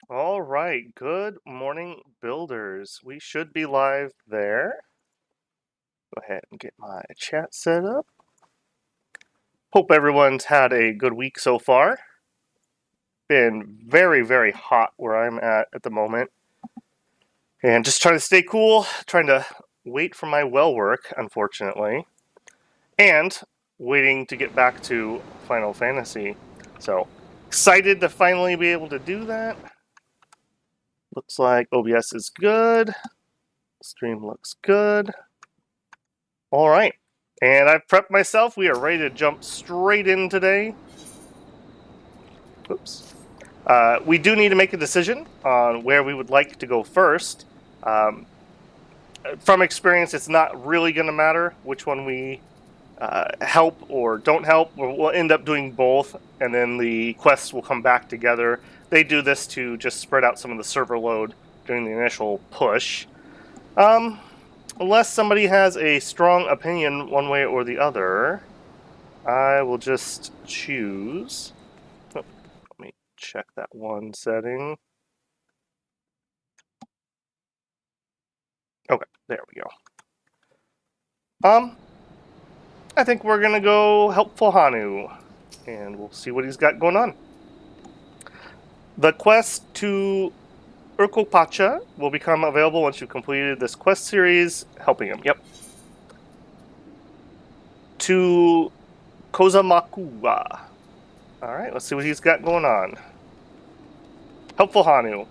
All right, good morning, builders. We should be live there. Go ahead and get my chat set up. Hope everyone's had a good week so far. Been very, very hot where I'm at the moment. And just trying to stay cool, trying to wait for my well work, unfortunately. And waiting to get back to Final Fantasy. So, excited to finally be able to do that. Looks like OBS is good. Stream looks good. All right. And I've prepped myself. We are ready to jump straight in today. Oops. We do need to make a decision on where we would like to go first. From experience, it's not really going to matter which one we help or don't help. We'll end up doing both, and then the quests will come back together. They do this to just spread out some of the server load during the initial push. Unless somebody has a strong opinion one way or the other, I will just choose. Oh, let me check that one setting. Okay, there we go. I think we're gonna go Helpful Hanu, and we'll see what he's got going on. The quest to Urkopacha will become available once you've completed this quest series, helping him. Yep. To Kozamakuwa. Alright, let's see what he's got going on. Helpful Hanu.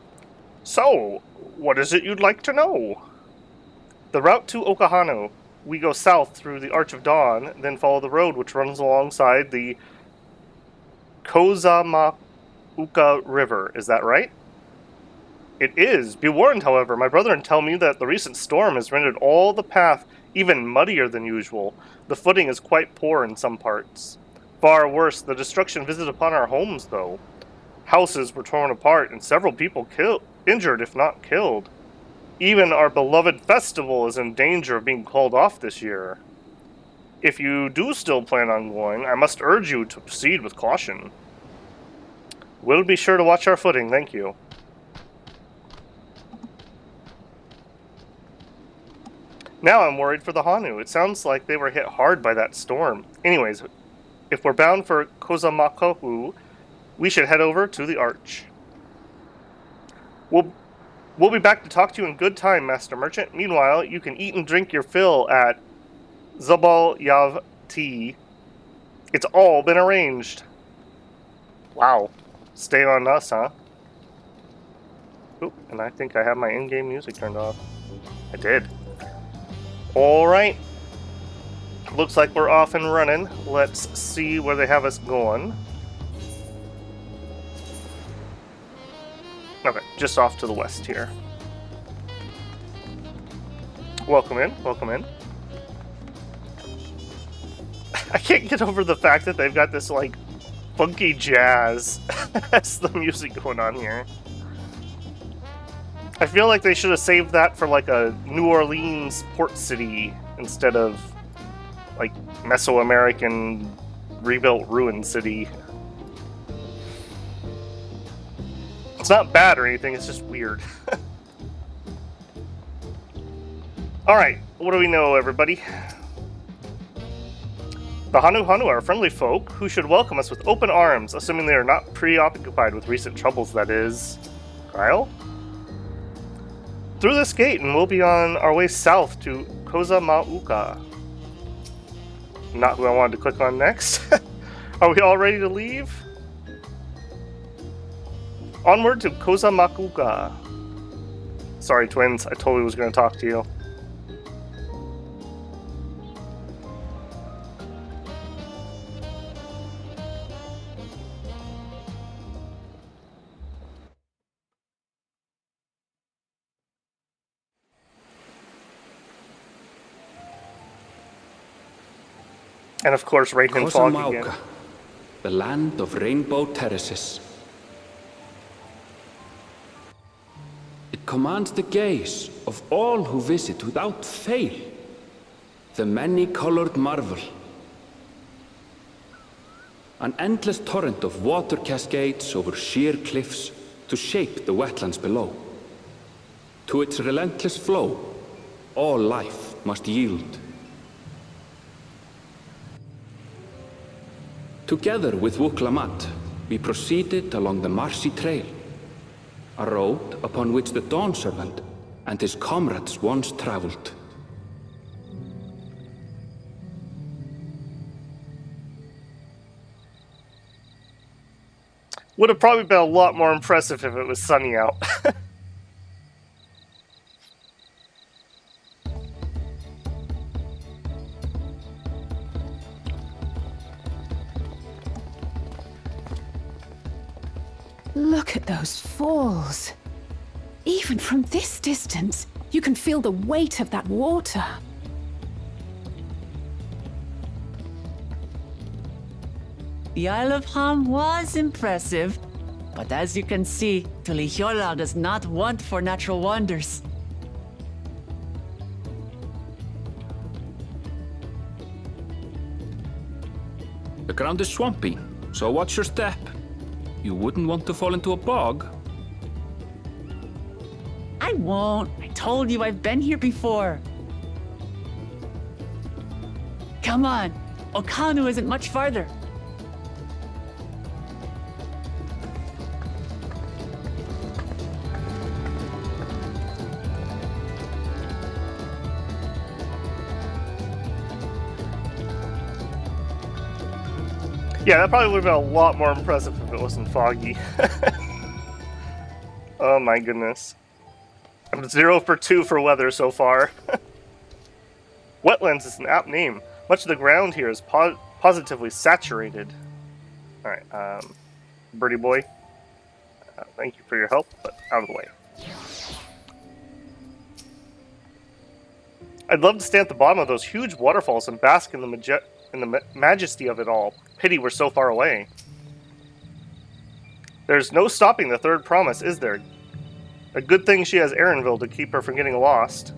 So, what is it you'd like to know? The route to Okahano. We go south through the Arch of Dawn, then follow the road which runs alongside the Kozamakuwa River. Is that right? It is. Be warned, however, my brethren tell me that the recent storm has rendered all the path even muddier than usual. The footing is quite poor in some parts. Far worse, the destruction visited upon our homes, though. Houses were torn apart and several people injured, if not killed. Even our beloved festival is in danger of being called off this year. If you do still plan on going, I must urge you to proceed with caution. We'll be sure to watch our footing, thank you. Now I'm worried for the Hanu. It sounds like they were hit hard by that storm. Anyways, if we're bound for Kozamakohu, we should head over to the Arch. We'll be back to talk to you in good time, Master Merchant. Meanwhile, you can eat and drink your fill at Zabal Yav Tea. It's all been arranged. Wow. Stay on us, huh? Oop, and I think I have my in-game music turned off. I did. Alright. Looks like we're off and running. Let's see where they have us going. Okay, just off to the west here. Welcome in, welcome in. I can't get over the fact that they've got this, like, funky jazz as the music going on here. I feel like they should have saved that for, like, a New Orleans port city instead of, like, Mesoamerican rebuilt ruin city. It's not bad or anything, it's just weird. Alright, what do we know, everybody? The Hanu are friendly folk who should welcome us with open arms, assuming they are not preoccupied with recent troubles, that is. Kyle? Through this gate, and we'll be on our way south to Kozamauka. Not who I wanted to click on next. Are we all ready to leave? Onward to Kozamakuka. Sorry, twins. I totally was going to talk to you. And of course, rain and fog again. The land of rainbow terraces. It commands the gaze of all who visit without fail. The many-colored marvel. An endless torrent of water cascades over sheer cliffs to shape the wetlands below. To its relentless flow, all life must yield. Together with Wuklamat, we proceeded along the marshy trail, a road upon which the Dawn Servant and his comrades once traveled. Would have probably been a lot more impressive if it was sunny out. Look at those falls. Even from this distance, you can feel the weight of that water. The Isle of Ham was impressive, but as you can see, Tulihiola does not want for natural wonders. The ground is swampy, so watch your step. You wouldn't want to fall into a bog. I won't. I told you I've been here before. Come on. Okanu isn't much farther. Yeah, that probably would have been a lot more impressive if it wasn't foggy. Oh my goodness. I'm 0 for 2 for weather so far. Wetlands is an apt name. Much of the ground here is positively saturated. Alright, birdie boy. Thank you for your help, but out of the way. I'd love to stand at the bottom of those huge waterfalls and bask in the majesty of it all. Pity we're so far away. There's no stopping the third promise, is there? A good thing she has Erinville to keep her from getting lost.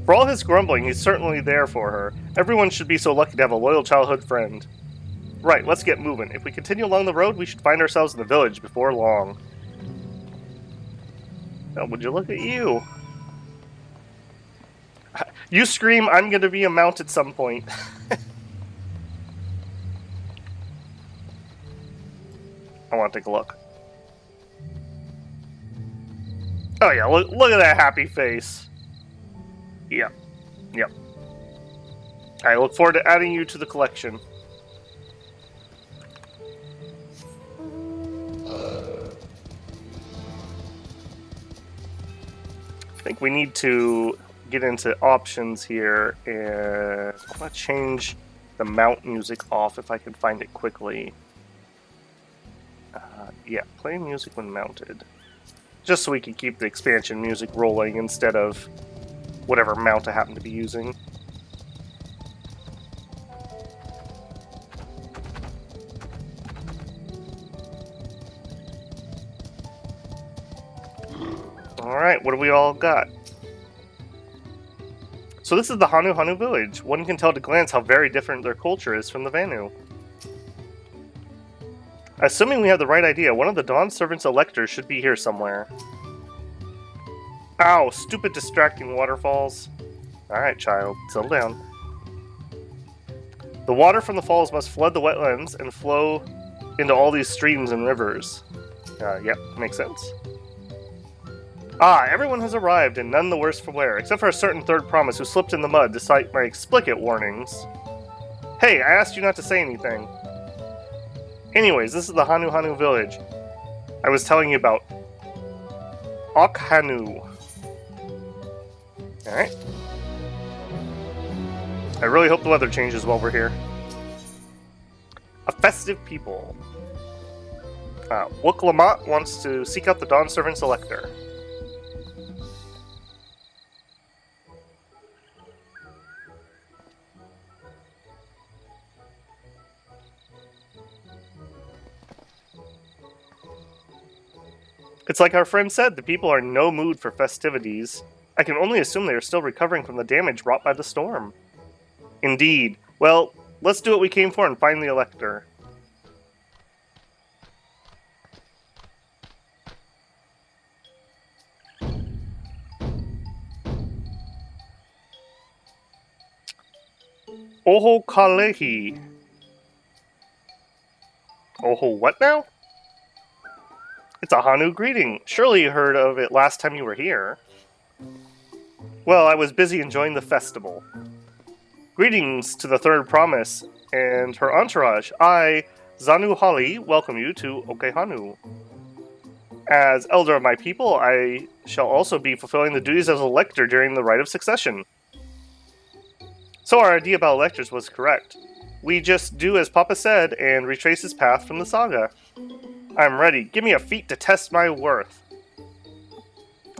For all his grumbling, he's certainly there for her. Everyone should be so lucky to have a loyal childhood friend. Right, let's get moving. If we continue along the road, we should find ourselves in the village before long. Oh, would you look at you? You scream, I'm gonna be a mount at some point. I want to take a look. Oh yeah, look at that happy face. Yep. Yep. I look forward to adding you to the collection. I think we need to get into options here, and I'm going to change the mount music off if I can find it quickly. Yeah, play music when mounted. Just so we can keep the expansion music rolling instead of whatever mount I happen to be using. Alright, what do we all got? So this is the Hanu Hanu village. One can tell at a glance how very different their culture is from the Vanu. Assuming we have the right idea, one of the Dawn Servant's electors should be here somewhere. Ow, stupid distracting waterfalls. Alright, child, settle down. The water from the falls must flood the wetlands and flow into all these streams and rivers. Yep, makes sense. Ah, everyone has arrived, and none the worse for wear, except for a certain third promise who slipped in the mud despite my explicit warnings. Hey, I asked you not to say anything. Anyways, this is the Hanu Hanu village I was telling you about. Okhanu. Alright. I really hope the weather changes while we're here. A festive people. Wuklamat wants to seek out the Dawn Servant's elector. It's like our friend said, the people are in no mood for festivities. I can only assume they are still recovering from the damage wrought by the storm. Indeed. Well, let's do what we came for and find the elector. Oho Kalehi. Oho what now? It's a Hanu greeting. Surely you heard of it last time you were here. Well, I was busy enjoying the festival. Greetings to the Third Promise and her entourage. I, Zanu Hali, welcome you to Okehanu. As elder of my people, I shall also be fulfilling the duties as a lector during the rite of succession. So our idea about lectors was correct. We just do as Papa said and retrace his path from the saga. I'm ready. Give me a feat to test my worth.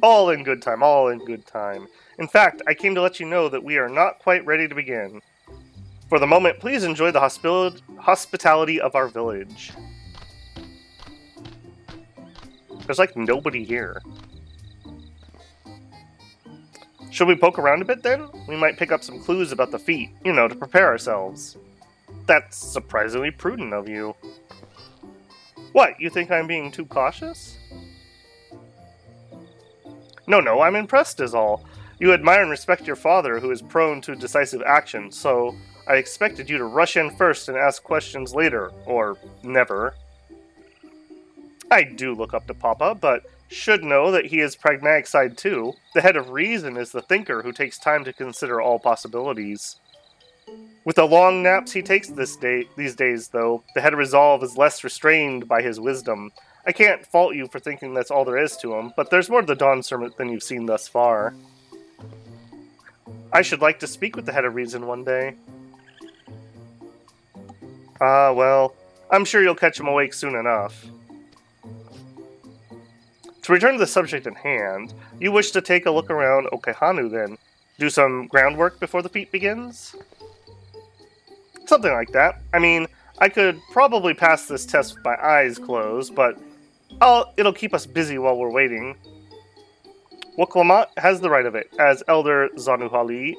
All in good time, all in good time. In fact, I came to let you know that we are not quite ready to begin. For the moment, please enjoy the hospitality of our village. There's like nobody here. Should we poke around a bit then? We might pick up some clues about the feat, you know, to prepare ourselves. That's surprisingly prudent of you. What, you think I'm being too cautious? No, I'm impressed is all. You admire and respect your father, who is prone to decisive action, so I expected you to rush in first and ask questions later, or never. I do look up to Papa, but should know that he is pragmatic side too. The head of reason is the thinker who takes time to consider all possibilities. With the long naps he takes these days, though, the head of resolve is less restrained by his wisdom. I can't fault you for thinking that's all there is to him, but there's more to the Dawn Servant than you've seen thus far. I should like to speak with the head of reason one day. Well, I'm sure you'll catch him awake soon enough. To return to the subject at hand, you wish to take a look around Okehanu then? Do some groundwork before the feat begins? Something like that. I mean, I could probably pass this test with my eyes closed, but it'll keep us busy while we're waiting. Wuklamat has the right of it, as Elder Zanuhali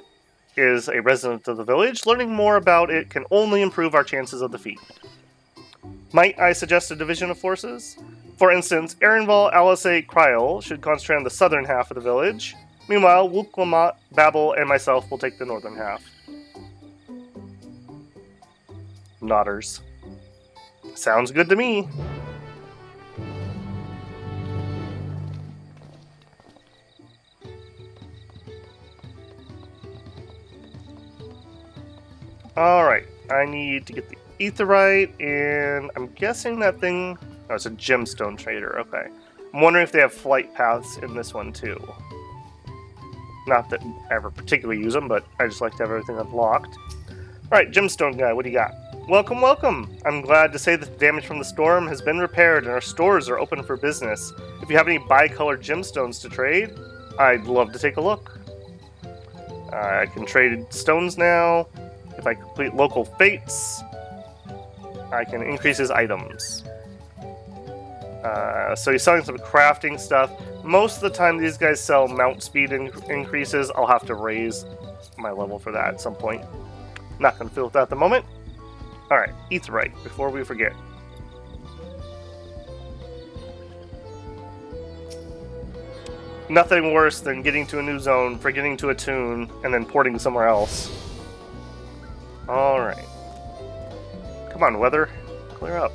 is a resident of the village. Learning more about it can only improve our chances of the feat. Might I suggest a division of forces? For instance, Erinval, Alisei, Kryl should concentrate on the southern half of the village. Meanwhile, Wuklamat, Babel, and myself will take the northern half. Nodders. Sounds good to me. Alright, I need to get the Aetheryte, and I'm guessing that thing... Oh, it's a gemstone trader, okay. I'm wondering if they have flight paths in this one, too. Not that I ever particularly use them, but I just like to have everything unlocked. Alright, gemstone guy, what do you got? Welcome, welcome! I'm glad to say that the damage from the storm has been repaired and our stores are open for business. If you have any bi-colored gemstones to trade, I'd love to take a look. I can trade stones now. If I complete local fates, I can increase his items. So he's selling some crafting stuff. Most of the time these guys sell mount speed increases. I'll have to raise my level for that at some point. Not going to fill with that at the moment. Alright, Aetheryte, before we forget. Nothing worse than getting to a new zone, forgetting to attune, and then porting somewhere else. Alright. Come on, weather. Clear up.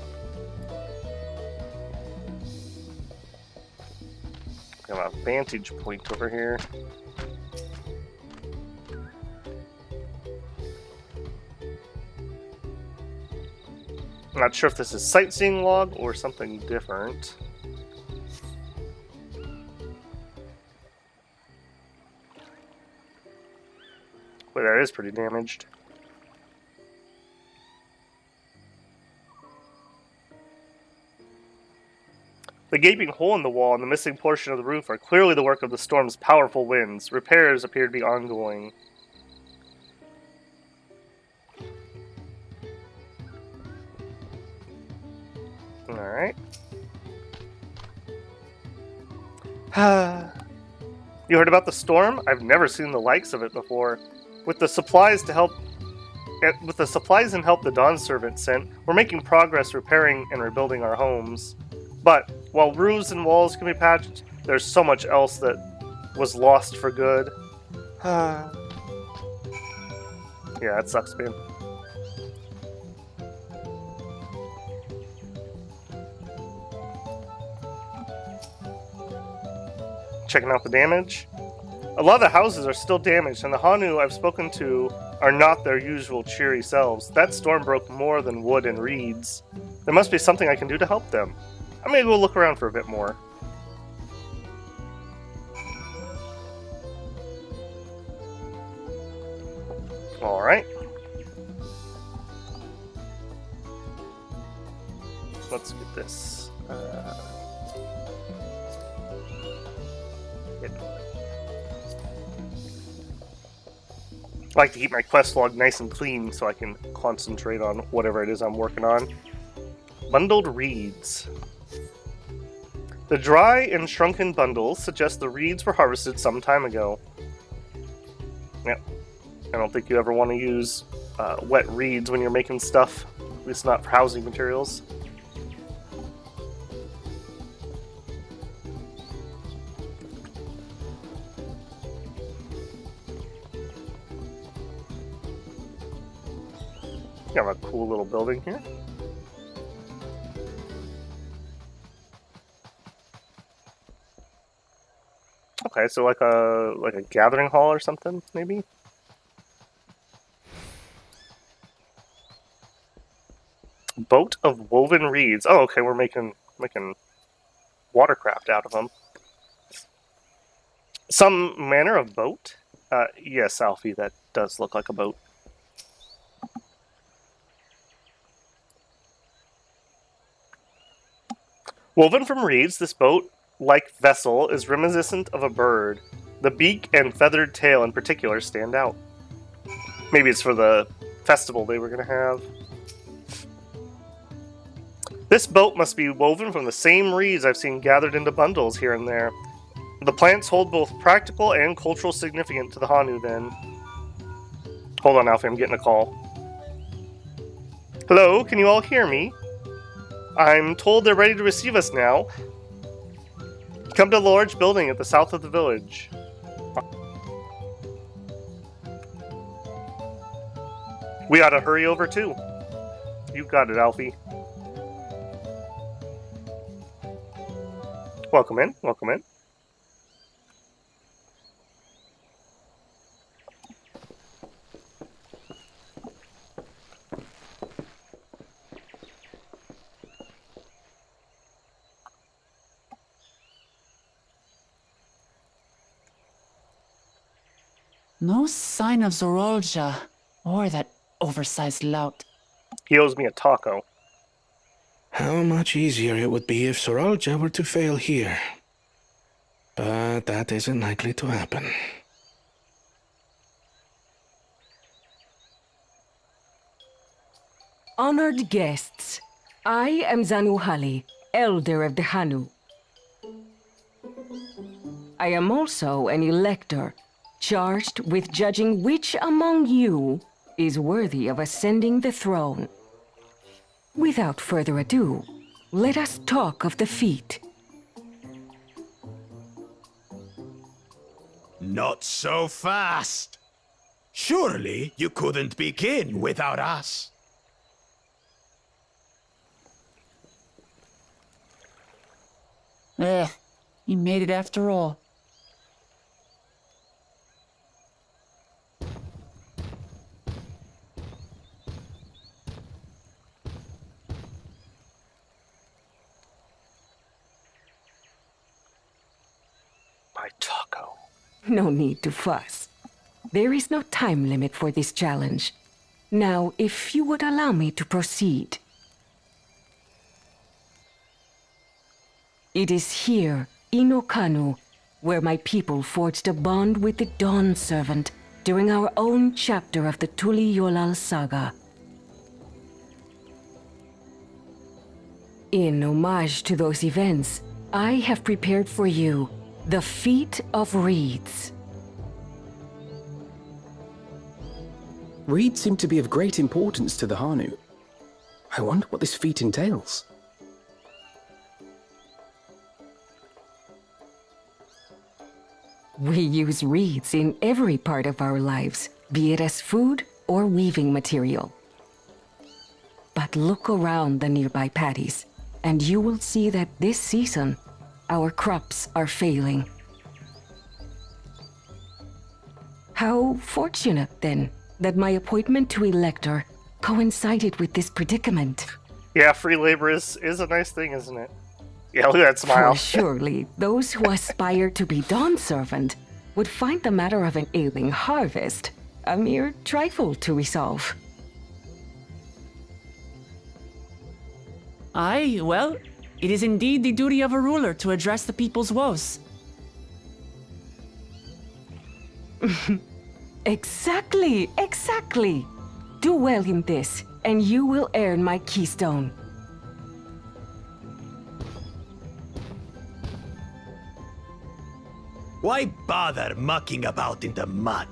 Got a vantage point over here. I'm not sure if this is sightseeing log or something different. Wait, that is pretty damaged. The gaping hole in the wall and the missing portion of the roof are clearly the work of the storm's powerful winds. Repairs appear to be ongoing. Alright. You heard about the storm? I've never seen the likes of it before. With the supplies and help the Dawn Servant sent, we're making progress repairing and rebuilding our homes. But while roofs and walls can be patched, there's so much else that was lost for good. Yeah, that sucks, man. Checking out the damage. A lot of the houses are still damaged, and the Hanu I've spoken to are not their usual cheery selves. That storm broke more than wood and reeds. There must be something I can do to help them. I'm gonna go look around for a bit more. Alright. Let's get this. I like to keep my quest log nice and clean so I can concentrate on whatever it is I'm working on. Bundled reeds. The dry and shrunken bundles suggest the reeds were harvested some time ago. Yep. I don't think you ever want to use wet reeds when you're making stuff, at least not for housing materials. Got a cool little building here. Okay, so like a gathering hall or something, maybe? Boat of woven reeds. Oh, okay, we're making watercraft out of them. Some manner of boat? Yes, Alfie, that does look like a boat. Woven from reeds, this boat-like vessel is reminiscent of a bird. The beak and feathered tail in particular stand out. Maybe it's for the festival they were going to have. This boat must be woven from the same reeds I've seen gathered into bundles here and there. The plants hold both practical and cultural significance to the Hanu, then. Hold on, Alfie, I'm getting a call. Hello, can you all hear me? I'm told they're ready to receive us now. Come to the large building at the south of the village. We ought to hurry over too. You got it, Alfie. Welcome in, welcome in. No sign of Zorolja, or that oversized lout. He owes me a taco. How much easier it would be if Sorolja were to fail here. But that isn't likely to happen. Honored guests, I am Zanuhali, Elder of the Hanu. I am also an elector, charged with judging which among you is worthy of ascending the throne. Without further ado, let us talk of the feat. Not so fast. Surely you couldn't begin without us. You made it after all. My taco. No need to fuss. There is no time limit for this challenge. Now, if you would allow me to proceed. It is here, in Okanu, where my people forged a bond with the Dawn Servant during our own chapter of the Tuli Yolal saga. In homage to those events, I have prepared for you the Feat of Reeds. Reeds seem to be of great importance to the Hanu. I wonder what this feat entails. We use reeds in every part of our lives, be it as food or weaving material. But look around the nearby paddies, and you will see that this season, our crops are failing. How fortunate, then, that my appointment to Elector coincided with this predicament. Yeah, free labor is a nice thing, isn't it? Yeah, look at that smile. For surely, those who aspire to be Dawn Servant would find the matter of an ailing harvest a mere trifle to resolve. Aye, well, it is indeed the duty of a ruler to address the people's woes. Exactly, exactly. Do well in this, and you will earn my keystone. Why bother mucking about in the mud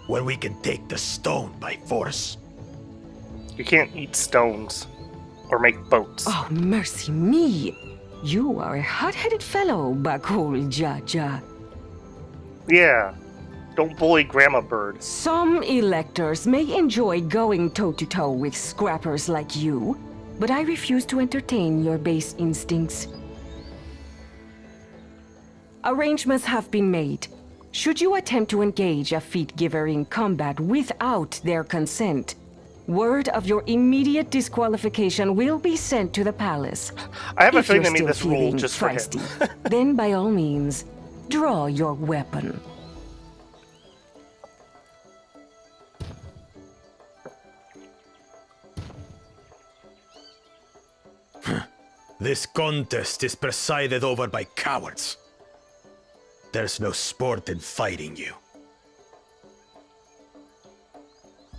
when we can take the stone by force? You can't eat stones or make boats. Oh, mercy me. You are a hot-headed fellow, Bakul Jaja. Yeah, don't bully Grandma Bird. Some electors may enjoy going toe-to-toe with scrappers like you, but I refuse to entertain your base instincts. Arrangements have been made. Should you attempt to engage a feat giver in combat without their consent, word of your immediate disqualification will be sent to the palace. I have a If feeling you're they made still this rule feeling just for him. feisty, then by all means, draw your weapon. This contest is presided over by cowards. There's no sport in fighting you.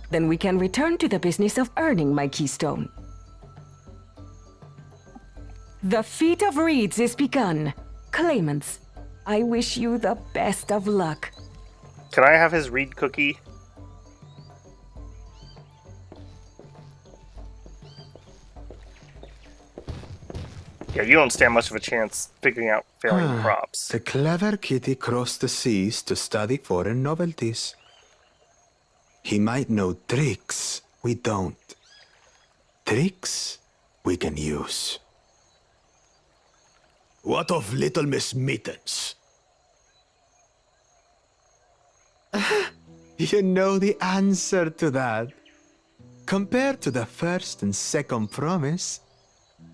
Then we can return to the business of earning my keystone. The feat of reeds is begun. Claimants, I wish you the best of luck. Can I have his reed cookie? Yeah, you don't stand much of a chance figuring out failing crops. The clever kitty crossed the seas to study foreign novelties. He might know tricks we don't. Tricks we can use. What of Little Miss Mittens? You know the answer to that. Compared to the first and second promise,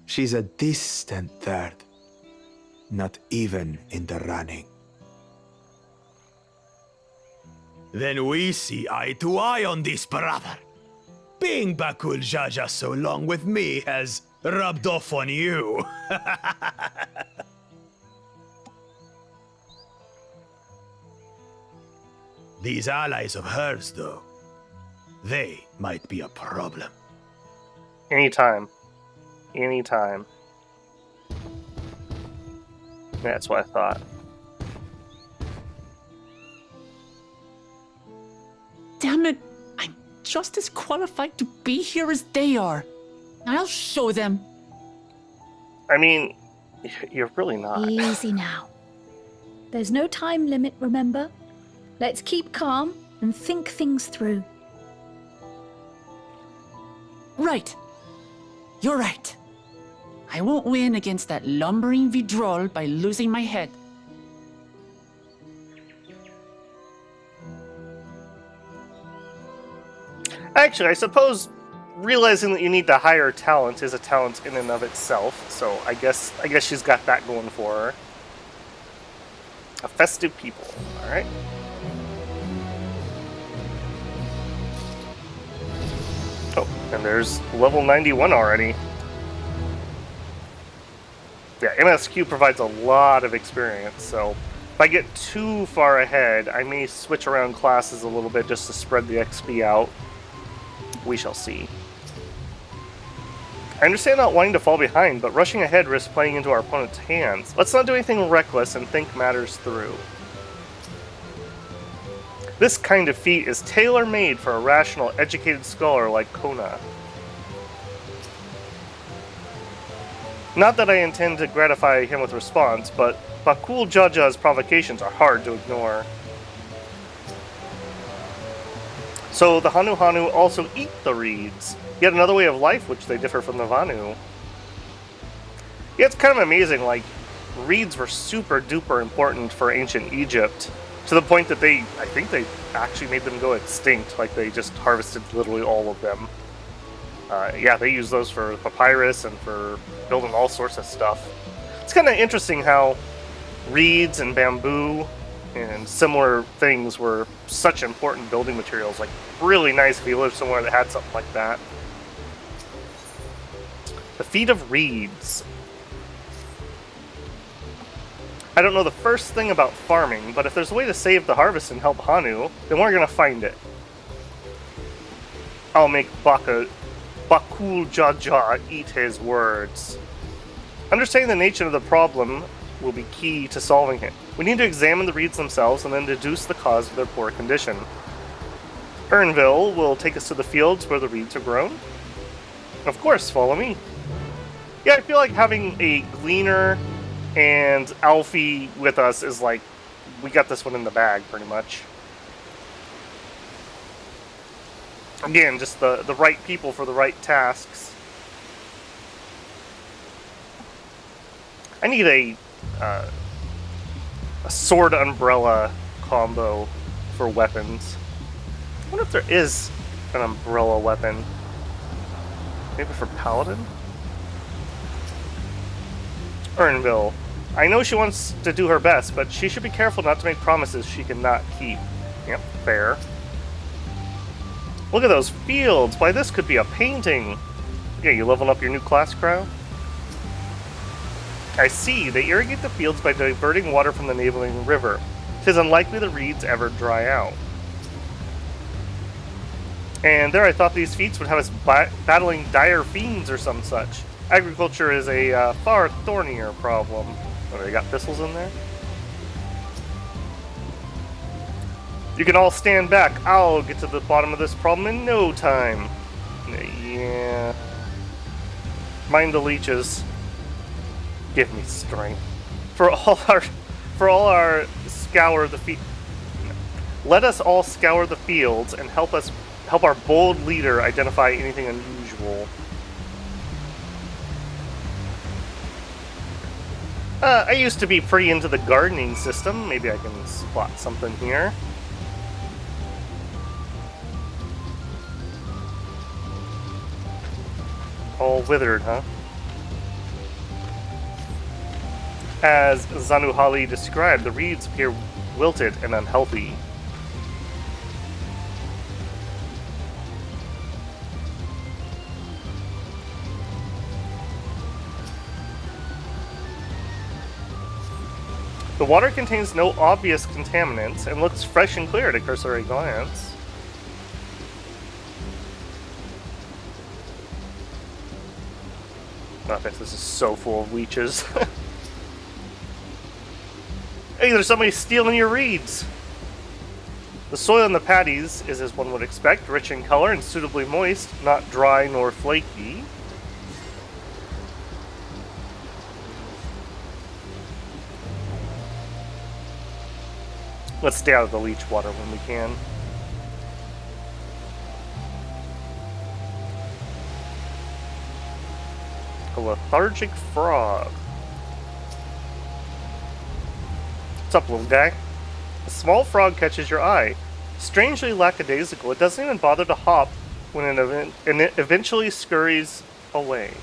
she's a distant third. Not even in the running. Then we see eye to eye on this, brother. Being Bakul Jaja so long with me has rubbed off on you. These allies of hers, though, they might be a problem. Anytime. Anytime. That's what I thought. Damn it! I'm just as qualified to be here as they are. I'll show them. I mean, you're really not. Easy now. There's no time limit, remember? Let's keep calm and think things through. Right. You're right. I won't win against that lumbering Vidrol by losing my head. Actually, I suppose realizing that you need to hire talent is a talent in and of itself. So I guess she's got that going for her. A festive people. All right. Oh, and there's level 91 already. Yeah, MSQ provides a lot of experience, so if I get too far ahead, I may switch around classes a little bit just to spread the XP out. We shall see. I understand not wanting to fall behind, but rushing ahead risks playing into our opponent's hands. Let's not do anything reckless and think matters through. This kind of feat is tailor-made for a rational, educated scholar like Kona. Not that I intend to gratify him with response, but Bakul Jaja's provocations are hard to ignore. So the Hanu Hanu also eat the reeds. Yet another way of life which they differ from the Vanu. Yeah, it's kind of amazing, like, reeds were super duper important for ancient Egypt, to the point that I think they actually made them go extinct, like they just harvested literally all of them. Yeah, they use those for papyrus and for building all sorts of stuff. It's kind of interesting how reeds and bamboo and similar things were such important building materials. Like, really nice if you lived somewhere that had something like that. The feet of reeds. I don't know the first thing about farming, but if there's a way to save the harvest and help Hanu, then we're gonna find it. I'll make Bakul Jaja eat his words. Understanding the nature of the problem will be key to solving it. We need to examine the reeds themselves and then deduce the cause of their poor condition. Urnville will take us to the fields where the reeds are grown. Of course, follow me. Yeah, I feel like having a gleaner and Alfie with us is like, we got this one in the bag, pretty much. Again, just the right people for the right tasks. I need a sword umbrella combo for weapons. I wonder if there is an umbrella weapon. Maybe for Paladin? Urnville. I know she wants to do her best, but she should be careful not to make promises she cannot keep. Yep, fair. Look at those fields! Why, this could be a painting! Yeah, you level up your new class, Crow? I see. They irrigate the fields by diverting water from the neighboring river. 'Tis unlikely the reeds ever dry out. And there I thought these feats would have us battling dire fiends or some such. Agriculture is a far thornier problem. Oh, they got thistles in there? You can all stand back. I'll get to the bottom of this problem in no time. Yeah. Mind the leeches. Give me strength. For all our scour the field. Let us all scour the fields and help our bold leader identify anything unusual. I used to be pretty into the gardening system. Maybe I can spot something here. All withered, huh? As Zanuhali described, the reeds appear wilted and unhealthy. The water contains no obvious contaminants and looks fresh and clear at a cursory glance. Oh, this is so full of leeches. Hey, there's somebody stealing your reeds! The soil in the paddies is, as one would expect, rich in color and suitably moist, not dry nor flaky. Let's stay out of the leech water when we can. A lethargic frog. What's up, little guy? A small frog catches your eye. Strangely lackadaisical, it doesn't even bother to hop when it eventually scurries away.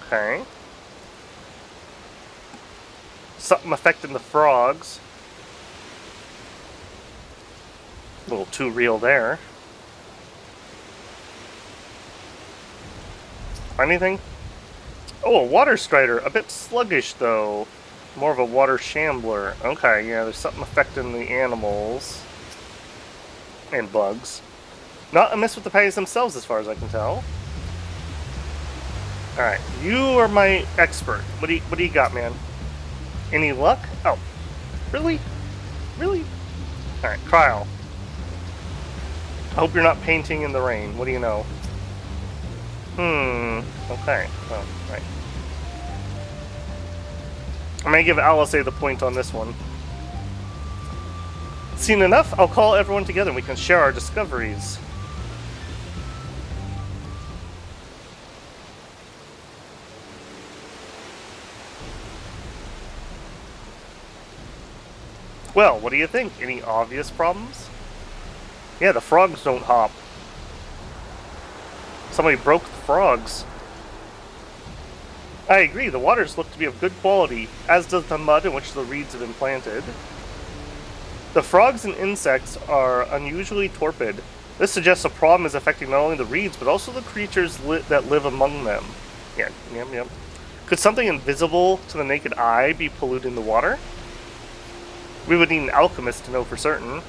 Okay. Something affecting the frogs. A little too real there. Anything? Oh, a water strider. A bit sluggish, though. More of a water shambler. Okay, yeah, there's something affecting the animals. And bugs. Not amiss with the patties themselves, as far as I can tell. Alright, you are my expert. What do you got, man? Any luck? Oh. Really? Really? Alright, Cryle. I hope you're not painting in the rain. What do you know? Okay. Oh, right. I'm gonna give Alice the point on this one. Seen enough? I'll call everyone together and we can share our discoveries. Well, what do you think? Any obvious problems? Yeah, the frogs don't hop. Somebody broke the frogs. I agree, the waters look to be of good quality, as does the mud in which the reeds have been planted. The frogs and insects are unusually torpid. This suggests a problem is affecting not only the reeds, but also the creatures that live among them. Yeah, yep. Could something invisible to the naked eye be polluting the water? We would need an alchemist to know for certain.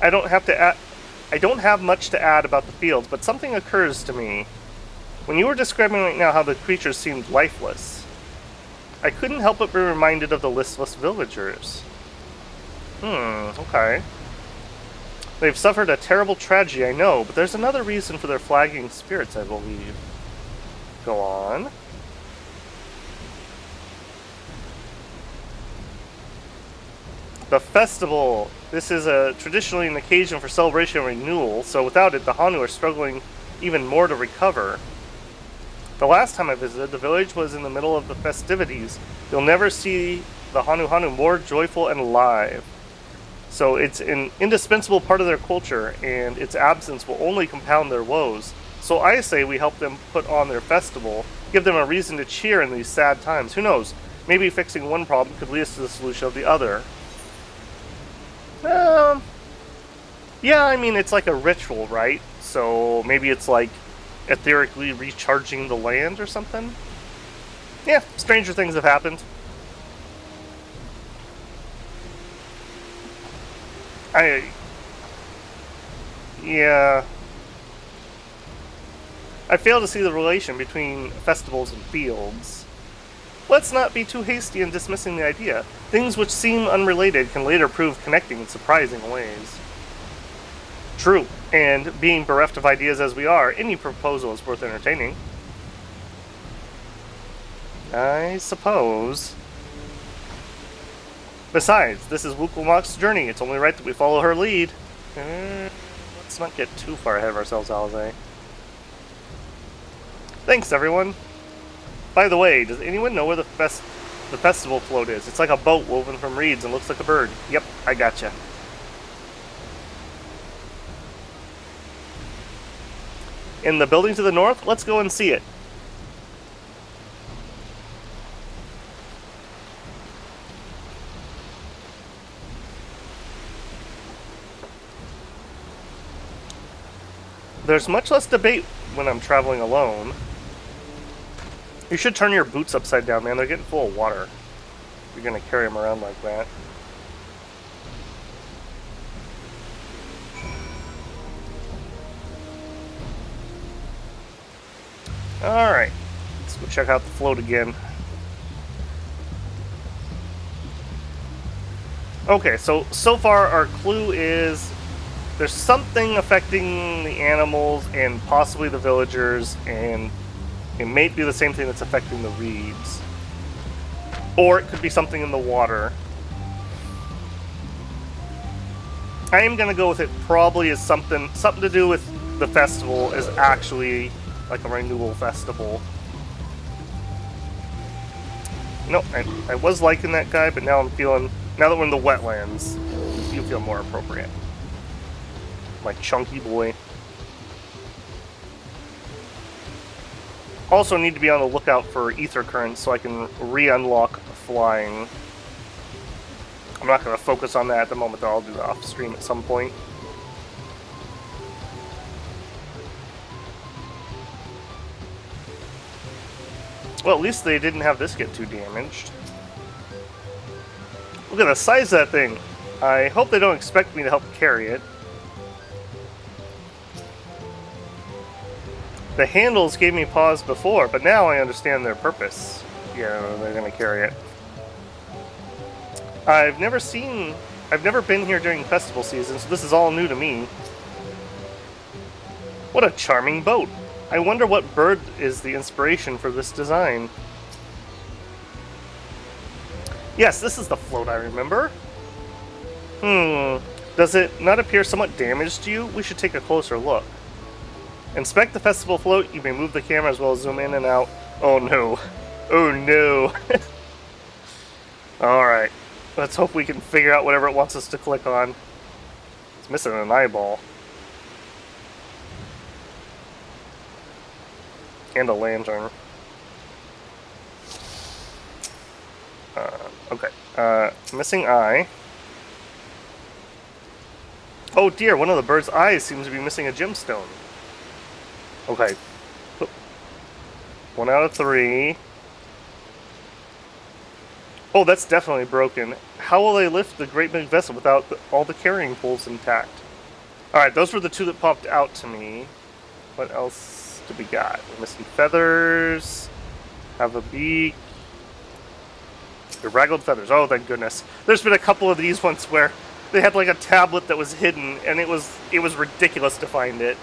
I don't have much to add about the fields, but something occurs to me. When you were describing right now how the creatures seemed lifeless, I couldn't help but be reminded of the listless villagers. Okay. They've suffered a terrible tragedy, I know, but there's another reason for their flagging spirits, I believe. Go on. The festival. This is traditionally an occasion for celebration and renewal, so without it, the Hanu are struggling even more to recover. The last time I visited, the village was in the middle of the festivities. You'll never see the Hanu more joyful and alive. So it's an indispensable part of their culture, and its absence will only compound their woes. So I say we help them put on their festival, give them a reason to cheer in these sad times. Who knows? Maybe fixing one problem could lead us to the solution of the other. Yeah, I mean, it's like a ritual, right? So maybe it's like etherically recharging the land or something? Yeah, stranger things have happened. Yeah. I fail to see the relation between festivals and fields. Let's not be too hasty in dismissing the idea. Things which seem unrelated can later prove connecting in surprising ways. True, and being bereft of ideas as we are, any proposal is worth entertaining. I suppose. Besides, this is Wukulmak's journey. It's only right that we follow her lead. Let's not get too far ahead of ourselves, Alize. Thanks, everyone. By the way, does anyone know where the festival float is? It's like a boat woven from reeds and looks like a bird. Yep, I gotcha. In the building to the north, let's go and see it. There's much less debate when I'm traveling alone. You should turn your boots upside down, man. They're getting full of water. You're gonna carry them around like that. Alright. Let's go check out the float again. Okay, so far our clue is there's something affecting the animals and possibly the villagers, and it may be the same thing that's affecting the reeds. Or it could be something in the water. I am going to go with it probably as something to do with the festival, is actually like a renewal festival. No, I was liking that guy, but now I'm feeling, now that we're in the wetlands, you feel more appropriate. My chunky boy. Also need to be on the lookout for ether currents so I can re-unlock flying. I'm not going to focus on that at the moment, though. I'll do that off stream at some point. Well, at least they didn't have this get too damaged. Look at the size of that thing. I hope they don't expect me to help carry it. The handles gave me pause before, but now I understand their purpose. Yeah, they're going to carry it. I've never been here during festival season, so this is all new to me. What a charming boat. I wonder what bird is the inspiration for this design. Yes, this is the float I remember. Does it not appear somewhat damaged to you? We should take a closer look. Inspect the festival float. You may move the camera as well as zoom in and out. Oh no. Oh no. Alright. Let's hope we can figure out whatever it wants us to click on. It's missing an eyeball. And a lantern. Okay. Missing eye. Oh dear, one of the bird's eyes seems to be missing a gemstone. Okay. 1 out of 3. Oh, that's definitely broken. How will they lift the great big vessel without all the carrying poles intact? Alright, those were the 2 that popped out to me. What else do we got? We're missing feathers. Have a beak. Bedraggled feathers. Oh, thank goodness. There's been a couple of these ones where they had like a tablet that was hidden, and it was ridiculous to find it.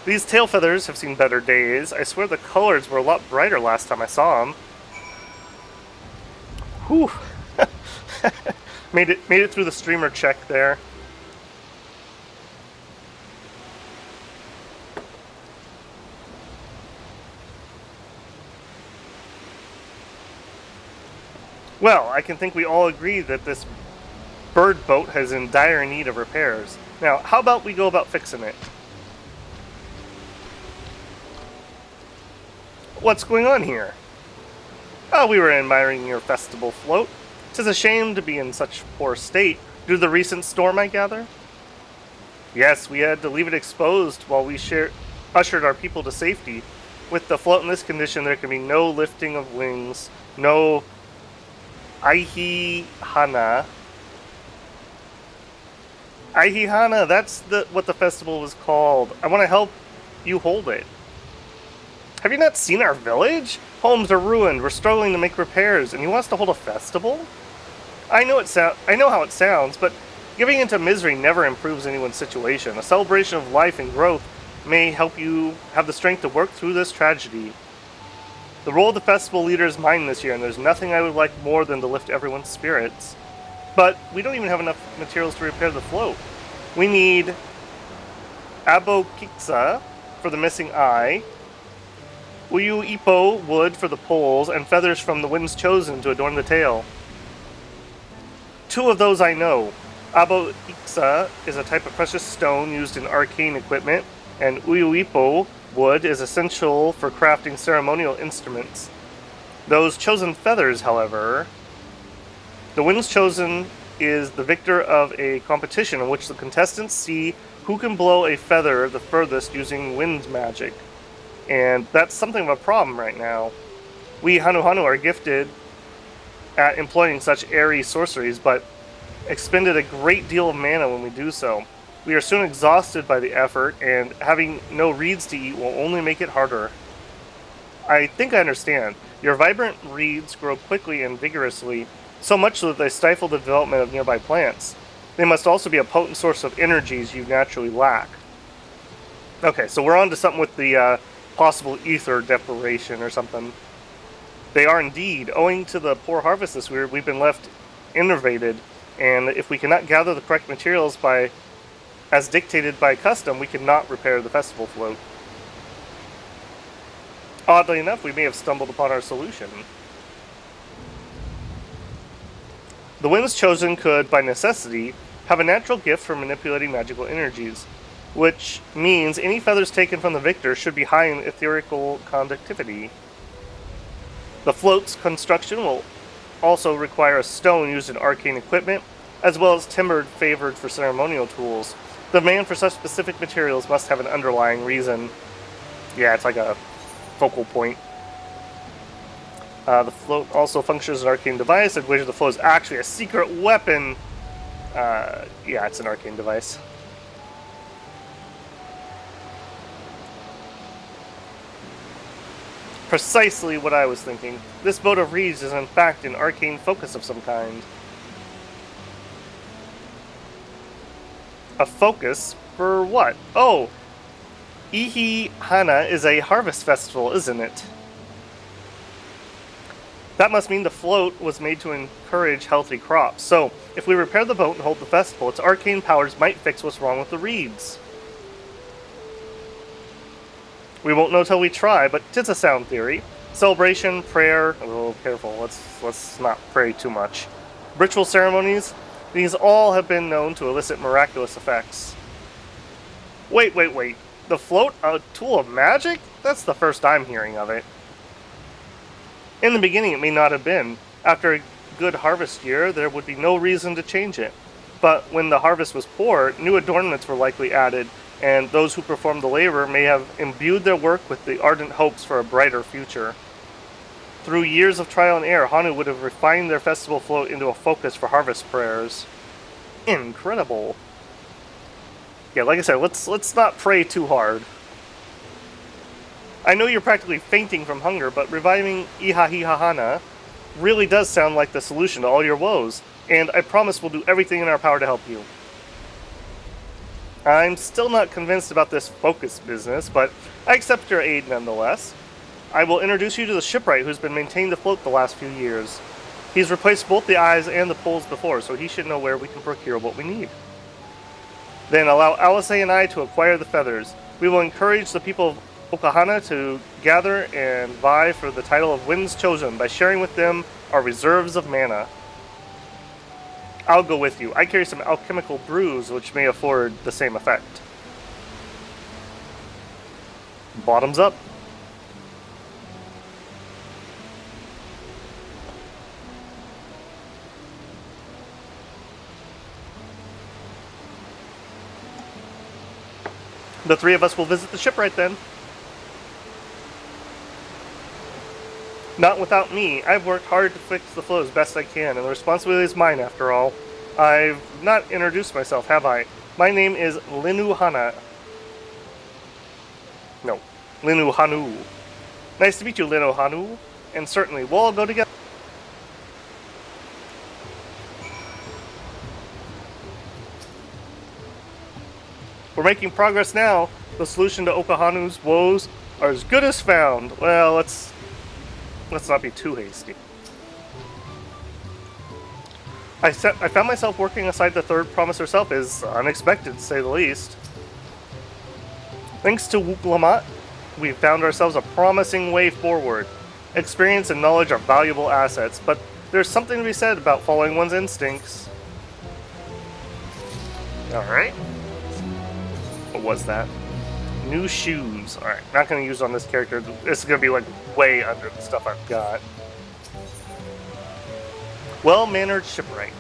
These tail feathers have seen better days. I swear the colors were a lot brighter last time I saw them. Whew. made it through the streamer check there. Well, I can think we all agree that this bird boat is in dire need of repairs. Now, how about we go about fixing it? What's going on here? Oh, we were admiring your festival float. 'Tis a shame to be in such poor state due to the recent storm, I gather? Yes, we had to leave it exposed while we ushered our people to safety. With the float in this condition, there can be no lifting of wings, no Aihihana. Aihihana, that's what the festival was called. I want to help you hold it. Have you not seen our village? Homes are ruined, we're struggling to make repairs, and he wants to hold a festival? I know how it sounds, but giving into misery never improves anyone's situation. A celebration of life and growth may help you have the strength to work through this tragedy. The role of the festival leader is mine this year, and there's nothing I would like more than to lift everyone's spirits. But we don't even have enough materials to repair the float. We need Abokiksa for the missing eye, Uyu Ipo wood for the poles, and feathers from the winds chosen to adorn the tail. 2 of those I know. Abokiksa is a type of precious stone used in arcane equipment, and Uyu Ipo wood is essential for crafting ceremonial instruments. Those chosen feathers, however... The winds chosen is the victor of a competition in which the contestants see who can blow a feather the furthest using wind magic. And that's something of a problem right now. We Hanu are gifted at employing such airy sorceries, but expended a great deal of mana when we do so. We are soon exhausted by the effort, and having no reeds to eat will only make it harder. I think I understand. Your vibrant reeds grow quickly and vigorously, so much so that they stifle the development of nearby plants. They must also be a potent source of energies you naturally lack. Okay, so we're on to something with the possible ether deprivation or something. They are indeed. Owing to the poor harvest this year, we've been left innervated, and if we cannot gather the correct materials as dictated by custom, we cannot repair the festival float. Oddly enough, we may have stumbled upon our solution. The winds chosen could, by necessity, have a natural gift for manipulating magical energies, which means any feathers taken from the victor should be high in etherical conductivity. The float's construction will also require a stone used in arcane equipment, as well as timber favored for ceremonial tools. The demand for such specific materials must have an underlying reason. Yeah, it's like a focal point. The float also functions as an arcane device, in which the float is actually a secret weapon. Yeah, it's an arcane device. Precisely what I was thinking. This boat of reeds is in fact an arcane focus of some kind. A focus for what? Oh! Ihi Hana is a harvest festival, isn't it? That must mean the float was made to encourage healthy crops. So, if we repair the boat and hold the festival, its arcane powers might fix what's wrong with the reeds. We won't know till we try, but it's a sound theory. Celebration, prayer, a little careful, let's not pray too much. Ritual ceremonies, these all have been known to elicit miraculous effects. Wait. The float, a tool of magic? That's the first I'm hearing of it. In the beginning, it may not have been. After a good harvest year, there would be no reason to change it. But when the harvest was poor, new adornments were likely added, and those who performed the labor may have imbued their work with the ardent hopes for a brighter future. Through years of trial and error, Hanu would have refined their festival float into a focus for harvest prayers. Incredible. Yeah, like I said, let's not pray too hard. I know you're practically fainting from hunger, but reviving Ihahihahana really does sound like the solution to all your woes, and I promise we'll do everything in our power to help you. I'm still not convinced about this focus business, but I accept your aid nonetheless. I will introduce you to the shipwright who's been maintaining the float the last few years. He's replaced both the eyes and the poles before, so he should know where we can procure what we need. Then allow Alice and I to acquire the feathers. We will encourage the people of Okahana to gather and vie for the title of Winds Chosen by sharing with them our reserves of mana. I'll go with you. I carry some alchemical brews which may afford the same effect. Bottoms up. The three of us will visit the shipwright then. Not without me. I've worked hard to fix the flow as best I can, and the responsibility is mine after all. I've not introduced myself, have I? My name is Linu Hana. No, Linu Hanu. Nice to meet you, Linu Hanu. And certainly, we'll all go together. We're making progress now. The solution to Okahanu's woes are as good as found. Well, let's not be too hasty. I found myself working aside the third promise herself is unexpected, to say the least. Thanks to Wuklamat, we've found ourselves a promising way forward. Experience and knowledge are valuable assets, but there's something to be said about following one's instincts. Alright. What was that? New shoes. Alright, not going to use on this character. This is going to be like way under the stuff I've got. Well-mannered shipwright.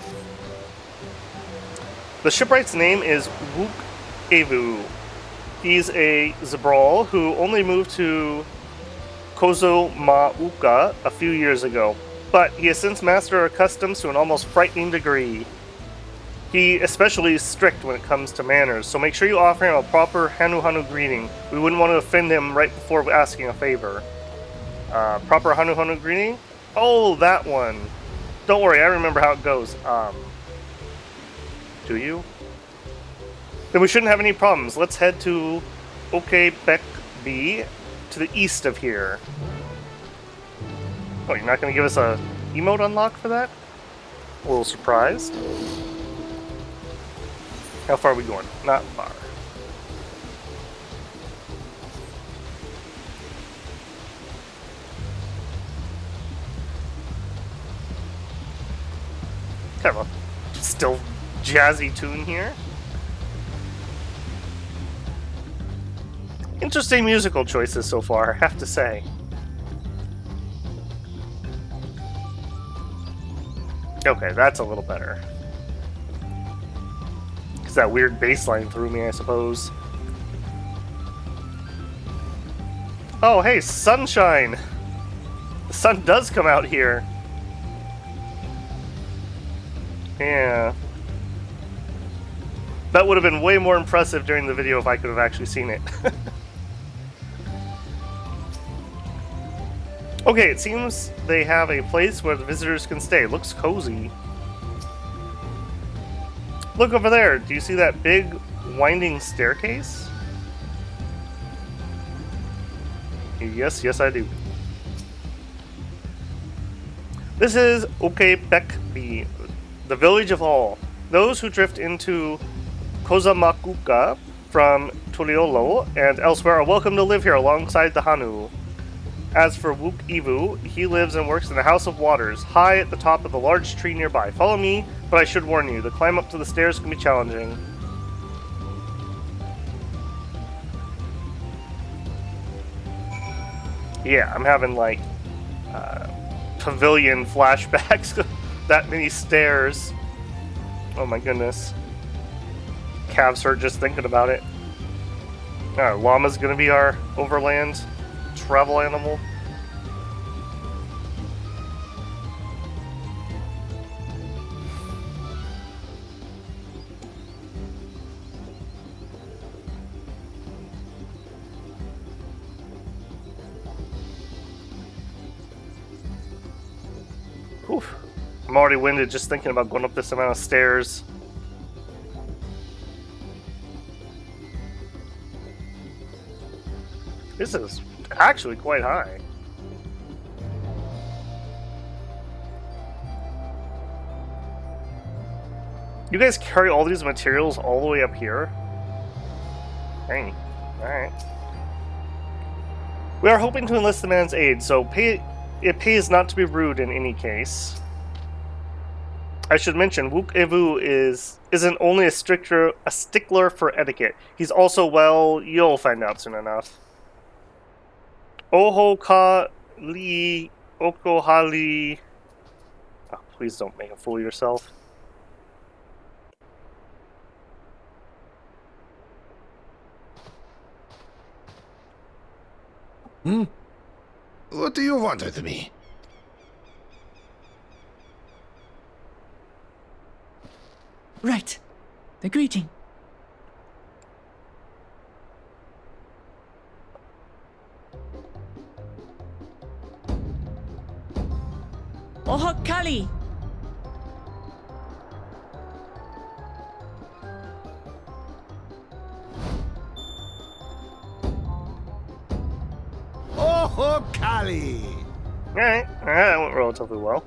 The shipwright's name is Wook Evu. He's a Zabral who only moved to Kozo Ma'uka a few years ago, but he has since mastered our customs to an almost frightening degree. He especially is strict when it comes to manners, so make sure you offer him a proper Hanu greeting. We wouldn't want to offend him right before asking a favor. Proper Hanu greeting? Oh, that one. Don't worry, I remember how it goes. Do you? Then we shouldn't have any problems. Let's head to Okebek B, to the east of here. Oh, you're not going to give us a emote unlock for that? A little surprised. How far are we going? Not far. Kind of a still jazzy tune here. Interesting musical choices so far, I have to say. Okay, that's a little better. Because that weird bass line threw me, I suppose. Oh, hey, sunshine! The sun does come out here. Yeah. That would have been way more impressive during the video if I could have actually seen it. Okay, it seems they have a place where the visitors can stay. Looks cozy. Look over there. Do you see that big winding staircase? Yes, I do. This is Okebekbi, the village of all. Those who drift into Kozamakuka from Tuliolo and elsewhere are welcome to live here alongside the Hanu. As for Wook Ivu, he lives and works in the House of Waters, high at the top of the large tree nearby. Follow me, but I should warn you, the climb up to the stairs can be challenging. Yeah, I'm having like pavilion flashbacks. That many stairs. Oh my goodness. Calves hurt just thinking about it. Llama's gonna be our overland travel animal. Oof. I'm already winded just thinking about going up this amount of stairs. This is actually quite high. You guys carry all these materials all the way up here? Dang. Alright. We are hoping to enlist the man's aid, so it pays not to be rude in any case. I should mention, Wook Evu isn't only a stickler for etiquette. He's also, well, you'll find out soon enough. Oho ka li okohali. Oh, please don't make a fool of yourself. What do you want with me? Right. The greeting. Ohokali! Ohokali! Alright, that went relatively well.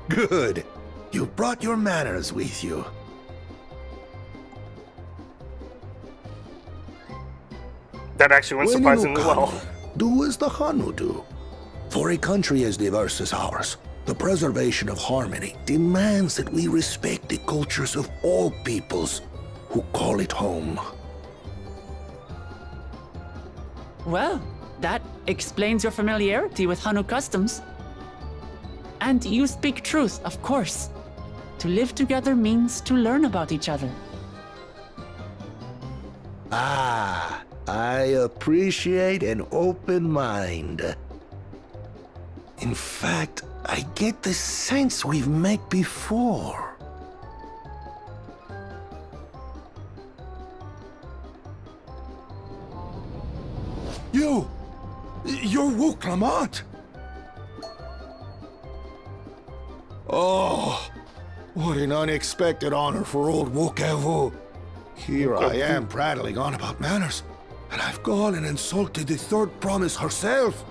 Good. You brought your manners with you. That actually went surprisingly well. Do as the Hanu do. For a country as diverse as ours, the preservation of harmony demands that we respect the cultures of all peoples who call it home. Well, that explains your familiarity with Hanu customs. And you speak truth, of course. To live together means to learn about each other. Ah, I appreciate an open mind. In fact, I get the sense we've met before. You're Wook Lamont. Oh, what an unexpected honor for old Wook Evu. Here I am prattling on about manners, and I've gone and insulted the third promise herself.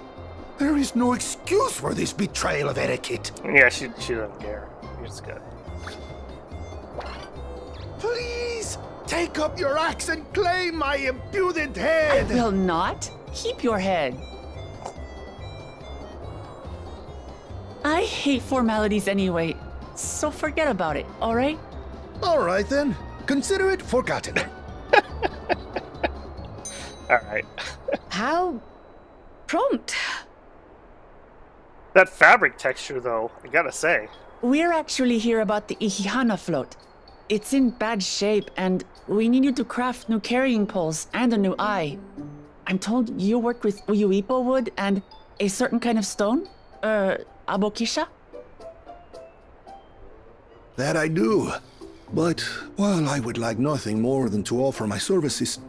There is no excuse for this betrayal of etiquette. Yeah, she doesn't care. It's good. Please, take up your axe and claim my impudent head. I will not. Keep your head. I hate formalities anyway, so forget about it, alright? Alright then. Consider it forgotten. Alright. How prompt. That fabric texture, though, I gotta say. We're actually here about the Ihihana float. It's in bad shape, and we need you to craft new carrying poles and a new eye. I'm told you work with Uyuipo wood and a certain kind of stone? Abokisha? That I do. But while I would like nothing more than to offer my services,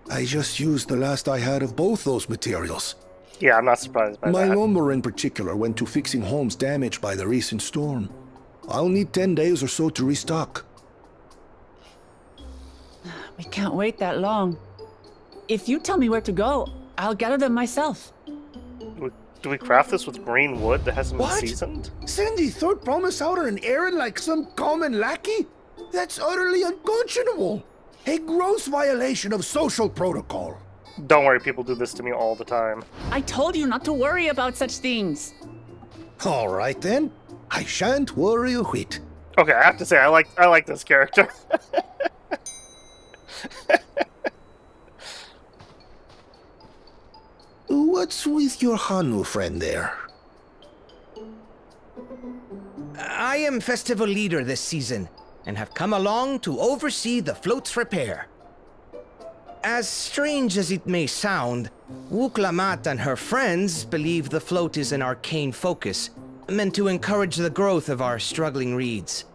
I just used the last I had of both those materials. Yeah, I'm not surprised by My that. lumber in particular went to fixing homes damaged by the recent storm. I'll need 10 days or so to restock. I can't wait that long. If you tell me where to go, I'll gather them myself. Do we craft this with green wood that hasn't been What? seasoned? Send the third promise out on an errand like some common lackey? That's utterly unconscionable. A gross violation of social protocol. Don't worry, people do this to me all the time. I told you not to worry about such things. All right then. I shan't worry a whit. Okay, I have to say, I like this character. What's with your Hanu friend there? I am festival leader this season, and have come along to oversee the float's repair. As strange as it may sound, Wuklamat and her friends believe the float is an arcane focus, meant to encourage the growth of our struggling reeds.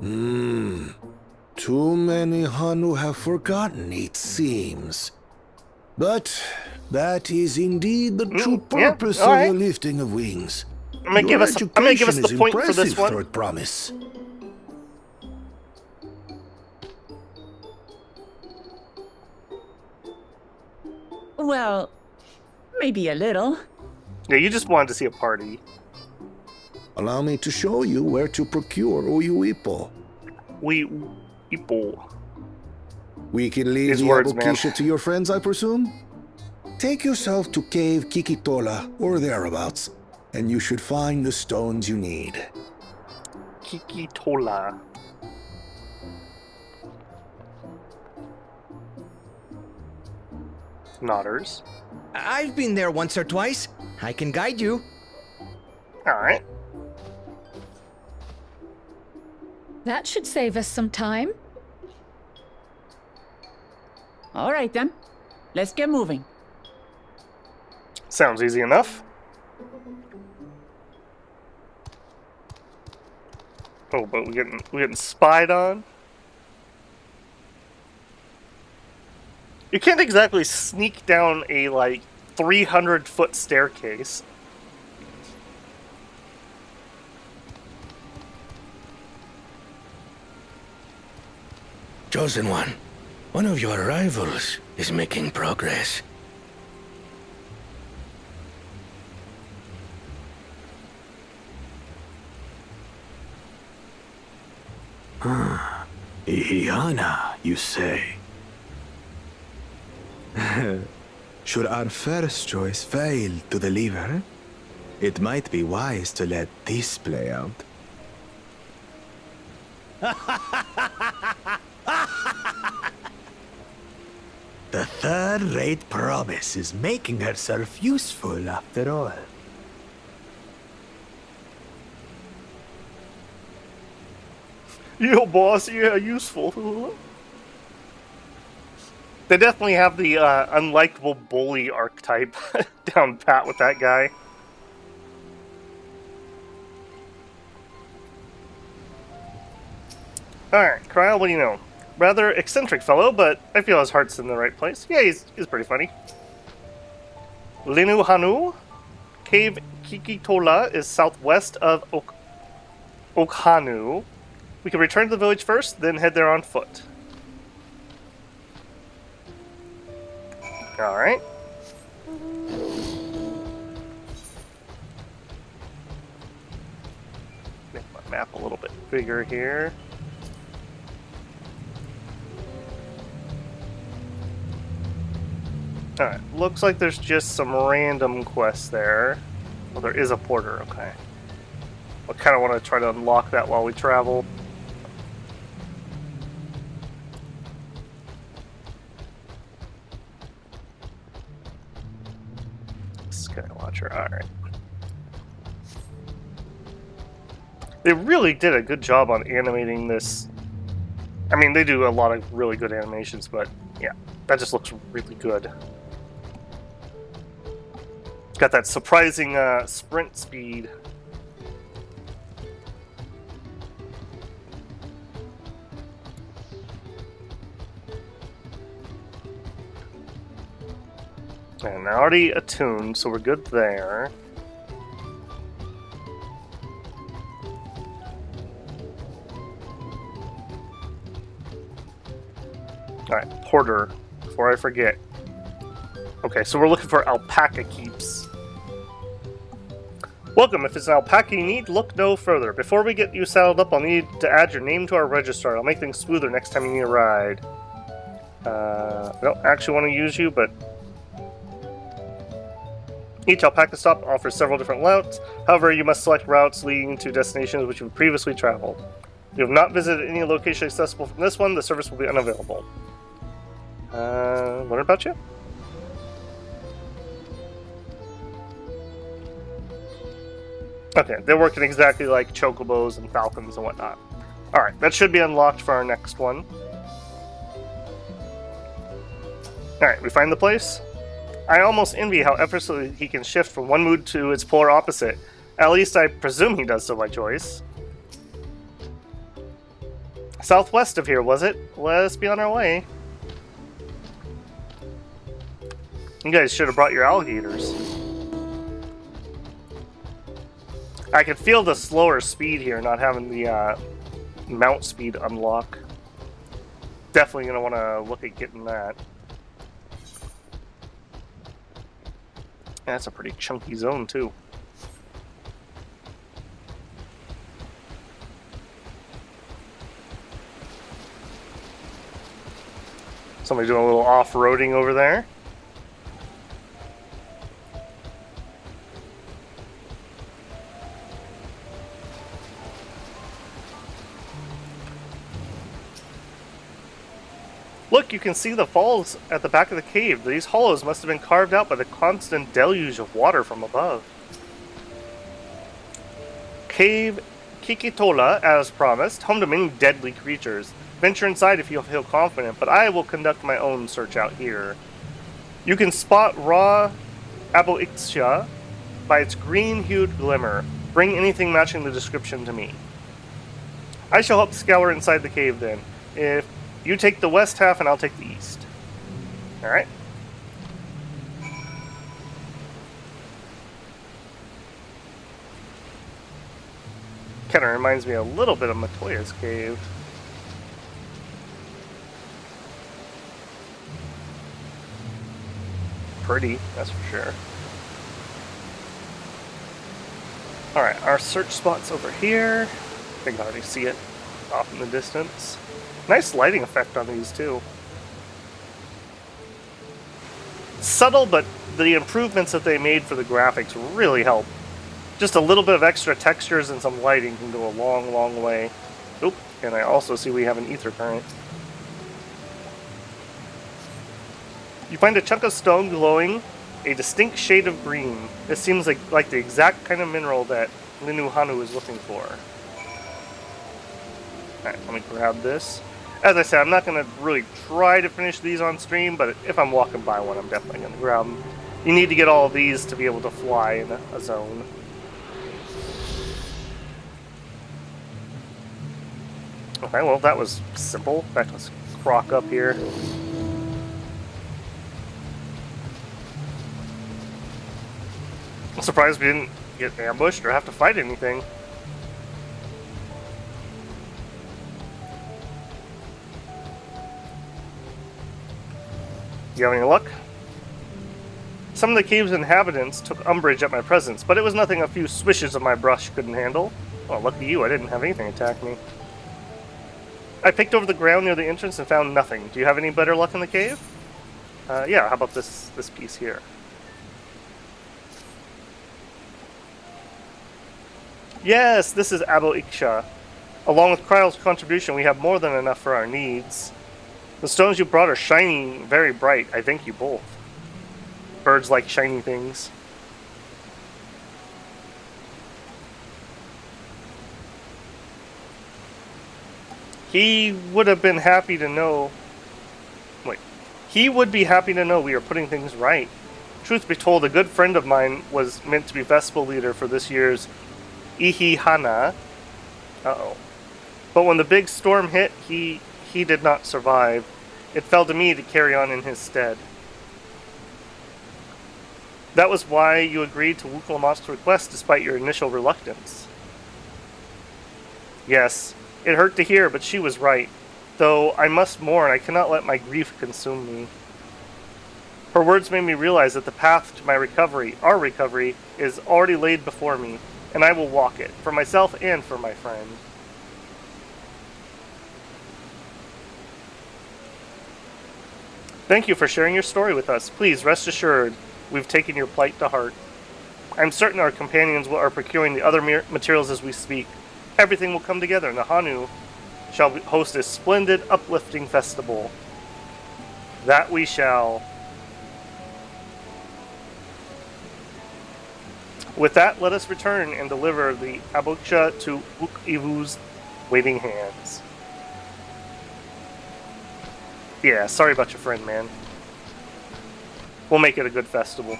Too many Hanu have forgotten, it seems. But that is indeed the true purpose all right. of the lifting of wings. I'm gonna give us the point for this one. Third promise. Well, maybe a little. Yeah, you just wanted to see a party. Allow me to show you where to procure Uyuipo. People. We can leave His the words, man. Abokisha to your friends, I presume? Take yourself to Cave Kikitola or thereabouts, and you should find the stones you need. Kikitola. Nodders. I've been there once or twice. I can guide you. Alright. That should save us some time. All right then, let's get moving. Sounds easy enough. Oh, but we're getting spied on. You can't exactly sneak down a 300-foot staircase. Chosen one of your rivals is making progress. Ihiana, you say? Should our first choice fail to deliver, it might be wise to let this play out. The third-rate promise is making herself useful after all. Yo, boss, yeah, useful. They definitely have the unlikable bully archetype down pat with that guy. Alright, Kyle, what do you know? Rather eccentric fellow, but I feel his heart's in the right place. Yeah, he's pretty funny. Linu Hanu, Cave Kikitola is southwest of Okhanu. We can return to the village first, then head there on foot. Alright. Make my map a little bit bigger here. Alright, looks like there's just some random quests there. Well, there is a porter, okay. I kind of want to try to unlock that while we travel. Skywatcher, alright. They really did a good job on animating this. I mean, they do a lot of really good animations, but yeah, that just looks really good. It's got that surprising sprint speed. And already attuned, so we're good there. hoarder before I forget. Okay, so we're looking for alpaca keeps. Welcome. If it's an alpaca you need, look no further. Before we get you saddled up, I'll need to add your name to our register. I'll make things smoother next time you need a ride. I don't actually want to use you, but each alpaca stop offers several different routes. However, you must select routes leading to destinations which you've previously traveled. If you have not visited any location accessible from this one, the service will be unavailable. What about you? Okay, they're working exactly like chocobos and falcons and whatnot. Alright, that should be unlocked for our next one. Alright, we find the place. I almost envy how effortlessly he can shift from one mood to its polar opposite. At least I presume he does so by choice. Southwest of here, was it? Let's be on our way. You guys should have brought your alligators. I can feel the slower speed here, not having the mount speed unlock. Definitely going to want to look at getting that. That's a pretty chunky zone, too. Somebody doing a little off-roading over there. Look, you can see the falls at the back of the cave. These hollows must have been carved out by the constant deluge of water from above. Cave Kikitola, as promised, home to many deadly creatures. Venture inside if you feel confident, but I will conduct my own search out here. You can spot raw Aboixia by its green-hued glimmer. Bring anything matching the description to me. I shall help scour inside the cave then. If you take the west half and I'll take the east. Alright. Kind of reminds me a little bit of Matoya's cave. Pretty, that's for sure. Alright, our search spot's over here. I think I already see it off in the distance. Nice lighting effect on these, too. Subtle, but the improvements that they made for the graphics really help. Just a little bit of extra textures and some lighting can go a long, long way. Oop, and I also see we have an ether current. You find a chunk of stone glowing a distinct shade of green. This seems like the exact kind of mineral that Linuhanu is looking for. Alright, let me grab this. As I said, I'm not going to really try to finish these on stream, but if I'm walking by one, I'm definitely going to grab them. You need to get all of these to be able to fly in a zone. Okay, well, that was simple. In fact, let's croc up here. I'm surprised we didn't get ambushed or have to fight anything. You have any luck? Some of the cave's inhabitants took umbrage at my presence, but it was nothing a few swishes of my brush couldn't handle. Well, lucky you, I didn't have anything attack me. I picked over the ground near the entrance and found nothing. Do you have any better luck in the cave? Yeah, how about this piece here? Yes, this is Aboixia. Along with Kryle's contribution, we have more than enough for our needs. The stones you brought are shining very bright. I thank you both. Birds like shiny things. He would have been happy to know... Wait. He would be happy to know we are putting things right. Truth be told, a good friend of mine was meant to be festival leader for this year's Ihihana. Uh-oh. But when the big storm hit, he did not survive. It fell to me to carry on in his stead. That was why you agreed to Wuklamat's request despite your initial reluctance. Yes, it hurt to hear, but she was right. though I must mourn, I cannot let my grief consume me. Her words made me realize that the path to my recovery, our recovery, is already laid before me, and I will walk it, for myself and for my friend. Thank you for sharing your story with us. Please rest assured, we've taken your plight to heart. I'm certain our companions are procuring the other materials as we speak. Everything will come together, and the Hanu shall host a splendid, uplifting festival. That we shall. With that, let us return and deliver the Aboksha to Uk-Ivu's waiting hands. Yeah, sorry about your friend, man. We'll make it a good festival.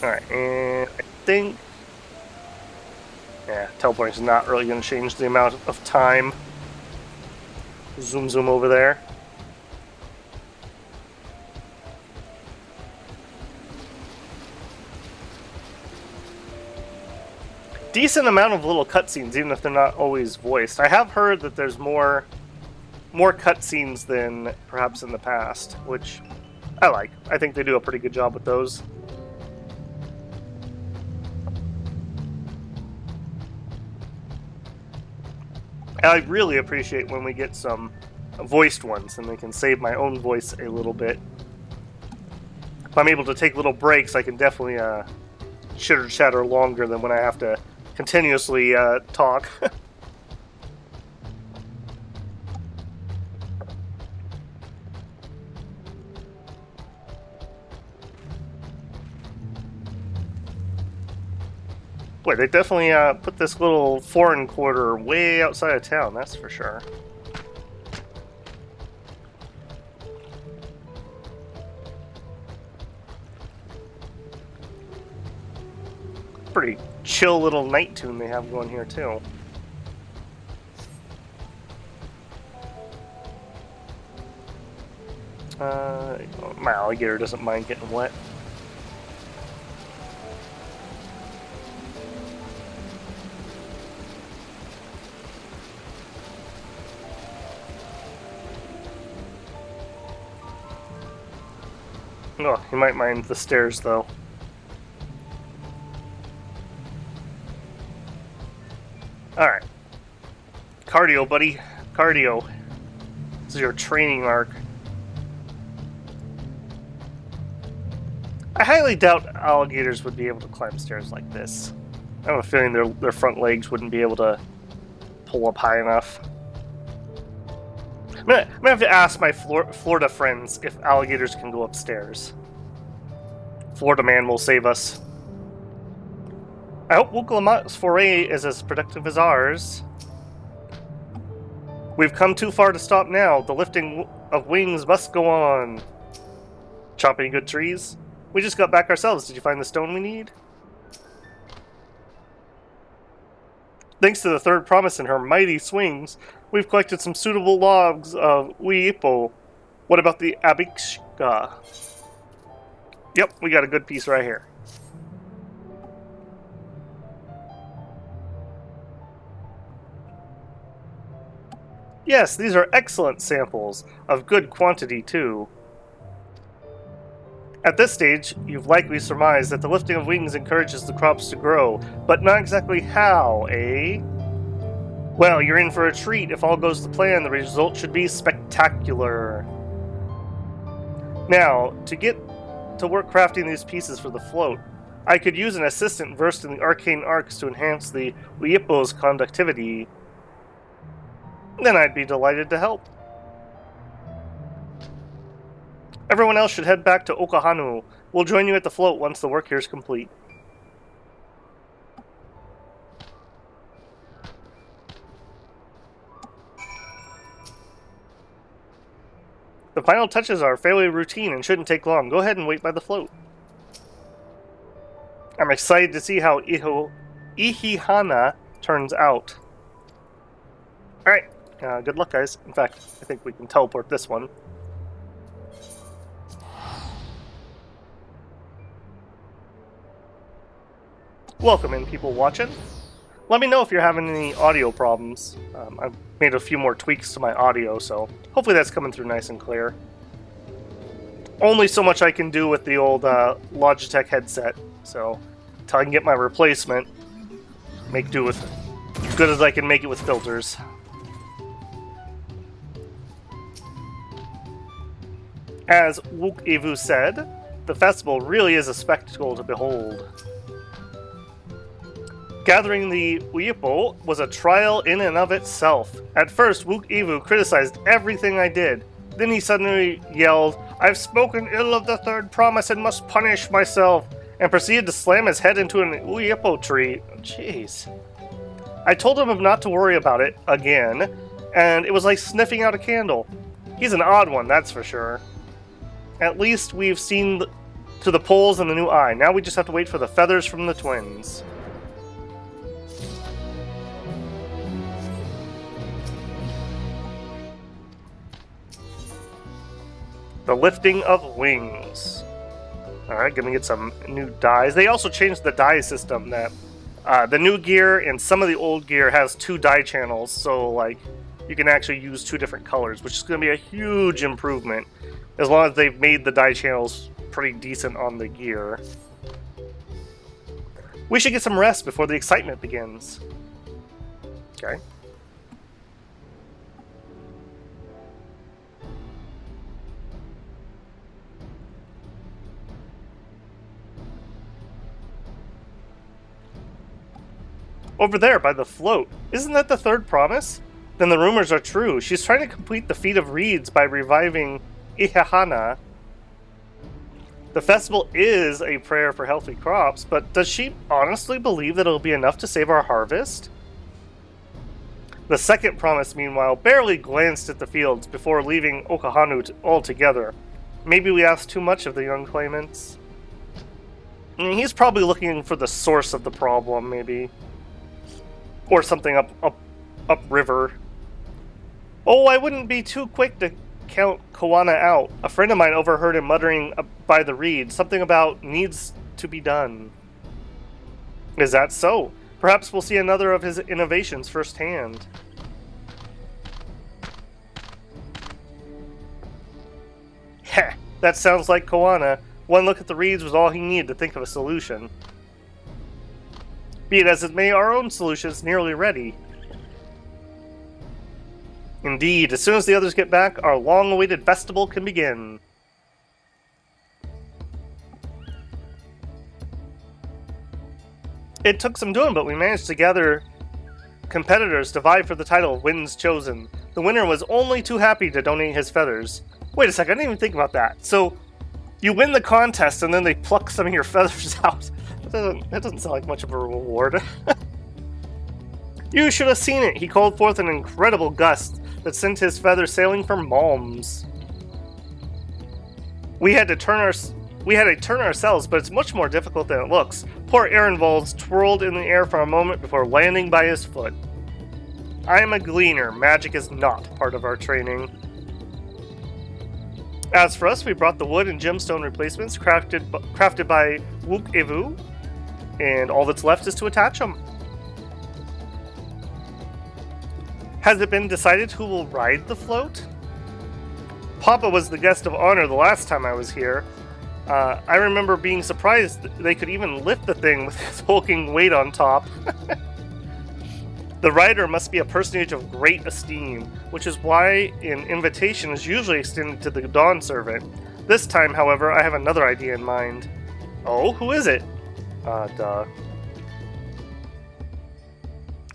Alright, and I think... yeah, teleporting's not really going to change the amount of time. Zoom over there. Decent amount of little cutscenes, even if they're not always voiced. I have heard that there's more cutscenes than perhaps in the past, which I like. I think they do a pretty good job with those. I really appreciate when we get some voiced ones, and they can save my own voice a little bit. If I'm able to take little breaks, I can definitely chitter-chatter longer than when I have to continuously talk. Boy, they definitely put this little foreign quarter way outside of town, that's for sure. Pretty chill little night tune they have going here, too. My alligator doesn't mind getting wet. Oh, you might mind the stairs, though. Alright. Cardio, buddy. Cardio. This is your training arc. I highly doubt alligators would be able to climb stairs like this. I have a feeling their front legs wouldn't be able to pull up high enough. I'm gonna have to ask my Florida friends if alligators can go upstairs. Florida man will save us. I hope Wuklamat's foray is as productive as ours. We've come too far to stop now. The lifting of wings must go on. Chopping good trees? We just got back ourselves. Did you find the stone we need? Thanks to the third promise and her mighty swings, we've collected some suitable logs of Uipo. What about the Abikshka? Yep, we got a good piece right here. Yes, these are excellent samples, of good quantity too. At this stage, you've likely surmised that the lifting of wings encourages the crops to grow, but not exactly how, eh? Well, you're in for a treat. If all goes to plan, the result should be spectacular. Now, to get to work crafting these pieces for the float, I could use an assistant versed in the arcane arcs to enhance the Uipo's conductivity. Then I'd be delighted to help. Everyone else should head back to Okahanu. We'll join you at the float once the work here is complete. The final touches are fairly routine and shouldn't take long. Go ahead and wait by the float. I'm excited to see how Ihihana turns out. Alright, good luck, guys. In fact, I think we can teleport this one. Welcome in, people watching. Let me know if you're having any audio problems. I've made a few more tweaks to my audio, so hopefully that's coming through nice and clear. Only so much I can do with the old Logitech headset, so until I can get my replacement, make do with as good as I can make it with filters. As Wook Evu said, the festival really is a spectacle to behold. Gathering the Uyipo was a trial in and of itself. At first, Wook Evu criticized everything I did. Then he suddenly yelled, "I've spoken ill of the third promise and must punish myself," and proceeded to slam his head into an Uyipo tree. Jeez. I told him not to worry about it, again, and it was like sniffing out a candle. He's an odd one, that's for sure. At least we've seen to the poles and the new eye. Now we just have to wait for the feathers from the twins. The lifting of wings. Alright, gonna get some new dyes. They also changed the dye system that the new gear and some of the old gear has 2 dye channels, so like you can actually use 2 different colors, which is gonna be a huge improvement as long as they've made the dye channels pretty decent on the gear. We should get some rest before the excitement begins. Okay. Over there, by the float. Isn't that the third promise? Then the rumors are true. She's trying to complete the feat of reeds by reviving Ihahana. The festival is a prayer for healthy crops, but does she honestly believe that it'll be enough to save our harvest? The second promise, meanwhile, barely glanced at the fields before leaving Okahanu altogether. Maybe we asked too much of the young claimants. He's probably looking for the source of the problem, maybe. Or something up river. Oh, I wouldn't be too quick to count Koana out. A friend of mine overheard him muttering by the reed something about needs to be done. Is that so? Perhaps we'll see another of his innovations firsthand. Heh, that sounds like Koana. One look at the reeds was all he needed to think of a solution. Be it as it may, our own solution is nearly ready. Indeed, as soon as the others get back, our long-awaited festival can begin. It took some doing, but we managed to gather competitors to vie for the title of Winds Chosen. The winner was only too happy to donate his feathers. Wait a second, I didn't even think about that. So, you win the contest and then they pluck some of your feathers out. That doesn't sound like much of a reward. You should have seen it. He called forth an incredible gust that sent his feathers sailing for Malms. We had to turn ourselves, but it's much more difficult than it looks. Poor Ehrenwald's twirled in the air for a moment before landing by his foot. I am a gleaner. Magic is not part of our training. As for us, we brought the wood and gemstone replacements crafted by Wook Evu, and all that's left is to attach them. Has it been decided who will ride the float? Papa was the guest of honor the last time I was here. I remember being surprised they could even lift the thing with its hulking weight on top. The rider must be a personage of great esteem, which is why an invitation is usually extended to the Dawn Servant. This time, however, I have another idea in mind. Oh, who is it? Duh.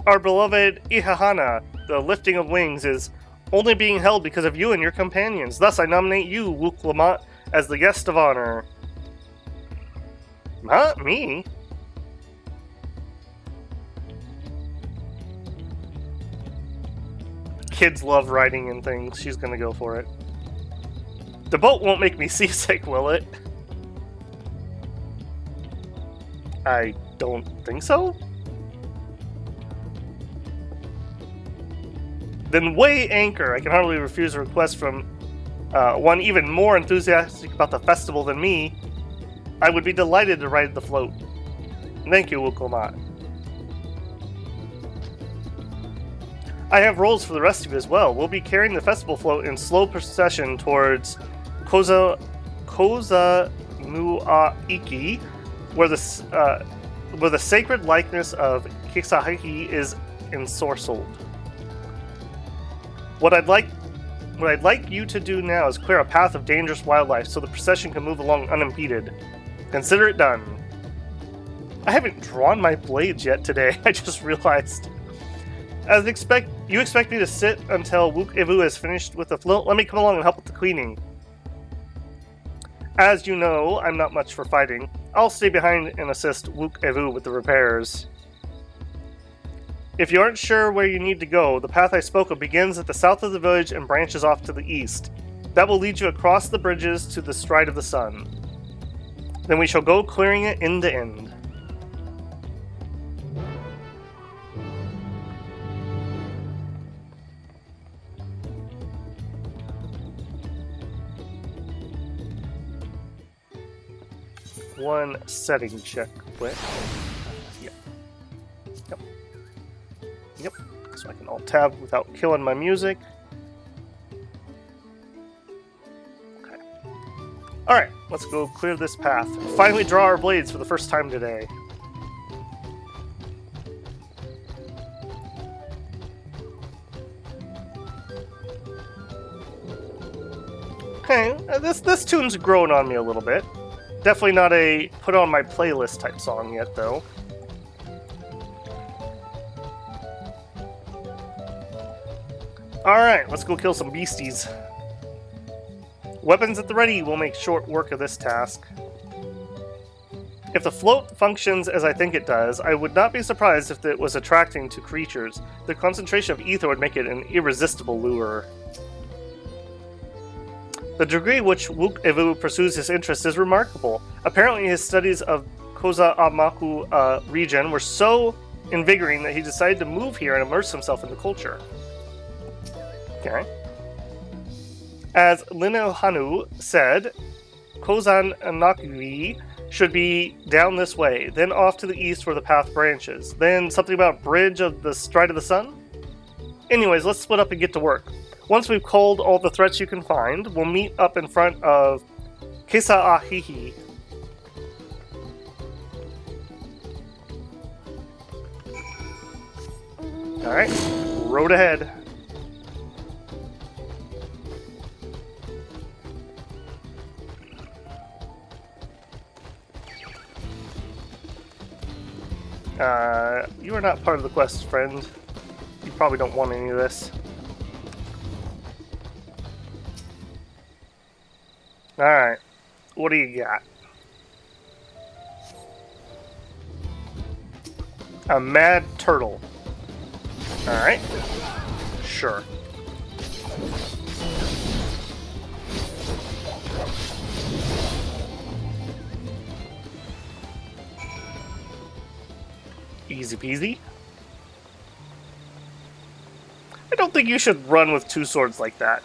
Our beloved Ihahana, the lifting of wings, is only being held because of you and your companions. Thus, I nominate you, Wook Lamont, as the guest of honor. Not me. Kids love riding in things. She's gonna go for it. The boat won't make me seasick, will it? I don't think so. Then weigh anchor. I can hardly refuse a request from one even more enthusiastic about the festival than me. I would be delighted to ride the float. Thank you, Wukomat. I have roles for the rest of you as well. We'll be carrying the festival float in slow procession towards Koza Muaiki, where the sacred likeness of Kisahiki is ensorcelled. What I'd like you to do now is clear a path of dangerous wildlife so the procession can move along unimpeded. Consider it done. I haven't drawn my blades yet today, I just realized. You expect me to sit until Wook Evu is finished with the float? Let me come along and help with the cleaning. As you know, I'm not much for fighting. I'll stay behind and assist Wook Evu with the repairs. If you aren't sure where you need to go, the path I spoke of begins at the south of the village and branches off to the east. That will lead you across the bridges to the Stride of the Sun. Then we shall go clearing it end to end. One setting check quick. Yep. So I can alt-tab without killing my music. Okay. Alright, let's go clear this path. Finally draw our blades for the first time today. Okay, this tune's grown on me a little bit. Definitely not a put on my playlist type song yet, though. Alright, let's go kill some beasties. Weapons at the ready will make short work of this task. If the float functions as I think it does, I would not be surprised if it was attracting to creatures. The concentration of ether would make it an irresistible lure. The degree which Wook Evu pursues his interest is remarkable. Apparently his studies of Koza Amaku region were so invigorating that he decided to move here and immerse himself in the culture. Okay. As Linohanu said, Kozan Nakui should be down this way, then off to the east where the path branches. Then something about bridge of the Stride of the Sun? Anyways, let's split up and get to work. Once we've culled all the threats you can find, we'll meet up in front of Kisaahihi. Alright, road ahead. You are not part of the quest, friend. You probably don't want any of this. Alright, what do you got? A mad turtle. Alright, sure. Easy peasy. I don't think you should run with two swords like that.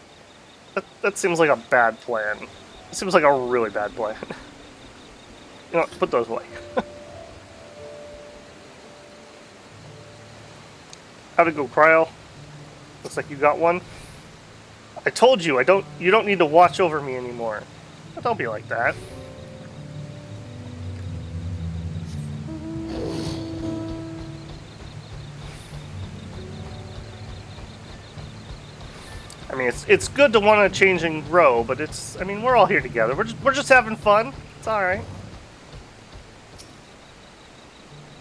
That seems like a bad plan. It seems like a really bad plan. You know, put those away. How'd it go, Cryo? Looks like you got one. I told you, you don't need to watch over me anymore. Don't be like that. I mean, it's good to want to change and grow, but I mean, we're all here together. We're just having fun. It's all right.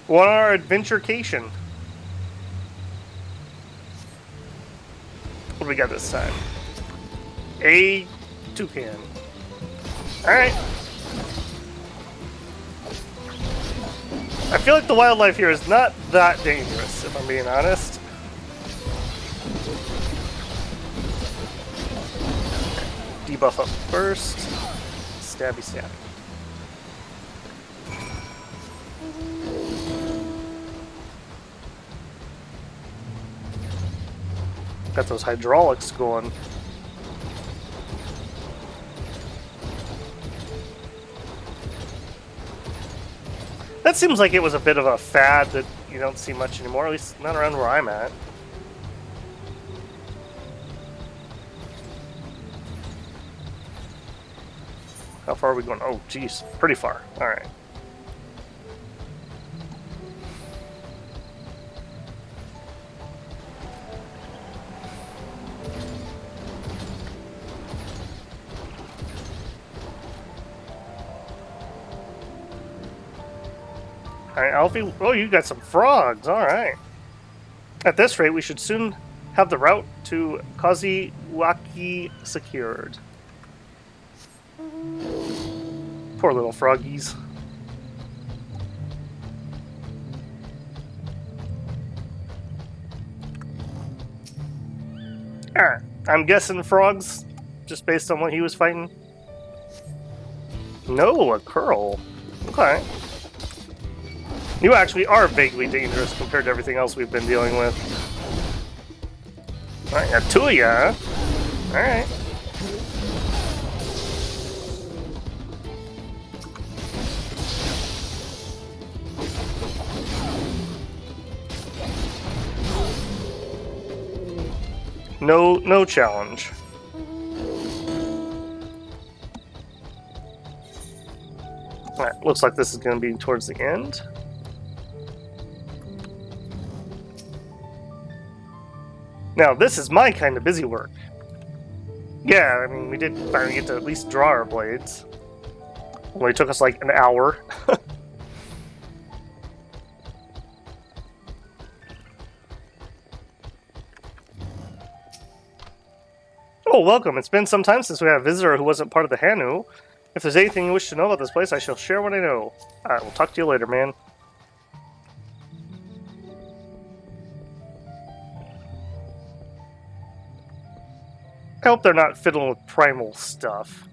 We're on our adventurecation. What do we got this time? A toucan. All right. I feel like the wildlife here is not that dangerous, if I'm being honest. Debuff up first. Stabby stabby. Got those hydraulics going. That seems like it was a bit of a fad that you don't see much anymore, at least not around where I'm at. How far are we going? Oh, geez. Pretty far. Alright. Alright, Alfie. Oh, you got some frogs. Alright. At this rate, we should soon have the route to Kaziwaki secured. Poor little froggies. I'm guessing frogs, just based on what he was fighting. No, a curl. Okay. You actually are vaguely dangerous compared to everything else we've been dealing with. Alright, got two of ya. Alright. No challenge. Alright, looks like this is going to be towards the end. Now, this is my kind of busy work. Yeah, I mean, we did finally get to at least draw our blades. Only took us like an hour. Oh, welcome. It's been some time since we had a visitor who wasn't part of the Hanu. If there's anything you wish to know about this place, I shall share what I know. Alright, we'll talk to you later, man. I hope they're not fiddling with primal stuff.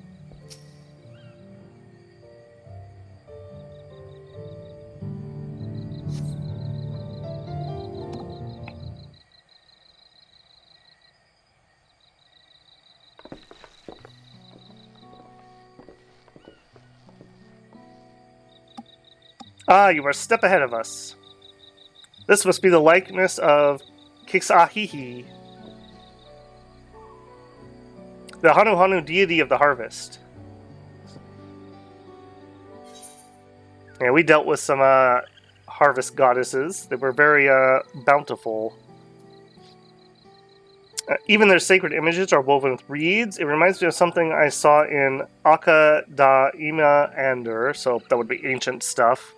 Ah, you are a step ahead of us. This must be the likeness of Kixahihi, the Hanu deity of the harvest. Yeah, we dealt with some harvest goddesses. They were very bountiful. Even their sacred images are woven with reeds. It reminds me of something I saw in Aka da Ima Ander, so that would be ancient stuff.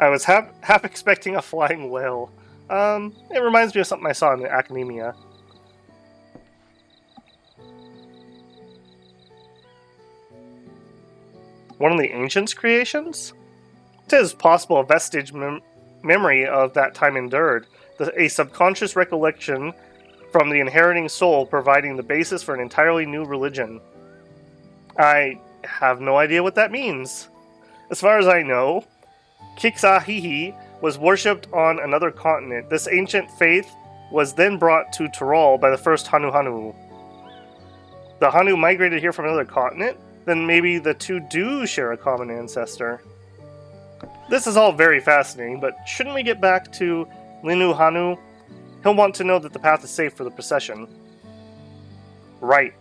I was half expecting a flying whale. It reminds me of something I saw in the Academia. One of the ancients' creations? It is possible a vestige memory of that time endured, a subconscious recollection from the inheriting soul providing the basis for an entirely new religion. I have no idea what that means. As far as I know, Kixahihi was worshipped on another continent. This ancient faith was then brought to Tyrol by the first Hanu. The Hanu migrated here from another continent? Then maybe the two do share a common ancestor. This is all very fascinating, but shouldn't we get back to Linu Hanu? He'll want to know that the path is safe for the procession. Right.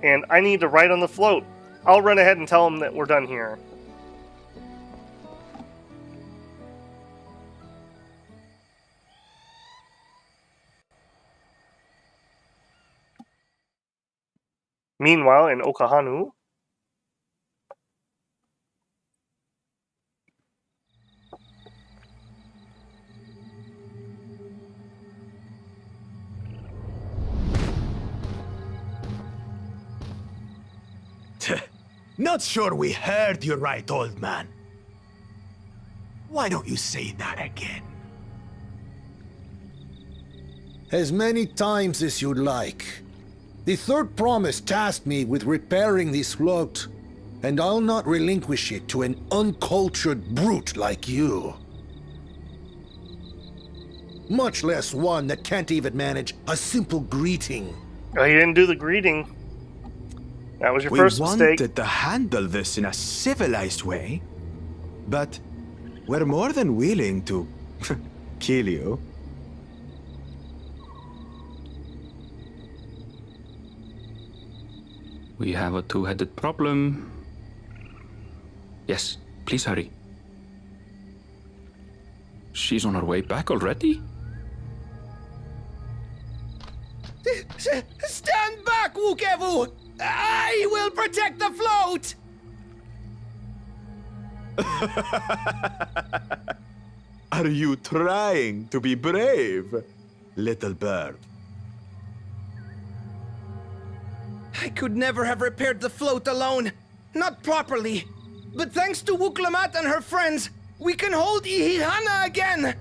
And I need to ride on the float. I'll run ahead and tell him that we're done here. Meanwhile, in Okahanu, Not sure we heard you right, old man. Why don't you say that again? As many times as you'd like. The third promise tasked me with repairing this float, and I'll not relinquish it to an uncultured brute like you. Much less one that can't even manage a simple greeting. Oh, you didn't do the greeting. That was your first mistake. We wanted to handle this in a civilized way, but we're more than willing to kill you. We have a two-headed problem. Yes, please hurry. She's on her way back already? Stand back, Wukevu! I will protect the float! Are you trying to be brave, little bird? I could never have repaired the float alone. Not properly. But thanks to Wuklamat and her friends, we can hold Ihihana again!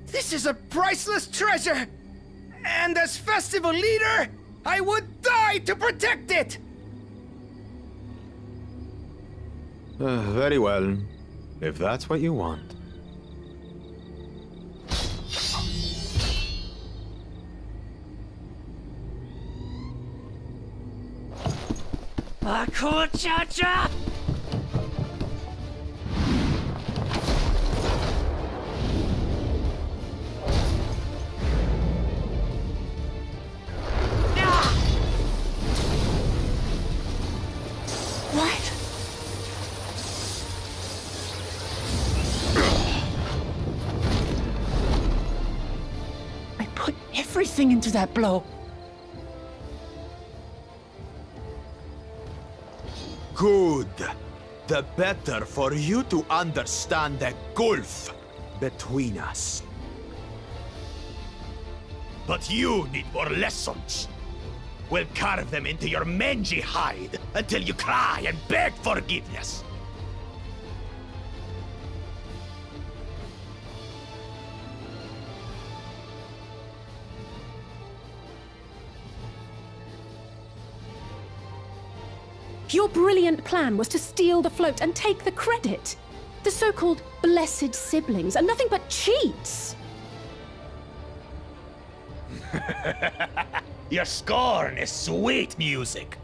This is a priceless treasure! And as festival leader, I would die to protect it! Very well, if that's what you want. Cha-cha! What? I put everything into that blow. Good. The better for you to understand the gulf between us. But you need more lessons. We'll carve them into your mangy hide until you cry and beg forgiveness. Your brilliant plan was to steal the float and take the credit. The so-called blessed siblings are nothing but cheats. Your scorn is sweet music.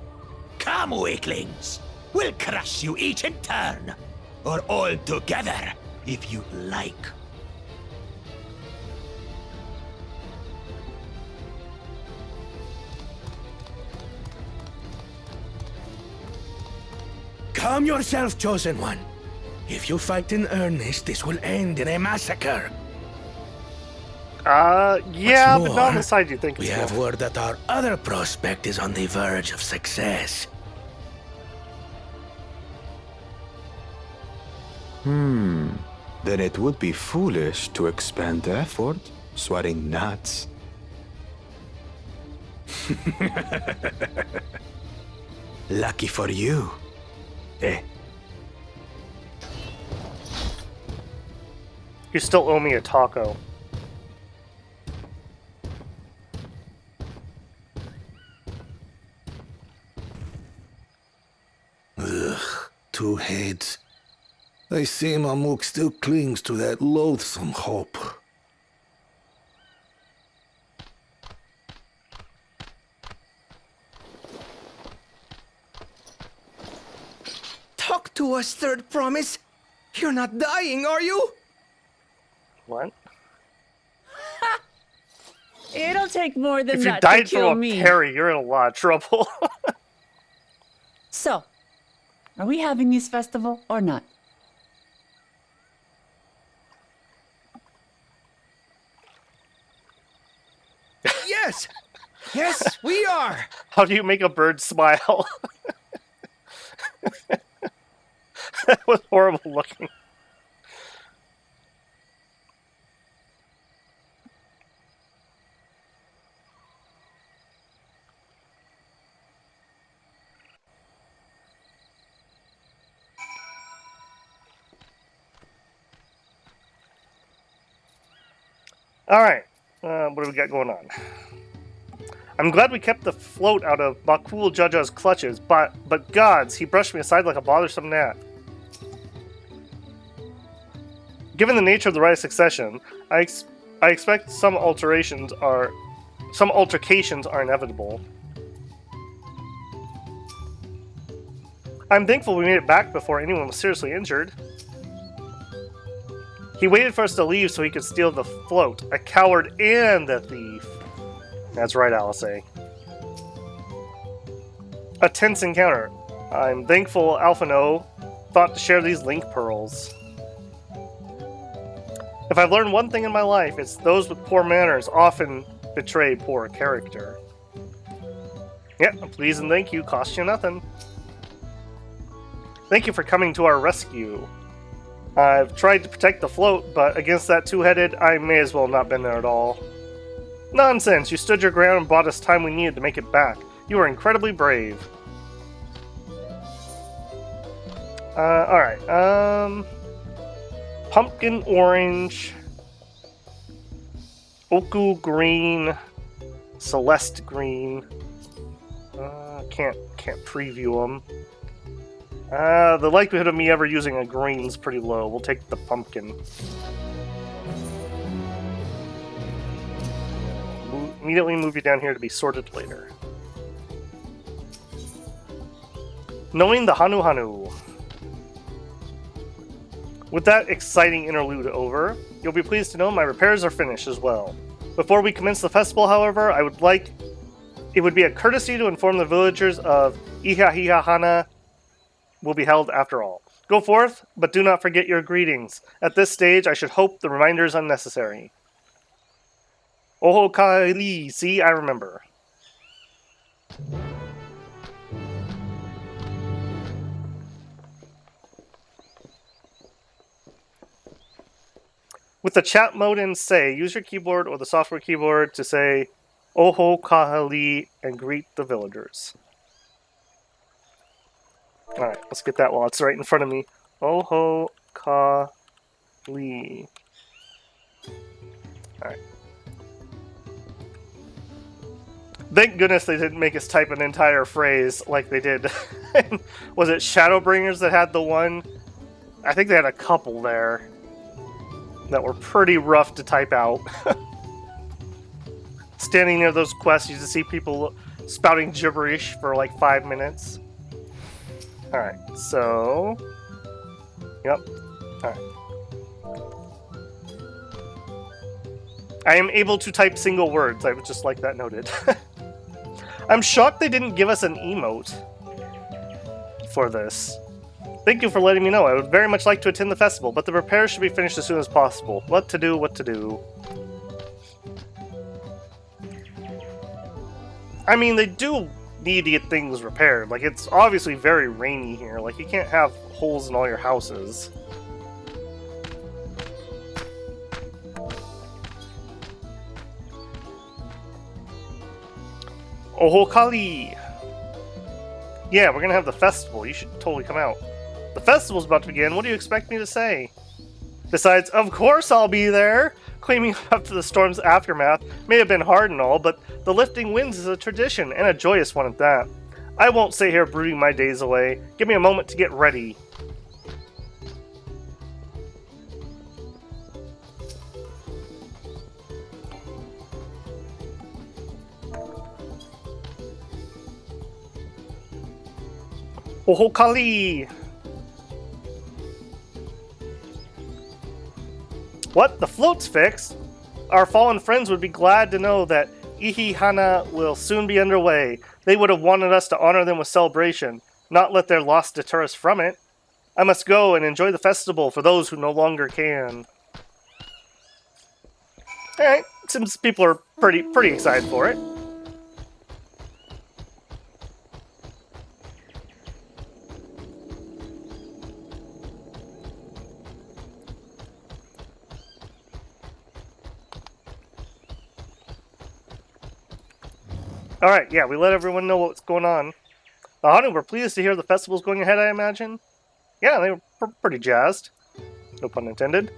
Come, weaklings. We'll crush you each in turn. Or all together, if you like. Calm yourself, Chosen One. If you fight in earnest, this will end in a massacre. Yeah, What's but not on more, the side you think we it's have going. word that our other prospect is on the verge of success. Then it would be foolish to expend effort sweating nuts. Lucky for you. Eh? You still owe me a taco. Ugh, two heads. I see Mamuk still clings to that loathsome hope. Talk to us, Third Promise. You're not dying, are you? What? It'll take more than If you that died to kill from a me. parry, you're in a lot of trouble. So, are we having this festival or not? Yes! Yes, we are! How do you make a bird smile? That was horrible looking. Alright, what do we got going on? I'm glad we kept the float out of Bakul Jaja's clutches, but gods, he brushed me aside like a bothersome gnat. Given the nature of the rite of succession, I expect some altercations are inevitable. I'm thankful we made it back before anyone was seriously injured. He waited for us to leave so he could steal the float. A coward and a thief. That's right, Alice. A tense encounter. I'm thankful Alphino thought to share these link pearls. If I've learned one thing in my life, it's those with poor manners often betray poor character. Yeah, please and thank you, cost you nothing. Thank you for coming to our rescue. I've tried to protect the float, but against that two-headed, I may as well not been there at all. Nonsense, you stood your ground and bought us time we needed to make it back. You were incredibly brave. Alright, pumpkin orange, Oku green, Celeste green. Can't preview them. The likelihood of me ever using a green's pretty low. We'll take the pumpkin. Immediately move you down here to be sorted later. Knowing the Hanu Hanu. With that exciting interlude over, you'll be pleased to know my repairs are finished as well. Before we commence the festival, however, it would be a courtesy to inform the villagers of Ihahihahana will be held after all. Go forth, but do not forget your greetings. At this stage, I should hope the reminder is unnecessary. Oho Kaili, see, I remember. With the chat mode in say, use your keyboard or the software keyboard to say Oho Kahali and greet the villagers. Alright, let's get that while it's right in front of me. Oho Kahali. Alright. Thank goodness they didn't make us type an entire phrase like they did. Was it Shadowbringers that had the one? I think they had a couple there that were pretty rough to type out. Standing near those quests, you just see people spouting gibberish for like 5 minutes. Alright, so... Yep. Alright. I am able to type single words, I would just like that noted. I'm shocked they didn't give us an emote for this. Thank you for letting me know. I would very much like to attend the festival, but the repairs should be finished as soon as possible. What to do, what to do. I mean, they do need to get things repaired. Like, it's obviously very rainy here. Like, you can't have holes in all your houses. Oho Kali! Yeah, we're gonna have the festival. You should totally come out. The festival's about to begin. What do you expect me to say? Besides, of course I'll be there! Claiming up to the storm's aftermath may have been hard and all, but the lifting winds is a tradition, and a joyous one at that. I won't sit here brooding my days away. Give me a moment to get ready. Oho Kali! What? The float's fixed? Our fallen friends would be glad to know that Ihihana will soon be underway. They would have wanted us to honor them with celebration, not let their loss deter us from it. I must go and enjoy the festival for those who no longer can. Alright, seems people are pretty excited for it. Alright, yeah, we let everyone know what's going on. The Hanu were pleased to hear the festival's going ahead, I imagine. Yeah, they were pretty jazzed. No pun intended.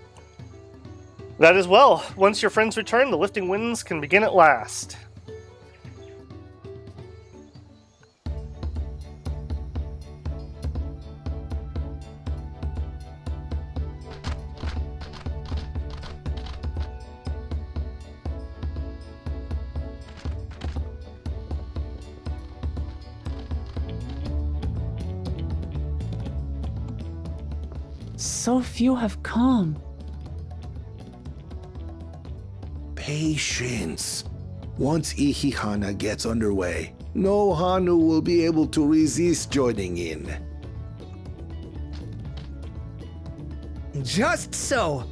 That as well. Once your friends return, the lifting winds can begin at last. So few have come. Patience. Once Ihihana gets underway, no Hanu will be able to resist joining in. Just so.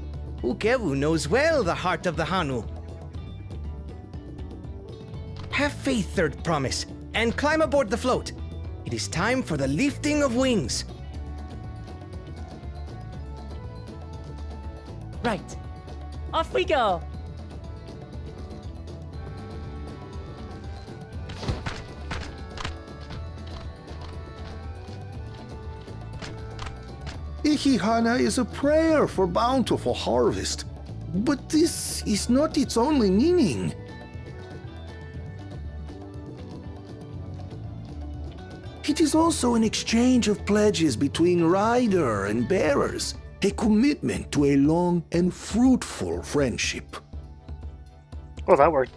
Ukewu knows well the heart of the Hanu. Have faith, Third Promise, and climb aboard the float. It is time for the lifting of wings. Right. Off we go. Ihihana is a prayer for bountiful harvest, but this is not its only meaning. It is also an exchange of pledges between rider and bearers, a commitment to a long and fruitful friendship. Oh, that worked.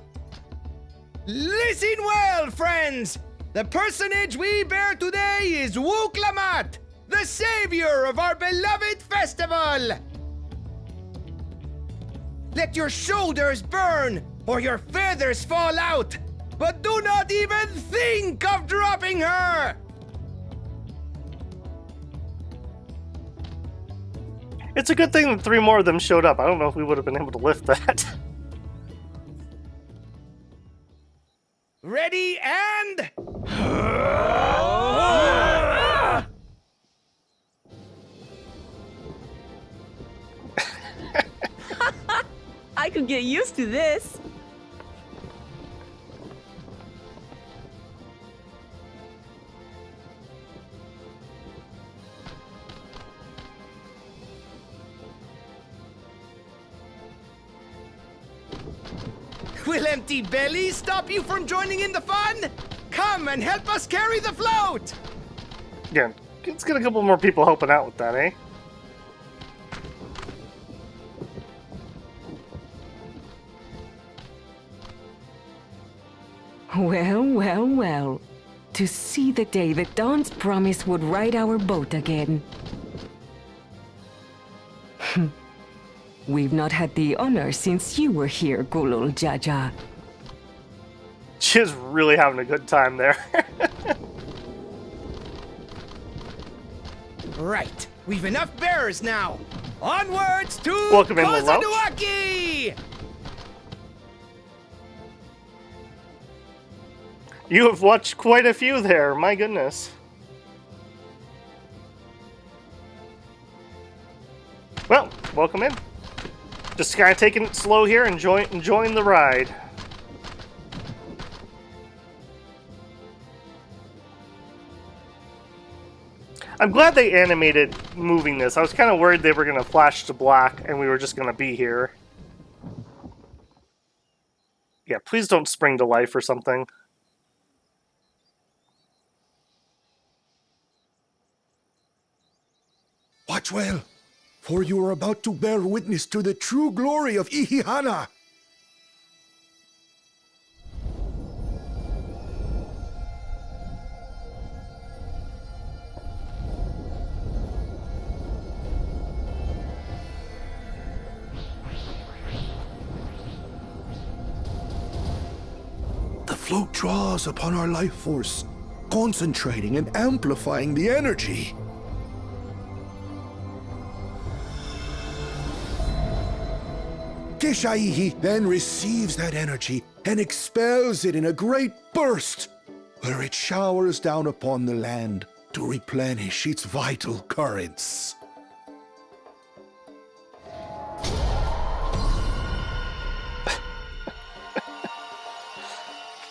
Listen well, friends! The personage we bear today is Wuklamat, the savior of our beloved festival! Let your shoulders burn, or your feathers fall out, but do not even think of dropping her! It's a good thing that 3 more of them showed up. I don't know if we would have been able to lift that. Ready and... I could get used to this. Will empty bellies stop you from joining in the fun? Come and help us carry the float! Yeah, let's get a couple more people helping out with that, eh? Well, well, well. To see the day that Dawn's promise would ride our boat again. We've not had the honor since you were here, Gulul Jaja. She's really having a good time there. Right, we've enough bearers now. Onwards to Welcome in, Lelouch. Kozanuaki! You have watched quite a few there, my goodness. Well, welcome in. Just kind of taking it slow here, enjoying the ride. I'm glad they animated moving this. I was kind of worried they were going to flash to black and we were just going to be here. Yeah, please don't spring to life or something. Watch well, for you are about to bear witness to the true glory of Ihihana. The float draws upon our life force, concentrating and amplifying the energy. Keshaihi then receives that energy and expels it in a great burst, where it showers down upon the land to replenish its vital currents.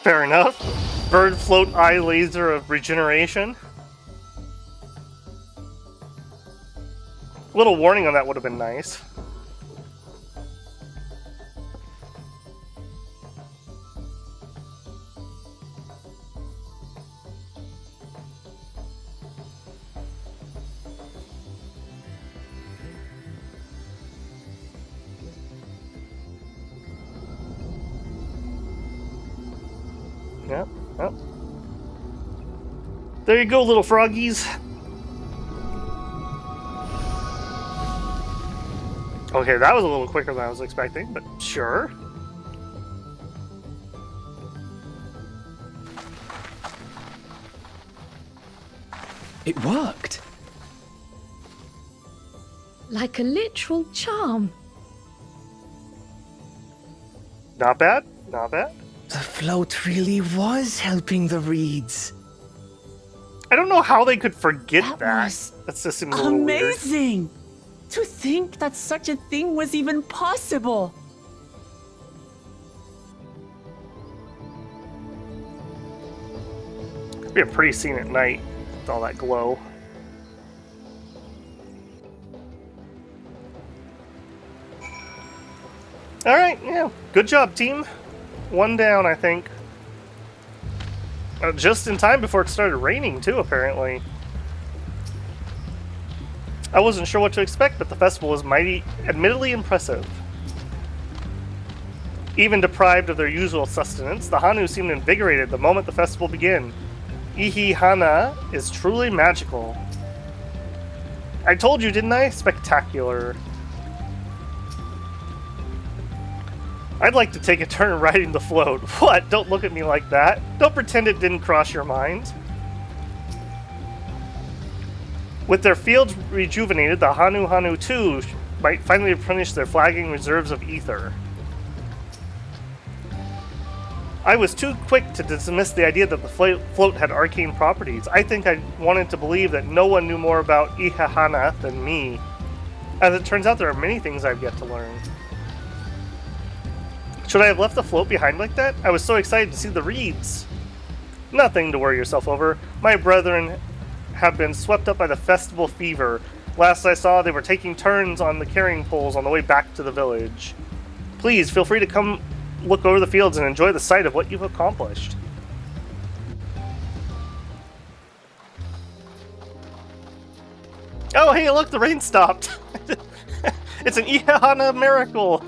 Fair enough. Bird float eye laser of regeneration. A little warning on that would have been nice. Yep, yep. There you go, little froggies. Okay, that was a little quicker than I was expecting, but sure. It worked. Like a literal charm. Not bad, not bad. The float really was helping the reeds. I don't know how they could forget that. That was That's just seems a little weird. amazing! To think that such a thing was even possible. It'd be a pretty scene at night with all that glow. Alright, yeah. Good job, team. One down, I think. Just in time before it started raining, too, apparently. I wasn't sure what to expect, but the festival was admittedly impressive. Even deprived of their usual sustenance, the Hanu seemed invigorated the moment the festival began. Ihihana is truly magical. I told you, didn't I? Spectacular. I'd like to take a turn riding the float. What? Don't look at me like that. Don't pretend it didn't cross your mind. With their fields rejuvenated, the Hanu too might finally replenish their flagging reserves of ether. I was too quick to dismiss the idea that the float had arcane properties. I think I wanted to believe that no one knew more about Ihihana than me. As it turns out, there are many things I've yet to learn. Should I have left the float behind like that? I was so excited to see the reeds. Nothing to worry yourself over. My brethren have been swept up by the festival fever. Last I saw, they were taking turns on the carrying poles on the way back to the village. Please, feel free to come look over the fields and enjoy the sight of what you've accomplished. Oh, hey, look, the rain stopped. It's an Ihihana miracle.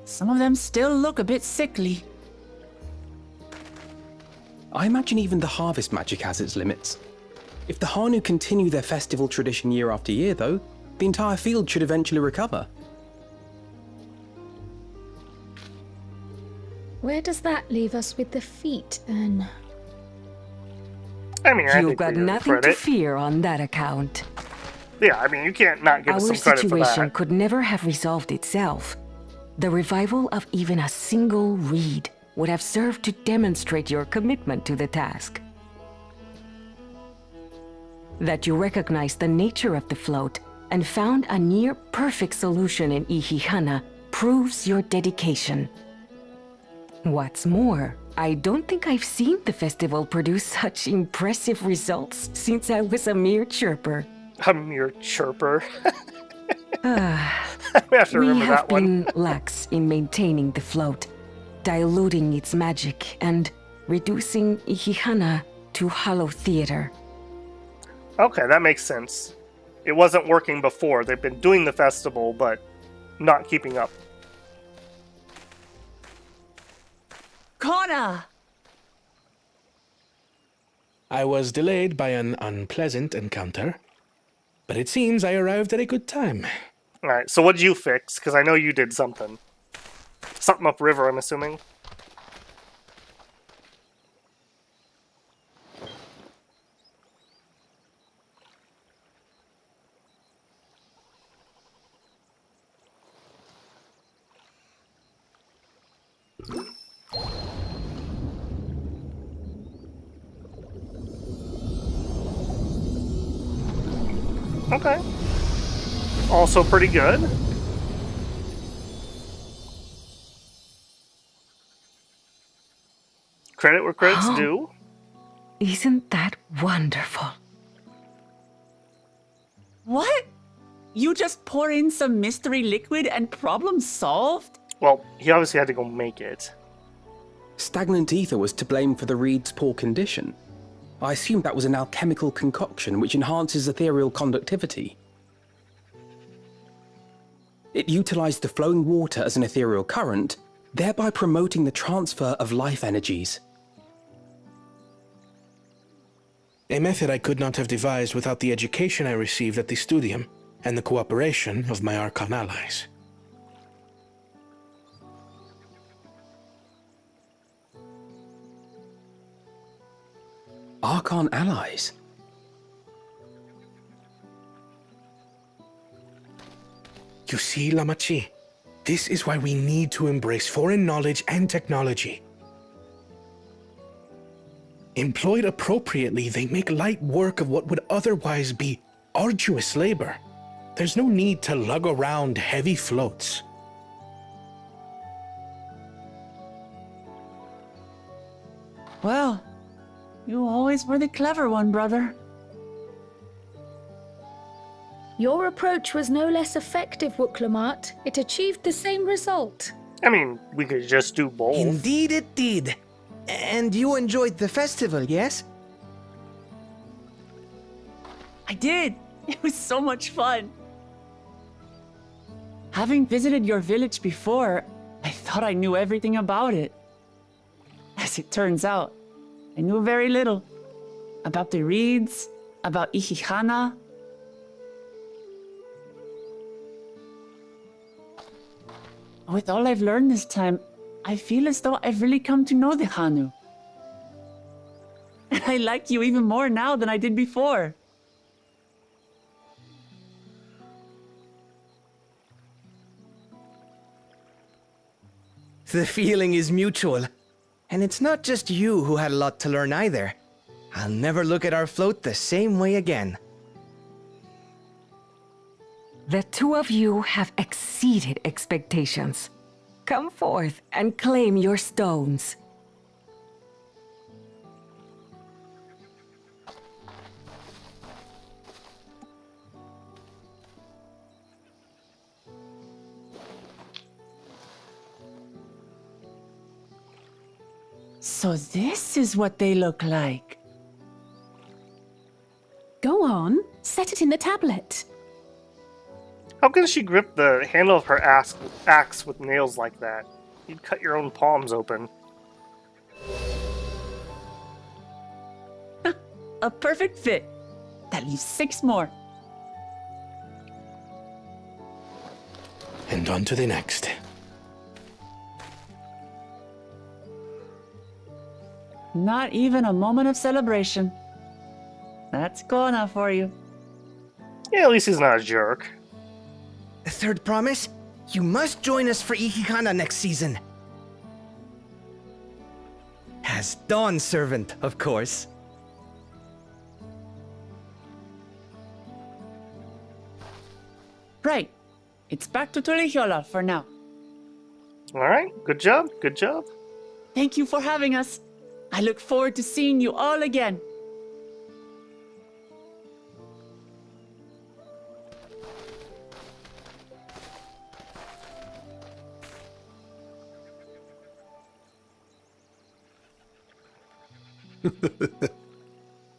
Some of them still look a bit sickly. I imagine even the harvest magic has its limits. If the Hanu continue their festival tradition year after year, though, the entire field should eventually recover. Where does that leave us with the feet, then? I mean, I You've think got we give nothing to credit. fear on that account. Yeah, I mean, you can't not give us Our some credit for situation that. could never have resolved itself. The revival of even a single reed would have served to demonstrate your commitment to the task. That you recognized the nature of the float and found a near-perfect solution in Ihihana proves your dedication. What's more, I don't think I've seen the festival produce such impressive results since I was a mere chirper. A mere chirper. Ah. We have to We remember have that one. been lax in maintaining the float, diluting its magic and reducing Ihihana to hollow theater. Okay, that makes sense. It wasn't working before. They've been doing the festival, but not keeping up. Connor! I was delayed by an unpleasant encounter, but it seems I arrived at a good time. Alright, so what'd you fix? Because I know you did something. Something upriver, I'm assuming. Okay. Also pretty good. Credit where credit's due. Isn't that wonderful? What? You just pour in some mystery liquid and problem solved? Well, he obviously had to go make it. Stagnant ether was to blame for the reed's poor condition. I assumed that was an alchemical concoction which enhances ethereal conductivity. It utilized the flowing water as an ethereal current, thereby promoting the transfer of life energies. A method I could not have devised without the education I received at the studium and the cooperation of my Archon allies. Archon allies? You see, Lamachi, this is why we need to embrace foreign knowledge and technology. Employed appropriately, they make light work of what would otherwise be arduous labor. There's no need to lug around heavy floats. Well, you always were the clever one, brother. Your approach was no less effective, Wuklamat. It achieved the same result. I mean, we could just do both. Indeed it did. And you enjoyed the festival, yes? I did. It was so much fun. Having visited your village before, I thought I knew everything about it. As it turns out, I knew very little. About the reeds, about Ihihana. With all I've learned this time, I feel as though I've really come to know the Hanu. And I like you even more now than I did before. The feeling is mutual. And it's not just you who had a lot to learn either. I'll never look at our float the same way again. The two of you have exceeded expectations. Come forth and claim your stones. So this is what they look like. Go on, set it in the tablet. How can she grip the handle of her axe with nails like that? You'd cut your own palms open. A perfect fit. That leaves 6 more. And on to the next. Not even a moment of celebration. That's Kona for you. Yeah, at least he's not a jerk. A third promise? You must join us for Ihihana next season. As Dawn Servant, of course. Right. It's back to Tulihiola for now. Alright, good job, good job. Thank you for having us. I look forward to seeing you all again.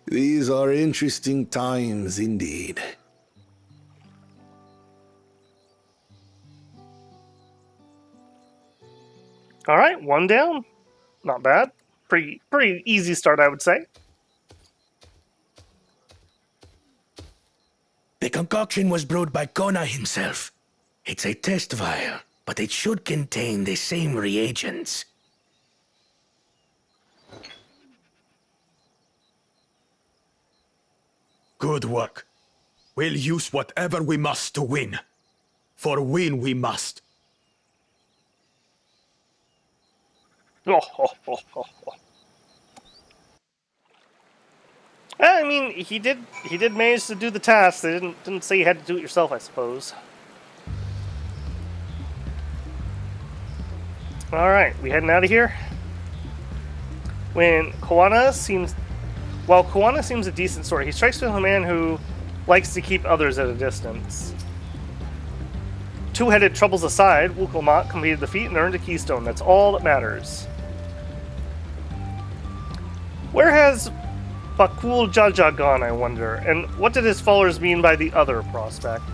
These are interesting times indeed. Alright, 1 down. Not bad. Pretty easy start, I would say. The concoction was brewed by Kona himself. It's a test vial, but it should contain the same reagents. Good work. We'll use whatever we must to win. For win we must. I mean, he did manage to do the task. They didn't say you had to do it yourself, I suppose. Alright, we heading out of here? While Koana seems a decent sort, he strikes me as a man who likes to keep others at a distance. Two-headed troubles aside, Wuklamat completed the feat and earned a keystone. That's all that matters. Where has Bakul Jaja gone, I wonder? And what did his followers mean by the other prospect?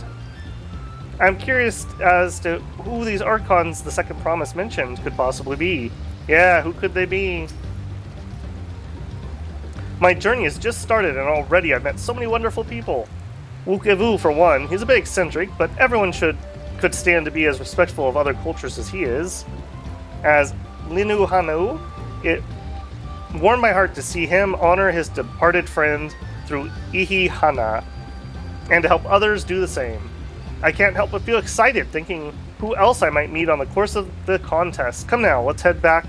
I'm curious as to who these Archons the second promise mentioned could possibly be. Yeah, who could they be? My journey has just started and already I've met so many wonderful people. Wukevu, for one, he's a bit eccentric, but everyone could stand to be as respectful of other cultures as he is. As Linuhanu, it warmed my heart to see him honor his departed friend through Ihihana, and to help others do the same. I can't help but feel excited thinking who else I might meet on the course of the contest. Come now, let's head back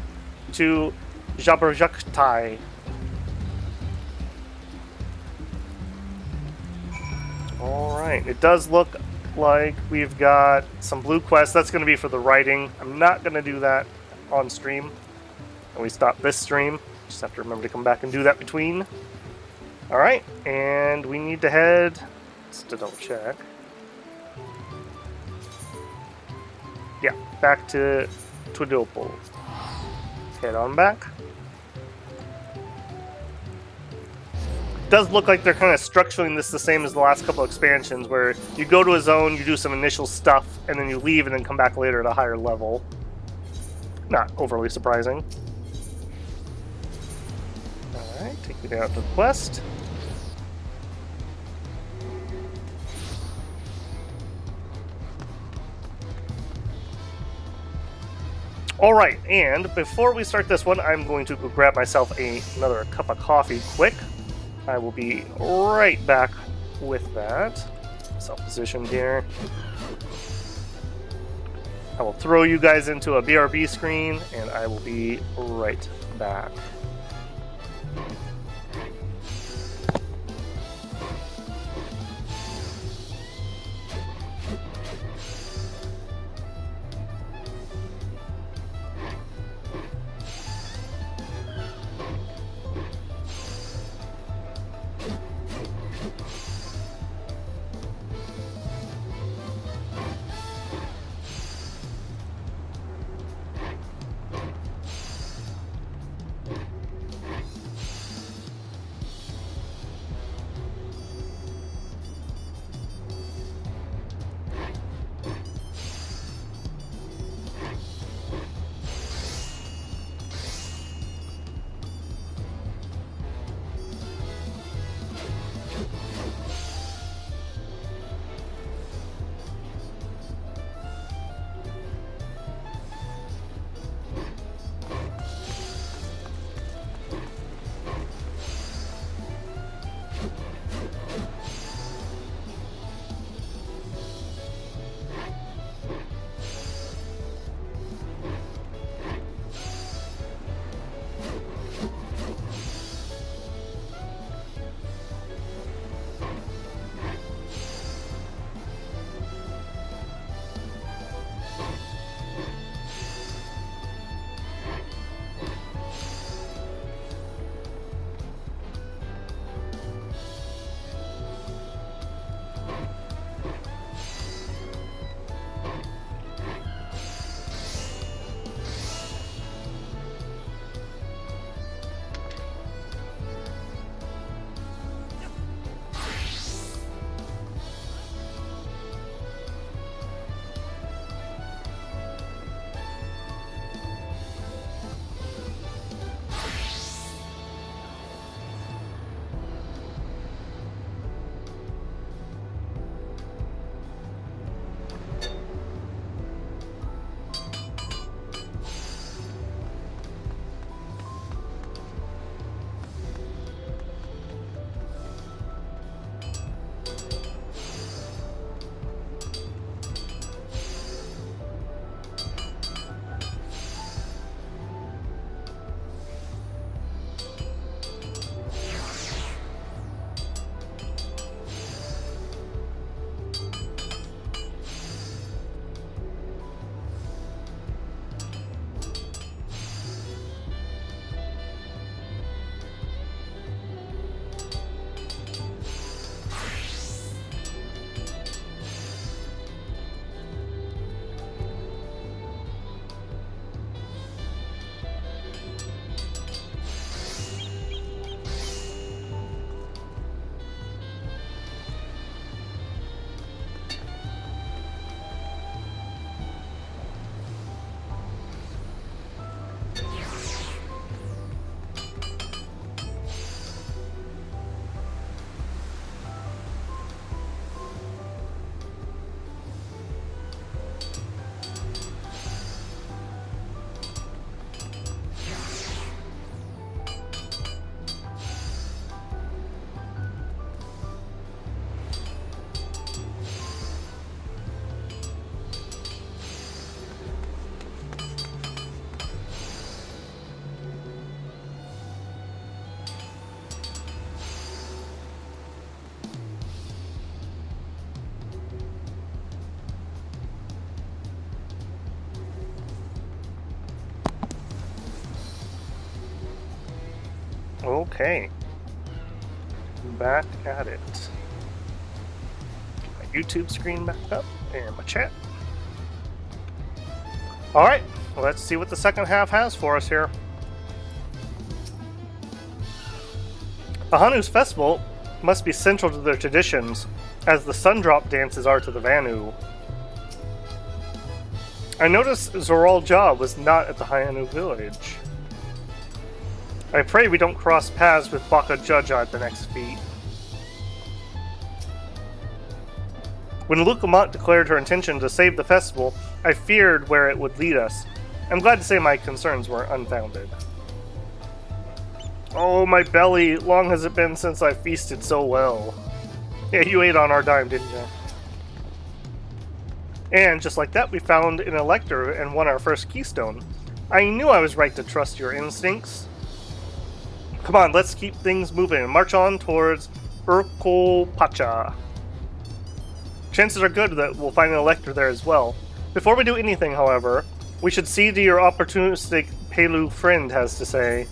to Jabarjaktai. Alright, it does look like we've got some blue quests. That's going to be for the writing. I'm not going to do that on stream. And we stop this stream. Just have to remember to come back and do that between. Alright, and we need to head... Just to double check. Yeah, back to Twidopo. Let's head on back. Does look like they're kind of structuring this the same as the last couple expansions, where you go to a zone, you do some initial stuff, and then you leave and then come back later at a higher level. Not overly surprising. Alright, take me down to the quest. Alright, and before we start this one, I'm going to go grab myself another cup of coffee quick. I will be right back with that. Self-positioned here. I will throw you guys into a BRB screen, and I will be right back. Okay. Back at it. My YouTube screen back up and my chat. Alright, let's see what the second half has for us here. The Hanu's festival must be central to their traditions, as the Sundrop dances are to the Vanu. I noticed Zoral Ja was not at the Hanu village. I pray we don't cross paths with Baka Jaja at the next feat. When Lukamat declared her intention to save the festival, I feared where it would lead us. I'm glad to say my concerns were unfounded. Oh, my belly! Long has it been since I feasted so well. Yeah, you ate on our dime, didn't you? And just like that, we found an elector and won our first keystone. I knew I was right to trust your instincts. Come on, let's keep things moving and march on towards Urkopacha. Chances are good that we'll find an elector there as well. Before we do anything, however, we should see to your opportunistic Pelu friend has to say.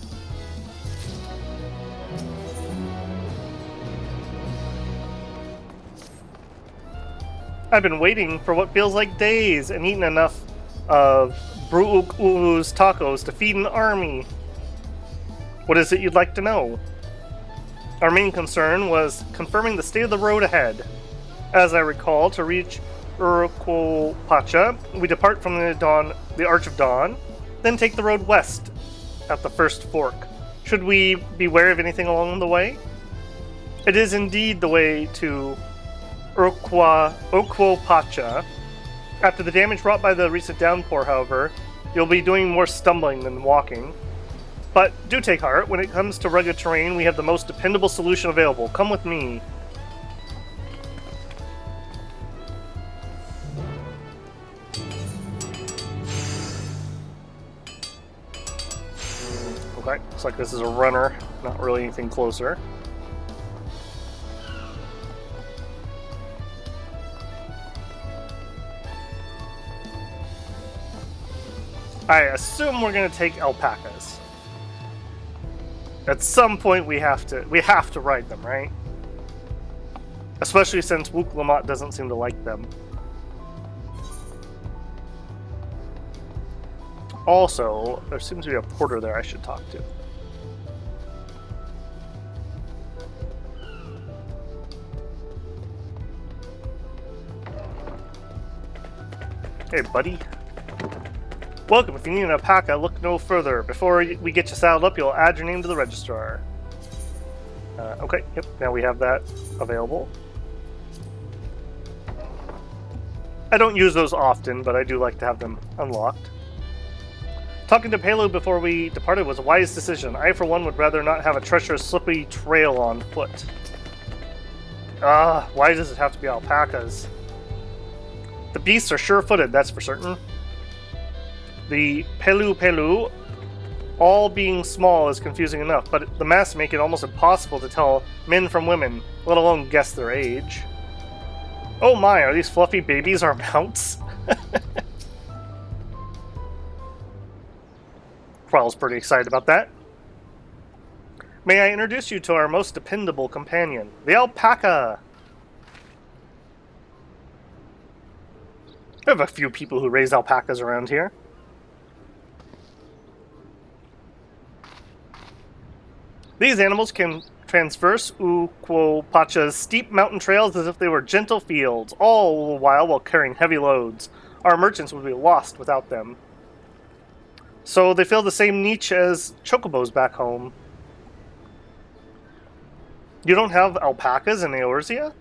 I've been waiting for what feels like days and eaten enough of Bru'uk'ulu's tacos to feed an army. What is it you'd like to know? Our main concern was confirming the state of the road ahead. As I recall, to reach Urkopacha, we depart from the Arch of Dawn, then take the road west at the first fork. Should we be wary of anything along the way? It is indeed the way to Urkopacha. After the damage wrought by the recent downpour, however, you'll be doing more stumbling than walking. But do take heart, when it comes to rugged terrain, we have the most dependable solution available. Come with me. Okay, looks like this is a runner, not really anything closer. I assume we're gonna take alpacas. At some point we have to ride them, right? Especially since Wuklamat doesn't seem to like them. Also, there seems to be a porter there I should talk to. Hey, buddy. Welcome. If you need an alpaca, look no further. Before we get you saddled up, you'll add your name to the registrar. Okay, yep, now we have that available. I don't use those often, but I do like to have them unlocked. Talking to Pelu before we departed was a wise decision. I, for one, would rather not have a treacherous, slippery trail on foot. Why does it have to be alpacas? The beasts are sure-footed, that's for certain. The Pelu, all being small, is confusing enough, but the masks make it almost impossible to tell men from women, let alone guess their age. Oh my, are these fluffy babies our mounts? Quell's pretty excited about that. May I introduce you to our most dependable companion, the alpaca. We have a few people who raise alpacas around here. These animals can traverse Urkopacha's steep mountain trails as if they were gentle fields, all the while carrying heavy loads. Our merchants would be lost without them. So they fill the same niche as chocobos back home. You don't have alpacas in Eorzea?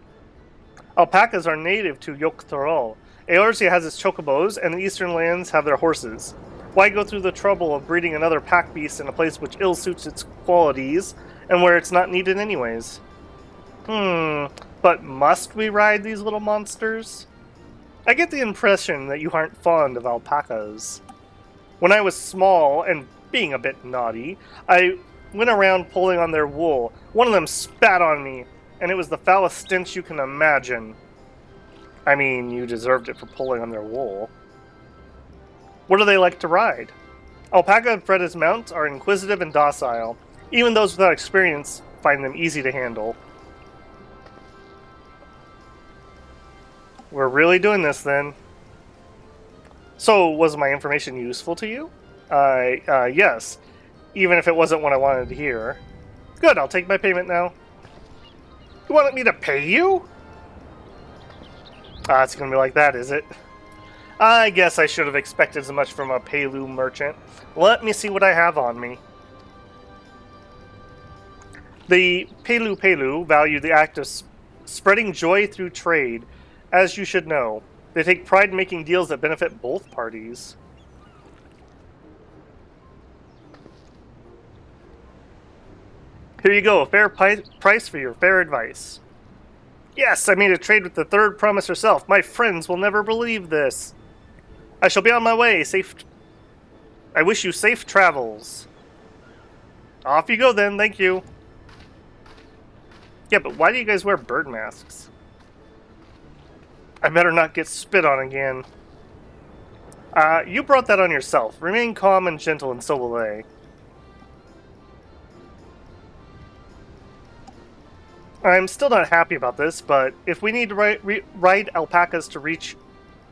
Alpacas are native to Yok'Thorol. Eorzea has its chocobos, and the eastern lands have their horses. Why go through the trouble of breeding another pack beast in a place which ill suits its qualities, and where it's not needed anyways? But must we ride these little monsters? I get the impression that you aren't fond of alpacas. When I was small, and being a bit naughty, I went around pulling on their wool. One of them spat on me, and it was the foulest stench you can imagine. I mean, you deserved it for pulling on their wool. What do they like to ride? Alpaca bred as mounts are inquisitive and docile. Even those without experience find them easy to handle. We're really doing this then. So, was my information useful to you? Yes. Even if it wasn't what I wanted to hear. Good, I'll take my payment now. You wanted me to pay you? It's gonna be like that, is it? I guess I should have expected as much from a Pelu merchant. Let me see what I have on me. The Pelu value the act of spreading joy through trade, as you should know. They take pride in making deals that benefit both parties. Here you go, a fair price for your fair advice. Yes, I made a trade with the third promise herself. My friends will never believe this. I shall be on my way. I wish you safe travels. Off you go then, thank you. Yeah, but why do you guys wear bird masks? I better not get spit on again. You brought that on yourself. Remain calm and gentle, and so will they. I'm still not happy about this, but if we need to ride alpacas to reach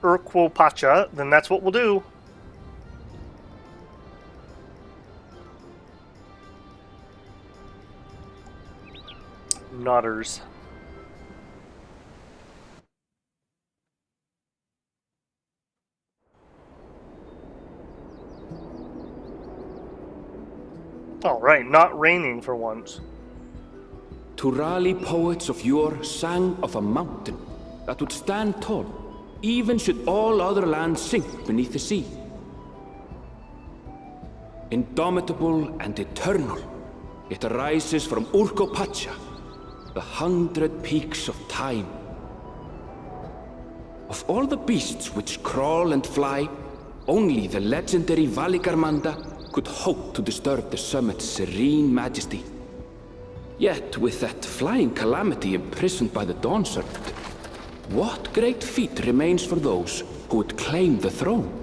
Urquopacha, then that's what we'll do. Nodders. Alright, not raining for once. Turali poets of yore sang of a mountain that would stand tall, even should all other lands sink beneath the sea. Indomitable and eternal, it arises from Urquopacha, the 100 peaks of time. Of all the beasts which crawl and fly, only the legendary Valigarmanda could hope to disturb the summit's serene majesty. Yet, with that flying calamity imprisoned by the Dawn Serpent, what great feat remains for those who would claim the throne?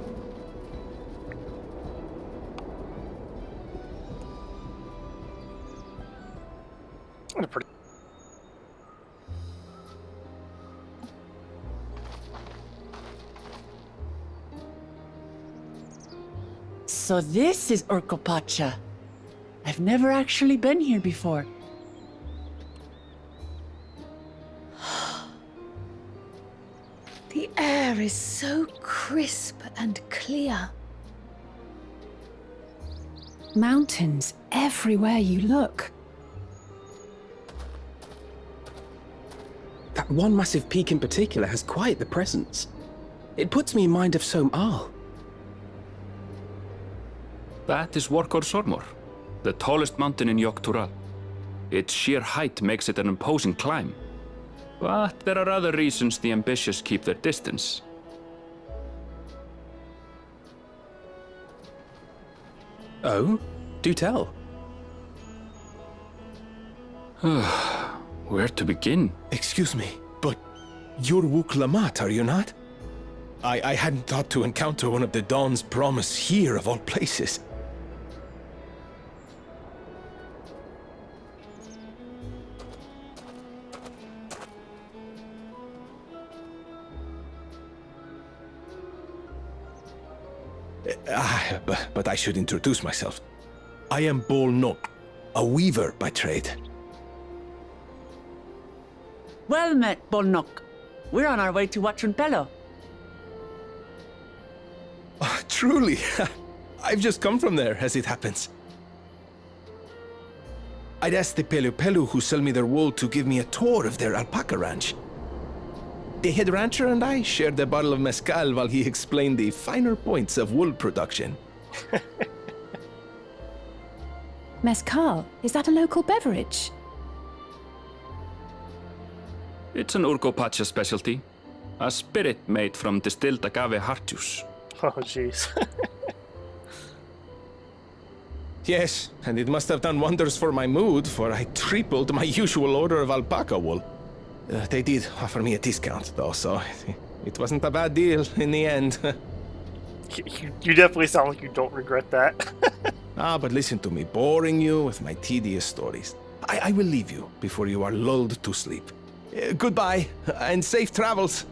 So this is Urquopacha. I've never actually been here before. The air is so crisp and clear. Mountains everywhere you look. That one massive peak in particular has quite the presence. It puts me in mind of Som-Al. That is Workor Sormor, the tallest mountain in Yogg-Tural. Its sheer height makes it an imposing climb. But there are other reasons the ambitious keep their distance. Oh? Do tell. Where to begin? Excuse me, but you're Wuk Lamat, are you not? I hadn't thought to encounter one of the Dawn's promise here, of all places. But I should introduce myself. I am Bol Nok, a weaver by trade. Well met, Bolnok. We're on our way to Watrunpelo. Oh, truly, I've just come from there, as it happens. I'd asked the Pelu who sell me their wool to give me a tour of their alpaca ranch. The head rancher and I shared a bottle of mezcal while he explained the finer points of wool production. Mezcal, is that a local beverage? It's an Urquopacha specialty. A spirit made from distilled agave heart juice. Oh, jeez. Yes, and it must have done wonders for my mood, for I tripled my usual order of alpaca wool. They did offer me a discount, though, so it wasn't a bad deal in the end. You definitely sound like you don't regret that. But listen to me, boring you with my tedious stories. I will leave you before you are lulled to sleep. Goodbye, and safe travels.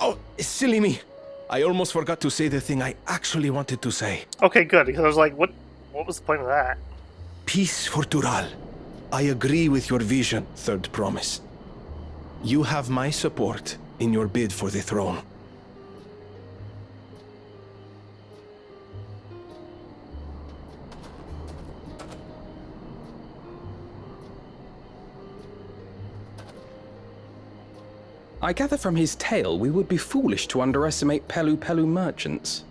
Oh, silly me. I almost forgot to say the thing I actually wanted to say. Okay, good, because I was like, what was the point of that? Peace for Tural. I agree with your vision, Third Promise. You have my support in your bid for the throne. I gather from his tale we would be foolish to underestimate Pelu Pelu merchants.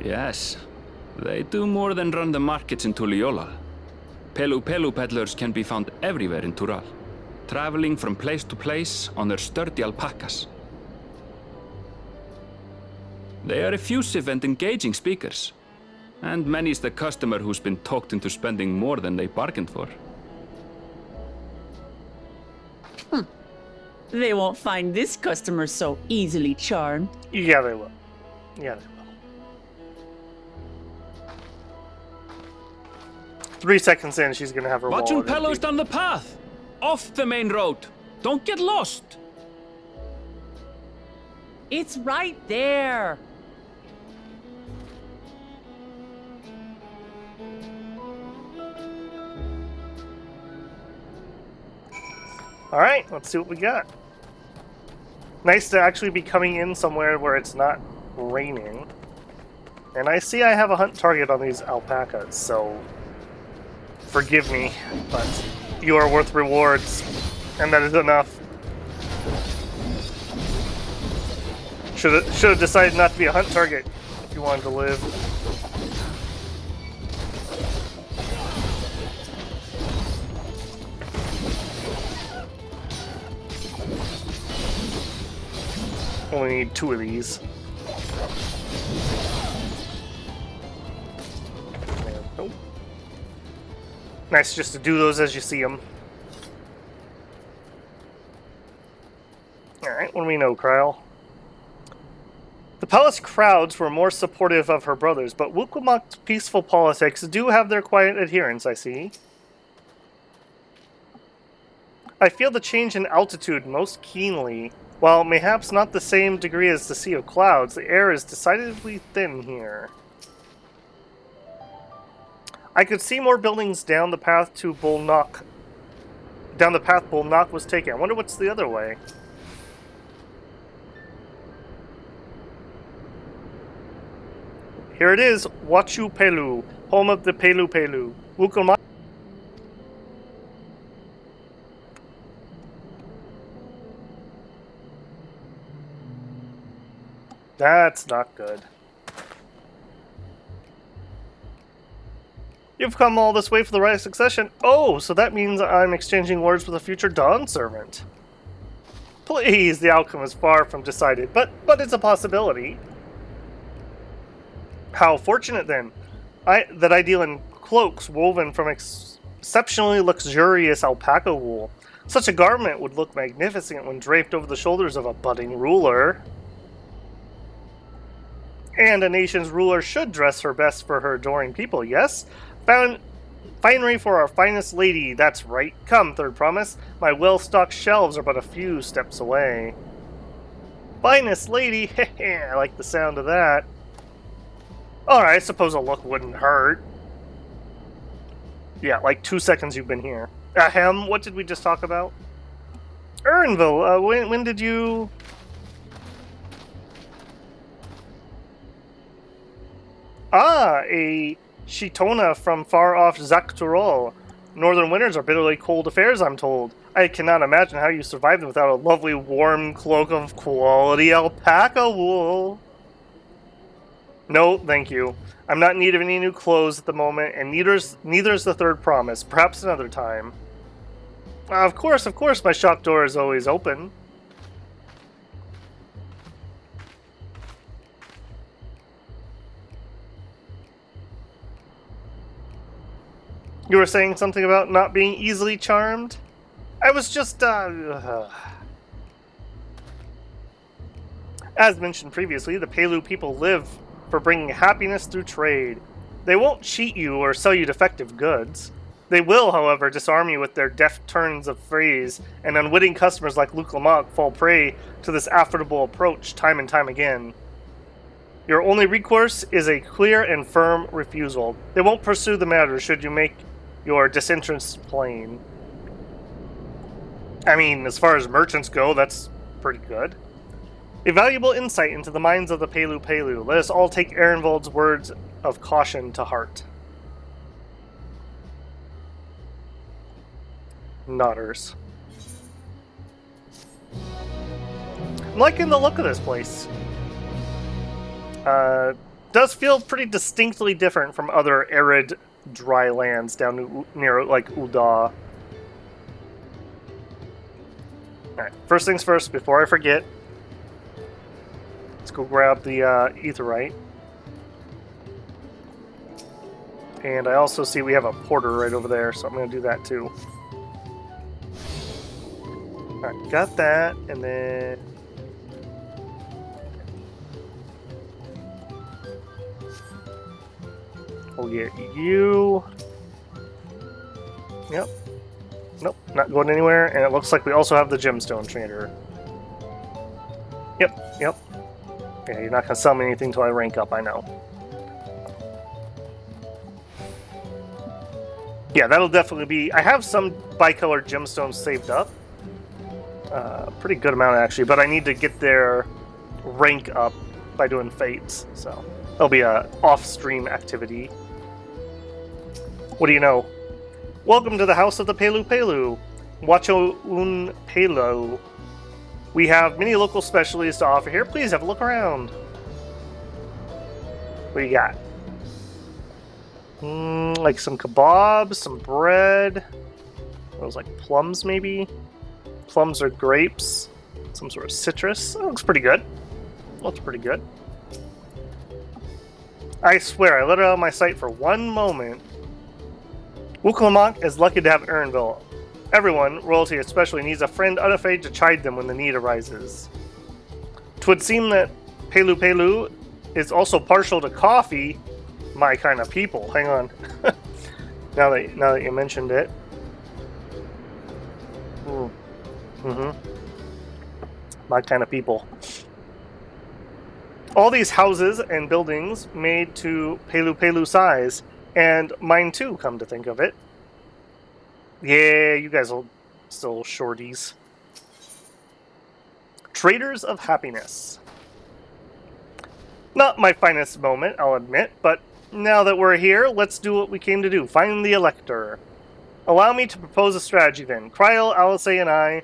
Yes, they do more than run the markets in Tuliyola. Pelu Pelu peddlers can be found everywhere in Tural, traveling from place to place on their sturdy alpacas. They are effusive and engaging speakers, and many's the customer who's been talked into spending more than they bargained for. They won't find this customer so easily charmed. Yeah, they will. Yeah, they will. 3 seconds in, she's gonna have her Watching wallet empty. Pelos down the path! Off the main road! Don't get lost! It's right there. Alright, let's see what we got. Nice to actually be coming in somewhere where it's not raining. And I see I have a hunt target on these alpacas, so forgive me, but you are worth rewards, and that is enough. Should have decided not to be a hunt target if you wanted to live. Only need 2 of these. Nope. Nice just to do those as you see them. Alright, what do we know, Kryl? The palace crowds were more supportive of her brothers, but Wukumak's peaceful politics do have their quiet adherents, I see. I feel the change in altitude most keenly. While mayhaps not the same degree as the Sea of Clouds, the air is decidedly thin here. I could see more buildings down the path to Bulnak. Down the path Bulnak was taken. I wonder what's the other way. Here it is, Wachu Pelu, home of the Pelu Pelu. Wukulma. That's not good. You've come all this way for the right of succession. Oh, so that means I'm exchanging words with a future Dawn servant. Please, the outcome is far from decided, but it's a possibility. How fortunate then, that I deal in cloaks woven from exceptionally luxurious alpaca wool. Such a garment would look magnificent when draped over the shoulders of a budding ruler. And a nation's ruler should dress her best for her adoring people, yes? Finery for our finest lady, that's right. Come, Third Promise, my well-stocked shelves are but a few steps away. Finest lady? Heh, I like the sound of that. Alright, I suppose a look wouldn't hurt. Yeah, like 2 seconds you've been here. Ahem, what did we just talk about? Ernville, when did you... Ah, a Shitona from far-off Zakturol. Northern winters are bitterly cold affairs, I'm told. I cannot imagine how you survive them without a lovely warm cloak of quality alpaca wool. No, thank you. I'm not in need of any new clothes at the moment, and neither is the Third Promise. Perhaps another time. Of course, my shop door is always open. You were saying something about not being easily charmed? I was just, As mentioned previously, the Pelu people live for bringing happiness through trade. They won't cheat you or sell you defective goods. They will, however, disarm you with their deft turns of phrase, and unwitting customers like Luke Lamont fall prey to this affable approach time and time again. Your only recourse is a clear and firm refusal. They won't pursue the matter should you make your disinterest plain. I mean, as far as merchants go, that's pretty good. A valuable insight into the minds of the Pelu Pelu. Let us all take Ehrenwald's words of caution to heart. Nodders. I'm liking the look of this place. Does feel pretty distinctly different from other arid, dry lands down near, like, Uda. Alright, first things first, before I forget, let's go grab the Aetheryte. And I also see we have a porter right over there, so I'm going to do that too. Alright, got that, and then... we'll get you... Yep. Nope, not going anywhere, and it looks like we also have the Gemstone Trader. Yep. Yeah, you're not going to sell me anything until I rank up, I know. Yeah, that'll definitely be... I have some bicolored gemstones saved up. Pretty good amount, actually, but I need to get their rank up by doing fates, so... that'll be a off-stream activity. What do you know? Welcome to the House of the Pelu Pelu. Wacho un Pelu. We have many local specialties to offer here. Please have a look around. What do you got? Like some kebabs, some bread. Those like plums, maybe? Plums or grapes. Some sort of citrus. That looks pretty good. Looks pretty good. I swear, I let it out of my sight for one moment. Wuklamak is lucky to have Ernville. Everyone, royalty especially, needs a friend unafraid to chide them when the need arises. 'Twould seem that Pelu Pelu is also partial to coffee. My kind of people. Hang on. now that you mentioned it. My kind of people. All these houses and buildings made to Pelu Pelu size, and mine too, come to think of it. Yeah, you guys are still shorties. Traders of Happiness. Not my finest moment, I'll admit, but now that we're here, let's do what we came to do. Find the Elector. Allow me to propose a strategy then. Kryl, Alice, and I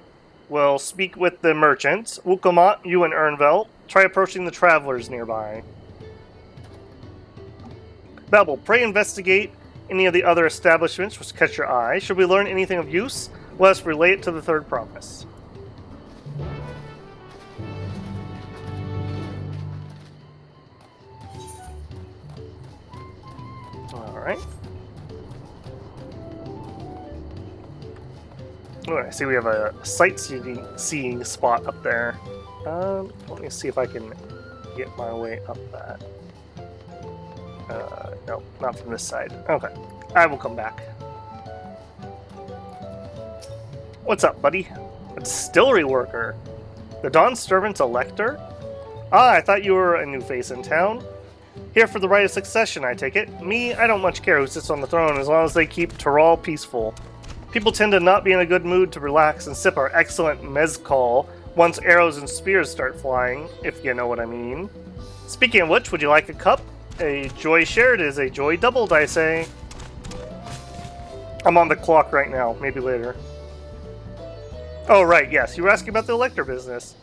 will speak with the merchants. Wukamot, you and Ernvel, try approaching the travelers nearby. Babel, pray investigate any of the other establishments which catch your eye. Should we learn anything of use, let us relay it to the third promise. Alright. Oh, I see we have a sightseeing spot up there. Let me see if I can get my way up that. No, not from this side. Okay, I will come back. What's up, buddy? A distillery worker. The Dawn Servant's Elector? Ah, I thought you were a new face in town. Here for the right of succession, I take it. Me, I don't much care who sits on the throne as long as they keep Tyrol peaceful. People tend to not be in a good mood to relax and sip our excellent mezcal once arrows and spears start flying, if you know what I mean. Speaking of which, would you like a cup? A joy shared is a joy doubled, I say. I'm on the clock right now, maybe later. Oh, right, yes, you were asking about the Elector business.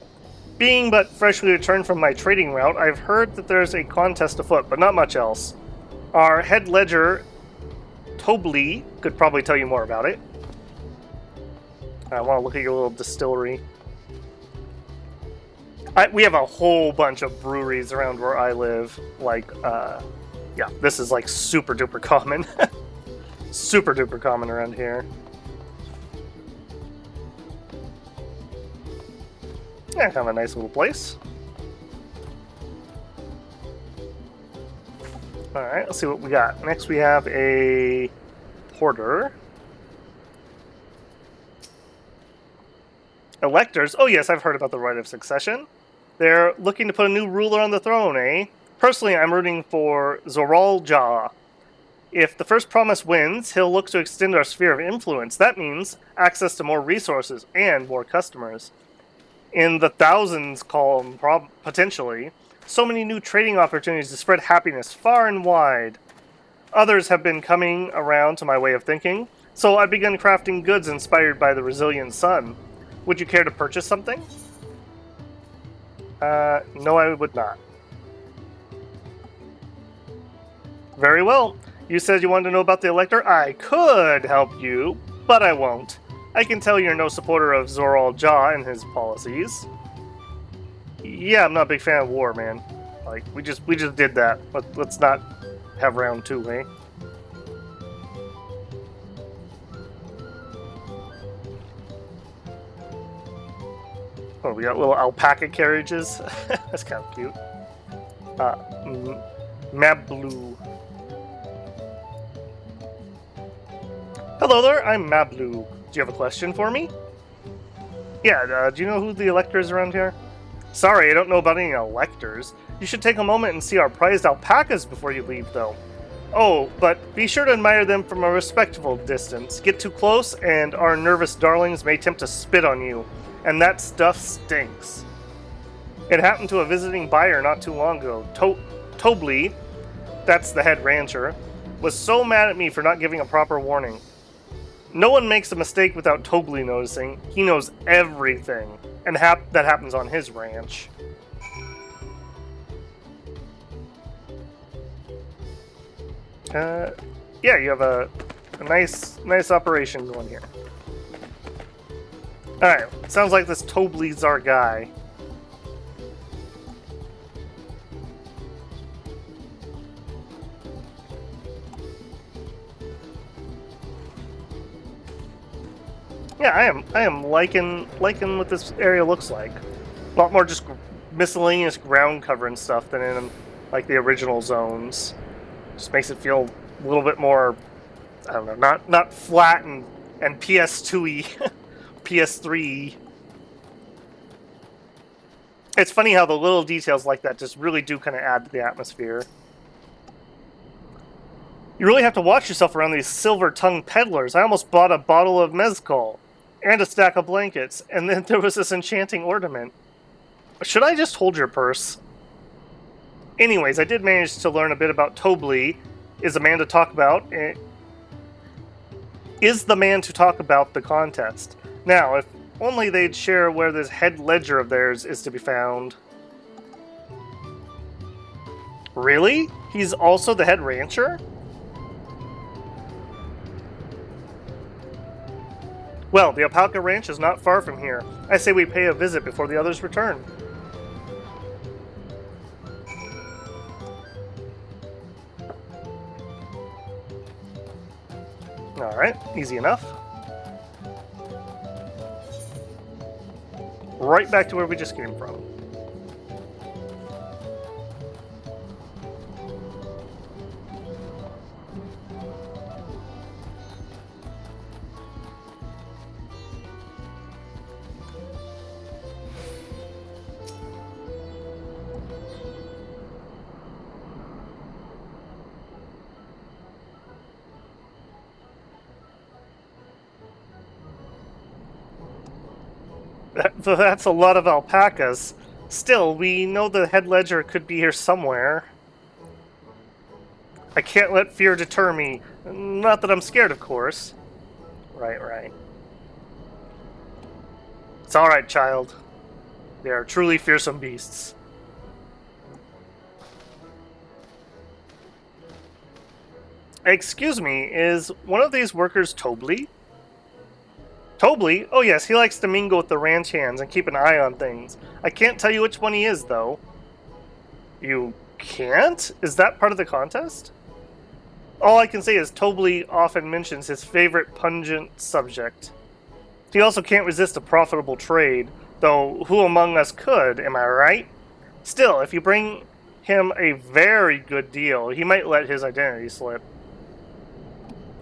Being but freshly returned from my trading route, I've heard that there's a contest afoot, but not much else. Our head ledger, Tobli, could probably tell you more about it. I want to look at your little distillery. We have a whole bunch of breweries around where I live. Like, yeah, this is like super duper common. Super duper common around here. Yeah, kind of a nice little place. Alright, let's see what we got. Next we have a porter. Electors? Oh yes, I've heard about the right of succession. They're looking to put a new ruler on the throne, eh? Personally, I'm rooting for Zoral Ja. If the first promise wins, he'll look to extend our sphere of influence. That means access to more resources and more customers. In the thousands column, potentially. So many new trading opportunities to spread happiness far and wide. Others have been coming around to my way of thinking, so I've begun crafting goods inspired by the resilient sun. Would you care to purchase something? No, I would not. Very well. You said you wanted to know about the Elector? I could help you, but I won't. I can tell you're no supporter of Zoral Ja and his policies. Yeah, I'm not a big fan of war, man. Like, we just did that. Let's not have round 2, eh? Oh, we got little alpaca carriages. That's kind of cute. Mablu. Hello there, I'm Mablu. Do you have a question for me? Yeah, do you know who the Elector is around here? Sorry, I don't know about any Electors. You should take a moment and see our prized alpacas before you leave, though. Oh, but be sure to admire them from a respectful distance. Get too close, and our nervous darlings may attempt to spit on you. And that stuff stinks. It happened to a visiting buyer not too long ago. Tobli, that's the head rancher, was so mad at me for not giving a proper warning. No one makes a mistake without Tobli noticing. He knows everything. And that happens on his ranch. Yeah, you have a nice operation going here. Alright, sounds like this Tobli's our guy. Yeah, I am liking what this area looks like. A lot more just miscellaneous ground cover and stuff than in like the original zones. Just makes it feel a little bit more, I don't know, not flat and PS2y, PS3. It's funny how the little details like that just really do kind of add to the atmosphere. You really have to watch yourself around these silver-tongued peddlers. I almost bought a bottle of mezcal and a stack of blankets, and then there was this enchanting ornament. Should I just hold your purse? Anyways, I did manage to learn a bit about Tobli. Is the man to talk about the contest. Now, if only they'd share where this head ledger of theirs is to be found. Really? He's also the head rancher? Well, the Alpaca Ranch is not far from here. I say we pay a visit before the others return. Alright, easy enough. Right back to where we just came from. That's a lot of alpacas. Still, we know the head ledger could be here somewhere. I can't let fear deter me. Not that I'm scared, of course. Right. It's alright, child. They are truly fearsome beasts. Excuse me, is one of these workers Tobli? Tobli? Oh yes, he likes to mingle with the ranch hands and keep an eye on things. I can't tell you which one he is, though. You can't? Is that part of the contest? All I can say is Tobli often mentions his favorite pungent subject. He also can't resist a profitable trade, Though, who among us could, am I right? Still, if you bring him a very good deal, he might let his identity slip.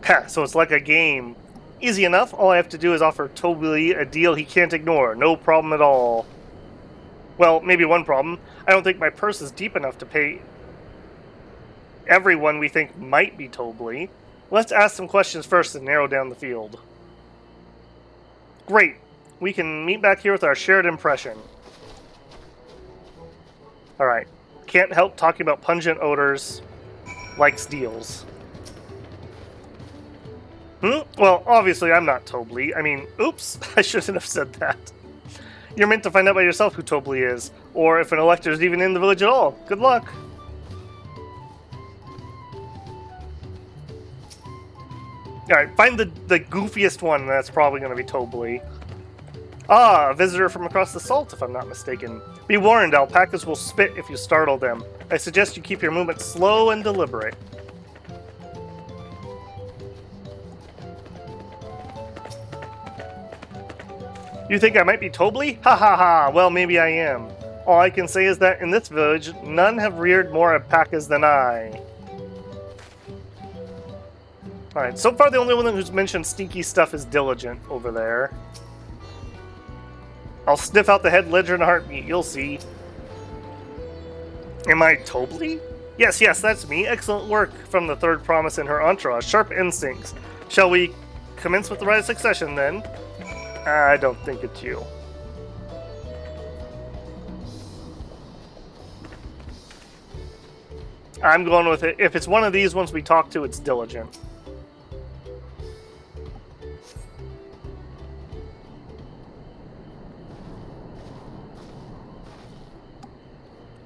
Ha, so it's like a game. Easy enough, all I have to do is offer Toby a deal he can't ignore. No problem at all. Well, maybe one problem. I don't think my purse is deep enough to pay everyone we think might be Toby. Let's ask some questions first and narrow down the field. Great. We can meet back here with our shared impression. Alright. Can't help talking about pungent odors. Likes deals. Well, obviously I'm not Toby. I mean, oops, I shouldn't have said that. You're meant to find out by yourself who Toby is, or if an elector is even in the village at all. Good luck. Alright, find the goofiest one, and that's probably going to be Toby. Ah, a visitor from across the salt, if I'm not mistaken. Be warned, alpacas will spit if you startle them. I suggest you keep your movements slow and deliberate. You think I might be Toby? Ha ha ha, well maybe I am. All I can say is that in this village, none have reared more alpacas than I. Alright, so far the only one who's mentioned stinky stuff is Diligent over there. I'll sniff out the head ledger in a heartbeat, you'll see. Am I Toby? Yes, that's me. Excellent work from the third promise and her entourage. Sharp instincts. Shall we commence with the right of succession then? I don't think it's you. I'm going with it. If it's one of these ones we talk to, it's Diligent.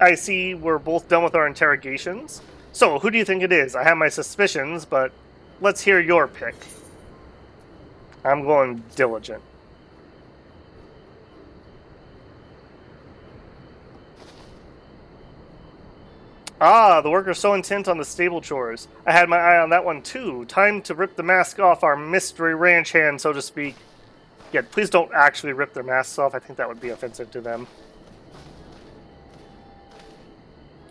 I see we're both done with our interrogations. So, who do you think it is? I have my suspicions, but let's hear your pick. I'm going Diligent. Ah, the worker's so intent on the stable chores. I had my eye on that one too. Time to rip the mask off our mystery ranch hand, so to speak. Yeah, please don't actually rip their masks off. I think that would be offensive to them.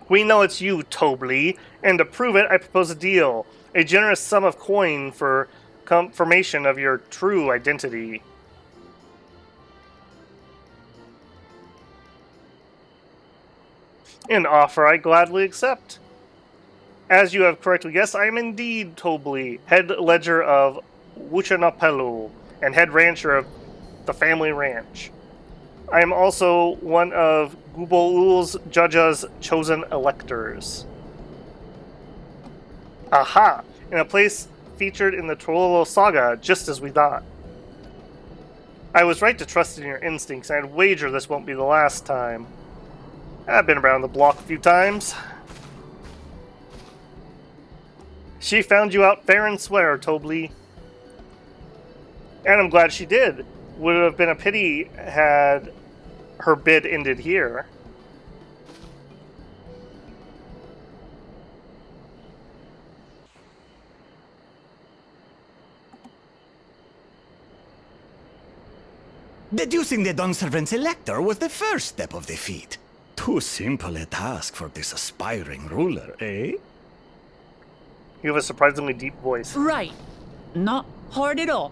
We know it's you, Toby, and to prove it, I propose a deal. A generous sum of coin for confirmation of your true identity. An offer I gladly accept. As you have correctly guessed, I am indeed Toby, head ledger of Wuchanapelu, and head rancher of the family ranch. I am also one of Gubolul's Jaja's chosen electors. Aha! In a place featured in the Trololo saga, just as we thought. I was right to trust in your instincts, and I'd wager this won't be the last time. I've been around the block a few times. She found you out fair and square, Toby. And I'm glad she did. Would have been a pity had her bid ended here. Deducing the Dunservant's elector was the first step of the feat. Too simple a task for this aspiring ruler, eh? You have a surprisingly deep voice. Right. Not hard at all.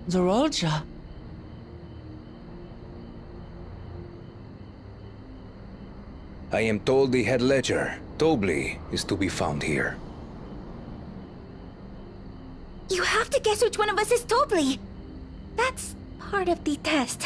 Zorolja. I am told the head ledger, Toby, is to be found here. You have to guess which one of us is Toby. That's part of the test.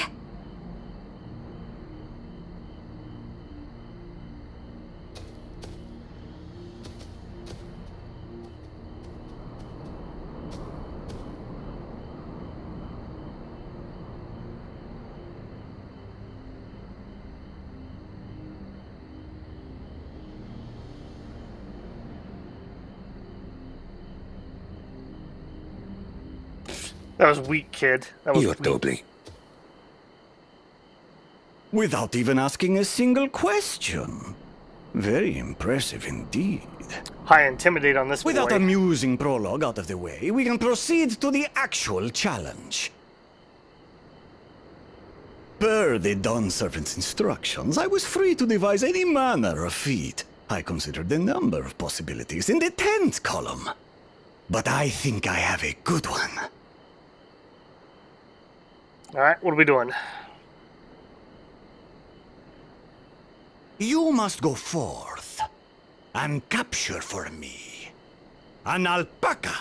That was weak, kid. That was You're weak. Toby. Without even asking a single question. Very impressive indeed. High intimidate on this Without boy. amusing prologue out of the way, we can proceed to the actual challenge. Per the Dawn Servant's instructions, I was free to devise any manner of feat. I considered the number of possibilities in the 10th column. But I think I have a good one. Alright, what are we doing? You must go forth and capture for me an alpaca.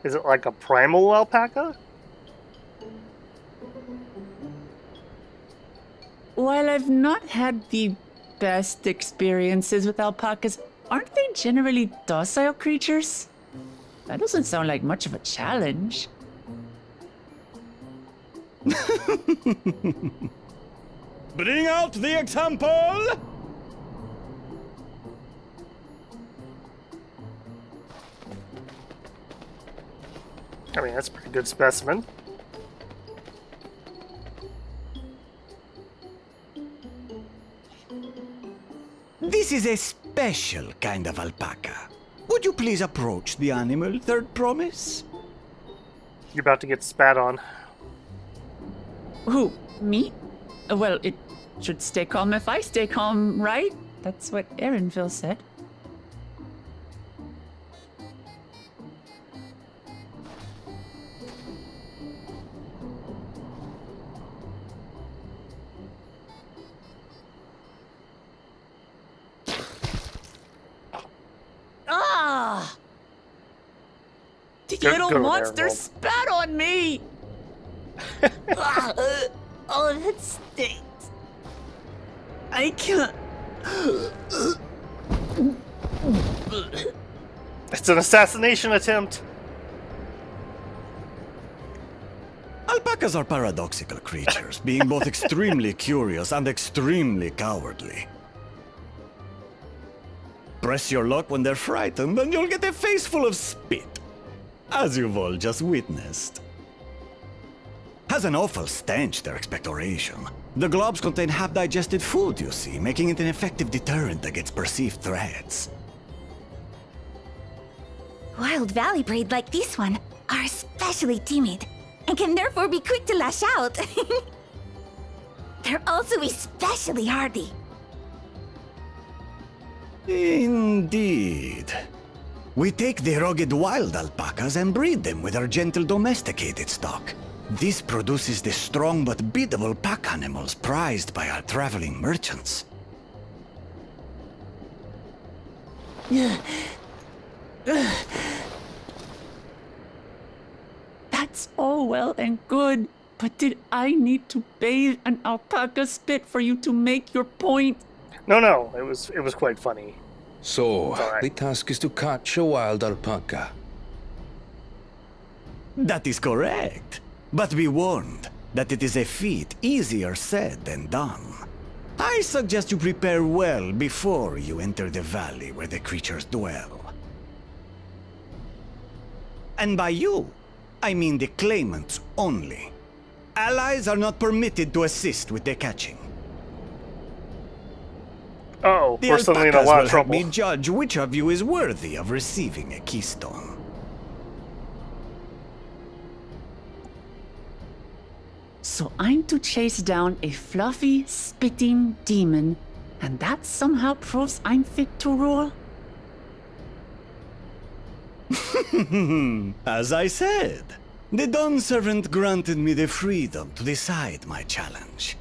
Is it like a primal alpaca? While I've not had the best experiences with alpacas, aren't they generally docile creatures? That doesn't sound like much of a challenge. Bring out the example! I mean, that's a pretty good specimen. This is a special kind of alpaca. Would you please approach the animal, Third Promise? You're about to get spat on. Who? Me? Well, it should stay calm if I stay calm, right? That's what Erinville said. Ah! The Go- little go there, monster Bob. spat on me! Oh, that stinks. I can't. It's an assassination attempt. Alpacas are paradoxical creatures, being both extremely curious and extremely cowardly. Press your luck when they're frightened, and you'll get a face full of spit, as you've all just witnessed. Has an awful stench, their expectoration. The globs contain half-digested food, you see, making it an effective deterrent against perceived threats. Wild valley breed like this one are especially timid and can therefore be quick to lash out. They're also especially hardy. Indeed. We take the rugged wild alpacas and breed them with our gentle domesticated stock. This produces the strong but biddable pack animals prized by our traveling merchants. That's all well and good, but did I need to bathe an alpaca spit for you to make your point? No, it was quite funny. So, alright. the task is to catch a wild alpaca. That is correct. But be warned that it is a feat easier said than done. I suggest you prepare well before you enter the valley where the creatures dwell. And by you, I mean the claimants only. Allies are not permitted to assist with the catching. Oh, The we're suddenly in a alpacas lot will of help trouble. me judge which of you is worthy of receiving a keystone. So I'm to chase down a fluffy, spitting demon, and that somehow proves I'm fit to rule? As I said, the Dawn Servant granted me the freedom to decide my challenge.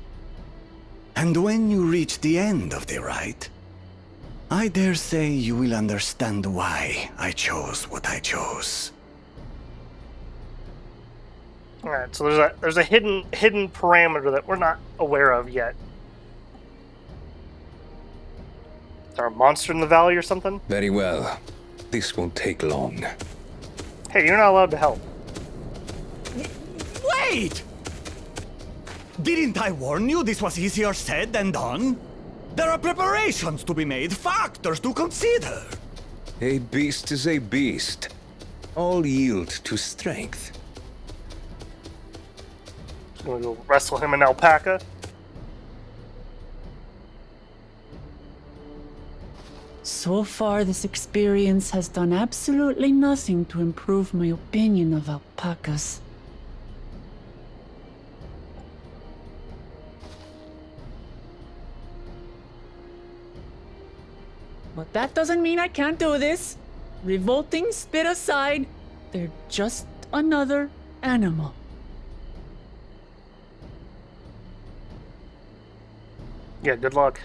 And when you reach the end of the rite, I dare say you will understand why I chose what I chose. Alright, so there's a hidden parameter that we're not aware of yet. Is there a monster in the valley or something? Very well. This won't take long. Hey, you're not allowed to help. Wait! Didn't I warn you this was easier said than done? There are preparations to be made, factors to consider. A beast is a beast. All yield to strength. I'm gonna go wrestle him in alpaca. So far, this experience has done absolutely nothing to improve my opinion of alpacas. But that doesn't mean I can't do this. Revolting spit aside, they're just another animal. Yeah, good luck.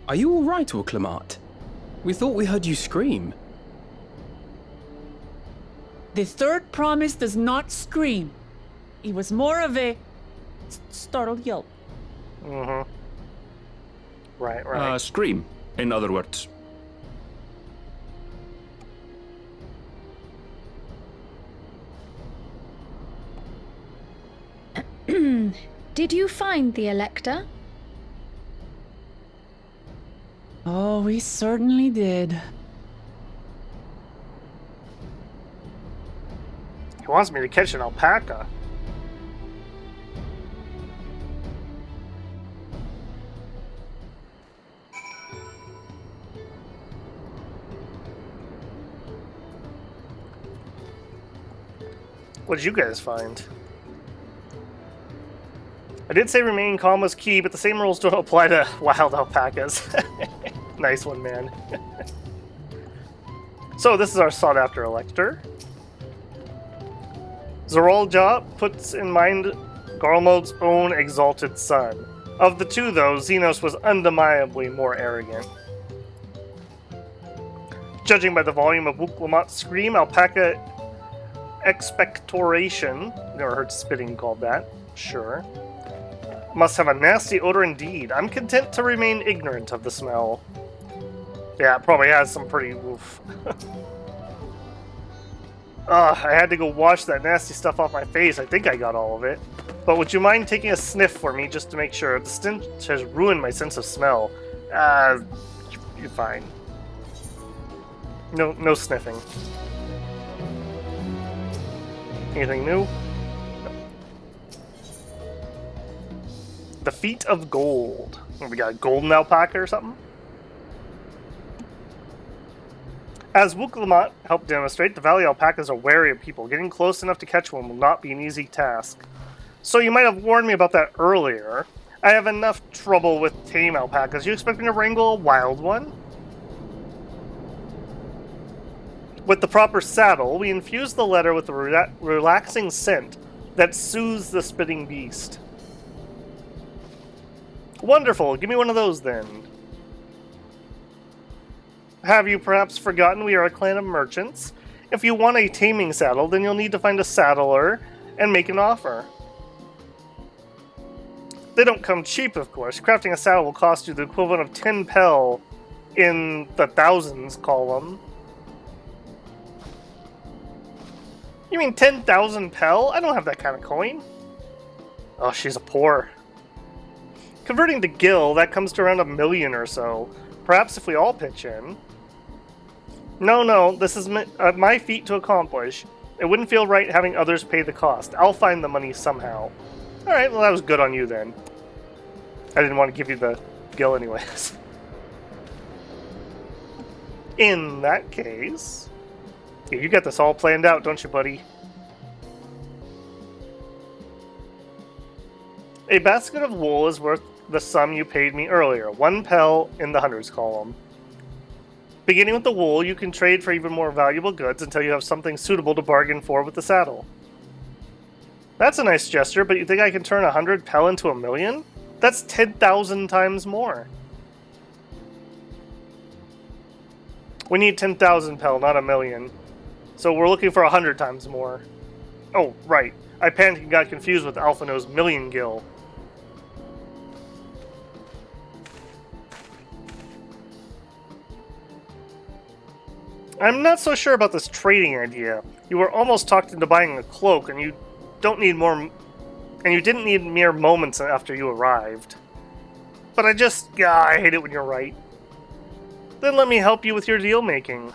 Are you alright, Uklamat? We thought we heard you scream. The third promise does not scream. It was more of a startled yelp. Mm-hmm. Right. Scream, in other words. Did you find the Elector? Oh, we certainly did. He wants me to catch an alpaca. What did you guys find? I did say remain calm was key, but the same rules don't apply to wild alpacas. Nice one, man. So this is our sought-after Elector. Zorolja puts in mind Garlmod's own exalted son. Of the two, though, Xenos was undeniably more arrogant. Judging by the volume of Wuklamat's scream, alpaca expectoration, never heard spitting called that, sure, must have a nasty odor indeed. I'm content to remain ignorant of the smell. Yeah, it probably has some pretty oof. I had to go wash that nasty stuff off my face. I think I got all of it. But would you mind taking a sniff for me just to make sure? The stench has ruined my sense of smell. You're fine. No sniffing. Anything new? No. The Feet of Gold. We got a golden alpaca or something? As Wuklamat helped demonstrate, the valley alpacas are wary of people. Getting close enough to catch one will not be an easy task. So you might have warned me about that earlier. I have enough trouble with tame alpacas. You expect me to wrangle a wild one? With the proper saddle, we infuse the leather with a relaxing scent that soothes the spitting beast. Wonderful, give me one of those then. Have you perhaps forgotten we are a clan of merchants? If you want a taming saddle, then you'll need to find a saddler and make an offer. They don't come cheap, of course. Crafting a saddle will cost you the equivalent of 10 pel in the thousands column. You mean 10,000 pel? I don't have that kind of coin. Oh, she's a poor. Converting to gil, that comes to around 1 million or so. Perhaps if we all pitch in. No, this is my feat to accomplish. It wouldn't feel right having others pay the cost. I'll find the money somehow. Alright, well that was good on you then. I didn't want to give you the gil anyways. In that case... Yeah, you got this all planned out, don't you, buddy? A basket of wool is worth the sum you paid me earlier. 1 pel in the hundreds column. Beginning with the wool, you can trade for even more valuable goods until you have something suitable to bargain for with the saddle. That's a nice gesture, but you think I can turn 100 pel into 1 million? That's 10,000 times more. We need 10,000 pel, not 1 million. So we're looking for 100 times more. Oh, right. I panicked and got confused with Alphino's million gil. I'm not so sure about this trading idea. You were almost talked into buying a cloak, and you don't need more, and you didn't need mere moments after you arrived. But I hate it when you're right. Then let me help you with your deal making.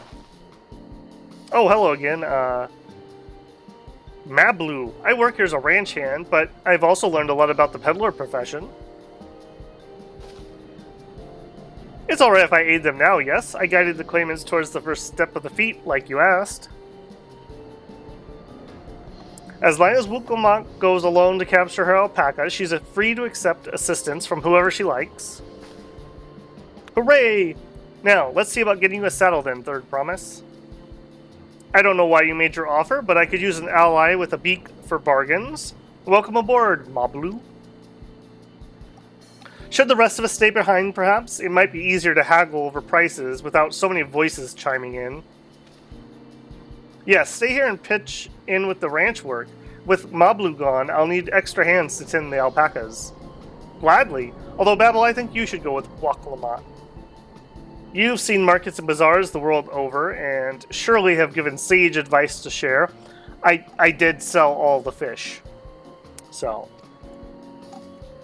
Oh, hello again. Mablu. I work here as a ranch hand, but I've also learned a lot about the peddler profession. It's alright if I aid them now, yes? I guided the claimants towards the first step of the feat, like you asked. As long as Wukulmak goes alone to capture her alpaca, she's free to accept assistance from whoever she likes. Hooray! Now, let's see about getting you a saddle then, Third Promise. I don't know why you made your offer, but I could use an ally with a beak for bargains. Welcome aboard, Mablu. Should the rest of us stay behind, perhaps? It might be easier to haggle over prices without so many voices chiming in. Yes, stay here and pitch in with the ranch work. With Mablu gone, I'll need extra hands to tend the alpacas. Gladly. Although, Babel, I think you should go with Waklamat. You've seen markets and bazaars the world over, and surely have given sage advice to share. I did sell all the fish. So,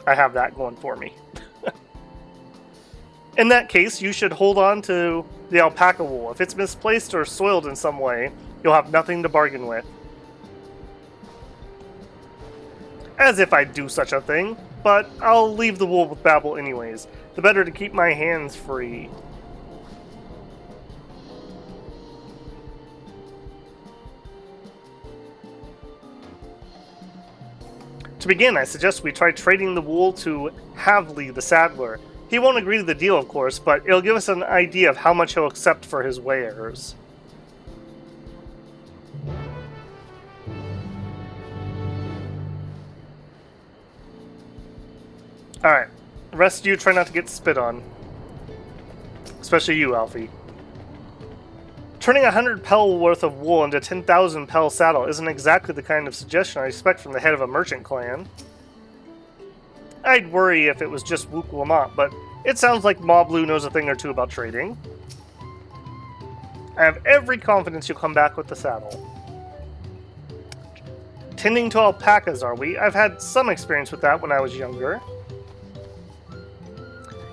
I have that going for me. In that case, you should hold on to the alpaca wool. If it's misplaced or soiled in some way, you'll have nothing to bargain with. As if I'd do such a thing, but I'll leave the wool with Babel anyways. The better to keep my hands free. To begin, I suggest we try trading the wool to Havli the saddler. He won't agree to the deal, of course, but it'll give us an idea of how much he'll accept for his wares. Alright, the rest of you try not to get spit on. Especially you, Alfie. Turning 100 pel worth of wool into 10,000 pel saddle isn't exactly the kind of suggestion I expect from the head of a merchant clan. I'd worry if it was just Wook Lamont, but it sounds like Mablu knows a thing or two about trading. I have every confidence you'll come back with the saddle. Tending to alpacas, are we? I've had some experience with that when I was younger.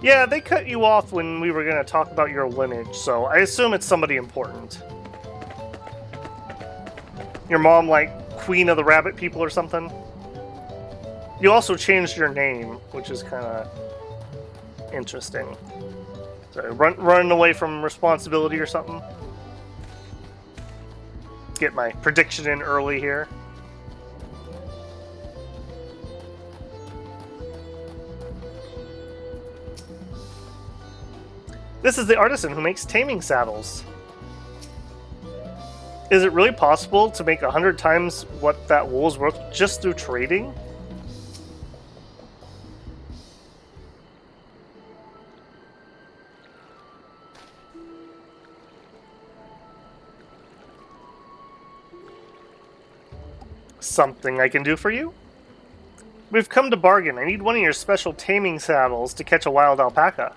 Yeah, they cut you off when we were going to talk about your lineage, so I assume it's somebody important. Your mom, like, Queen of the Rabbit People or something? You also changed your name, which is kind of interesting. So, running away from responsibility or something? Get my prediction in early here. This is the artisan who makes taming saddles. Is it really possible to make 100 times what that wool is worth just through trading? Something I can do for you? We've come to bargain. I need one of your special taming saddles to catch a wild alpaca.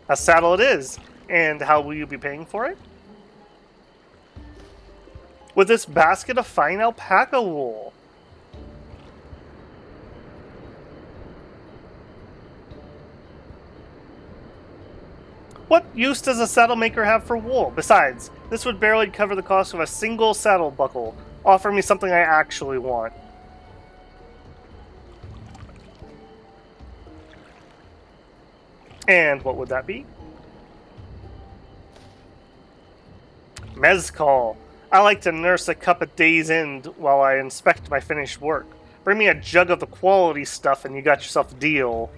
A saddle it is. And how will you be paying for it? With this basket of fine alpaca wool. What use does a saddle maker have for wool? Besides, this would barely cover the cost of a single saddle buckle. Offer me something I actually want. And what would that be? Mezcal. I like to nurse a cup at day's end while I inspect my finished work. Bring me a jug of the quality stuff and you got yourself a deal.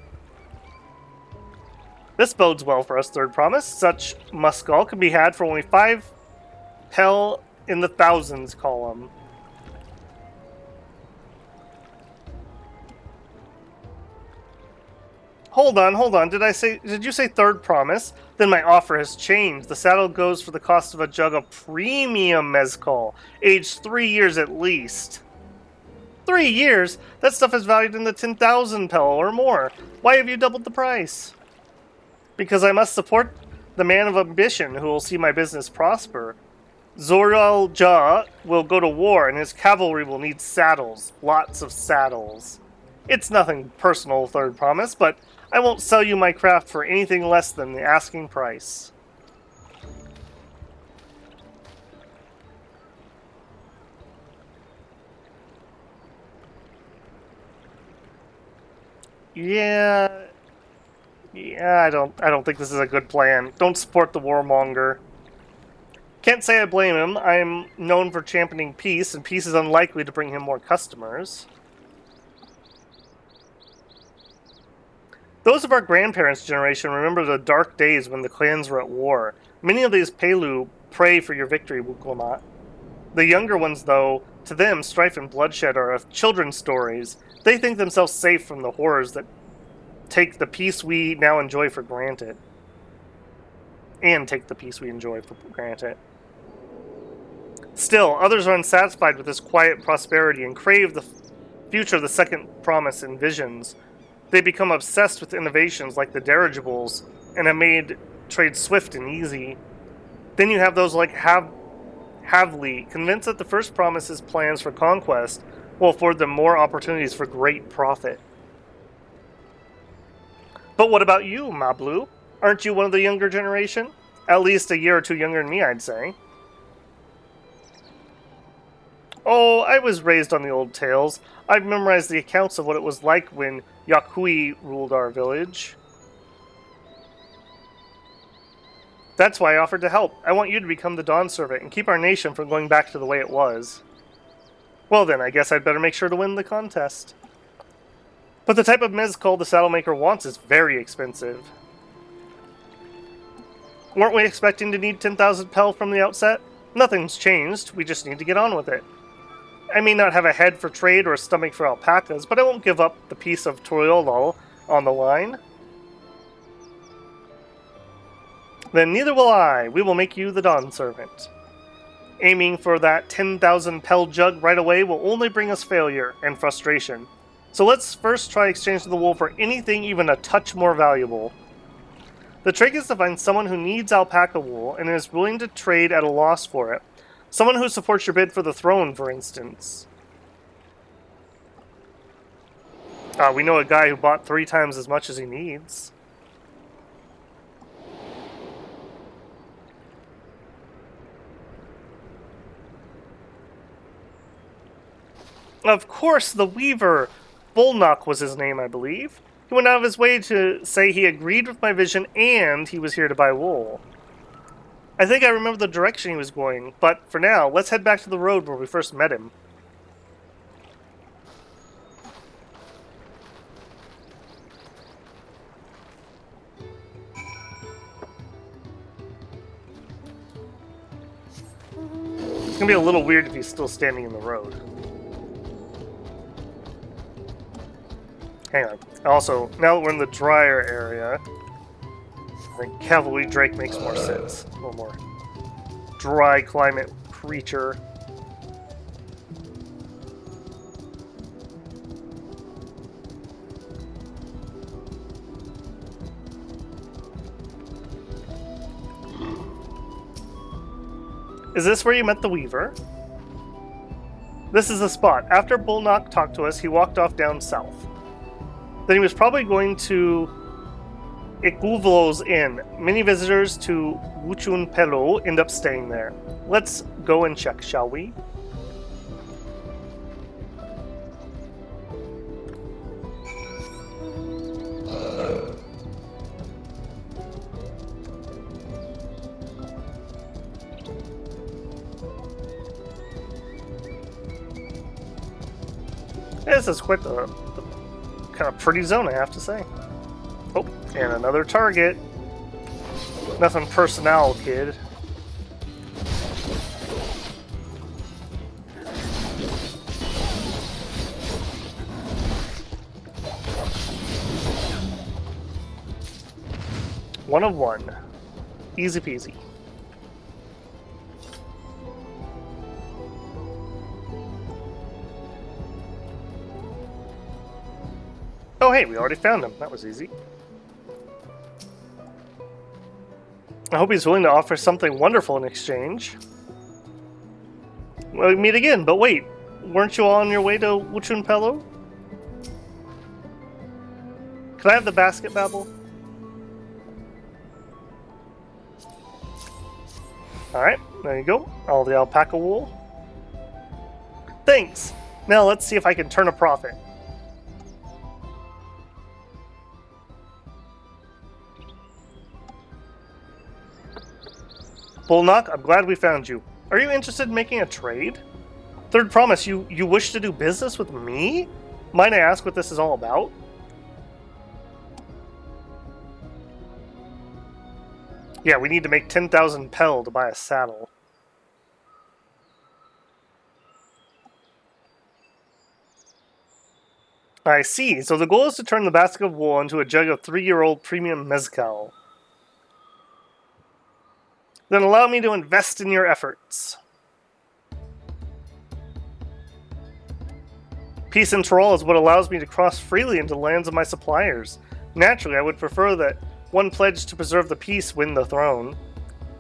This bodes well for us, Third Promise. Such mezcal can be had for only 5 pel in the thousands column. Hold on. Did you say Third Promise? Then my offer has changed. The saddle goes for the cost of a jug of premium mezcal, aged 3 years at least. 3 years? That stuff is valued in the 10,000 pel or more. Why have you doubled the price? Because I must support the man of ambition who will see my business prosper. Zoral Ja will go to war and his cavalry will need saddles. Lots of saddles. It's nothing personal, Third Promise, but I won't sell you my craft for anything less than the asking price. Yeah, I don't think this is a good plan. Don't support the warmonger. Can't say I blame him. I'm known for championing peace, and peace is unlikely to bring him more customers. Those of our grandparents' generation remember the dark days when the clans were at war. Many of these Pelu pray for your victory, Wuklamat. The younger ones, though, to them, strife and bloodshed are of children's stories. They think themselves safe from the horrors that take the peace we now enjoy for granted. And take the peace we enjoy for granted. Still, others are unsatisfied with this quiet prosperity and crave the future the second promise envisions. They become obsessed with innovations like the dirigibles and have made trade swift and easy. Then you have those like Havli, convinced that the first promise's plans for conquest will afford them more opportunities for great profit. But what about you, Mablu? Aren't you one of the younger generation? At least a year or two younger than me, I'd say. Oh, I was raised on the old tales. I've memorized the accounts of what it was like when Yakui ruled our village. That's why I offered to help. I want you to become the Dawn Servant and keep our nation from going back to the way it was. Well then, I guess I'd better make sure to win the contest. But the type of mezcal the Saddlemaker wants is very expensive. Weren't we expecting to need 10,000 pel from the outset? Nothing's changed, we just need to get on with it. I may not have a head for trade or a stomach for alpacas, but I won't give up the piece of Toyolol on the line. Then neither will I. We will make you the Dawn Servant. Aiming for that 10,000 pel jug right away will only bring us failure and frustration. So let's first try exchanging the wool for anything even a touch more valuable. The trick is to find someone who needs alpaca wool and is willing to trade at a loss for it. Someone who supports your bid for the throne, for instance. We know a guy who bought 3 times as much as he needs. Of course, the Weaver! Bolnock was his name, I believe. He went out of his way to say he agreed with my vision and he was here to buy wool. I think I remember the direction he was going, but for now, let's head back to the road where we first met him. It's gonna be a little weird if he's still standing in the road. Hang on. Also, now that we're in the drier area, I think Cavalry Drake makes more sense. A little more dry climate creature. Is this where you met the Weaver? This is the spot. After Bolnock talked to us, he walked off down south. Then he was probably going to Ikuvlo's Inn. Many visitors to Wuchun Pelo end up staying there. Let's go and check, shall we? This is quite the kind of pretty zone, I have to say. Oh, and another target. Nothing personnel, kid. One of one. Easy peasy. Oh hey, we already found him. That was easy. I hope he's willing to offer something wonderful in exchange. We'll meet again, but wait. Weren't you all on your way to Wuchun Pelo? Can I have the basket, Babel? Alright, there you go. All the alpaca wool. Thanks! Now let's see if I can turn a profit. Bullknock, I'm glad we found you. Are you interested in making a trade? Third Promise, you wish to do business with me? Might I ask what this is all about? Yeah, we need to make 10,000 pel to buy a saddle. I see. So the goal is to turn the basket of wool into a jug of 3-year-old premium mezcal. Then allow me to invest in your efforts. Peace in Tyrol is what allows me to cross freely into the lands of my suppliers. Naturally, I would prefer that one pledge to preserve the peace win the throne.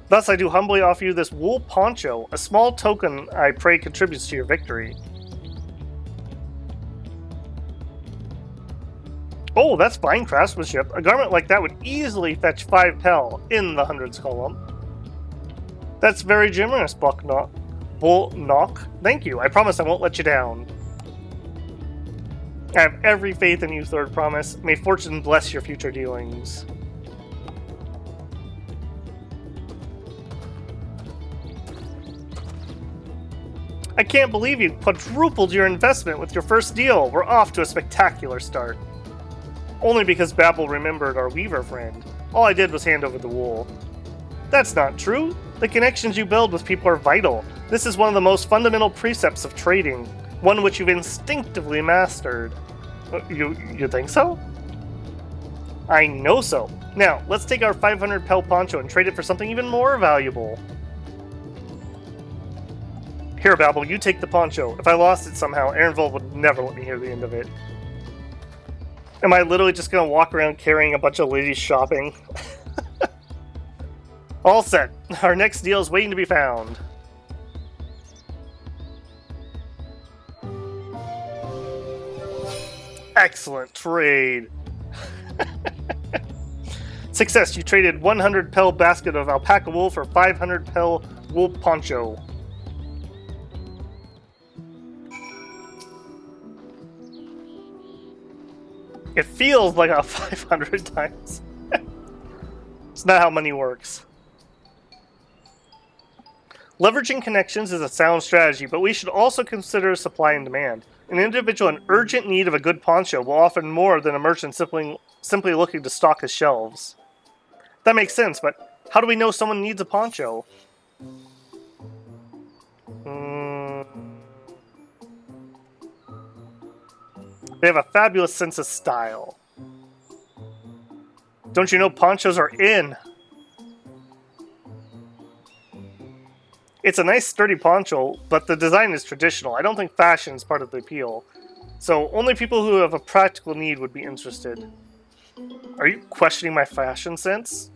Thus, I do humbly offer you this wool poncho, a small token I pray contributes to your victory. Oh, that's fine craftsmanship. A garment like that would easily fetch 5 pel in the hundreds column. That's very generous, Bullknock. Thank you. I promise I won't let you down. I have every faith in you, Third Promise. May fortune bless your future dealings. I can't believe you quadrupled your investment with your first deal. We're off to a spectacular start. Only because Babel remembered our weaver friend. All I did was hand over the wool. That's not true. The connections you build with people are vital. This is one of the most fundamental precepts of trading, one which you've instinctively mastered. You think so? I know so. Now, let's take our 500 pel poncho and trade it for something even more valuable. Here, Babel, you take the poncho. If I lost it somehow, Ehrenvold would never let me hear the end of it. Am I literally just gonna walk around carrying a bunch of ladies shopping? All set. Our next deal is waiting to be found. Excellent trade. Success. You traded 100 pel basket of alpaca wool for 500 pel wool poncho. It feels like a 500 times. It's not how money works. Leveraging connections is a sound strategy, but we should also consider supply and demand. An individual in urgent need of a good poncho will offer more than a merchant simply looking to stock his shelves. That makes sense, but how do we know someone needs a poncho? They have a fabulous sense of style. Don't you know ponchos are in? It's a nice sturdy poncho, but the design is traditional. I don't think fashion is part of the appeal. So only people who have a practical need would be interested. Are you questioning my fashion sense?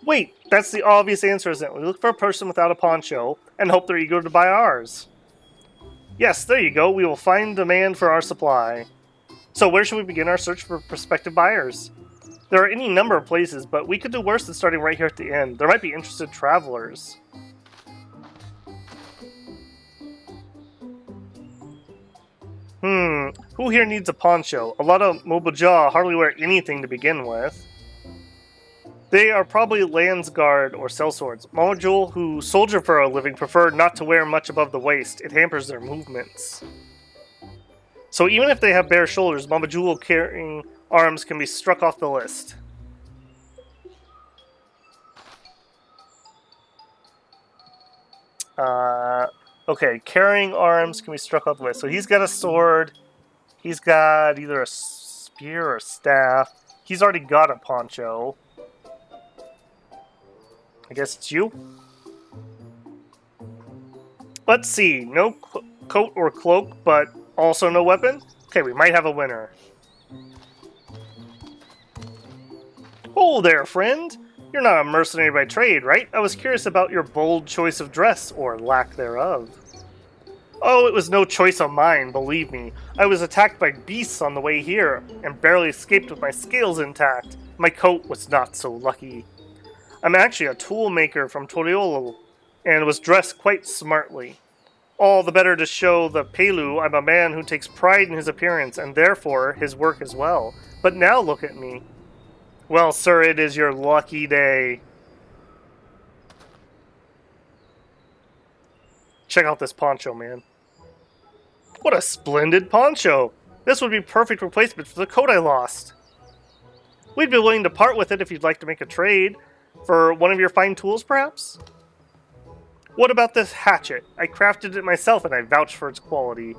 Wait, that's the obvious answer, isn't it? We look for a person without a poncho and hope they're eager to buy ours. Yes, there you go. We will find demand for our supply. So where should we begin our search for prospective buyers? There are any number of places, but we could do worse than starting right here at the inn. There might be interested travelers. Who here needs a poncho? A lot of Moboja hardly wear anything to begin with. They are probably Landsguard or sellswords. Momajul, who soldier for a living, prefer not to wear much above the waist. It hampers their movements. So even if they have bare shoulders, Momajul carrying arms can be struck off the list. Okay, carrying arms can be struck off the list. So he's got a sword. He's got either a spear or a staff. He's already got a poncho. I guess it's you? Let's see. No coat or cloak, but also no weapon? Okay, we might have a winner. Oh there, friend! You're not a mercenary by trade, right? I was curious about your bold choice of dress, or lack thereof. Oh, it was no choice of mine, believe me. I was attacked by beasts on the way here, and barely escaped with my scales intact. My coat was not so lucky. I'm actually a tool maker from Toriolo, and was dressed quite smartly. All the better to show the Pelu I'm a man who takes pride in his appearance, and therefore his work as well. But now look at me. Well, sir, it is your lucky day. Check out this poncho, man. What a splendid poncho! This would be perfect replacement for the coat I lost. We'd be willing to part with it if you'd like to make a trade. For one of your fine tools, perhaps? What about this hatchet? I crafted it myself and I vouch for its quality.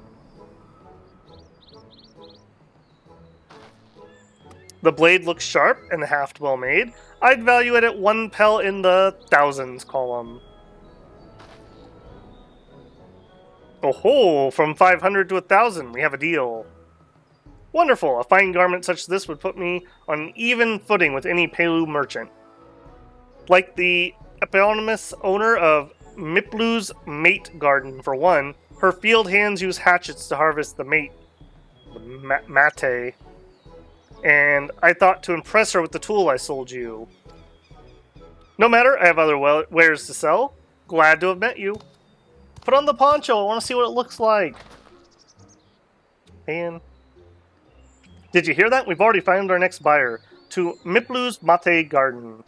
The blade looks sharp and the haft well made. I'd value it at 1 pel in the thousands column. Oh ho! From 500 to 1,000, we have a deal. Wonderful! A fine garment such as this would put me on an even footing with any Pelu merchant. Like the eponymous owner of Miplu's Mate Garden, for one, her field hands use hatchets to harvest the mate, the mate. And I thought to impress her with the tool I sold you. No matter, I have other wares to sell. Glad to have met you. Put on the poncho, I want to see what it looks like. Man. Did you hear that? We've already found our next buyer. To Miplu's Mate Garden.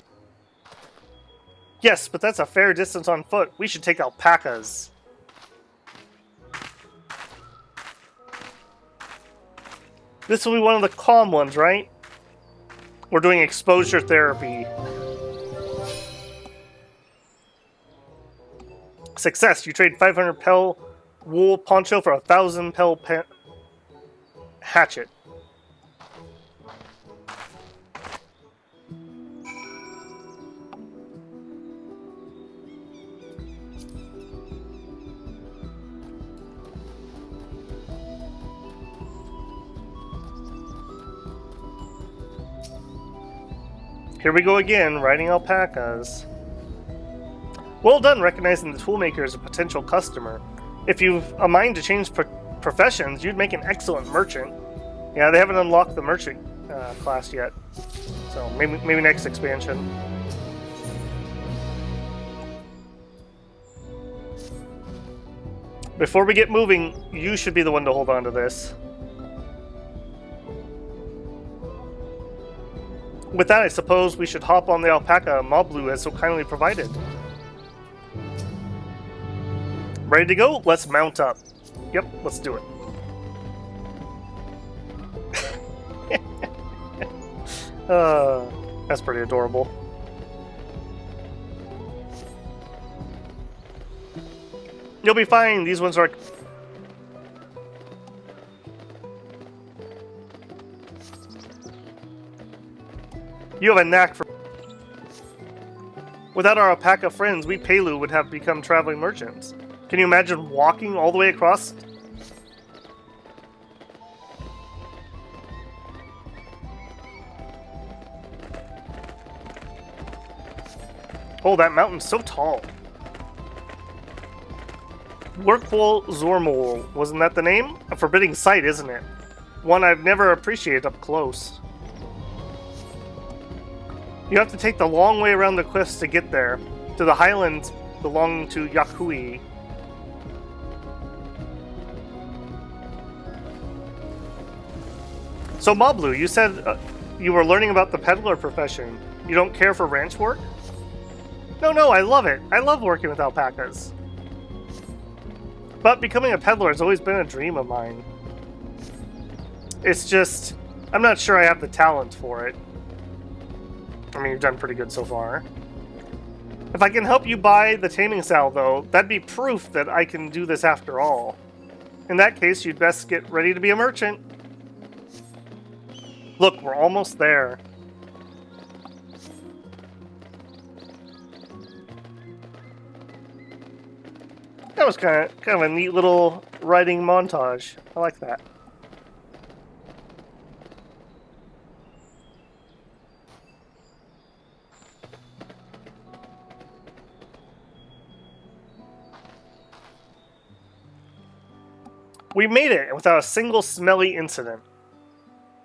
Yes, but that's a fair distance on foot. We should take alpacas. This will be one of the calm ones, right? We're doing exposure therapy. Success! You trade 500 pel wool poncho for 1,000 pel hatchet. Here we go again, riding alpacas. Well done recognizing the toolmaker as a potential customer. If you've a mind to change professions, you'd make an excellent merchant. Yeah, they haven't unlocked the merchant class yet. So maybe next expansion. Before we get moving, you should be the one to hold on to this. With that, I suppose we should hop on the alpaca Moblu has so kindly provided. Ready to go? Let's mount up. Yep, let's do it. That's pretty adorable. You'll be fine. These ones are... You have a knack for... Without our alpaca friends, we Pelu would have become traveling merchants. Can you imagine walking all the way across? Oh, that mountain's so tall. Workful Zormol, wasn't that the name? A forbidding sight, isn't it? One I've never appreciated up close. You have to take the long way around the cliffs to get there, to the highlands belonging to Yakui. So Moblu, you said you were learning about the peddler profession. You don't care for ranch work? No, I love it. I love working with alpacas. But becoming a peddler has always been a dream of mine. It's just, I'm not sure I have the talent for it. I mean, you've done pretty good so far. If I can help you buy the taming saddle, though, that'd be proof that I can do this after all. In that case, you'd best get ready to be a merchant. Look, we're almost there. That was kind of a neat little riding montage. I like that. We made it without a single smelly incident.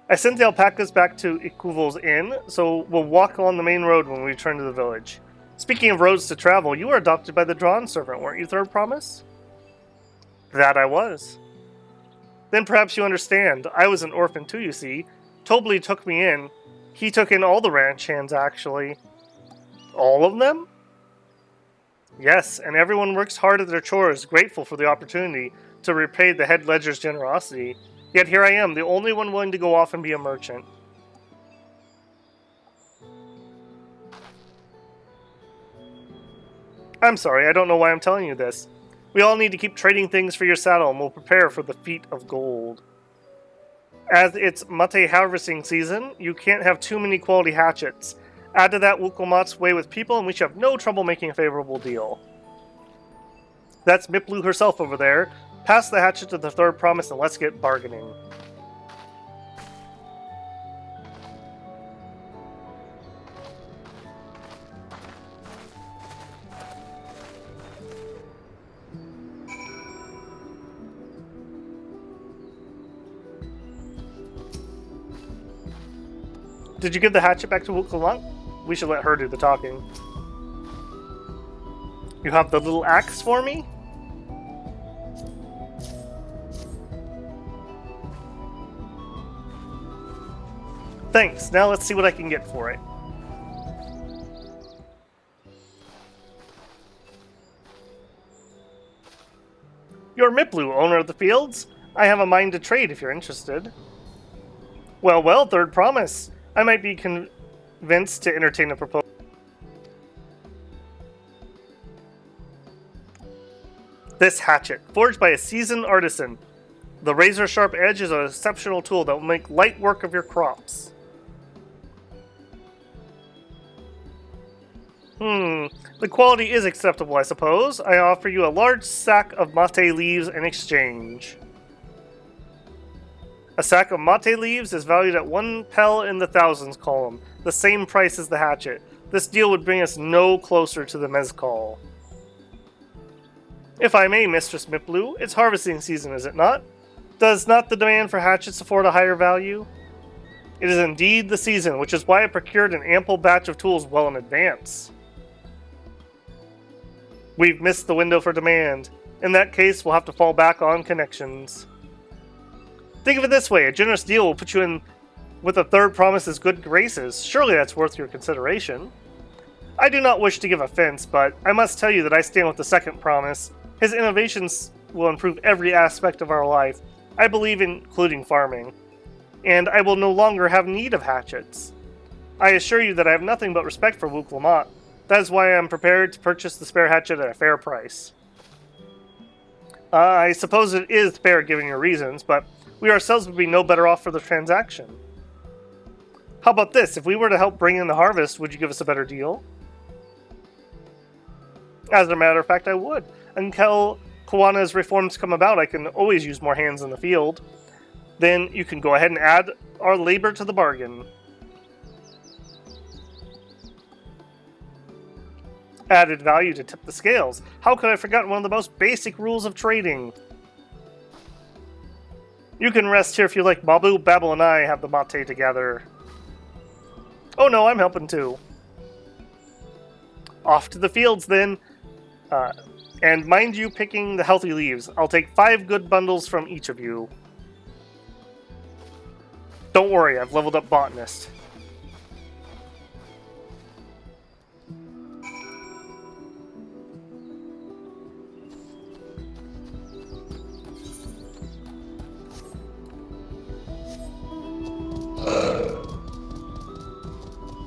I sent the alpacas back to Ikuvo's inn, so we'll walk along the main road when we return to the village. Speaking of roads to travel, you were adopted by the Drawn Servant, weren't you, Third Promise? That I was. Then perhaps you understand. I was an orphan too, you see. Tobli took me in. He took in all the ranch hands, actually. All of them? Yes, and everyone works hard at their chores, grateful for the opportunity to repay the head ledger's generosity. Yet here I am, the only one willing to go off and be a merchant. I'm sorry, I don't know why I'm telling you this. We all need to keep trading things for your saddle, and we'll prepare for the feat of gold. As it's mate harvesting season, you can't have too many quality hatchets. Add to that Wukelmat's way with people, and we should have no trouble making a favorable deal. That's Miplu herself over there. Pass the hatchet to the third promise, and let's get bargaining. Did you give the hatchet back to Wukelmat? We should let her do the talking. You have the little axe for me? Thanks, now let's see what I can get for it. You're Miplu, owner of the fields? I have a mind to trade if you're interested. Well, well, third promise. I might be convinced to entertain a proposal. This hatchet, forged by a seasoned artisan. The razor-sharp edge is an exceptional tool that will make light work of your crops. The quality is acceptable, I suppose. I offer you a large sack of mate leaves in exchange. A sack of mate leaves is valued at 1 pel in the thousands column, the same price as the hatchet. This deal would bring us no closer to the mezcal. If I may, Mistress Miplu, it's harvesting season, is it not? Does not the demand for hatchets afford a higher value? It is indeed the season, which is why I procured an ample batch of tools well in advance. We've missed the window for demand. In that case, we'll have to fall back on connections. Think of it this way, a generous deal will put you in with a third promise's good graces. Surely that's worth your consideration. I do not wish to give offense, but I must tell you that I stand with the second promise. His innovations will improve every aspect of our life, I believe including farming. And I will no longer have need of hatchets. I assure you that I have nothing but respect for Wukelmat. That is why I am prepared to purchase the spare hatchet at a fair price. I suppose it is fair given your reasons, but we ourselves would be no better off for the transaction. How about this? If we were to help bring in the harvest, would you give us a better deal? As a matter of fact, I would. Until Kawana's reforms come about, I can always use more hands in the field. Then you can go ahead and add our labor to the bargain. Added value to tip the scales. How could I have forgotten one of the most basic rules of trading? You can rest here if you like, Babu. Babel and I have the mate together. Oh no, I'm helping too. Off to the fields then. And mind you picking the healthy leaves. I'll take 5 good bundles from each of you. Don't worry, I've leveled up Botanist.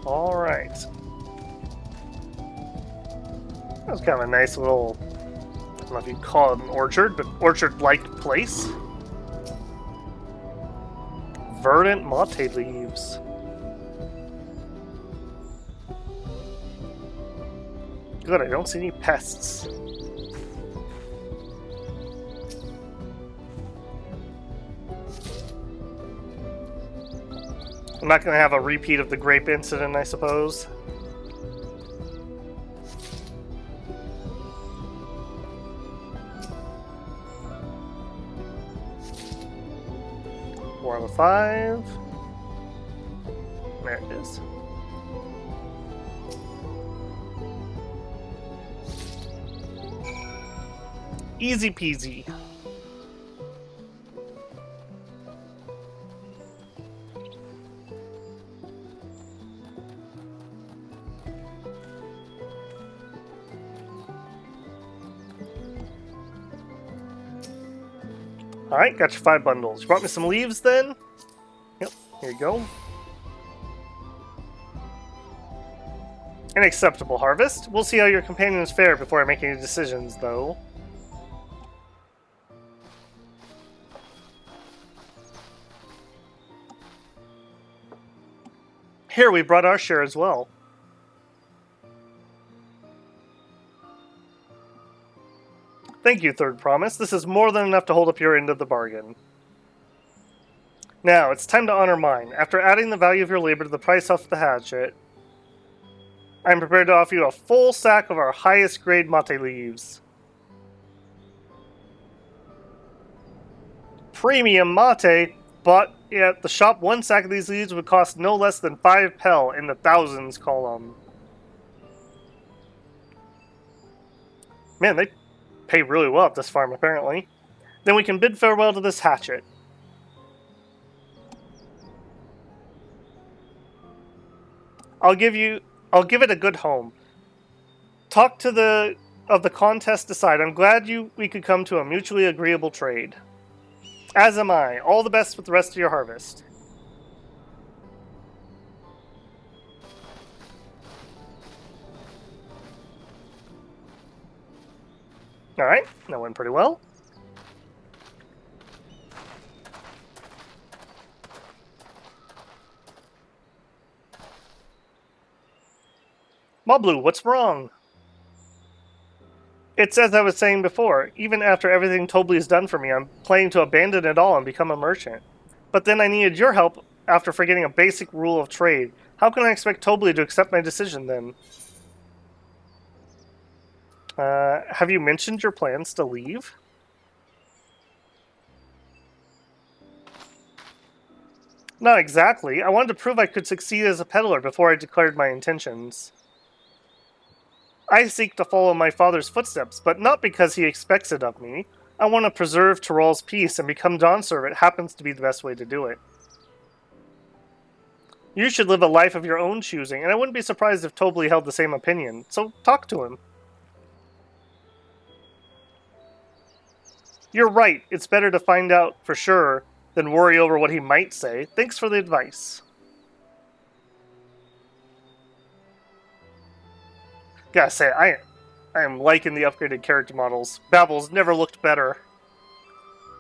Alright. That was kind of a nice little, I don't know if you'd call it an orchard, but orchard-like place. Verdant mate leaves. Good, I don't see any pests. I'm not going to have a repeat of the grape incident, I suppose. More of a 5. There it is. Easy peasy. Alright, got your 5 bundles. You brought me some leaves then? Yep, here you go. An acceptable harvest. We'll see how your companions fare before I make any decisions, though. Here, we brought our share as well. Thank you, Third Promise. This is more than enough to hold up your end of the bargain. Now, it's time to honor mine. After adding the value of your labor to the price off the hatchet, I'm prepared to offer you a full sack of our highest grade mate leaves. Premium mate, but at the shop, 1 sack of these leaves would cost no less than 5 pel in the thousands column. Man, they pay really well at this farm, apparently. Then we can bid farewell to this hatchet. I'll give it a good home. Talk to the contest decide. I'm glad we could come to a mutually agreeable trade. As am I. All the best with the rest of your harvest. Alright, that went pretty well. Moblu, what's wrong? It's as I was saying before, even after everything Tobli has done for me, I'm planning to abandon it all and become a merchant. But then I needed your help after forgetting a basic rule of trade. How can I expect Tobli to accept my decision then? Have you mentioned your plans to leave? Not exactly. I wanted to prove I could succeed as a peddler before I declared my intentions. I seek to follow my father's footsteps, but not because he expects it of me. I want to preserve Tyrol's peace, and become Dawnservant. It happens to be the best way to do it. You should live a life of your own choosing, and I wouldn't be surprised if Tobli held the same opinion, so talk to him. You're right, it's better to find out for sure than worry over what he might say. Thanks for the advice. Gotta say, I am liking the upgraded character models. Babel's never looked better.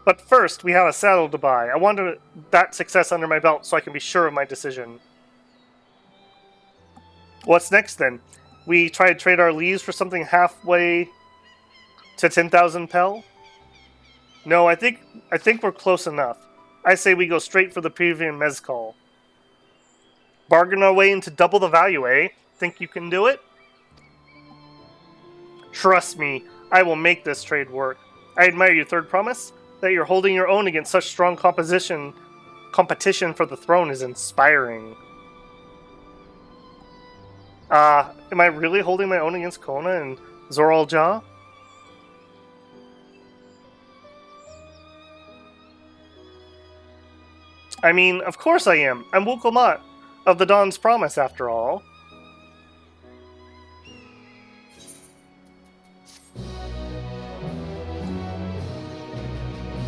But first, we have a saddle to buy. I wanted that success under my belt so I can be sure of my decision. What's next then? We try to trade our leaves for something halfway to 10,000 pel? No, I think we're close enough. I say we go straight for the premium mezcal. Bargain our way into double the value, eh? Think you can do it? Trust me, I will make this trade work. I admire you, Third Promise. That you're holding your own against such strong competition for the throne is inspiring. Am I really holding my own against Kona and Zoral Ja? I mean, of course I am. I'm Wukomat of the Dawn's Promise, after all.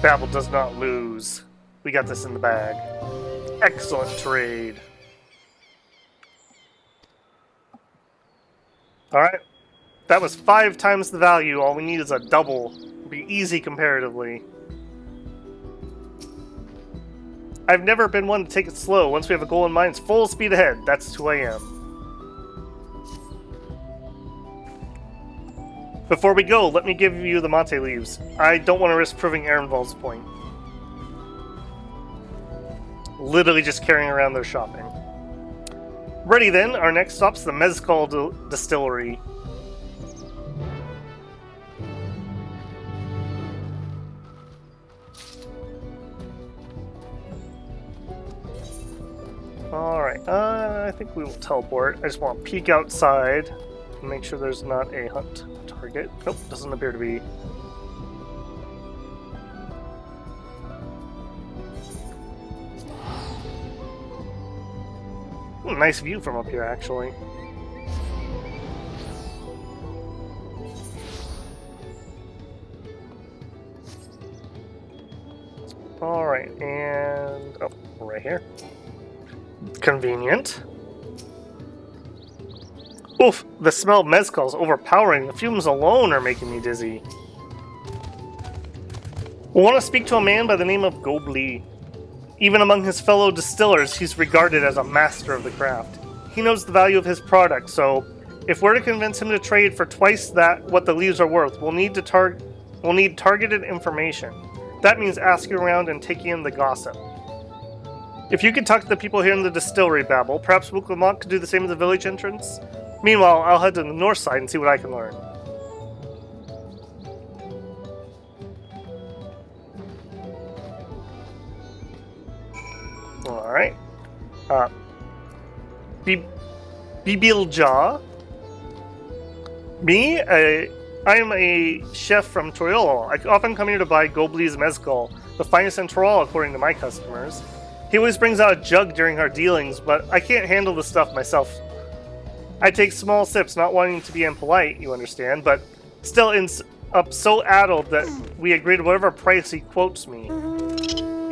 Babel does not lose. We got this in the bag. Excellent trade. Alright. That was 5 times the value. All we need is a double. It'll be easy comparatively. I've never been one to take it slow. Once we have a goal in mind, it's full speed ahead. That's who I am. Before we go, let me give you the mate leaves. I don't want to risk proving Ehrenwald's point. Literally just carrying around their shopping. Ready then, our next stop's the Mezcal Distillery. Alright, I think we will teleport. I just want to peek outside and make sure there's not a hunt target. Nope, doesn't appear to be. Nice view from up here, actually. Alright, and... oh, we're right here. Convenient. Oof, the smell of mezcal is overpowering. The fumes alone are making me dizzy. We want to speak to a man by the name of Gobli. Even among his fellow distillers, he's regarded as a master of the craft. He knows the value of his product, so if we're to convince him to trade for twice that what the leaves are worth, we'll need targeted information. That means asking around and taking in the gossip. If you could talk to the people here in the distillery, Babel, perhaps Wuklamont could do the same at the village entrance? Meanwhile, I'll head to the north side and see what I can learn. Alright. Bibilja. Me? I am a chef from Troyolo. I often come here to buy Gobli's mezcal, the finest in Troyol according to my customers. He always brings out a jug during our dealings, but I can't handle the stuff myself. I take small sips, not wanting to be impolite, you understand, but still ends up so addled that we agree to whatever price he quotes me.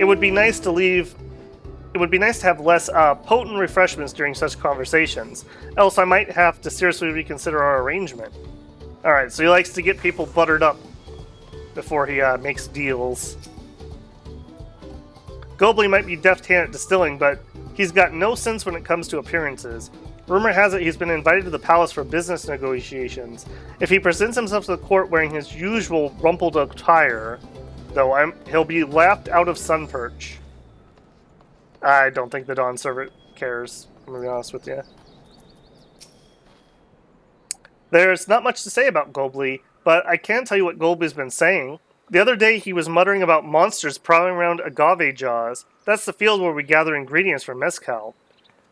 It would be nice to have less potent refreshments during such conversations, else I might have to seriously reconsider our arrangement. Alright, so he likes to get people buttered up before he makes deals. Gobli might be deft-handed at distilling, but he's got no sense when it comes to appearances. Rumor has it he's been invited to the palace for business negotiations. If he presents himself to the court wearing his usual rumpled attire, though, he'll be laughed out of Sunperch. I don't think the Dawn servant cares, I'm gonna be honest with you. There's not much to say about Gobli, but I can tell you what Gobli's been saying. The other day he was muttering about monsters prowling around agave jaws. That's the field where we gather ingredients for mezcal.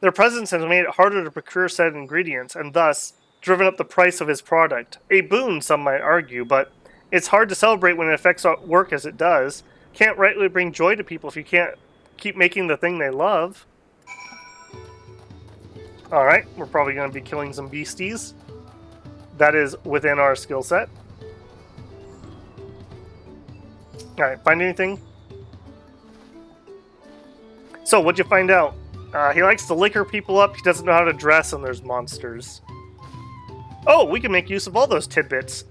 Their presence has made it harder to procure said ingredients, and thus driven up the price of his product. A boon, some might argue, but it's hard to celebrate when it affects work as it does. Can't rightly bring joy to people if you can't keep making the thing they love. Alright, we're probably going to be killing some beasties. That is within our skill set. Alright, find anything? So, what'd you find out? He likes to liquor people up, he doesn't know how to dress, and there's monsters. Oh, we can make use of all those tidbits.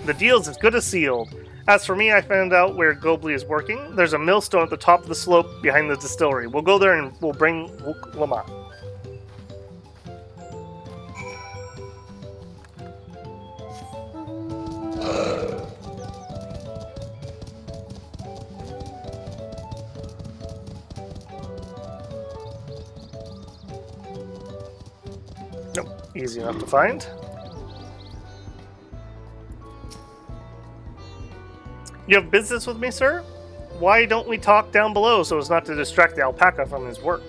The deal's as good as sealed. As for me, I found out where Gobli is working. There's a millstone at the top of the slope behind the distillery. We'll go there and we'll bring Wuklamont. Nope, easy enough to find. You have business with me, sir? Why don't we talk down below so as not to distract the alpaca from his work?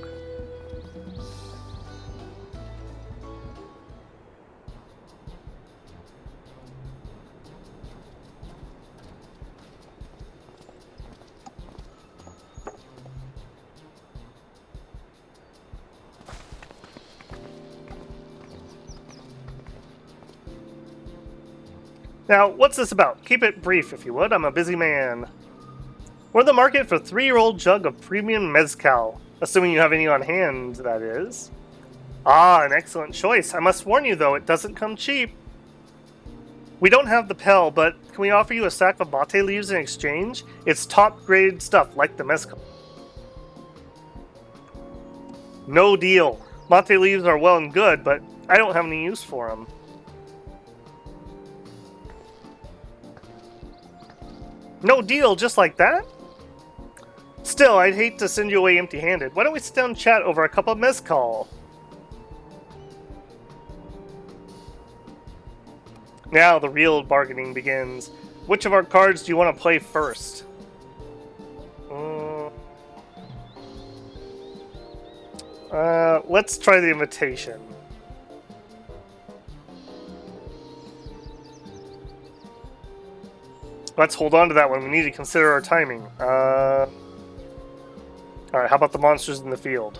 Now, what's this about? Keep it brief, if you would. I'm a busy man. We're in the market for a 3-year-old jug of premium mezcal. Assuming you have any on hand, that is. Ah, an excellent choice. I must warn you, though, it doesn't come cheap. We don't have the Pel, but can we offer you a sack of mate leaves in exchange? It's top-grade stuff, like the mezcal. No deal. Mate leaves are well and good, but I don't have any use for them. No deal, just like that? Still, I'd hate to send you away empty-handed. Why don't we sit down and chat over a cup of mezcal? Now the real bargaining begins. Which of our cards do you want to play first? Let's try the invitation. Let's hold on to that one. We need to consider our timing. Alright, how about the monsters in the field?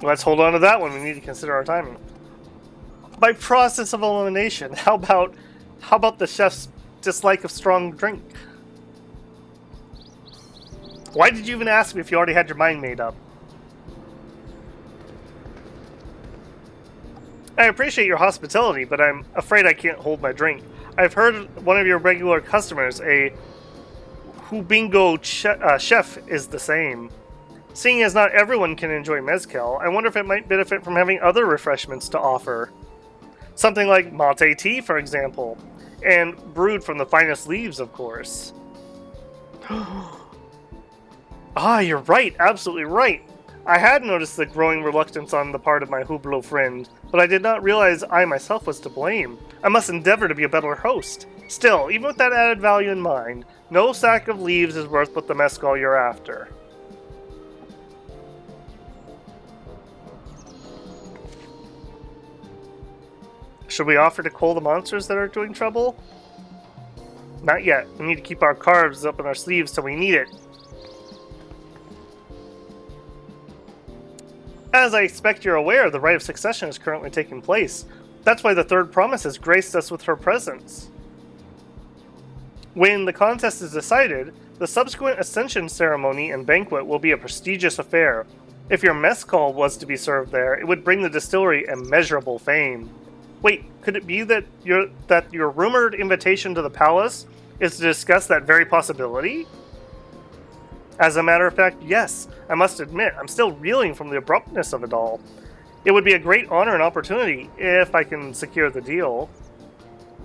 Let's hold on to that one. We need to consider our timing. By process of elimination, how about the chef's dislike of strong drink. Why did you even ask me if you already had your mind made up? I appreciate your hospitality, but I'm afraid I can't hold my drink. I've heard one of your regular customers, a Hubingo chef, is the same. Seeing as not everyone can enjoy mezcal, I wonder if it might benefit from having other refreshments to offer. Something like mate tea, for example, and brewed from the finest leaves, of course. Ah, you're right, absolutely right. I had noticed the growing reluctance on the part of my Hublot friend, but I did not realize I myself was to blame. I must endeavor to be a better host. Still, even with that added value in mind, no sack of leaves is worth what the mezcal you're after. Should we offer to cull the monsters that are doing trouble? Not yet. We need to keep our cards up in our sleeves till we need it. As I expect you're aware, the rite of succession is currently taking place. That's why the third promise has graced us with her presence. When the contest is decided, the subsequent ascension ceremony and banquet will be a prestigious affair. If your mezcal was to be served there, it would bring the distillery immeasurable fame. Wait, could it be that your rumored invitation to the palace is to discuss that very possibility? As a matter of fact, yes. I must admit, I'm still reeling from the abruptness of it all. It would be a great honor and opportunity if I can secure the deal.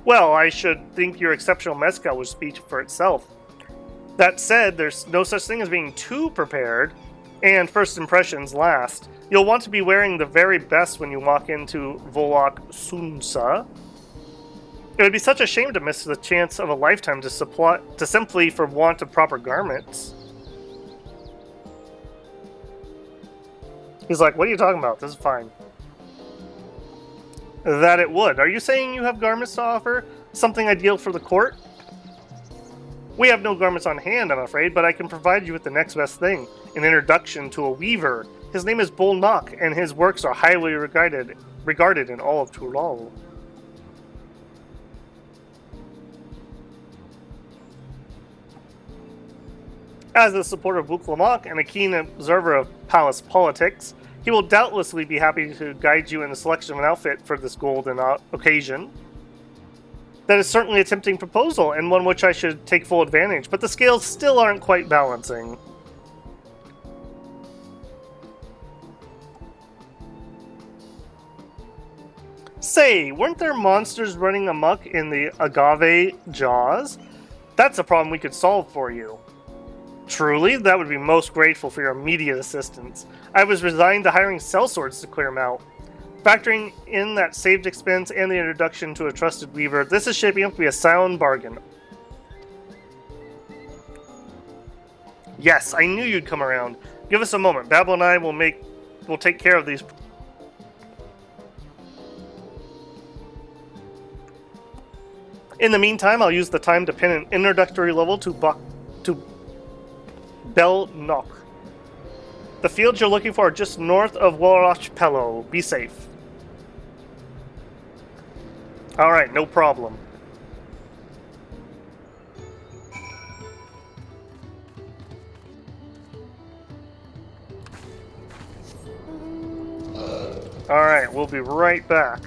Well, I should think your exceptional mezcal would speak for itself. That said, there's no such thing as being too prepared, and first impressions last. You'll want to be wearing the very best when you walk into Volok Sunsa. It would be such a shame to miss the chance of a lifetime to simply for want of proper garments. He's like, what are you talking about? This is fine. That it would. Are you saying you have garments to offer? Something ideal for the court? We have no garments on hand, I'm afraid, but I can provide you with the next best thing. An introduction to a weaver. His name is Bolnak, and his works are highly regarded in all of Tural. As a supporter of Buklamak and a keen observer of palace politics, he will doubtlessly be happy to guide you in the selection of an outfit for this golden occasion. That is certainly a tempting proposal, and one which I should take full advantage, but the scales still aren't quite balancing. Say, weren't there monsters running amok in the agave jaws? That's a problem we could solve for you. Truly, that would be most grateful for your immediate assistance. I was resigned to hiring sellswords to clear them out. Factoring in that saved expense and the introduction to a trusted weaver, this is shaping up to be a sound bargain. Yes, I knew you'd come around. Give us a moment. Babel and I will take care of these. In the meantime, I'll use the time to pin an introductory level to Bel Nok. The fields you're looking for are just north of Warachpelo. Be safe. Alright, no problem. Alright, we'll be right back.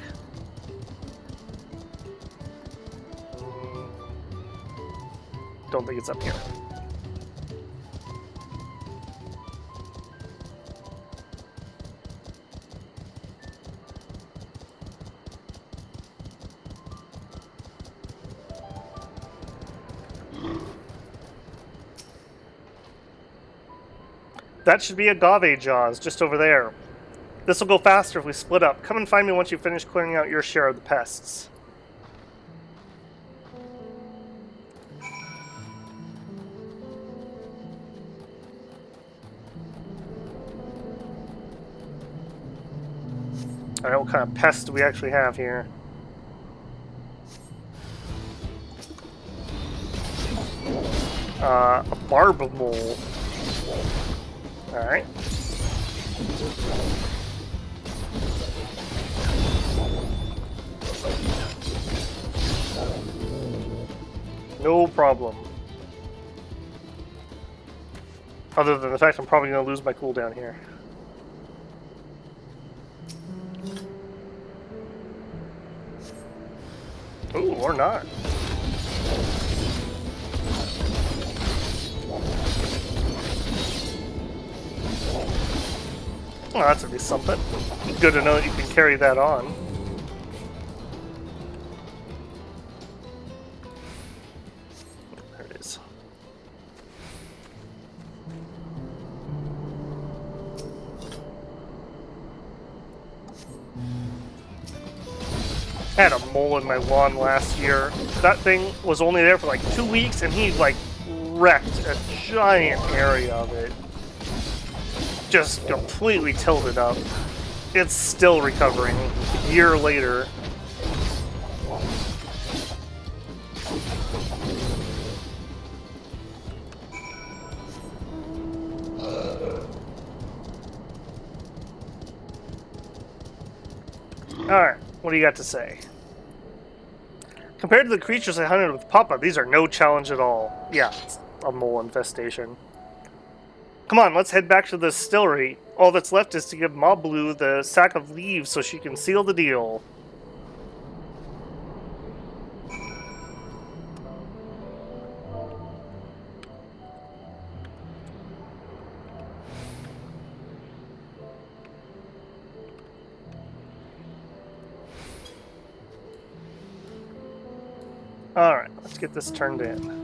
Don't think it's up here. That should be agave jaws, just over there. This will go faster if we split up. Come and find me once you finish clearing out your share of the pests. Alright, what kind of pests do we actually have here? A barb mole. Alright. No problem. Other than the fact I'm probably going to lose my cooldown here. Ooh, or not. Well, that's at least something. Good to know that you can carry that on. There it is. I had a mole in my lawn last year. That thing was only there for like 2 weeks, and he like wrecked a giant area of it. Just completely tilted up. It's still recovering a year later. Alright, what do you got to say? Compared to the creatures I hunted with Papa, these are no challenge at all. Yeah, it's a mole infestation. Come on, let's head back to the distillery. All that's left is to give Moblu the sack of leaves so she can seal the deal. Alright, let's get this turned in.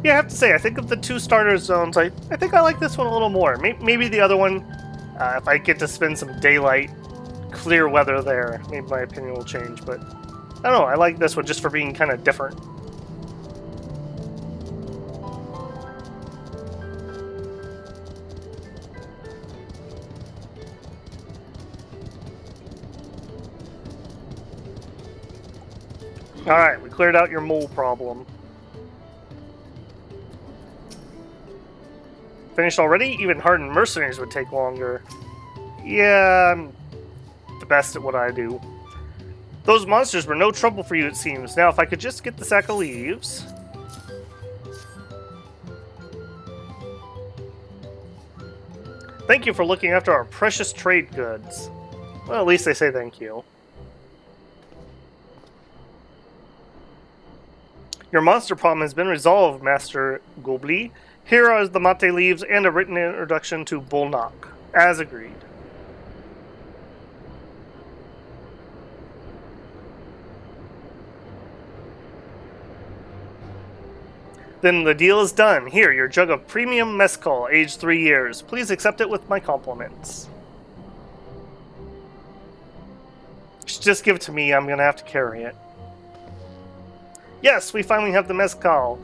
Yeah, I have to say, I think of the two starter zones, I think I like this one a little more. Maybe the other one, if I get to spend some daylight, clear weather there, maybe my opinion will change, but I don't know, I like this one just for being kind of different. Alright, we cleared out your mole problem. Finished already? Even hardened mercenaries would take longer. Yeah, I'm the best at what I do. Those monsters were no trouble for you, it seems. Now, if I could just get the sack of leaves. Thank you for looking after our precious trade goods. Well, at least they say thank you. Your monster problem has been resolved, Master Gobli. Here are the mate leaves and a written introduction to Bolnak, as agreed. Then the deal is done. Here, your jug of premium mezcal, aged 3 years. Please accept it with my compliments. Just give it to me, I'm gonna have to carry it. Yes, we finally have the mezcal.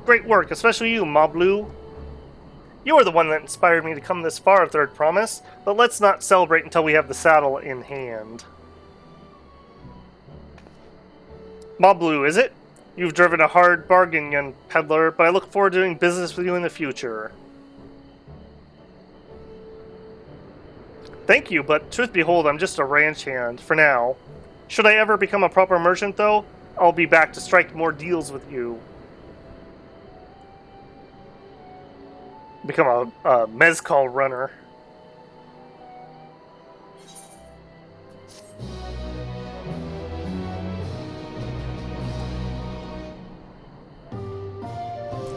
Great work, especially you, Moblu. You are the one that inspired me to come this far, Third Promise, but let's not celebrate until we have the saddle in hand. Moblu, is it? You've driven a hard bargain, young peddler, but I look forward to doing business with you in the future. Thank you, but truth behold, I'm just a ranch hand, for now. Should I ever become a proper merchant, though, I'll be back to strike more deals with you. Become a mezcal runner.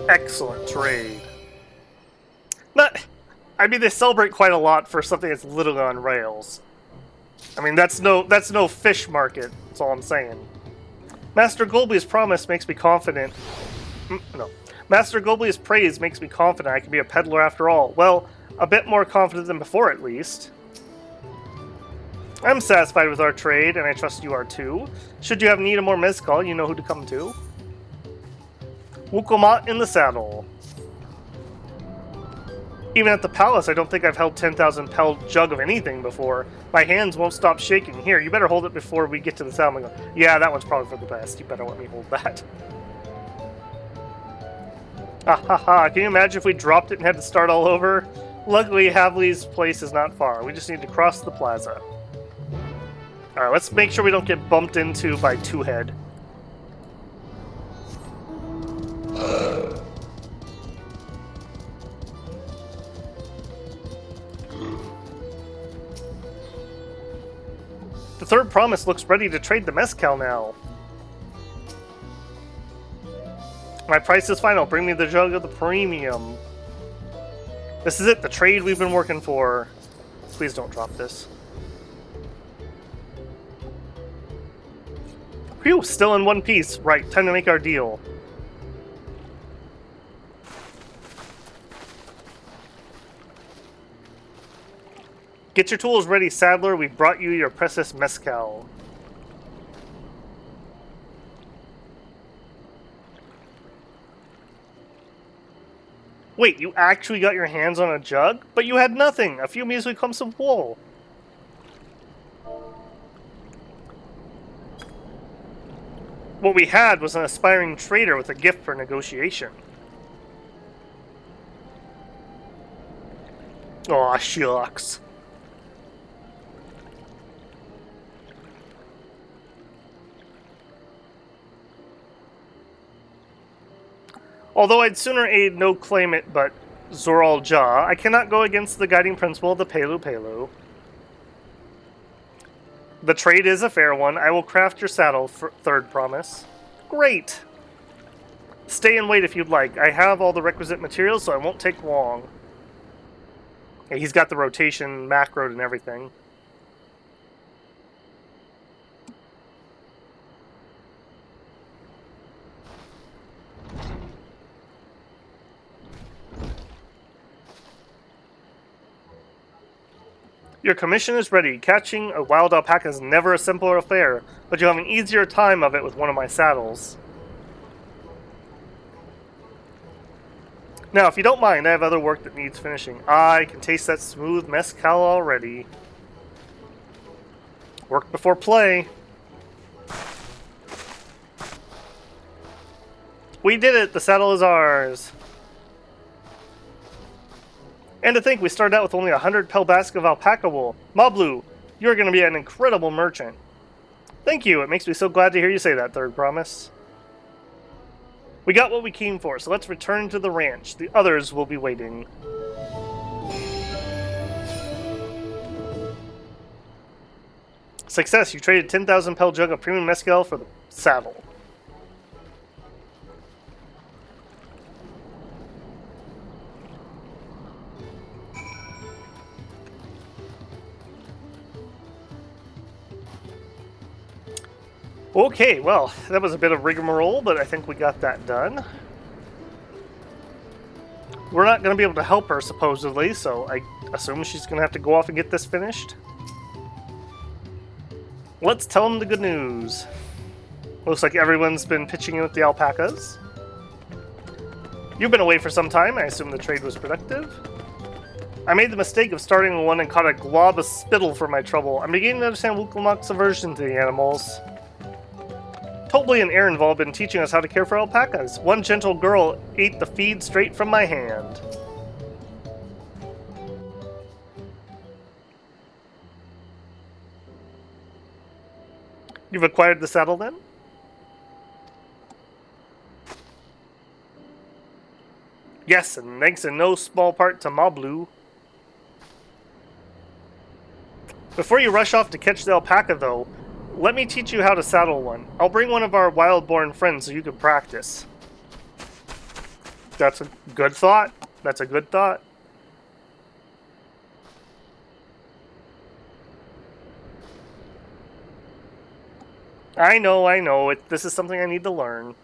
Excellent trade. I mean, they celebrate quite a lot for something that's literally on rails. I mean, that's no fish market. That's all I'm saying. Master Golby's promise makes me confident. No. Master Golby's praise makes me confident I can be a peddler after all. Well, a bit more confident than before, at least. I'm satisfied with our trade, and I trust you are too. Should you have need of more mezcal, you know who to come to. Wukomat in the saddle. Even at the palace, I don't think I've held 10,000 pel jug of anything before. My hands won't stop shaking. Here, you better hold it before we get to the saddle. Yeah, that one's probably for the best. You better let me hold that. Ah ha ha, can you imagine if we dropped it and had to start all over? Luckily, Havli's place is not far. We just need to cross the plaza. Alright, let's make sure we don't get bumped into by Two Head. The third promise looks ready to trade the mezcal now. My price is final. Bring me the jug of the premium. This is it, the trade we've been working for. Please don't drop this. Phew, still in one piece. Right, time to make our deal. Get your tools ready, Saddler. We've brought you your precious mezcal. Wait, you actually got your hands on a jug? But you had nothing! A few measly clumps of wool. What we had was an aspiring trader with a gift for negotiation. Aw, shucks. Although I'd sooner aid no claim it but Zoral Ja, I cannot go against the guiding principle of the Pelu Pelu. The trade is a fair one. I will craft your saddle for third promise. Great! Stay and wait if you'd like. I have all the requisite materials, so it won't take long. Yeah, he's got the rotation macroed and everything. Your commission is ready. Catching a wild alpaca is never a simpler affair, but you'll have an easier time of it with one of my saddles. Now, if you don't mind, I have other work that needs finishing. I can taste that smooth mezcal already. Work before play. We did it! The saddle is ours! And to think, we started out with only 100 pelbask of alpaca wool. Mablu, you're going to be an incredible merchant. Thank you. It makes me so glad to hear you say that, third promise. We got what we came for, so let's return to the ranch. The others will be waiting. Success. You traded 10,000 pel jug of premium mezcal for the saddle. Okay, well, that was a bit of rigmarole, but I think we got that done. We're not going to be able to help her, supposedly, so I assume she's going to have to go off and get this finished. Let's tell them the good news. Looks like everyone's been pitching in with the alpacas. You've been away for some time. I assume the trade was productive. I made the mistake of starting with one and caught a glob of spittle for my trouble. I'm beginning to understand Wuklamak's aversion to the animals. Tobly and Ehrenval have been teaching us how to care for alpacas. One gentle girl ate the feed straight from my hand. You've acquired the saddle then? Yes, and thanks in no small part to Mablu. Before you rush off to catch the alpaca, though, let me teach you how to saddle one. I'll bring one of our wild-born friends so you can practice. That's a good thought. That's a good thought. I know. This is something I need to learn.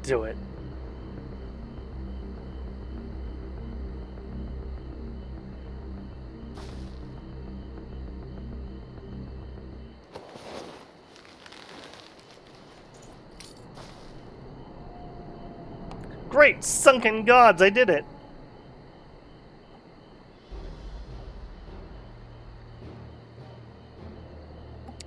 Do it. Great! Sunken gods, I did it!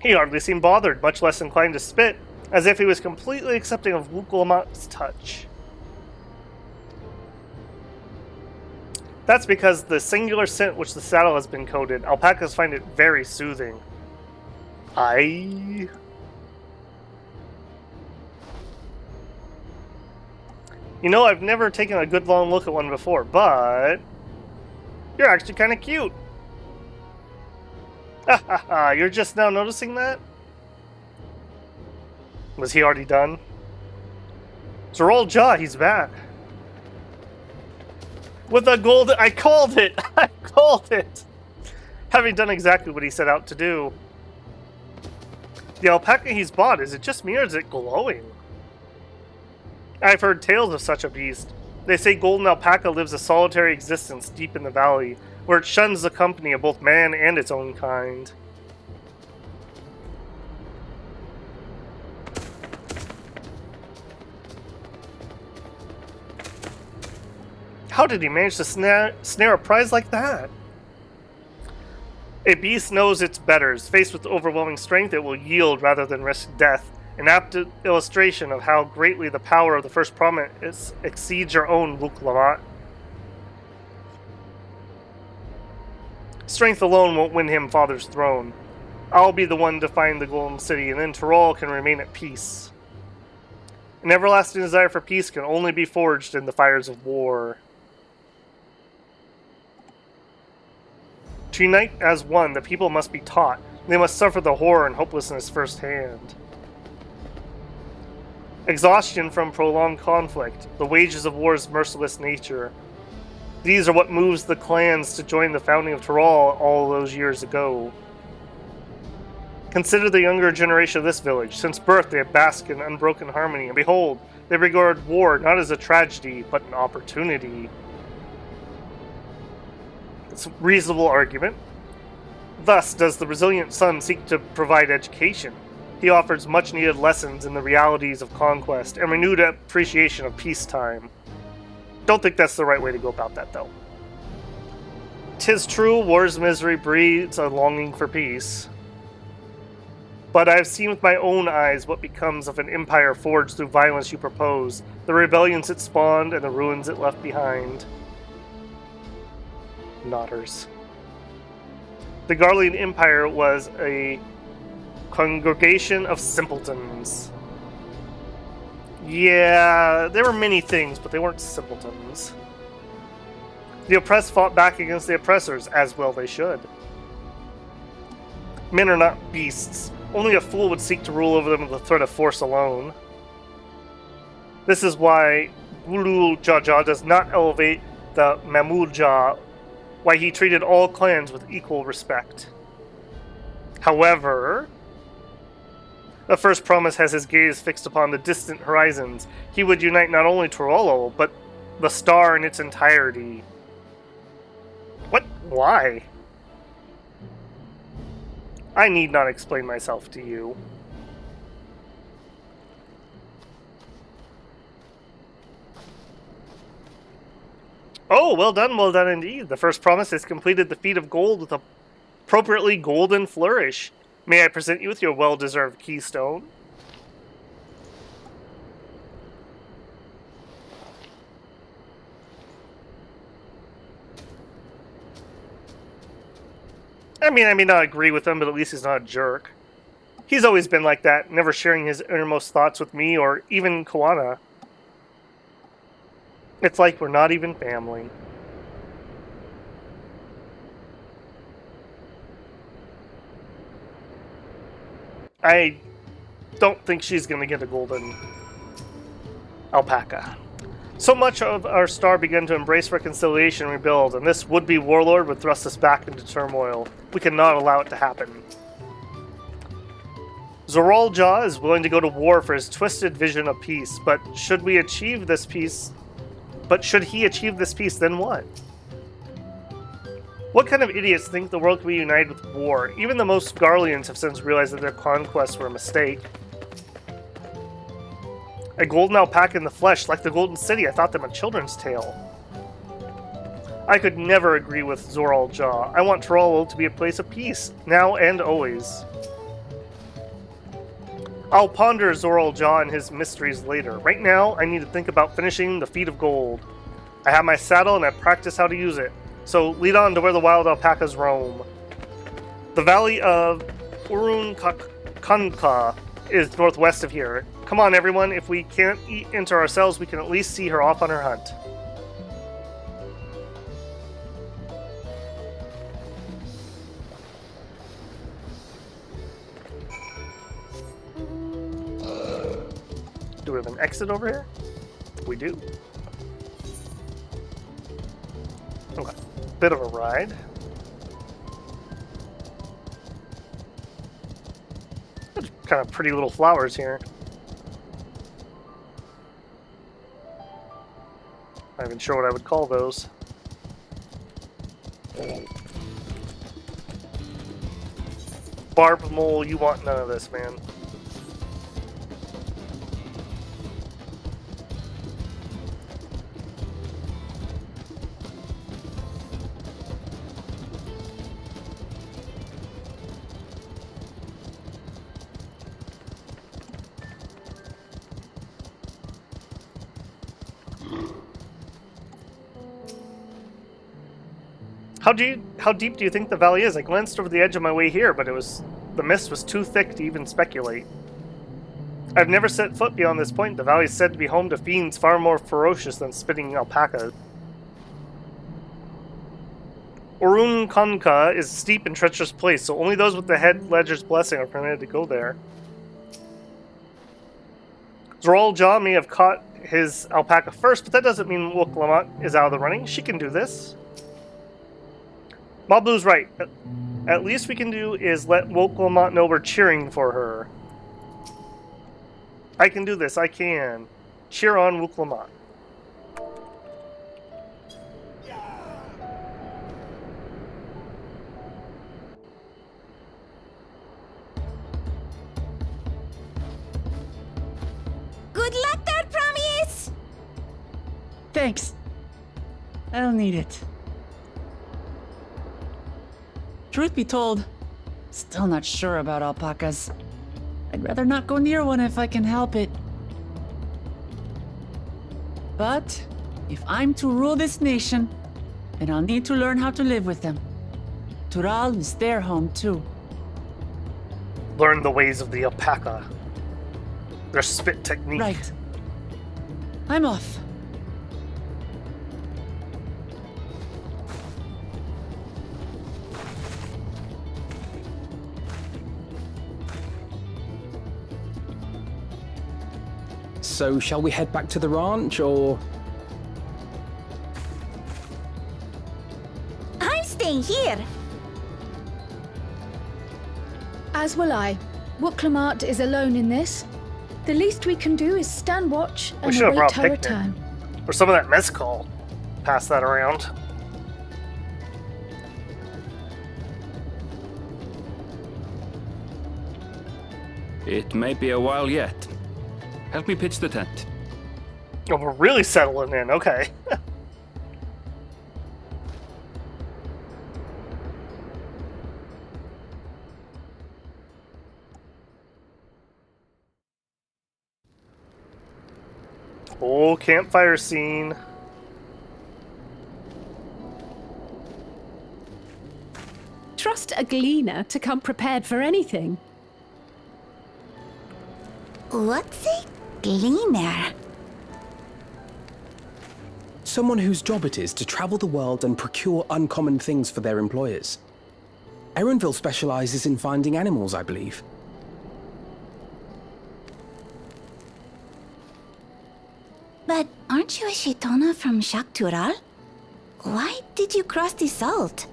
He hardly seemed bothered, much less inclined to spit, as if he was completely accepting of Wukulamat's touch. That's because the singular scent which the saddle has been coated, alpacas find it very soothing. You know, I've never taken a good long look at one before, but you're actually kind of cute. Ha ha ha, you're just now noticing that? Was he already done? Zoral Jaw, he's back. With a golden... I called it! I called it! Having done exactly what he set out to do. The alpaca he's bought, is it just me or is it glowing? I've heard tales of such a beast. They say golden alpaca lives a solitary existence deep in the valley, where it shuns the company of both man and its own kind. How did he manage to snare a prize like that? A beast knows its betters. Faced with overwhelming strength, it will yield rather than risk death. An apt illustration of how greatly the power of the first promise exceeds your own, Wukulamat. Strength alone won't win him Father's throne. I'll be the one to find the Golden City, and then Tyrol can remain at peace. An everlasting desire for peace can only be forged in the fires of war. To unite as one, the people must be taught. They must suffer the horror and hopelessness firsthand. Exhaustion from prolonged conflict, the wages of war's merciless nature. These are what moves the clans to join the founding of Tyrol all those years ago. Consider the younger generation of this village. Since birth, they have basked in unbroken harmony, and behold, they regard war not as a tragedy, but an opportunity. It's a reasonable argument. Thus does the resilient son seek to provide education. He offers much-needed lessons in the realities of conquest and renewed appreciation of peacetime. Don't think that's the right way to go about that, though. 'Tis true, war's misery breeds a longing for peace. But I've seen with my own eyes what becomes of an empire forged through violence you propose, the rebellions it spawned and the ruins it left behind. Nodders. The Garlean Empire was a congregation of simpletons. Yeah, there were many things, but they weren't simpletons. The oppressed fought back against the oppressors, as well they should. Men are not beasts. Only a fool would seek to rule over them with the threat of force alone. This is why Gulul Jaja does not elevate the Mamulja, why he treated all clans with equal respect. However, the first promise has his gaze fixed upon the distant horizons. He would unite not only Tyrol, but the star in its entirety. What? Why? I need not explain myself to you. Oh, well done indeed. The first promise has completed the feat of gold with a appropriately golden flourish. May I present you with your well-deserved keystone? I mean, I may not agree with him, but at least he's not a jerk. He's always been like that, never sharing his innermost thoughts with me or even Koana. It's like we're not even family. I don't think she's going to get a golden alpaca. So much of our star began to embrace reconciliation and rebuild, and this would-be warlord would thrust us back into turmoil. We cannot allow it to happen. Zoral Jaw is willing to go to war for his twisted vision of peace, but should he achieve this peace, then what? What kind of idiots think the world can be united with war? Even the most Garleans have since realized that their conquests were a mistake. A golden alpaca in the flesh, like the Golden City, I thought them a children's tale. I could never agree with Zoral Jaw. I want Tyrol to be a place of peace, now and always. I'll ponder Zoral Jaw and his mysteries later. Right now, I need to think about finishing the Feet of Gold. I have my saddle and I've practiced how to use it. So lead on to where the wild alpacas roam. The valley of Urunkanka is northwest of here. Come on, everyone. If we can't eat into ourselves, we can at least see her off on her hunt. Do we have an exit over here? We do. Okay. Bit of a ride. Kind of pretty little flowers here. Not even sure what I would call those. Barb mole, you want none of this, man. How deep do you think the valley is? I glanced over the edge of my way here, but the mist was too thick to even speculate. I've never set foot beyond this point. The valley is said to be home to fiends far more ferocious than spitting alpaca. Urunkanka is a steep and treacherous place, so only those with the head ledger's blessing are permitted to go there. Zoral Jaw may have caught his alpaca first, but that doesn't mean Woklamat is out of the running. She can do this. Mablu's right. At least we can do is let Woklamat know we're cheering for her. I can do this. I can. Cheer on Woklamat. Good luck, Third Promise! Thanks. I'll need it. Truth be told, still not sure about alpacas. I'd rather not go near one if I can help it. But if I'm to rule this nation, then I'll need to learn how to live with them. Tural is their home too. Learn the ways of the alpaca. Their spit technique. Right. I'm off. So, shall we head back to the ranch, or...? I'm staying here. As will I. Woklamat is alone in this. The least we can do is stand watch We and should have await brought her picnic. return. Or some of that mezcal. Pass that around. It may be a while yet. Help me pitch the tent. Oh, we're really settling in. Okay. Whole campfire scene. Trust a gleaner to come prepared for anything. What's a gleaner? Someone whose job it is to travel the world and procure uncommon things for their employers. Erenville specializes in finding animals, I believe. But aren't you a Shaitana from Shaktural? Why did you cross the salt?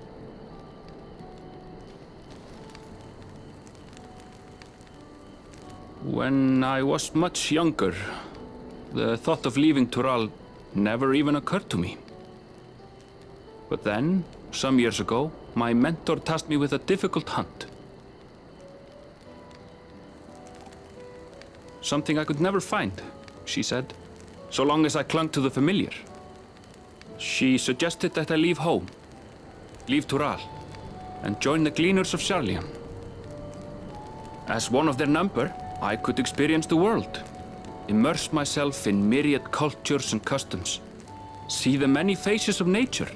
When I was much younger, the thought of leaving Tural never even occurred to me. But then, some years ago, my mentor tasked me with a difficult hunt. Something I could never find, she said, so long as I clung to the familiar. She suggested that I leave home, leave Tural, and join the Gleaners of Sharlian. As one of their number, I could experience the world, immerse myself in myriad cultures and customs, see the many faces of nature.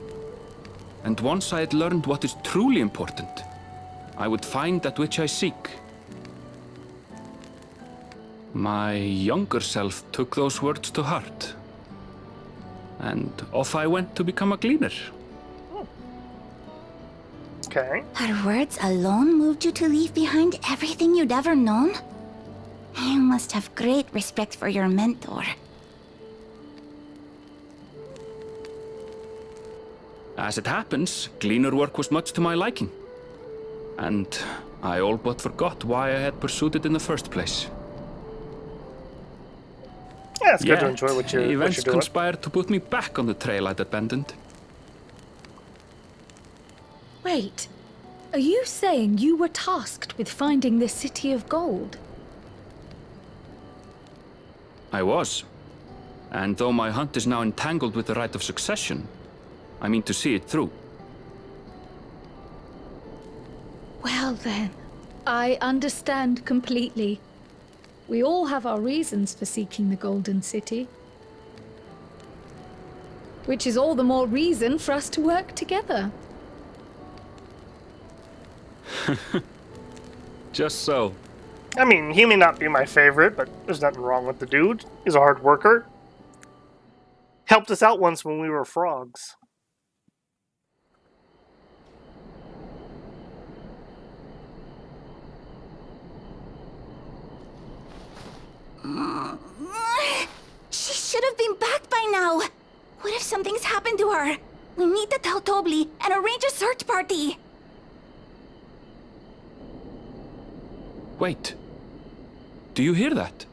And once I had learned what is truly important, I would find that which I seek. My younger self took those words to heart, and off I went to become a gleaner. Okay. Her words alone moved you to leave behind everything you'd ever known? You must have great respect for your mentor. As it happens, gleaner work was much to my liking. And I all but forgot why I had pursued it in the first place. Yeah, it's good to enjoy what you're doing. Events conspired to put me back on the trail I'd abandoned. Wait, are you saying you were tasked with finding the City of Gold? I was. And though my hunt is now entangled with the right of succession, I mean to see it through. Well then, I understand completely. We all have our reasons for seeking the Golden City. Which is all the more reason for us to work together. Just so. I mean, he may not be my favorite, but there's nothing wrong with the dude. He's a hard worker. Helped us out once when we were frogs. She should have been back by now. What if something's happened to her? We need to tell Tobli and arrange a search party. Wait. Do you hear that?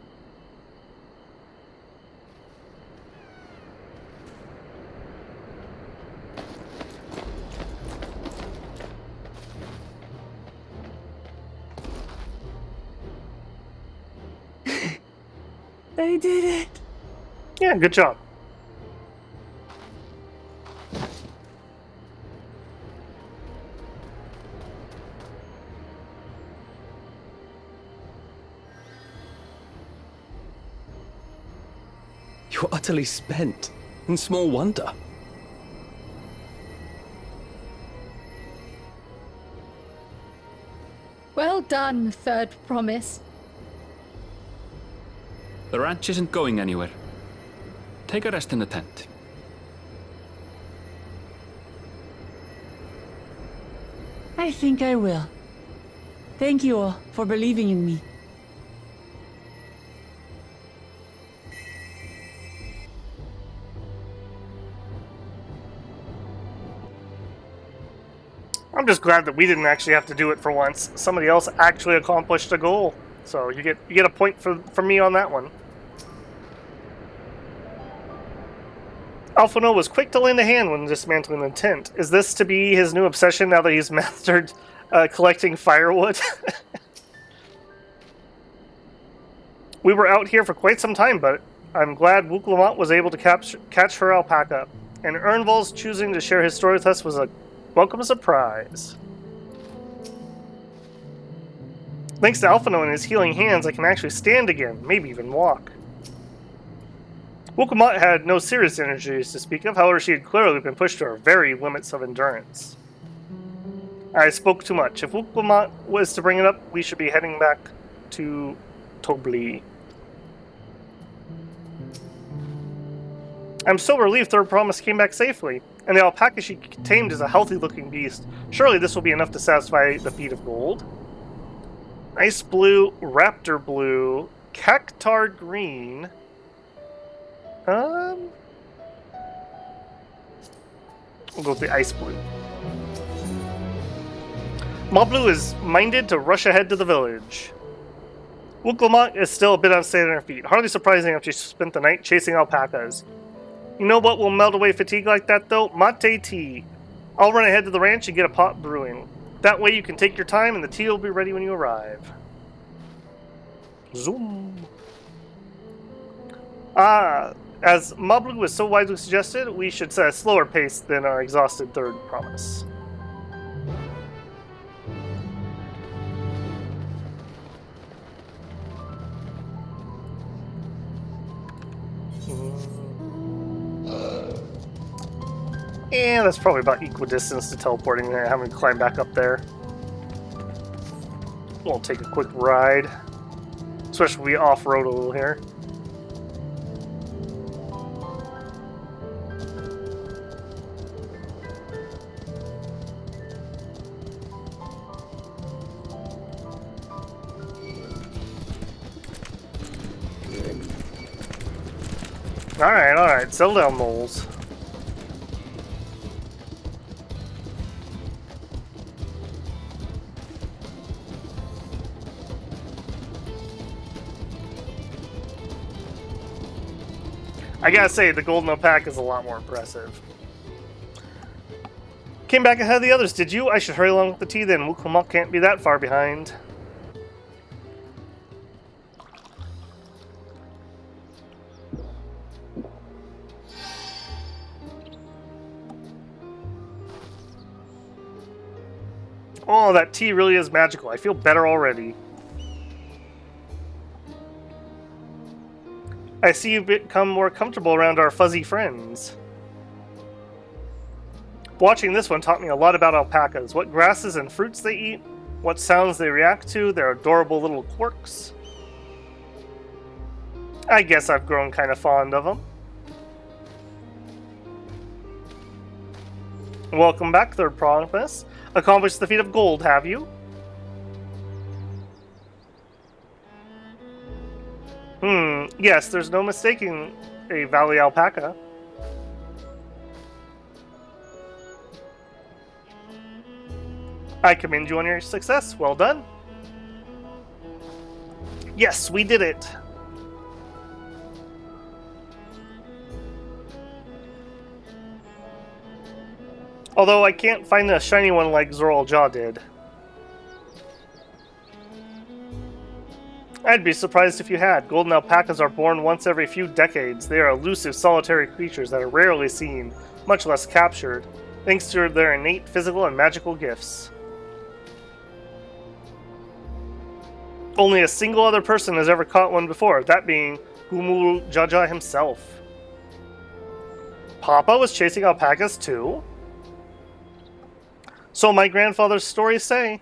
They did it! Yeah, good job. You're utterly spent, and small wonder. Well done, Third Promise. The ranch isn't going anywhere. Take a rest in the tent. I think I will. Thank you all for believing in me. I'm just glad that we didn't actually have to do it for once. Somebody else actually accomplished a goal. So you get a point from me on that one. Alphino was quick to lend a hand when dismantling the tent. Is this to be his new obsession now that he's mastered collecting firewood? We were out here for quite some time, but I'm glad Wuklamont was able to catch her alpaca. And Ernvol's choosing to share his story with us was a welcome surprise. Thanks to Alphino and his healing hands, I can actually stand again, maybe even walk. Wuklamont had no serious injuries to speak of, however she had clearly been pushed to her very limits of endurance. I spoke too much. If Wuklamont was to bring it up, we should be heading back to Tobli. I'm so relieved Third Promise came back safely, and the alpaca she tamed is a healthy-looking beast. Surely this will be enough to satisfy the feat of gold. Ice blue, raptor blue, cactar green. We'll go with the ice blue. Moblu is minded to rush ahead to the village. Wuklamont is still a bit unsteady on her feet. Hardly surprising after she spent the night chasing alpacas. You know what will melt away fatigue like that, though? Mate tea. I'll run ahead to the ranch and get a pot brewing. That way you can take your time and the tea will be ready when you arrive. Zoom. As Moblu was so widely suggested, we should set a slower pace than our exhausted Third Promise. And that's probably about equidistance to teleporting there, having to climb back up there. We'll take a quick ride. Especially if we off-road a little here. Alright, settle down, moles. I gotta say, the golden alpaca is a lot more impressive. Came back ahead of the others, did you? I should hurry along with the tea then. Wukumak can't be that far behind. Oh, that tea really is magical. I feel better already. I see you've become more comfortable around our fuzzy friends. Watching this one taught me a lot about alpacas. What grasses and fruits they eat, what sounds they react to, their adorable little quirks. I guess I've grown kind of fond of them. Welcome back, Third Promise. Accomplished the feat of gold, have you? Yes, there's no mistaking a valley alpaca. I commend you on your success. Well done. Yes, we did it. Although I can't find a shiny one like Zoral Jaw did. I'd be surprised if you had. Golden alpacas are born once every few decades. They are elusive, solitary creatures that are rarely seen, much less captured, thanks to their innate physical and magical gifts. Only a single other person has ever caught one before, that being Gulul Jaja himself. Papa was chasing alpacas too? So my grandfather's stories say.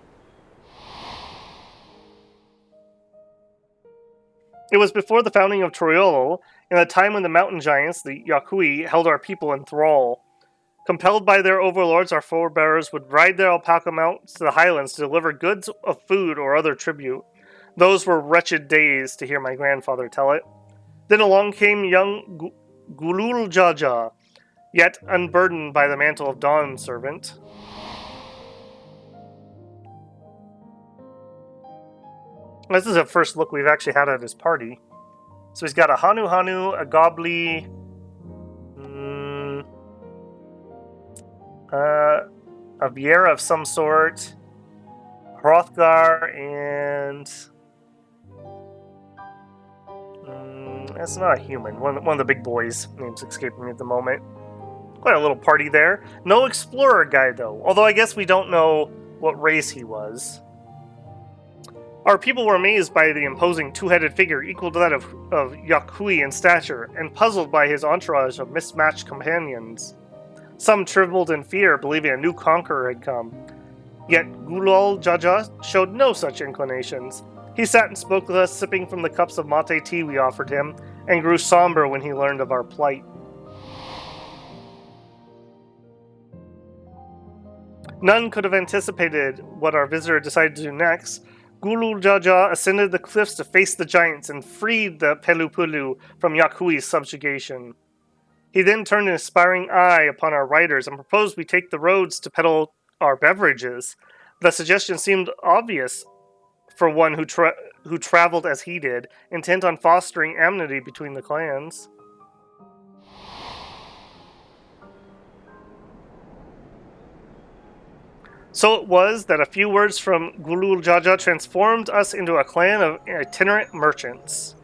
It was before the founding of Troiolo, in a time when the mountain giants, the Yakui, held our people in thrall. Compelled by their overlords, our forebears would ride their alpaca mounts to the highlands to deliver goods of food or other tribute. Those were wretched days, to hear my grandfather tell it. Then along came young Gulul Jaja, yet unburdened by the mantle of Dawn Servant. This is a first look we've actually had at his party. So he's got a Hanu Hanu, a Gobbly, a Viera of some sort, Hrothgar, and that's not a human. One of the big boys. Name's escaping me at the moment. Quite a little party there. No explorer guy though. Although I guess we don't know what race he was. Our people were amazed by the imposing two-headed figure equal to that of Yakui in stature, and puzzled by his entourage of mismatched companions. Some trembled in fear, believing a new conqueror had come. Yet Gulul Jaja showed no such inclinations. He sat and spoke with us, sipping from the cups of mate tea we offered him, and grew somber when he learned of our plight. None could have anticipated what our visitor decided to do next. Gulul Jaja ascended the cliffs to face the giants and freed the Pelupulu from Yakui's subjugation. He then turned an aspiring eye upon our riders and proposed we take the roads to peddle our beverages. The suggestion seemed obvious for one who traveled as he did, intent on fostering amity between the clans. So it was that a few words from Gulul Jaja transformed us into a clan of itinerant merchants.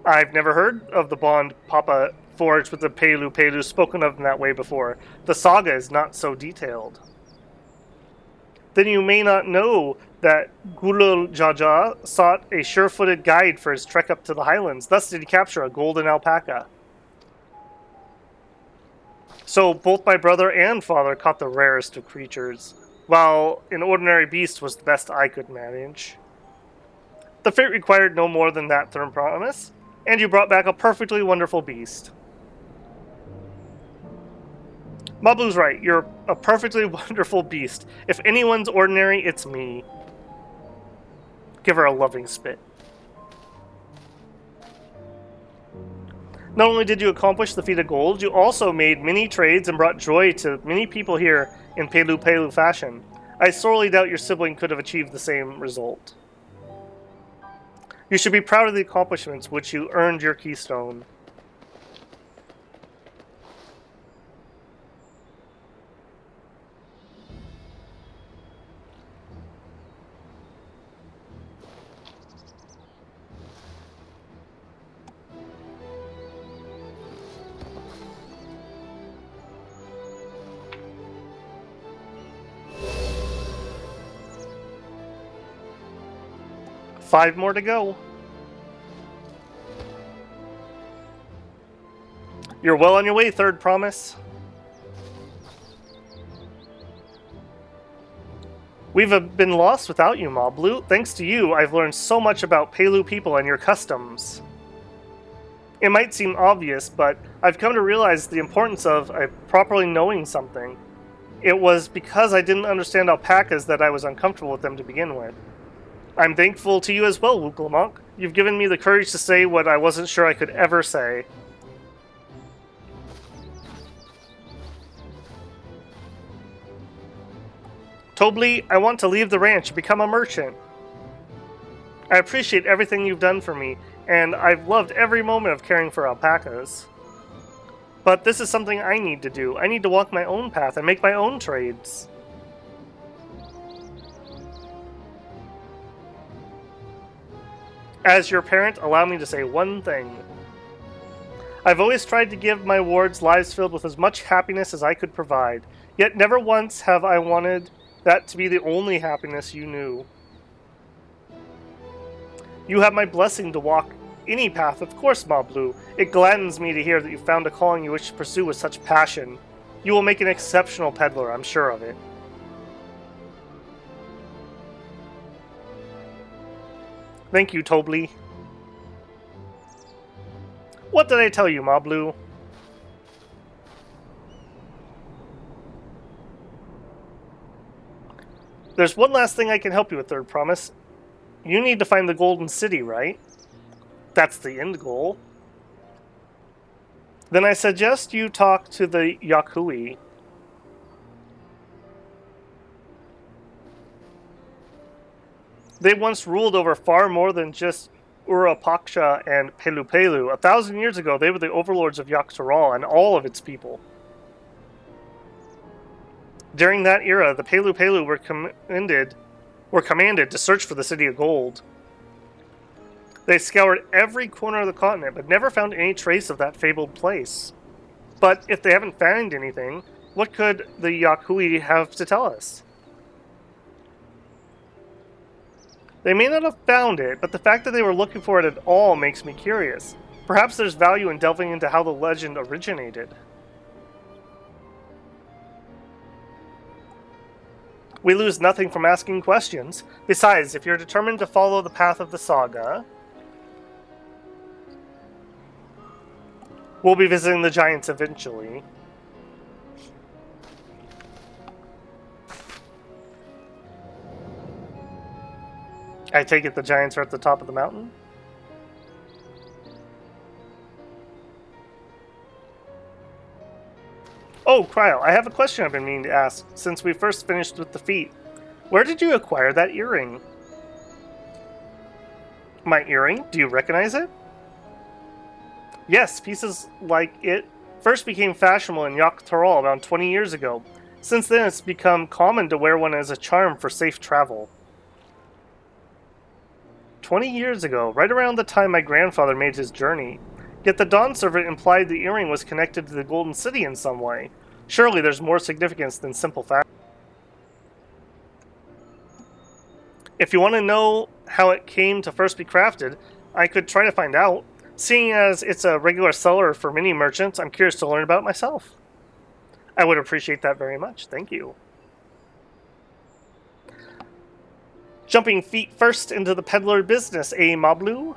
I've never heard of the bond Papa forged with the Pelu spoken of in that way before. The saga is not so detailed. Then you may not know that Gulul Jaja sought a sure-footed guide for his trek up to the highlands. Thus did he capture a golden alpaca. So both my brother and father caught the rarest of creatures, while an ordinary beast was the best I could manage. The fate required no more than that firm promise, and you brought back a perfectly wonderful beast. Mablu's right, you're a perfectly wonderful beast. If anyone's ordinary, it's me. Give her a loving spit. Not only did you accomplish the feat of gold, you also made many trades and brought joy to many people here in Pelu Pelu fashion. I sorely doubt your sibling could have achieved the same result. You should be proud of the accomplishments which you earned your keystone. Five more to go. You're well on your way, third promise. We've been lost without you, Mablu. Thanks to you, I've learned so much about Pelu people and your customs. It might seem obvious, but I've come to realize the importance of properly knowing something. It was because I didn't understand alpacas that I was uncomfortable with them to begin with. I'm thankful to you as well, Wuklamok. You've given me the courage to say what I wasn't sure I could ever say. Tobli, I want to leave the ranch and become a merchant. I appreciate everything you've done for me, and I've loved every moment of caring for alpacas. But this is something I need to do. I need to walk my own path and make my own trades. As your parent, allow me to say one thing. I've always tried to give my wards lives filled with as much happiness as I could provide, yet never once have I wanted that to be the only happiness you knew. You have my blessing to walk any path, of course, Mablu. It gladdens me to hear that you found a calling you wish to pursue with such passion. You will make an exceptional peddler, I'm sure of it. Thank you, Tobli. What did I tell you, Mablu? There's one last thing I can help you with, third promise. You need to find the Golden City, right? That's the end goal. Then I suggest you talk to the Yakui. They once ruled over far more than just Urapaksha and Pelu Pelu. 1,000 years ago, they were the overlords of Yaktaral and all of its people. During that era, the Pelu Pelu were commanded to search for the City of Gold. They scoured every corner of the continent, but never found any trace of that fabled place. But if they haven't found anything, what could the Yakui have to tell us? They may not have found it, but the fact that they were looking for it at all makes me curious. Perhaps there's value in delving into how the legend originated. We lose nothing from asking questions. Besides, if you're determined to follow the path of the saga, we'll be visiting the giants eventually. I take it the giants are at the top of the mountain? Oh, Cryo, I have a question I've been meaning to ask since we first finished with the feat. Where did you acquire that earring? My earring? Do you recognize it? Yes, pieces like it first became fashionable in Yaktaral around 20 years ago. Since then, it's become common to wear one as a charm for safe travel. 20 years ago, right around the time my grandfather made his journey. Yet the Dawn Servant implied the earring was connected to the Golden City in some way. Surely there's more significance than simple fact. If you want to know how it came to first be crafted, I could try to find out. Seeing as it's a regular seller for many merchants, I'm curious to learn about it myself. I would appreciate that very much. Thank you. Jumping feet first into the peddler business, eh, Mablu?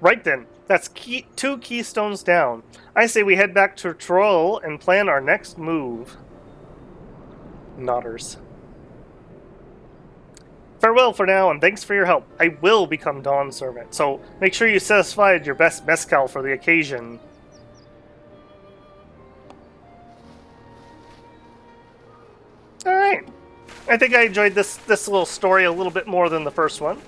Right then, that's 2 keystones down. I say we head back to Troll and plan our next move. Nodders. Farewell for now, and thanks for your help. I will become Dawn Servant, so make sure you satisfied your best mezcal for the occasion. Alright. I think I enjoyed this little story a little bit more than the first one.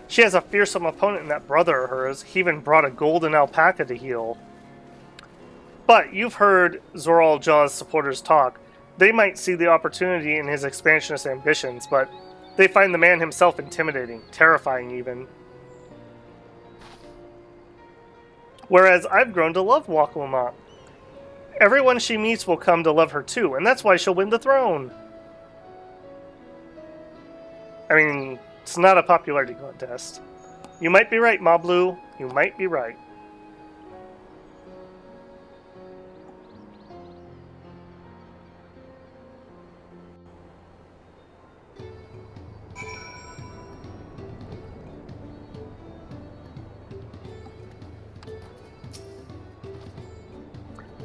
She has a fearsome opponent in that brother of hers. He even brought a golden alpaca to heal. But you've heard Zoral Jaw's supporters talk. They might see the opportunity in his expansionist ambitions, but they find the man himself intimidating, terrifying even. Whereas I've grown to love Waklamat. Everyone she meets will come to love her too, and that's why she'll win the throne. I mean, it's not a popularity contest. You might be right, Mablu. You might be right.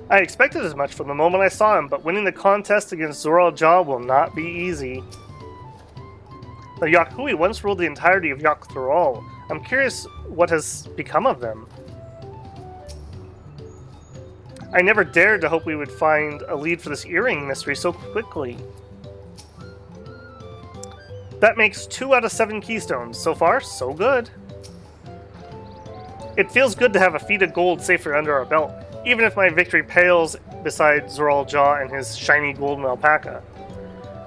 I expected as much from the moment I saw him, but winning the contest against Zoral Jaw will not be easy. The Yahui once ruled the entirety of Yak Thrall. I'm curious what has become of them. I never dared to hope we would find a lead for this earring mystery so quickly. That makes 2 out of 7 keystones. So far, so good. It feels good to have a feat of gold safely under our belt, even if my victory pales beside Zoral Jaw and his shiny golden alpaca.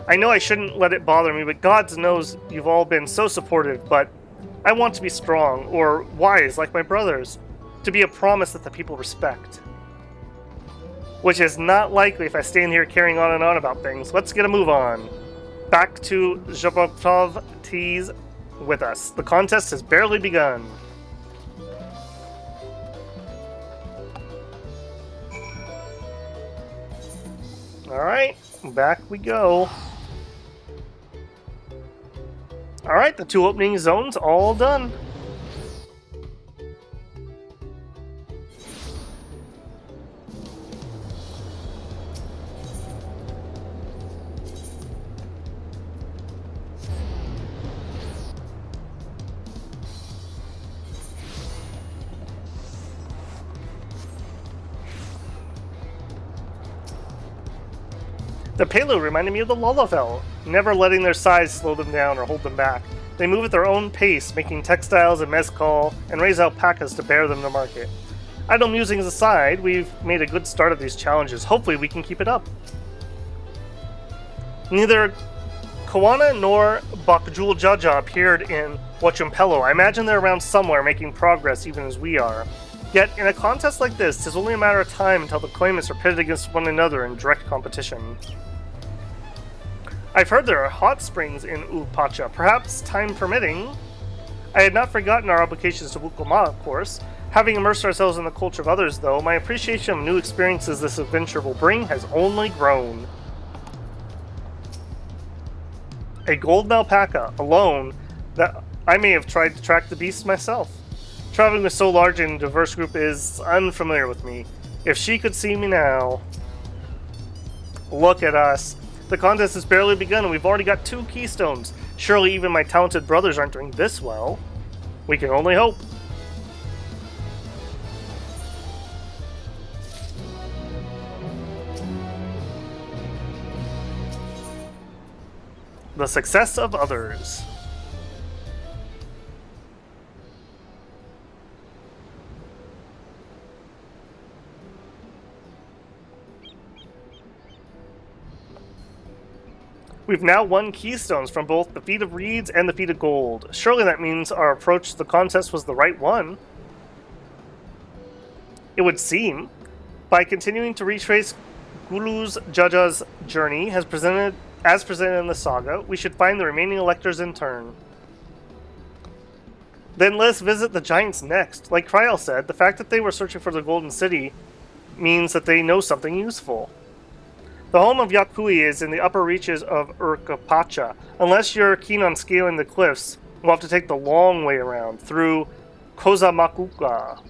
I know I shouldn't let it bother me, but God knows you've all been so supportive, but I want to be strong, or wise like my brothers, to be a promise that the people respect. Which is not likely if I stand here carrying on and on about things. Let's get a move on. Back to Zhobotov T's with us. The contest has barely begun. Alright, back we go. Alright, the 2 opening zones all done. The payload reminded me of the Lullafell, never letting their size slow them down or hold them back. They move at their own pace, making textiles and mezcal, and raise alpacas to bear them to market. Idle musings aside, we've made a good start at these challenges. Hopefully we can keep it up. Neither Kawana nor Bakjul Jaja appeared in Wachumpelo. I imagine they're around somewhere making progress even as we are. Yet, in a contest like this, it's only a matter of time until the claimants are pitted against one another in direct competition. I've heard there are hot springs in Upacha, perhaps time permitting. I had not forgotten our obligations to Wukulma, of course. Having immersed ourselves in the culture of others, though, my appreciation of new experiences this adventure will bring has only grown. A golden alpaca, alone, that I may have tried to track the beast myself. Traveling with so large and diverse group is unfamiliar with me. If she could see me now... Look at us. The contest has barely begun and we've already got 2 keystones. Surely even my talented brothers aren't doing this well. We can only hope. The success of others. We've now won keystones from both the Feat of Reeds and the Feat of Gold. Surely that means our approach to the contest was the right one. It would seem. by continuing to retrace Gulu's Jaja's journey as presented in the saga, we should find the remaining electors in turn. Then let's visit the giants next. Like Kryl said, the fact that they were searching for the Golden City means that they know something useful. The home of Yakui is in the upper reaches of Urkapacha. Unless you're keen on scaling the cliffs, we'll have to take the long way around, through Kozamakuka.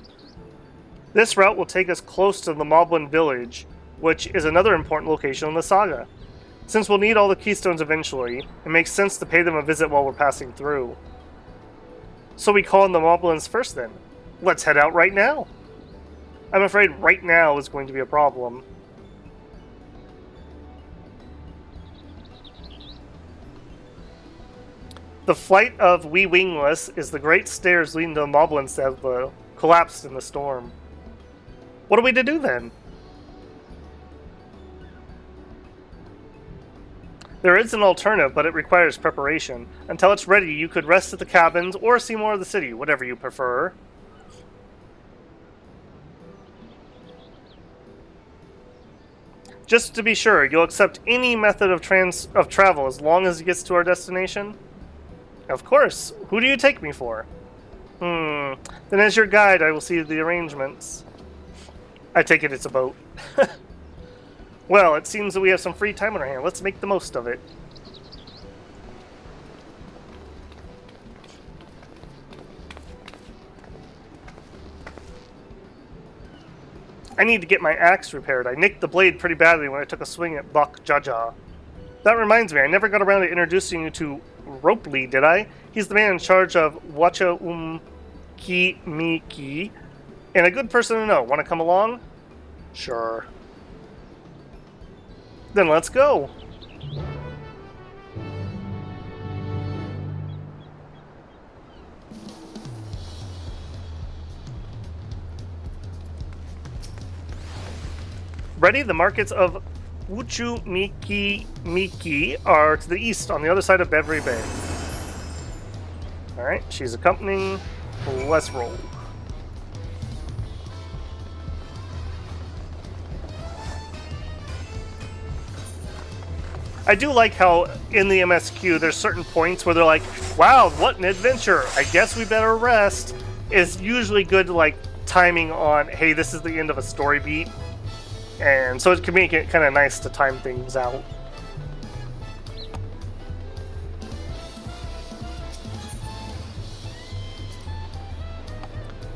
This route will take us close to the Moblin village, which is another important location in the saga. Since we'll need all the keystones eventually, it makes sense to pay them a visit while we're passing through. So we call in the Moblins first then. Let's head out right now. I'm afraid right now is going to be a problem. The flight of We Wingless is the great stairs leading to the Moblins that have collapsed in the storm. What are we to do then? There is an alternative, but it requires preparation. Until it's ready, you could rest at the cabins or see more of the city, whatever you prefer. Just to be sure, you'll accept any method of travel as long as it gets to our destination? Of course. Who do you take me for? Then as your guide, I will see the arrangements. I take it it's a boat. Well, it seems that we have some free time on our hand. Let's make the most of it. I need to get my axe repaired. I nicked the blade pretty badly when I took a swing at Bok Jaja. That reminds me, I never got around to introducing you to Ropely, did I? He's the man in charge of Wacha Ki Miki, and a good person to know. Want to come along? Sure. Then let's go. Ready? The markets of Uchu Miki are to the east on the other side of Beverly Bay. Alright, she's accompanying. Let's roll. I do like how in the MSQ there's certain points where they're like, wow, what an adventure. I guess we better rest. Is usually good like timing on, hey, this is the end of a story beat. And so it can make it kind of nice to time things out.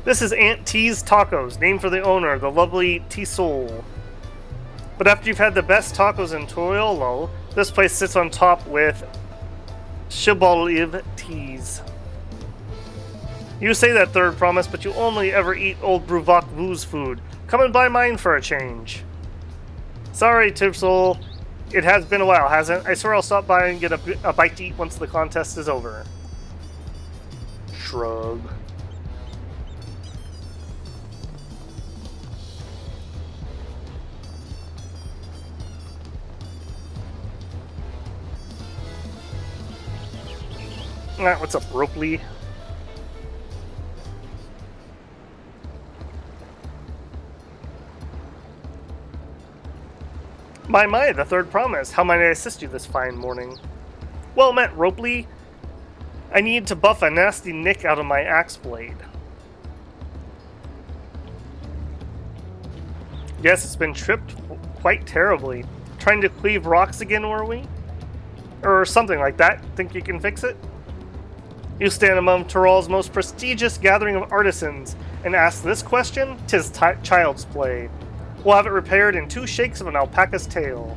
This is Aunt T's Tacos, named for the owner, the lovely T-Soul. But after you've had the best tacos in Toyolo, this place sits on top with Shibboleth teas. You say that third promise, but you only ever eat old Bruvok Vu's food. Come and buy mine for a change. Sorry, Tipsol. It has been a while, hasn't it? I swear I'll stop by and get a bite to eat once the contest is over. Shrug. What's up, Ropely? My, the third promise. How might I assist you this fine morning? Well met, Ropely. I need to buff a nasty nick out of my axe blade. Yes, it's been tripped quite terribly. Trying to cleave rocks again, were we? Or something like that. Think you can fix it? You stand among Tyrol's most prestigious gathering of artisans and ask this question? 'Tis child's play. We'll have it repaired in 2 shakes of an alpaca's tail.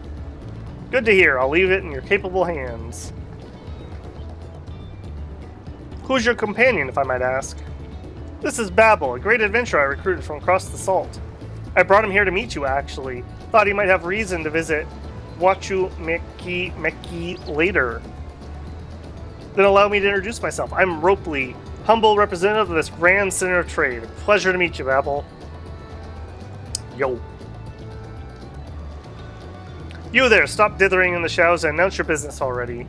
Good to hear. I'll leave it in your capable hands. Who's your companion, if I might ask? This is Babel, a great adventurer I recruited from across the salt. I brought him here to meet you, actually. Thought he might have reason to visit Wachu Meki later. Then allow me to introduce myself. I'm Ropely, humble representative of this grand center of trade. Pleasure to meet you, Babel. Yo. You there, stop dithering in the shadows and announce your business already.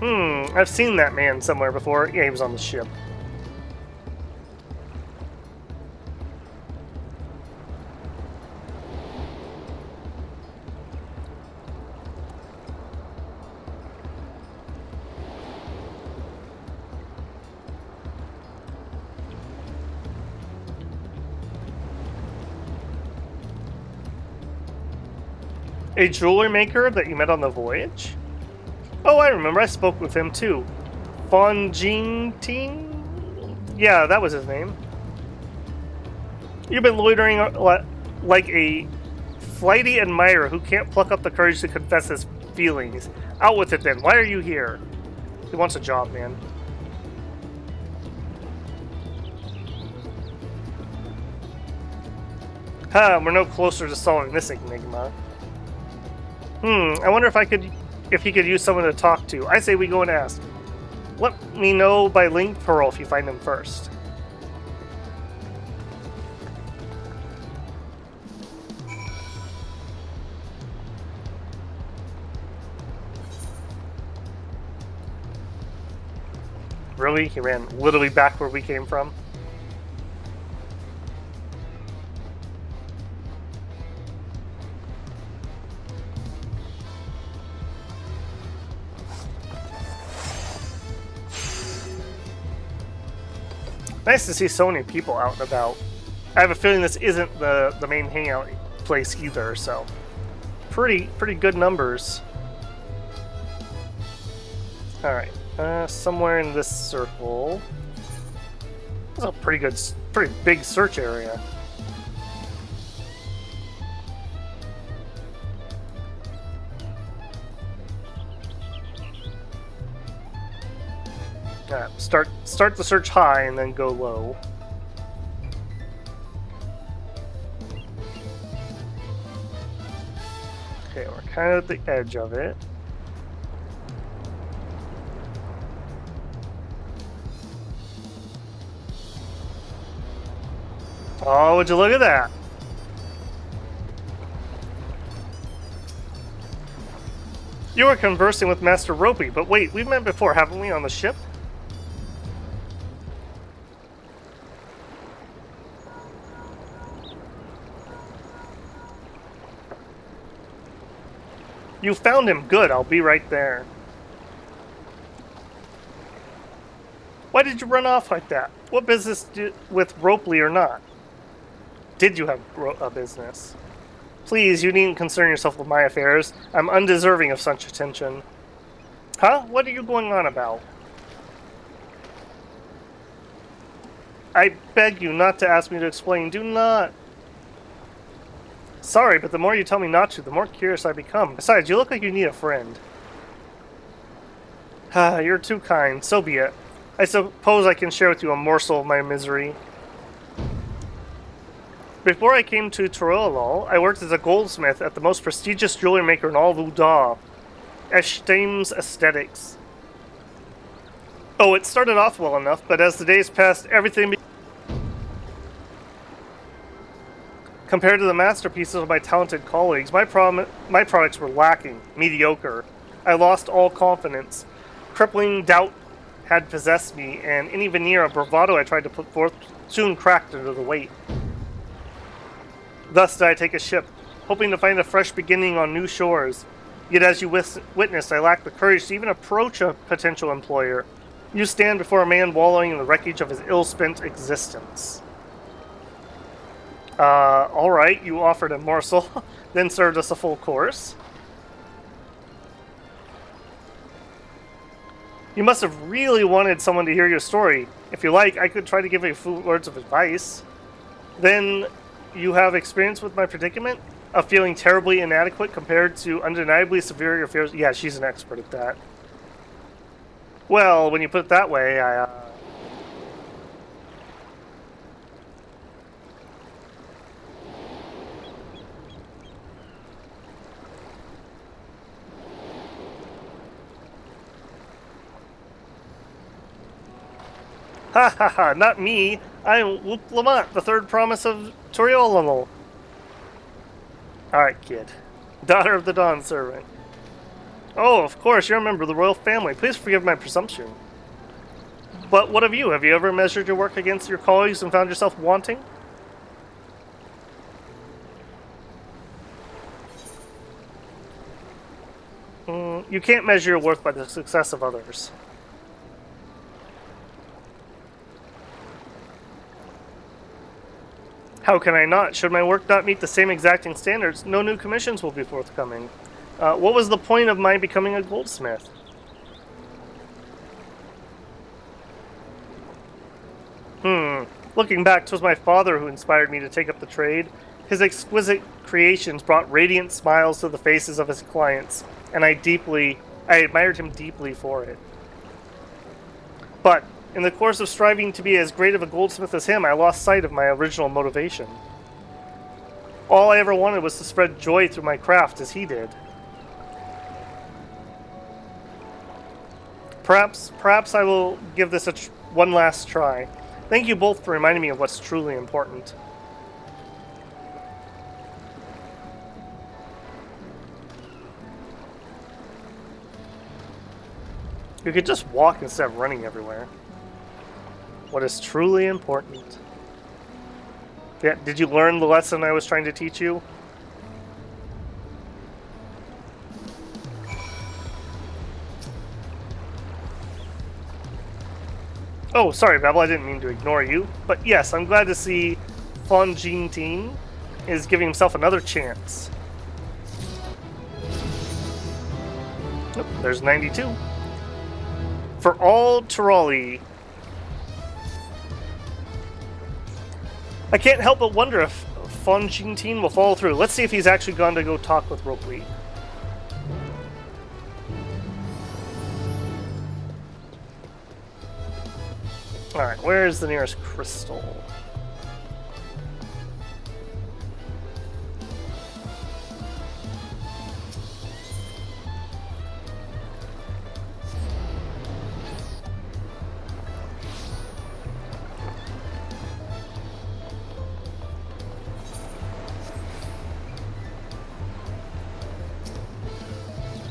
I've seen that man somewhere before. Yeah, he was on the ship. A jewelry maker that you met on the voyage? Oh, I remember. I spoke with him too. Fon Jing Ting? Yeah, that was his name. You've been loitering like a flighty admirer who can't pluck up the courage to confess his feelings. Out with it then. Why are you here? He wants a job, man. We're no closer to solving this enigma. I wonder if he could use someone to talk to. I say we go and ask. Let me know by link pearl if you find him first. Really? He ran literally back where we came from? Nice to see so many people out and about. I have a feeling this isn't the main hangout place either, so pretty good numbers. Alright, somewhere in this circle. That's a pretty big search area. Start the search high and then go low. Okay, we're kind of at the edge of it. Oh, would you look at that? You were conversing with Master Ropey, but wait, we've met before, haven't we, on the ship? You found him. Good, I'll be right there. Why did you run off like that? What business with Ropely or not? Did you have a business? Please, you needn't concern yourself with my affairs. I'm undeserving of such attention. Huh? What are you going on about? I beg you not to ask me to explain. Do not. Sorry, but the more you tell me not to, the more curious I become. Besides, you look like you need a friend. You're too kind. So be it. I suppose I can share with you a morsel of my misery. Before I came to Torolol, I worked as a goldsmith at the most prestigious jewelry maker in all Luda, Eshtame's Aesthetics. Oh, it started off well enough, but as the days passed, everything compared to the masterpieces of my talented colleagues, my products were lacking, mediocre. I lost all confidence. Crippling doubt had possessed me, and any veneer of bravado I tried to put forth soon cracked under the weight. Thus did I take a ship, hoping to find a fresh beginning on new shores. Yet as you witnessed, I lacked the courage to even approach a potential employer. You stand before a man wallowing in the wreckage of his ill-spent existence. Alright, you offered a morsel, then served us a full course. You must have really wanted someone to hear your story. If you like, I could try to give you a few words of advice. Then, you have experience with my predicament? Of feeling terribly inadequate compared to undeniably superior fears? Yeah, she's an expert at that. Well, when you put it that way, Ha ha ha, not me. I'm Luke Lamont, the third promise of Toriolamo. Alright, kid. Daughter of the Dawn Servant. Oh, of course, you're a member of the royal family. Please forgive my presumption. But what of you? Have you ever measured your work against your colleagues and found yourself wanting? You can't measure your worth by the success of others. How can I not? Should my work not meet the same exacting standards, no new commissions will be forthcoming. What was the point of my becoming a goldsmith? Looking back, 'twas my father who inspired me to take up the trade. His exquisite creations brought radiant smiles to the faces of his clients, and I admired him deeply for it. But in the course of striving to be as great of a goldsmith as him, I lost sight of my original motivation. All I ever wanted was to spread joy through my craft as he did. Perhaps I will give this one last try. Thank you both for reminding me of what's truly important. You could just walk instead of running everywhere. What is truly important. Yeah, did you learn the lesson I was trying to teach you? Oh, sorry, Babel, I didn't mean to ignore you. But yes, I'm glad to see Fon Jintin is giving himself another chance. Oh, there's 92. For all Tiroli. I can't help but wonder if Fon Jintin will follow through. Let's see if he's actually gone to go talk with Ropley. Alright, where is the nearest crystal?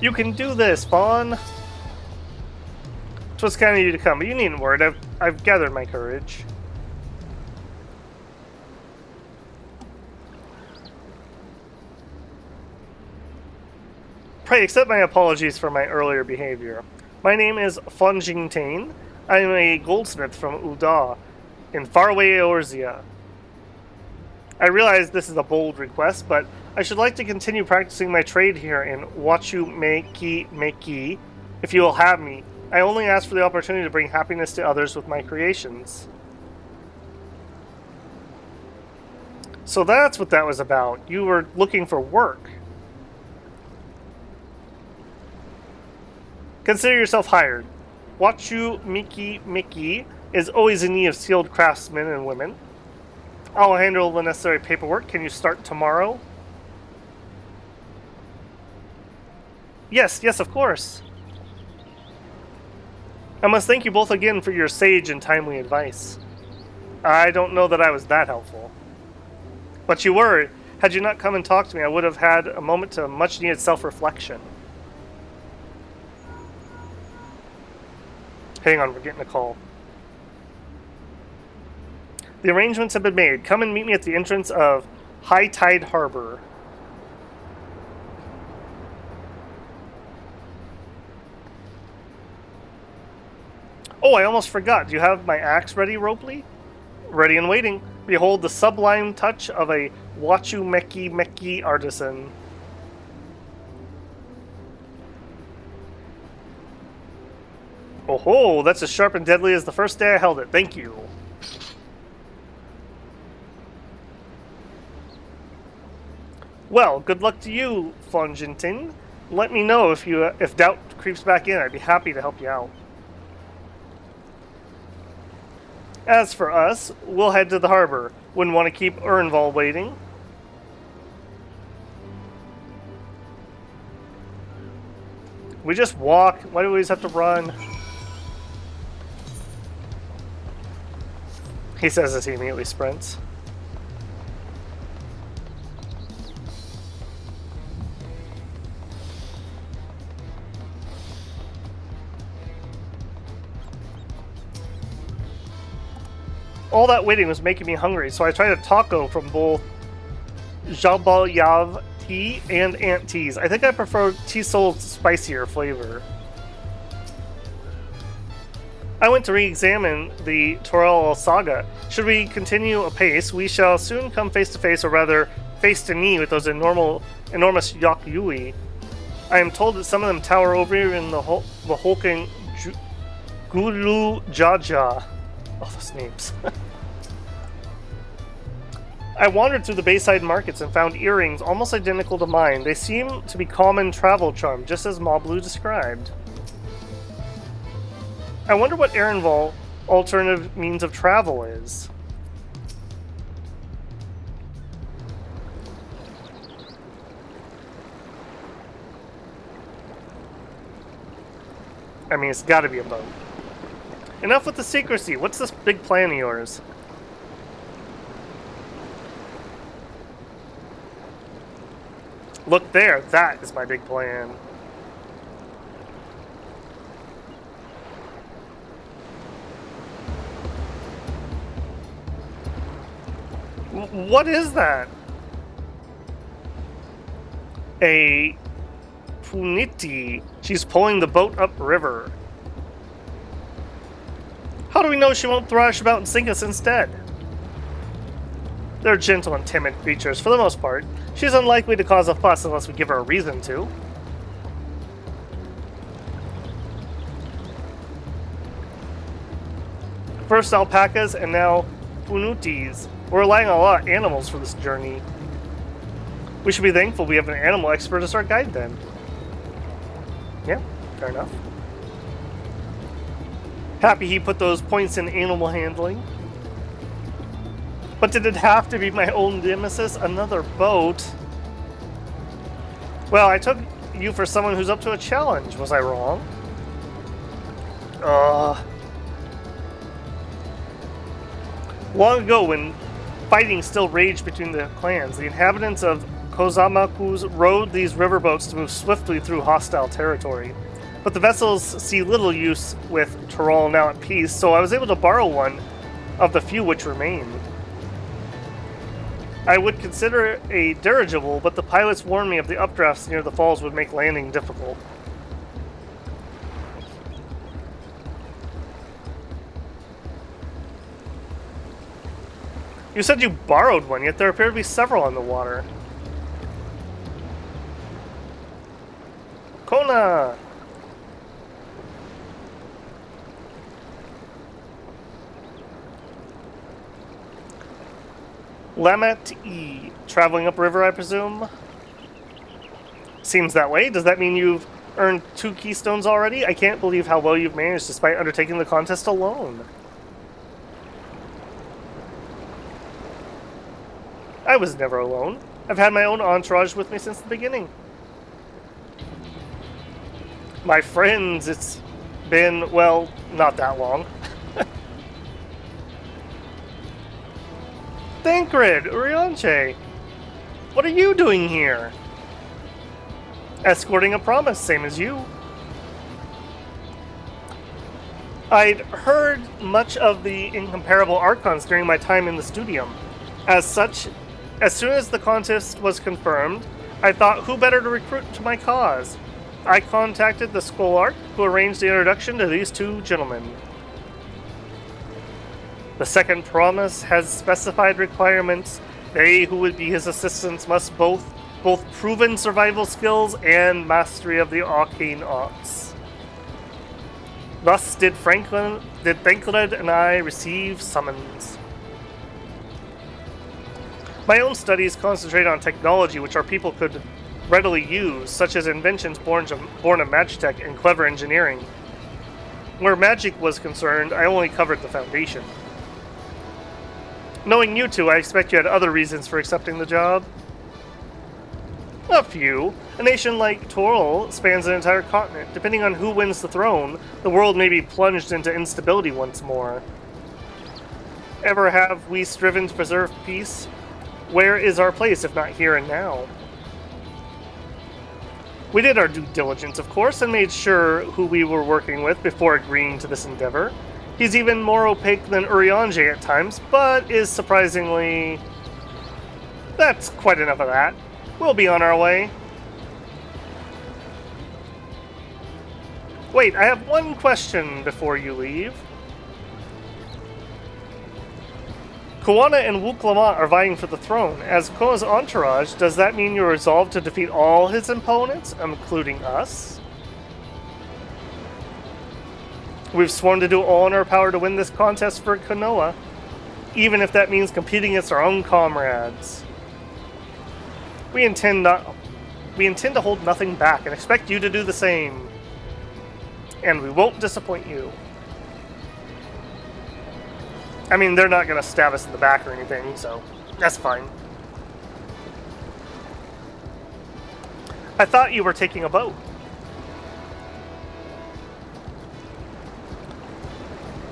You can do this, Fawn! 'Twas kind of you to come, but you needn't worry. I've gathered my courage. Pray accept my apologies for my earlier behavior. My name is Fon Jintain. I am a goldsmith from Uda, in faraway Eorzea. I realize this is a bold request, but I should like to continue practicing my trade here in Wachu Meki, if you will have me. I only ask for the opportunity to bring happiness to others with my creations. So that's what that was about. You were looking for work. Consider yourself hired. Wachu Meki is always in need of skilled craftsmen and women. I'll handle the necessary paperwork. Can you start tomorrow? Yes, of course. I must thank you both again for your sage and timely advice. I don't know that I was that helpful. But you were. Had you not come and talked to me, I would have had a moment to much-needed self-reflection. Hang on, we're getting a call. The arrangements have been made. Come and meet me at the entrance of High Tide Harbor. Oh, I almost forgot. Do you have my axe ready, Ropley? Ready and waiting. Behold the sublime touch of a Wachu Meki artisan. Oh ho, that's as sharp and deadly as the first day I held it. Thank you. Well, good luck to you, Fon Jintin. Let me know if doubt creeps back in. I'd be happy to help you out. As for us, we'll head to the harbor. Wouldn't want to keep Urnval waiting. We just walk. Why do we always have to run? He says as he immediately sprints. all that waiting was making me hungry, so I tried a taco from both Jabalyav tea and Aunt T's. I think I prefer T-Soul's spicier flavor. I went to re-examine the Dawntrail saga. Should we continue apace, we shall soon come face to face, or rather face to knee, with those enormous Yakyui. I am told that some of them tower over in the hulking Gulu Jaja. Oh, those names. I wandered through the Bayside markets and found earrings almost identical to mine. They seem to be common travel charm, just as Moblu described. I wonder what Erenvol's alternative means of travel is. I mean, it's gotta be a boat. Enough with the secrecy. What's this big plan of yours? Look there. That is my big plan. What is that? A Puniti. She's pulling the boat upriver. How do we know she won't thrash about and sink us instead? They're gentle and timid creatures for the most part. She's unlikely to cause a fuss unless we give her a reason to. First alpacas and now Punutis. We're relying on a lot of animals for this journey. We should be thankful we have an animal expert as our guide then. Yeah, fair enough. Happy he put those points in animal handling. But did it have to be my own nemesis? Another boat? Well, I took you for someone who's up to a challenge. Was I wrong? Long ago, when fighting still raged between the clans, the inhabitants of Kozamaku's rowed these riverboats to move swiftly through hostile territory. But the vessels see little use with Tyrol now at peace, so I was able to borrow one of the few which remain. I would consider a dirigible, but the pilots warned me of the updrafts near the falls would make landing difficult. You said you borrowed one, yet there appear to be several on the water. Kona! Lamet-E. Traveling upriver, I presume? Seems that way. Does that mean you've earned 2 keystones already? I can't believe how well you've managed despite undertaking the contest alone. I was never alone. I've had my own entourage with me since the beginning. My friends, it's been, well, not that long. Thancred, Urionche, what are you doing here? Escorting a promise, same as you. I'd heard much of the incomparable Archons during my time in the Studium. As such, as soon as the contest was confirmed, I thought who better to recruit to my cause. I contacted the Scholarch, who arranged the introduction to these 2 gentlemen. The second promise has specified requirements. They who would be his assistants must both proven survival skills and mastery of the arcane arts. Thus did Thancred and I receive summons. My own studies concentrate on technology which our people could readily use, such as inventions born of magitech and clever engineering. Where magic was concerned, I only covered the foundation. Knowing you 2, I expect you had other reasons for accepting the job. A few. A nation like Toril spans an entire continent. Depending on who wins the throne, the world may be plunged into instability once more. Ever have we striven to preserve peace? Where is our place if not here and now? We did our due diligence, of course, and made sure who we were working with before agreeing to this endeavor. He's even more opaque than Urianger at times, but is surprisingly... That's quite enough of that. We'll be on our way. Wait, I have one question before you leave. Koana and Wuklama are vying for the throne. As Koa's entourage, does that mean you're resolved to defeat all his opponents, including us? We've sworn to do all in our power to win this contest for Konoha, even if that means competing against our own comrades. We intend to hold nothing back and expect you to do the same. And we won't disappoint you. I mean, they're not going to stab us in the back or anything, so that's fine. I thought you were taking a boat.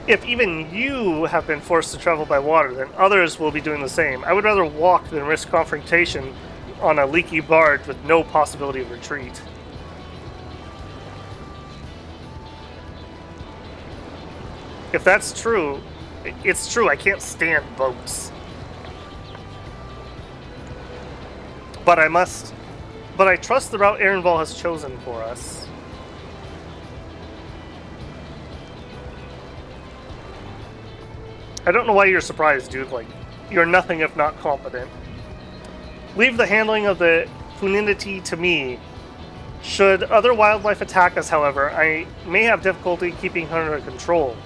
If even you have been forced to travel by water, then others will be doing the same. I would rather walk than risk confrontation on a leaky barge with no possibility of retreat. If that's true, it's true. I can't stand boats. But I trust the route Ehrenval has chosen for us. I don't know why you're surprised, dude. Like, you're nothing if not competent. Leave the handling of the Funinity to me. Should other wildlife attack us, however, I may have difficulty keeping her under control.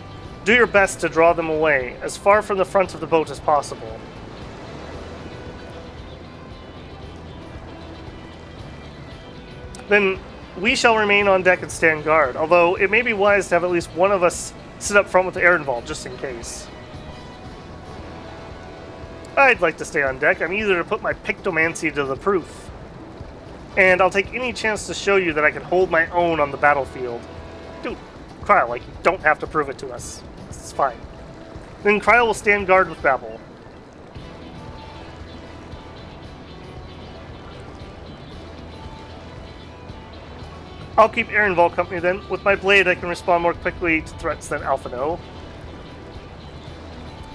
Do your best to draw them away, as far from the front of the boat as possible. Then we shall remain on deck and stand guard, although it may be wise to have at least one of us sit up front with Ehrenwald, just in case. I'd like to stay on deck. I'm eager to put my pictomancy to the proof. And I'll take any chance to show you that I can hold my own on the battlefield. Dude, Cryle, like, you don't have to prove it to us. It's fine. Then Cryle will stand guard with Babel. I'll keep Ehrenwald company then. With my blade, I can respond more quickly to threats than Alphino.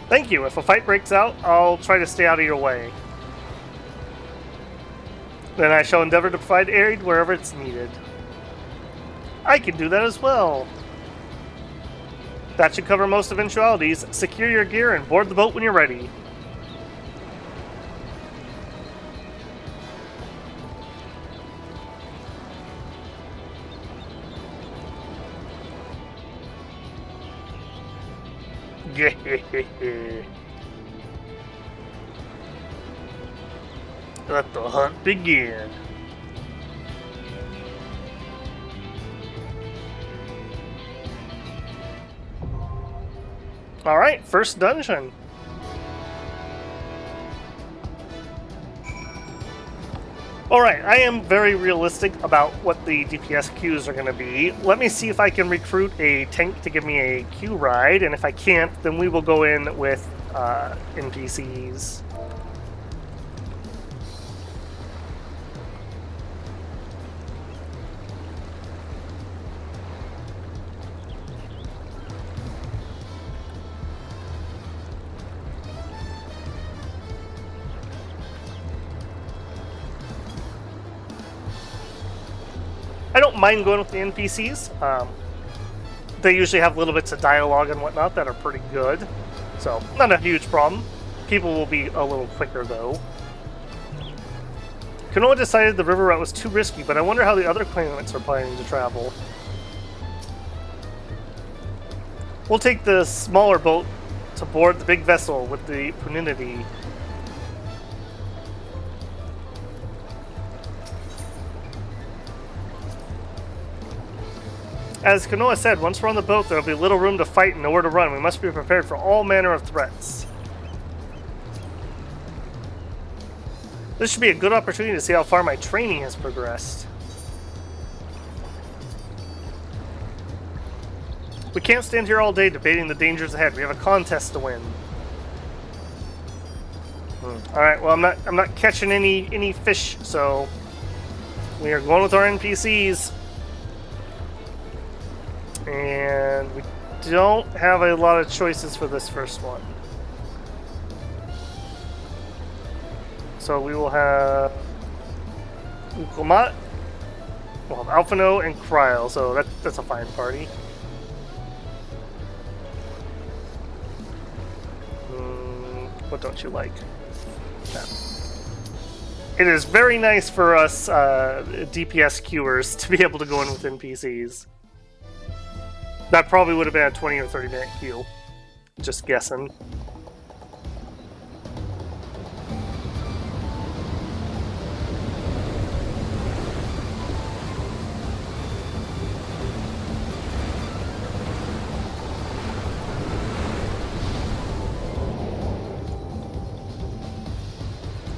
Thank you. If a fight breaks out, I'll try to stay out of your way. Then I shall endeavor to provide aid wherever it's needed. I can do that as well. That should cover most eventualities. Secure your gear and board the boat when you're ready. Let the hunt begin. Alright, first dungeon. Alright, I am very realistic about what the DPS queues are going to be. Let me see if I can recruit a tank to give me a queue ride, and if I can't, then we will go in with NPCs. I don't mind going with the NPCs. They usually have little bits of dialogue and whatnot that are pretty good. So, not a huge problem. People will be a little quicker, though. Konoha decided the river route was too risky, but I wonder how the other claimants are planning to travel. We'll take the smaller boat to board the big vessel with the Puninity. As Konoha said, once we're on the boat, there will be little room to fight and nowhere to run. We must be prepared for all manner of threats. This should be a good opportunity to see how far my training has progressed. We can't stand here all day debating the dangers ahead. We have a contest to win. Alright, well, I'm not catching any fish, so we are going with our NPCs. And we don't have a lot of choices for this first one. So we will have Uklamat, we'll have Alphino and Kryl, so that's a fine party. What don't you like? No. It is very nice for us DPS queuers to be able to go in with NPCs. That probably would have been a 20 or 30 minute queue. Just guessing.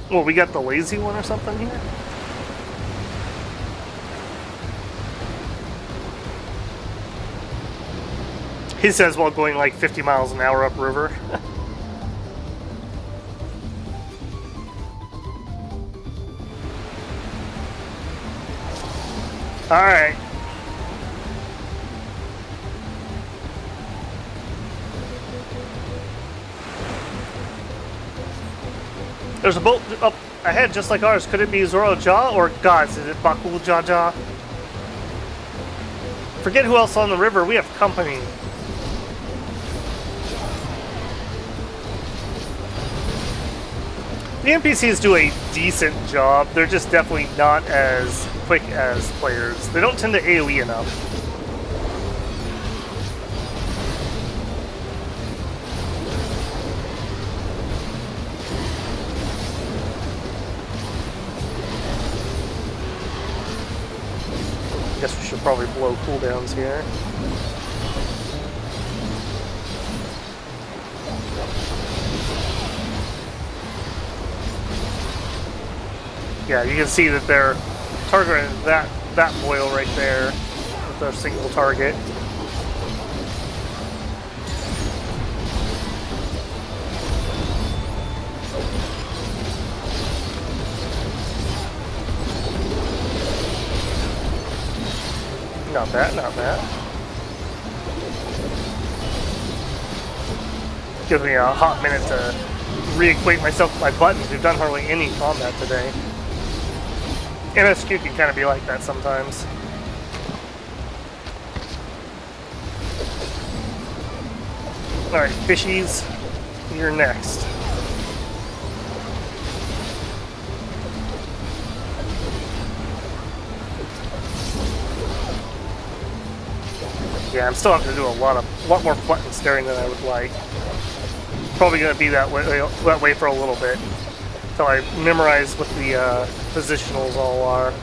Well, we got the lazy one or something here? He says while going like 50 miles an hour upriver. Alright. There's a boat up ahead just like ours. Could it be Zoro Ja or gods? Is it Bakul Jaja? Forget who else on the river. We have company. The NPCs do a decent job. They're just definitely not as quick as players. They don't tend to AoE enough. Guess we should probably blow cooldowns here. Yeah, you can see that they're targeting that boil right there with their single target. Not bad, not bad. Gives me a hot minute to reacquaint myself with my buttons. We've done hardly any combat today. MSQ can kind of be like that sometimes. Alright, fishies, you're next. Yeah, I'm still having to do a lot more button staring than I would like. Probably going to be that way for a little bit until I memorize what the positionals all are.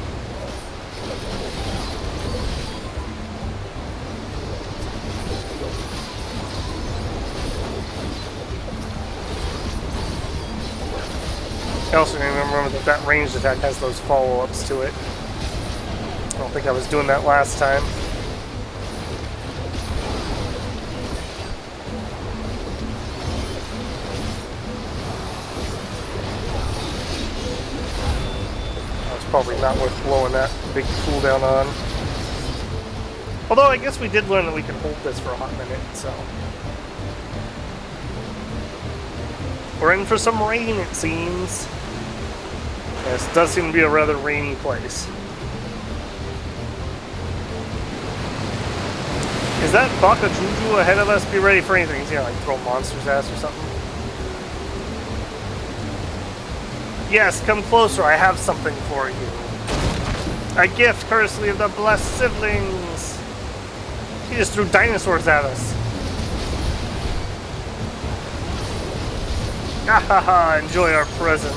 I also remember that ranged attack has those follow-ups to it. I don't think I was doing that last time. Probably not worth blowing that big cooldown on. Although I guess we did learn that we can hold this for a hot minute, so. We're in for some rain, it seems. Yes, it does seem to be a rather rainy place. Is that Baka Juju ahead of us? Be ready for anything. He's gonna like throw monsters at us or something. Yes, come closer. I have something for you. A gift courtesy of the blessed siblings. He just threw dinosaurs at us. Ahaha, enjoy our present.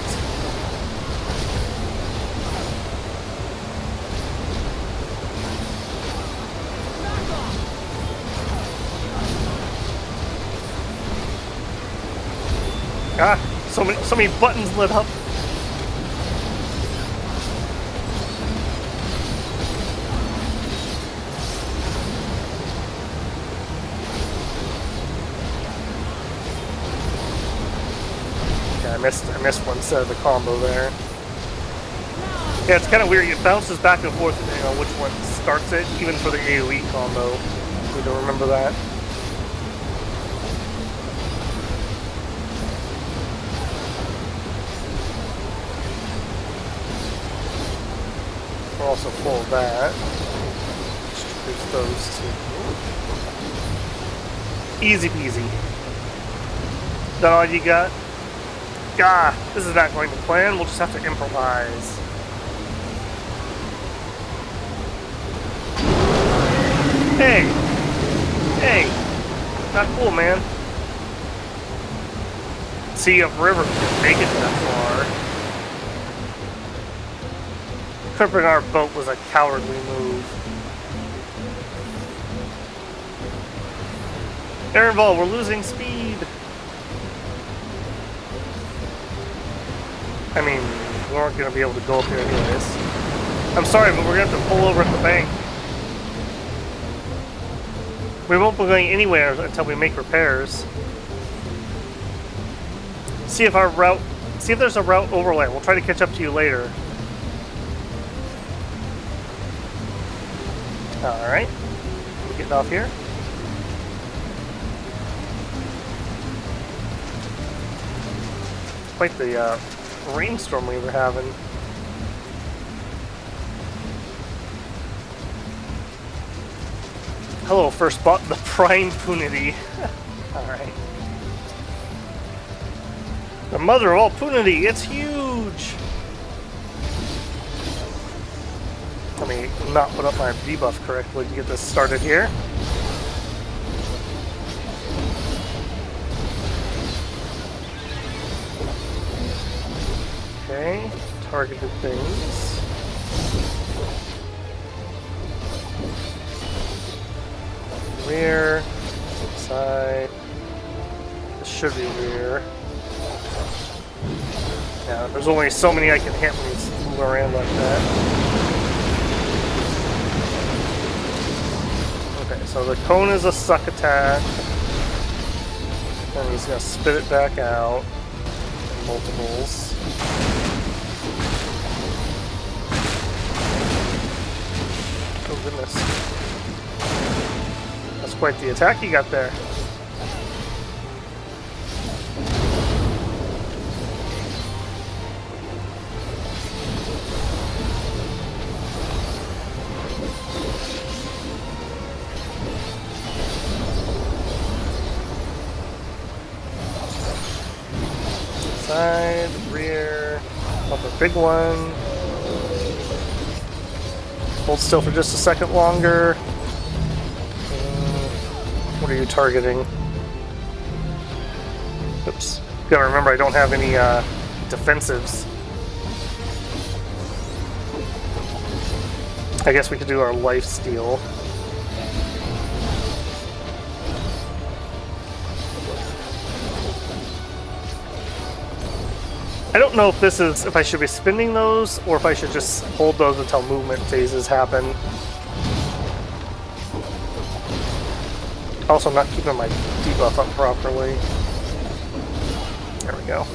Ah, so many buttons lit up. I missed one set of the combo there. Yeah, it's kind of weird. It bounces back and forth depending on which one starts it, even for the AoE combo. Need to remember that. We're also full of that. Distribute those two. Easy peasy. Is that all you got? Gah! This is not going to plan. We'll just have to improvise. Hey! Hey! Not cool, man. See if River can make it that far. Crippling our boat was a cowardly move. Airval, we're losing speed. I mean, we aren't going to be able to go up here anyways. I'm sorry, but we're going to have to pull over at the bank. We won't be going anywhere until we make repairs. See if there's a route overlay. We'll try to catch up to you later. Alright. Getting off here. Quite the rainstorm we were having. Hello, first bought the prime punity. Alright. The mother of all punity, it's huge! Let me not put up my debuff correctly to get this started here. Okay, targeted things. Rear, side. This should be rear. Yeah, there's only so many I can hit when he's moving around like that. Okay, so the cone is a suck attack. And he's gonna spit it back out. In multiples. Oh goodness. That's quite the attack you got there. Side, rear, up a big one. Hold still for just a second longer. What are you targeting? Oops. Gotta remember I don't have any defensives. I guess we could do our life steal. I don't know if I should be spending those or if I should just hold those until movement phases happen. Also, not keeping my debuff up properly. There we go.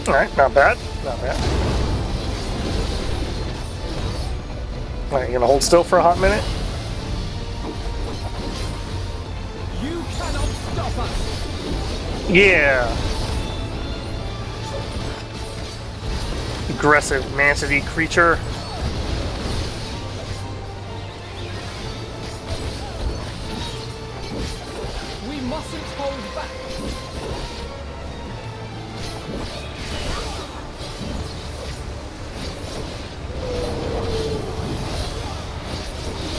Alright, not bad. Not bad. Alright, you gonna hold still for a hot minute? You cannot stop us! Yeah! Aggressive manatee creature. We mustn't hold back!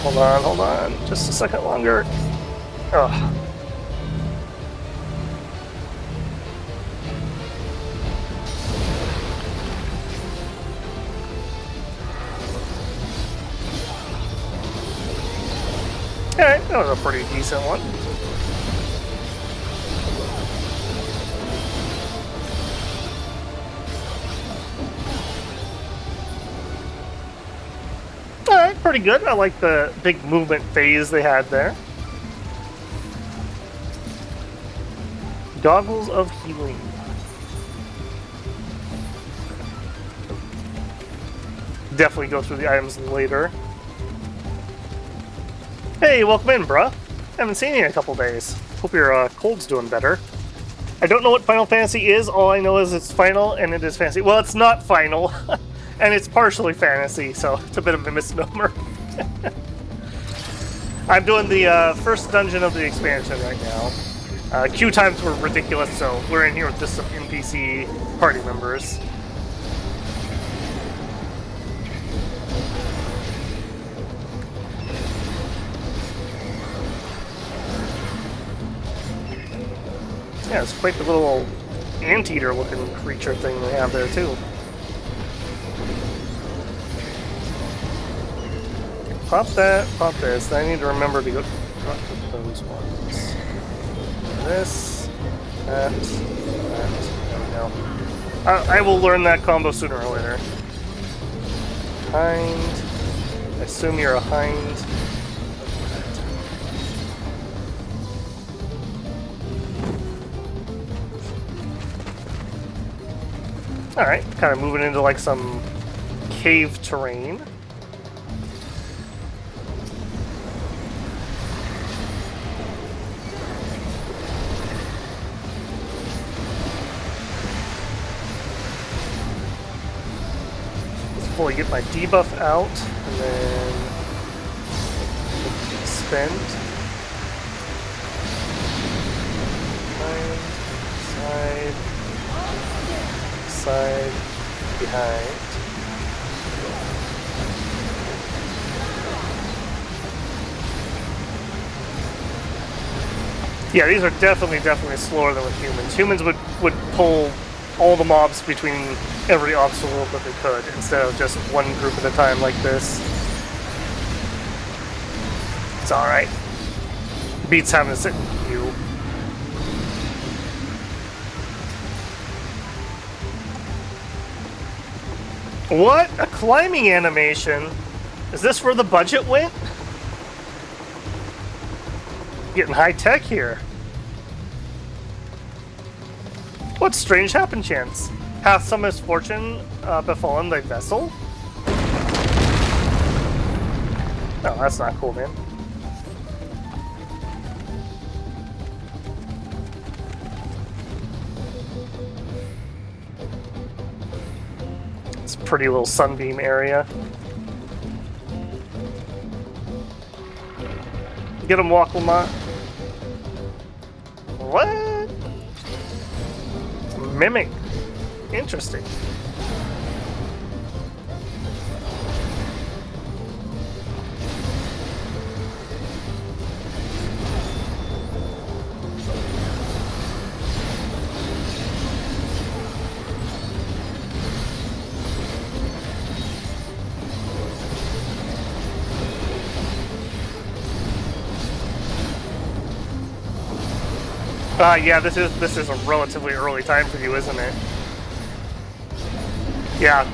Hold on. Just a second longer. Ugh. Alright, that was a pretty decent one. pretty good. I like the big movement phase they had there. Goggles of healing. Definitely go through the items later. Hey, welcome in, bruh. Haven't seen you in a couple days. Hope your cold's doing better. I don't know what Final Fantasy is. All I know is it's final and it is fantasy. Well, it's not final, and it's partially fantasy, so it's a bit of a misnomer. I'm doing the first dungeon of the expansion right now. Queue times were ridiculous, so we're in here with just some NPC party members. Yeah, it's quite the little anteater looking creature thing they have there too. Pop that, pop this. I need to remember to go drop those ones. This, that. There we go. I will learn that combo sooner or later. Hind. I assume you're a hind. Alright, kind of moving into like some cave terrain. Let's fully get my debuff out and then spend. Side. Side, behind. Yeah, these are definitely slower than with humans. Humans would pull all the mobs between every obstacle that they could, instead of just one group at a time like this. It's alright. Beats having to sit in queue. What? A climbing animation? Is this where the budget went? Getting high tech here. What strange happen chance? Hath some misfortune befallen thy vessel? No, that's not cool, man. Pretty little sunbeam area. Get him, Wacklemot. What? Mimic. Interesting. Yeah, this is a relatively early time for you, isn't it? Yeah,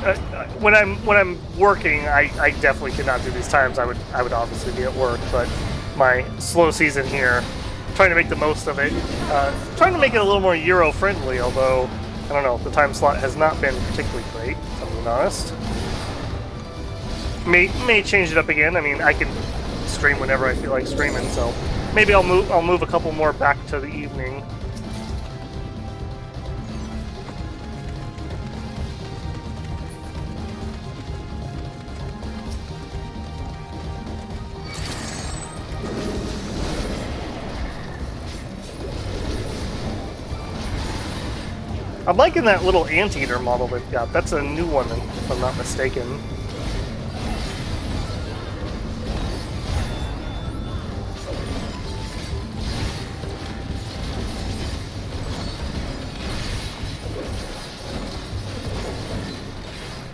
when I'm working, I definitely cannot do these times. I would obviously be at work, but my slow season here, trying to make the most of it, trying to make it a little more Euro friendly. Although I don't know, the time slot has not been particularly great, if I'm being honest. May change it up again. I mean, I can stream whenever I feel like streaming, so maybe I'll move a couple more back to the evening. I'm liking that little anteater model they've got. That's a new one, if I'm not mistaken.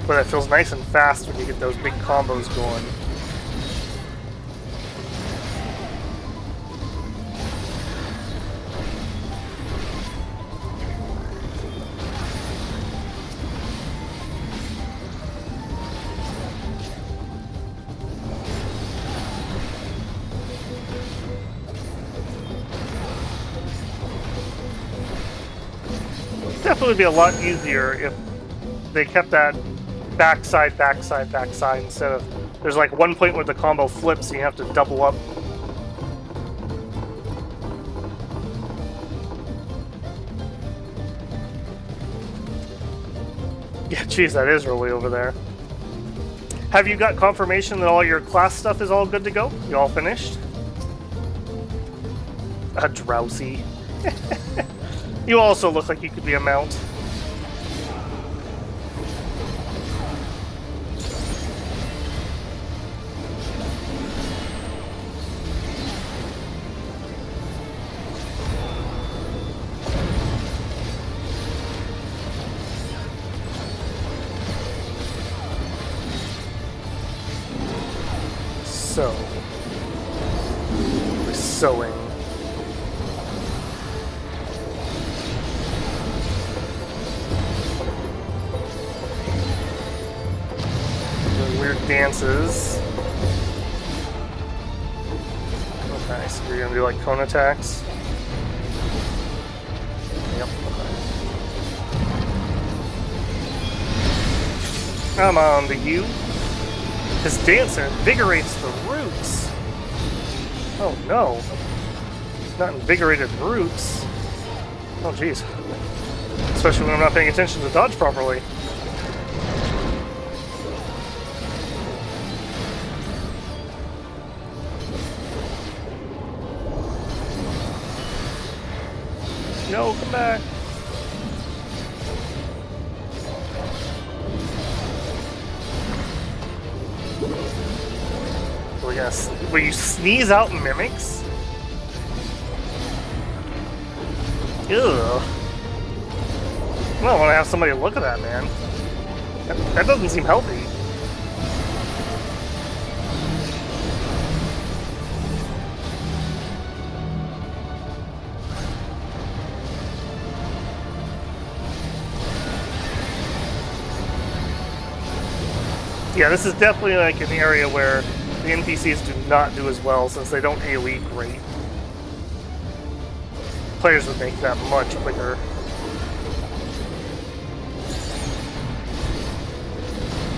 But it feels nice and fast when you get those big combos going. definitely be a lot easier if they kept that backside, backside, backside instead of there's like one point where the combo flips and you have to double up. Yeah, geez, that is really over there. Have you got confirmation that all your class stuff is all good to go? You all finished? A drowsy. You also look like you could be a mount. So, we're sewing. Doing weird dances. Okay, so you're gonna do like cone attacks. Yep. Okay. Come on to you. This dancer invigorates the roots. Oh no. Not invigorated roots. Oh jeez. Especially when I'm not paying attention to dodge properly. No, come back. Will you sneeze out mimics? Ew. I don't want to have somebody look at that, man. That doesn't seem healthy. Yeah, this is definitely like an area where the NPCs do not do as well since they don't AoE great. Players would make that much quicker.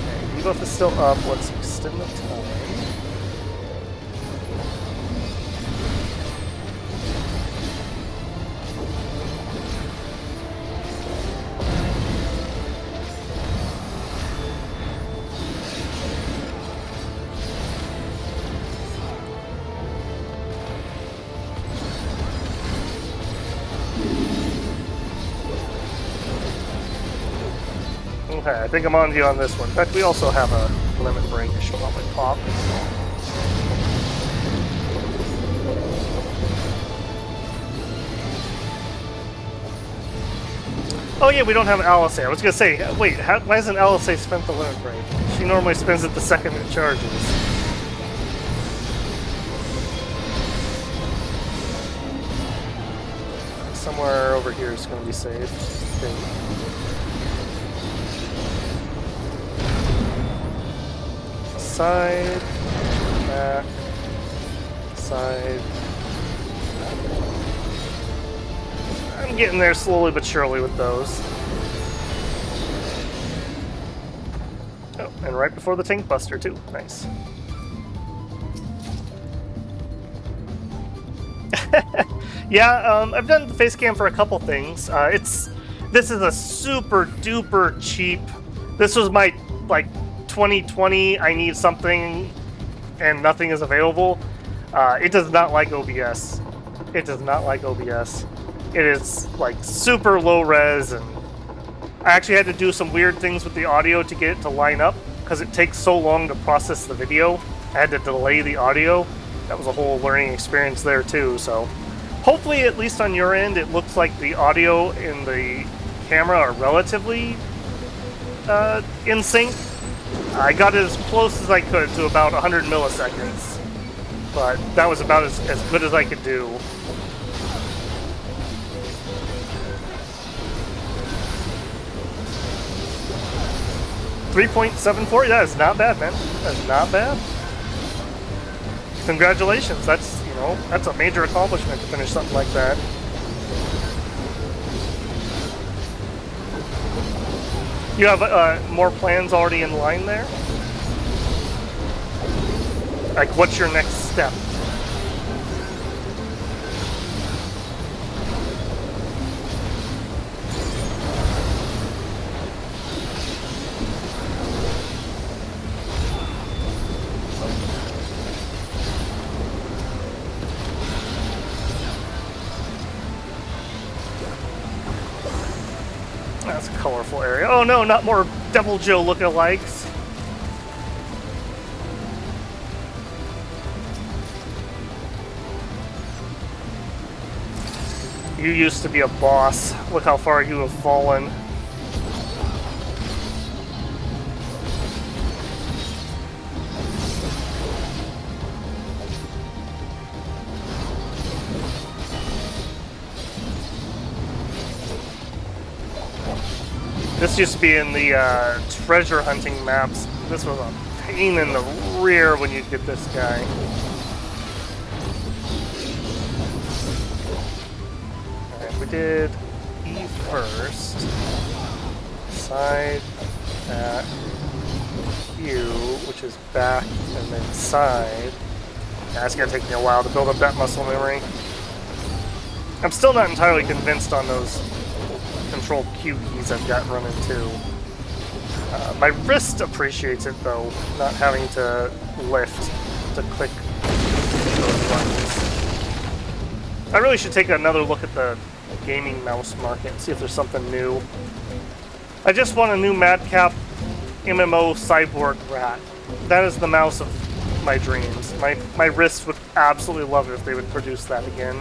Okay, debuff is still up. Let's extend the time. Okay, I think I'm on to you on this one. In fact, we also have a limit break. I should probably pop. Oh yeah, we don't have an LSA. I was gonna say, wait, why hasn't LSA spent the limit break? She normally spends it the second it charges. Somewhere over here is gonna be safe. Okay. Side, back, side. I'm getting there slowly but surely with those. Oh, and right before the tank buster too. Nice. Yeah, I've done the face cam for a couple things. This is a super duper cheap. This was my like 2020. I need something, and nothing is available. It does not like OBS. It does not like OBS. It is like super low res, and I actually had to do some weird things with the audio to get it to line up because it takes so long to process the video. I had to delay the audio. That was a whole learning experience there too. So hopefully, at least on your end, it looks like the audio and the camera are relatively in sync. I got it as close as I could to about 100 milliseconds, but that was about as good as I could do. .74, that is not bad, man. That's not bad. Congratulations, that's, you know, that's a major accomplishment to finish something like that. You have more plans already in line there? Like, what's your next step? That's a colorful area. Oh no, not more Devil Joe lookalikes. You used to be a boss. Look how far you have fallen. This used to be in the treasure hunting maps. This was a pain in the rear when you get this guy. Alright, we did E first. Side, back, U, which is back, and then side. Yeah, it's gonna take me a while to build up that muscle memory. I'm still not entirely convinced on those control Q keys I've got running too. My wrist appreciates it though, not having to lift to click those buttons. I really should take another look at the gaming mouse market and see if there's something new. I just want a new Madcap MMO cyborg rat. That is the mouse of my dreams. My wrist would absolutely love it if they would produce that again.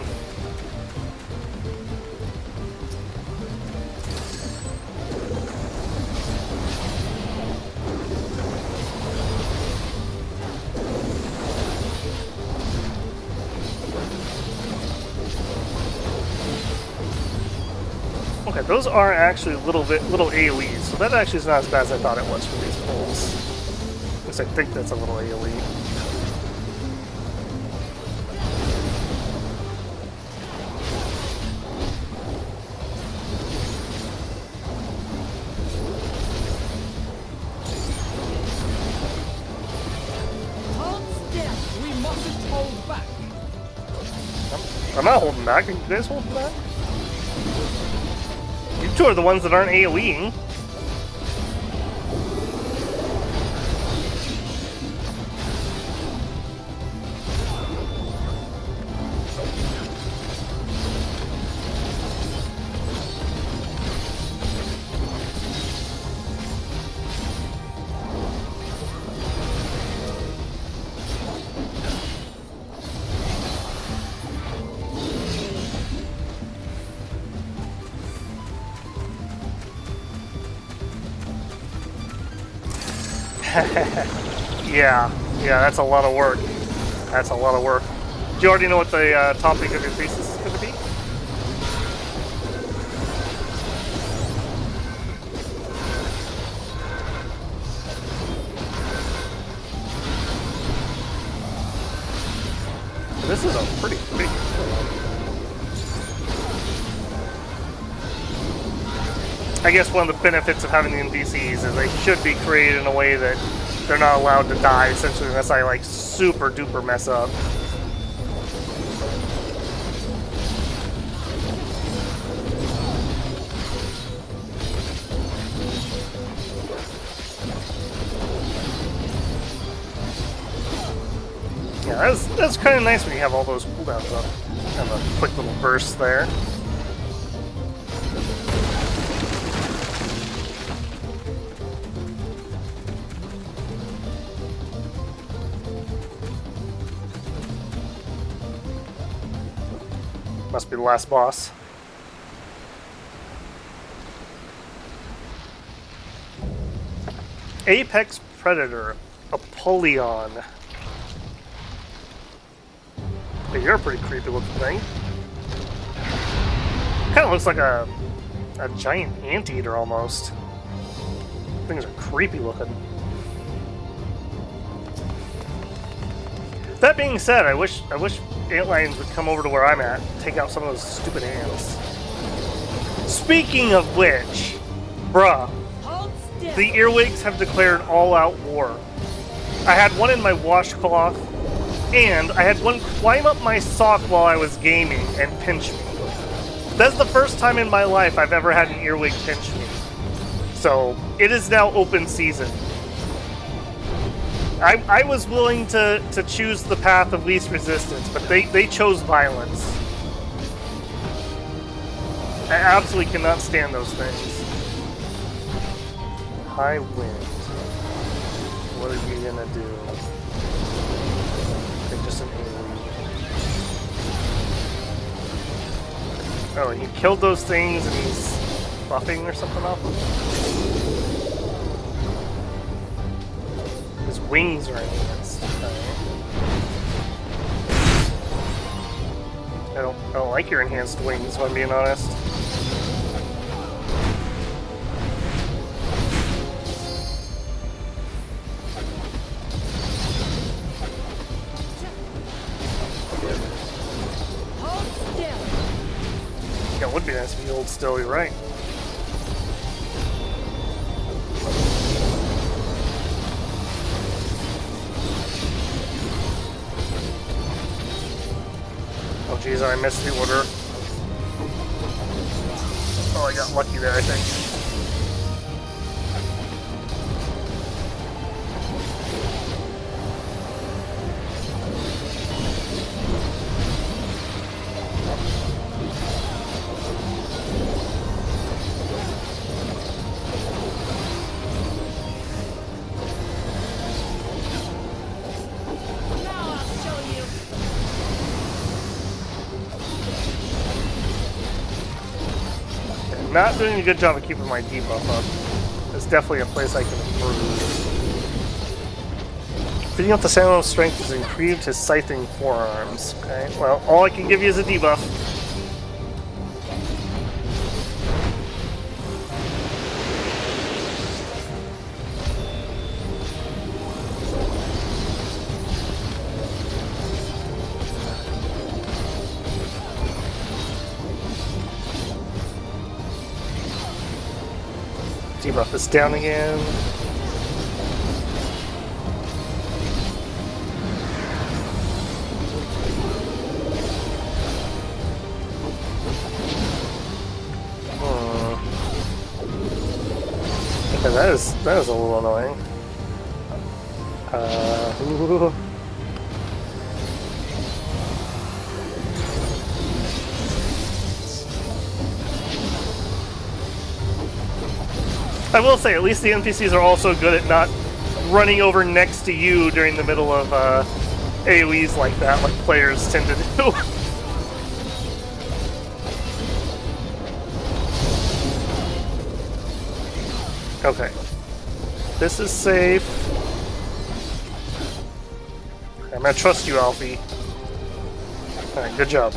Okay, those are actually little AoEs, so that actually is not as bad as I thought it was for these pulls. At least I think that's a little AoE. We mustn't hold back. I'm not holding back. Are you guys holding back? You two are the ones that aren't AoEing. Yeah, that's a lot of work. That's a lot of work. Do you already know what the topic of your thesis is going to be? This is a pretty big one. I guess one of the benefits of having the NPCs is they should be created in a way that they're not allowed to die, essentially, unless I, like, super duper mess up. Yeah, that's kind of nice when you have all those cooldowns up. Have a quick little burst there. Must be the last boss. Apex Predator, Apollyon. Hey, you're a pretty creepy looking thing. Kind of looks like a giant anteater almost. Things are creepy looking. That being said, I wish antlions would come over to where I'm at and take out some of those stupid ants. Speaking of which, bruh, The earwigs have declared all-out war. I had one in my washcloth, and I had one climb up my sock while I was gaming and pinch me. That's the first time in my life I've ever had an earwig pinch me. So, it is now open season. I was willing to choose the path of least resistance, but they chose violence. I absolutely cannot stand those things. High wind. What are you gonna do? Okay, just an AoE. Oh, he killed those things and he's buffing or something off of them? His wings are enhanced. I don't like your enhanced wings, if I'm being honest. Yeah, it would be nice if you hold still, you're right. Oh geez, I missed the order. Oh, I got lucky there, I think. Not doing a good job of keeping my debuff up. There's definitely a place I can improve. Feeding up the Sandal's strength has improved his scything forearms. Okay, well, all I can give you is a debuff. Debuff is down again. Okay, that is a little annoying. Ooh. I will say, at least the NPCs are also good at not running over next to you during the middle of AoEs like that, like players tend to do. Okay. This is safe. I'm gonna trust you, Alfie. Alright, good job.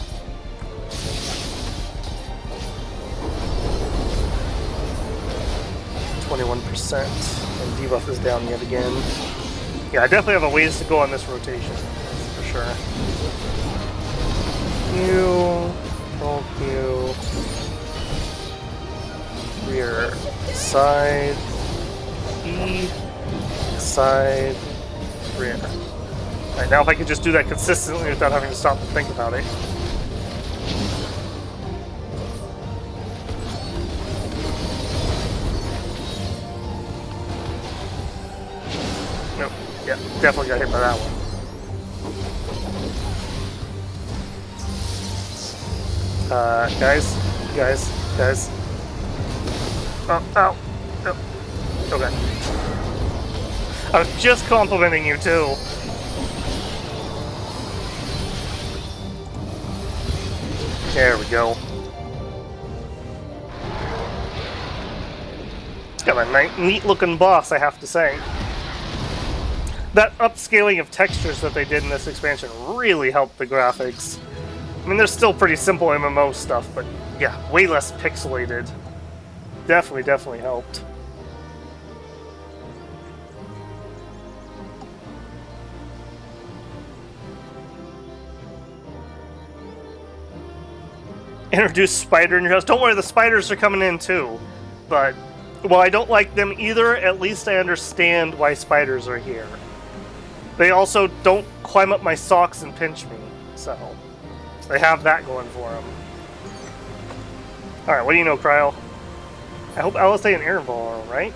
%, and debuff is down yet again. Yeah, I definitely have a ways to go on this rotation, for sure. Q, control Q, rear, side, E, side, rear. Alright, now if I could just do that consistently without having to stop and think about it. Yeah, definitely got hit by that one. Guys. Oh, ow. Oh. Okay. I was just complimenting you, too. There we go. It's got a neat-looking boss, I have to say. That upscaling of textures that they did in this expansion really helped the graphics. I mean, there's still pretty simple MMO stuff, but yeah, way less pixelated. Definitely helped. Introduce spider in your house. Don't worry, the spiders are coming in too. But While I don't like them either, at least I understand why spiders are here. They also don't climb up my socks and pinch me, so they have that going for them. Alright, what do you know, Cryo? I hope I'll say an air ball, right?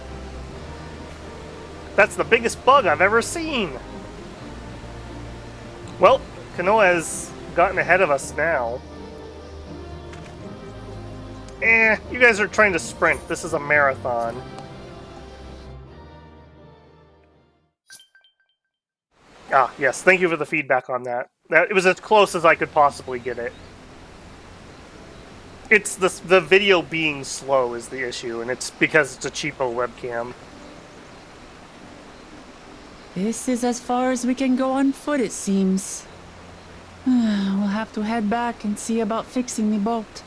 That's the biggest bug I've ever seen! Well, Kanoa has gotten ahead of us now. You guys are trying to sprint. This is a marathon. Ah, yes, thank you for the feedback on that. It was as close as I could possibly get it. It's the video being slow is the issue, and it's because it's a cheapo webcam. This is as far as we can go on foot, it seems. We'll have to head back and see about fixing the boat.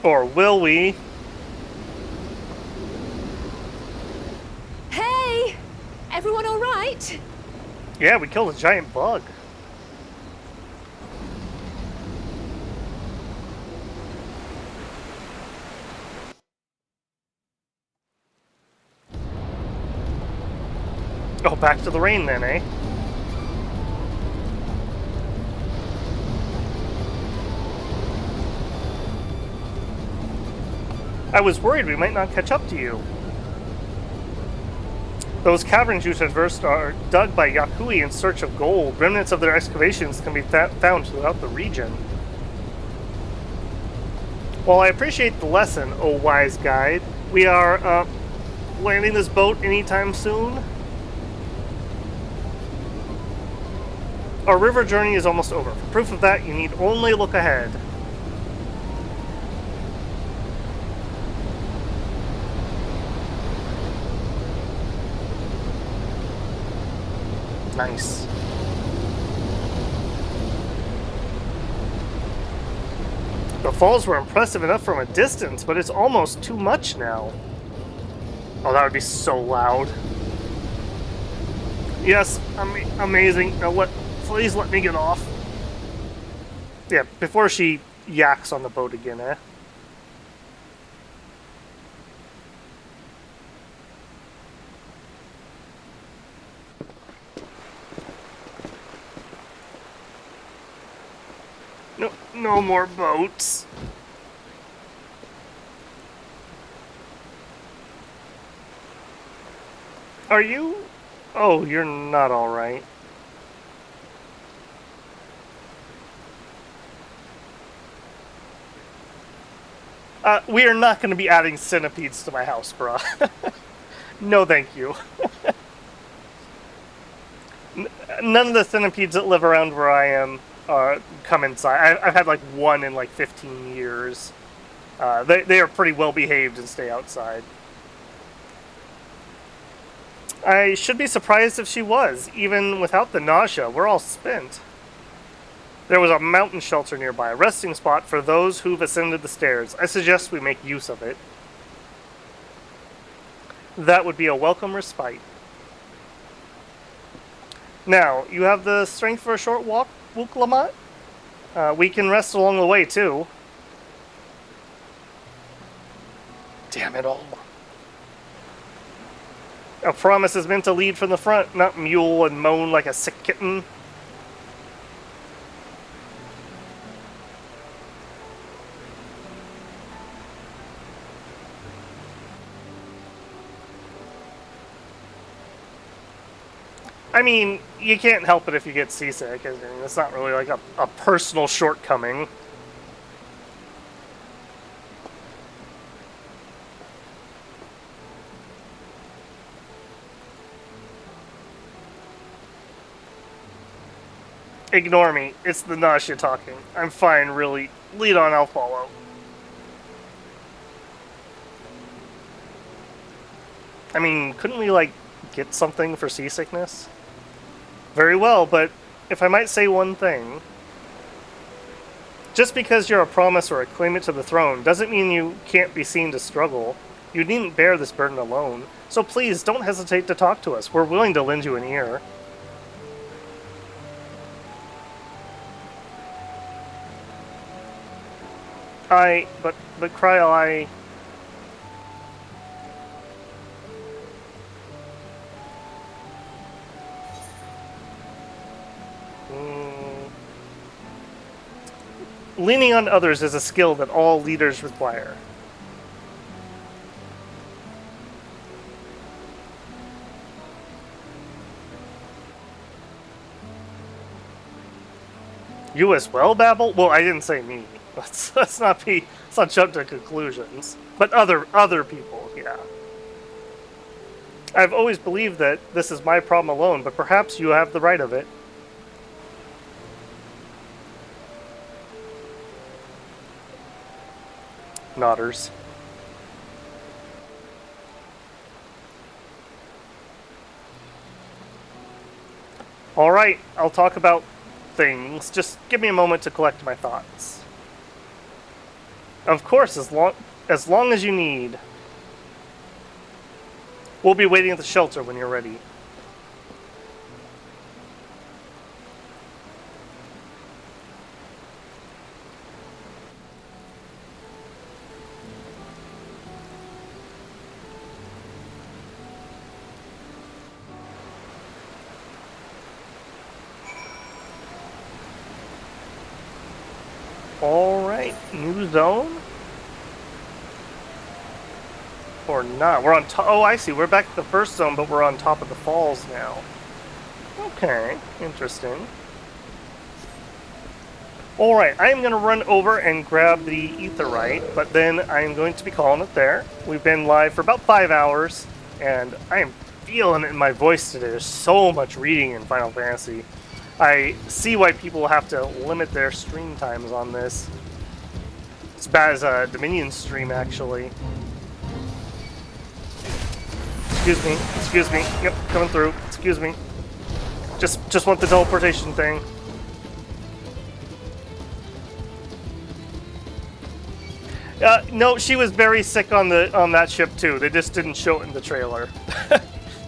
Or will we? Hey! Everyone all right? Yeah, we killed a giant bug. Oh, back to the rain then, eh? I was worried we might not catch up to you. Those caverns you traversed are dug by Yakui in search of gold. Remnants of their excavations can be found throughout the region. While I appreciate the lesson, O wise guide, we are landing this boat anytime soon. Our river journey is almost over. For proof of that, you need only look ahead. Nice. The falls were impressive enough from a distance, but it's almost too much now. Oh, that would be so loud. Yes, amazing. Now please let me get off. Yeah, before she yaks on the boat again, eh? No more boats. Are you? Oh, you're not all right. We are not going to be adding centipedes to my house, bruh. No, thank you. None of the centipedes that live around where I am come inside. I've had like one in like 15 years. They are pretty well behaved and stay outside. I should be surprised if she was. Even without the nausea, we're all spent. There was a mountain shelter nearby, a resting spot for those who've ascended the stairs. I suggest we make use of it. That would be a welcome respite. Now, you have the strength for a short walk, Wuklamat? We can rest along the way, too. Damn it all. A promise is meant to lead from the front, not mule and moan like a sick kitten. I mean, you can't help it if you get seasick. I mean, it's not really like a personal shortcoming. Ignore me. It's the nausea talking. I'm fine, really. Lead on, I'll follow. I mean, couldn't we, like, get something for seasickness? Very well, but if I might say one thing, just because you're a promise or a claimant to the throne doesn't mean you can't be seen to struggle. You needn't bear this burden alone, so please don't hesitate to talk to us. We're willing to lend you an ear. But Cryo, leaning on others is a skill that all leaders require. You as well, Babel? Well, I didn't say me. Let's not jump to conclusions. But other people, yeah. I've always believed that this is my problem alone, but perhaps you have the right of it. Nodders. Alright, I'll talk about things. Just give me a moment to collect my thoughts. Of course, as long as you need. We'll be waiting at the shelter when you're ready. Alright, new zone? Or not. We're on top. Oh, I see. We're back at the first zone, but we're on top of the falls now. Okay, interesting. Alright, I am going to run over and grab the Aetheryte, but then I am going to be calling it there. We've been live for about 5 hours, and I am feeling it in my voice today. There's so much reading in Final Fantasy. I see why people have to limit their stream times on this. It's as bad as a Dominion stream, actually. Excuse me. Yep, coming through. Excuse me. Just want the teleportation thing. No, she was very sick on that ship too. They just didn't show it in the trailer.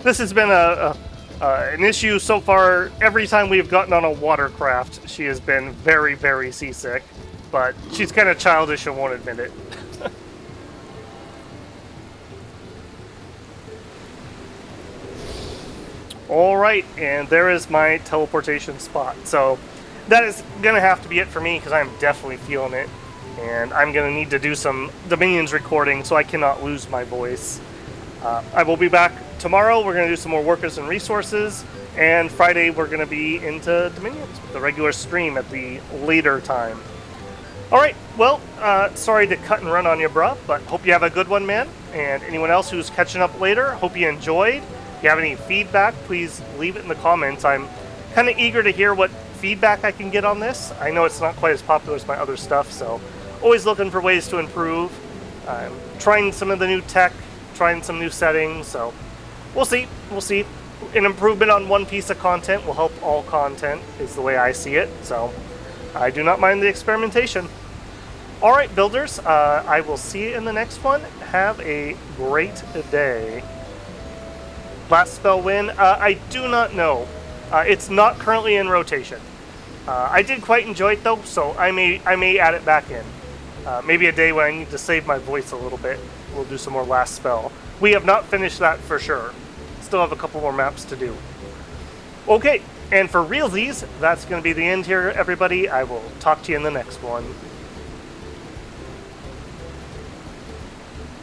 This has been an issue so far. Every time we've gotten on a watercraft, she has been very, very seasick. But she's kind of childish and won't admit it. Alright, and there is my teleportation spot. So that is going to have to be it for me because I'm definitely feeling it. And I'm going to need to do some Dominions recording so I cannot lose my voice. I will be back tomorrow. We're going to do some more workers and resources. And Friday we're going to be into Dominions with the regular stream at the later time. Alright, well, sorry to cut and run on you, bruh, but hope you have a good one, man. And anyone else who's catching up later, hope you enjoyed. If you have any feedback, please leave it in the comments. I'm kind of eager to hear what feedback I can get on this. I know it's not quite as popular as my other stuff, so always looking for ways to improve. I'm trying some of the new tech, trying some new settings, so we'll see. An improvement on one piece of content will help all content, is the way I see it, so I do not mind the experimentation. Alright, builders, I will see you in the next one. Have a great day. Last spell win? I do not know. It's not currently in rotation. I did quite enjoy it though, so I may add it back in. Maybe a day when I need to save my voice a little bit, we'll do some more last spell. We have not finished that for sure. Still have a couple more maps to do. Okay, and for realsies, that's going to be the end here, everybody. I will talk to you in the next one.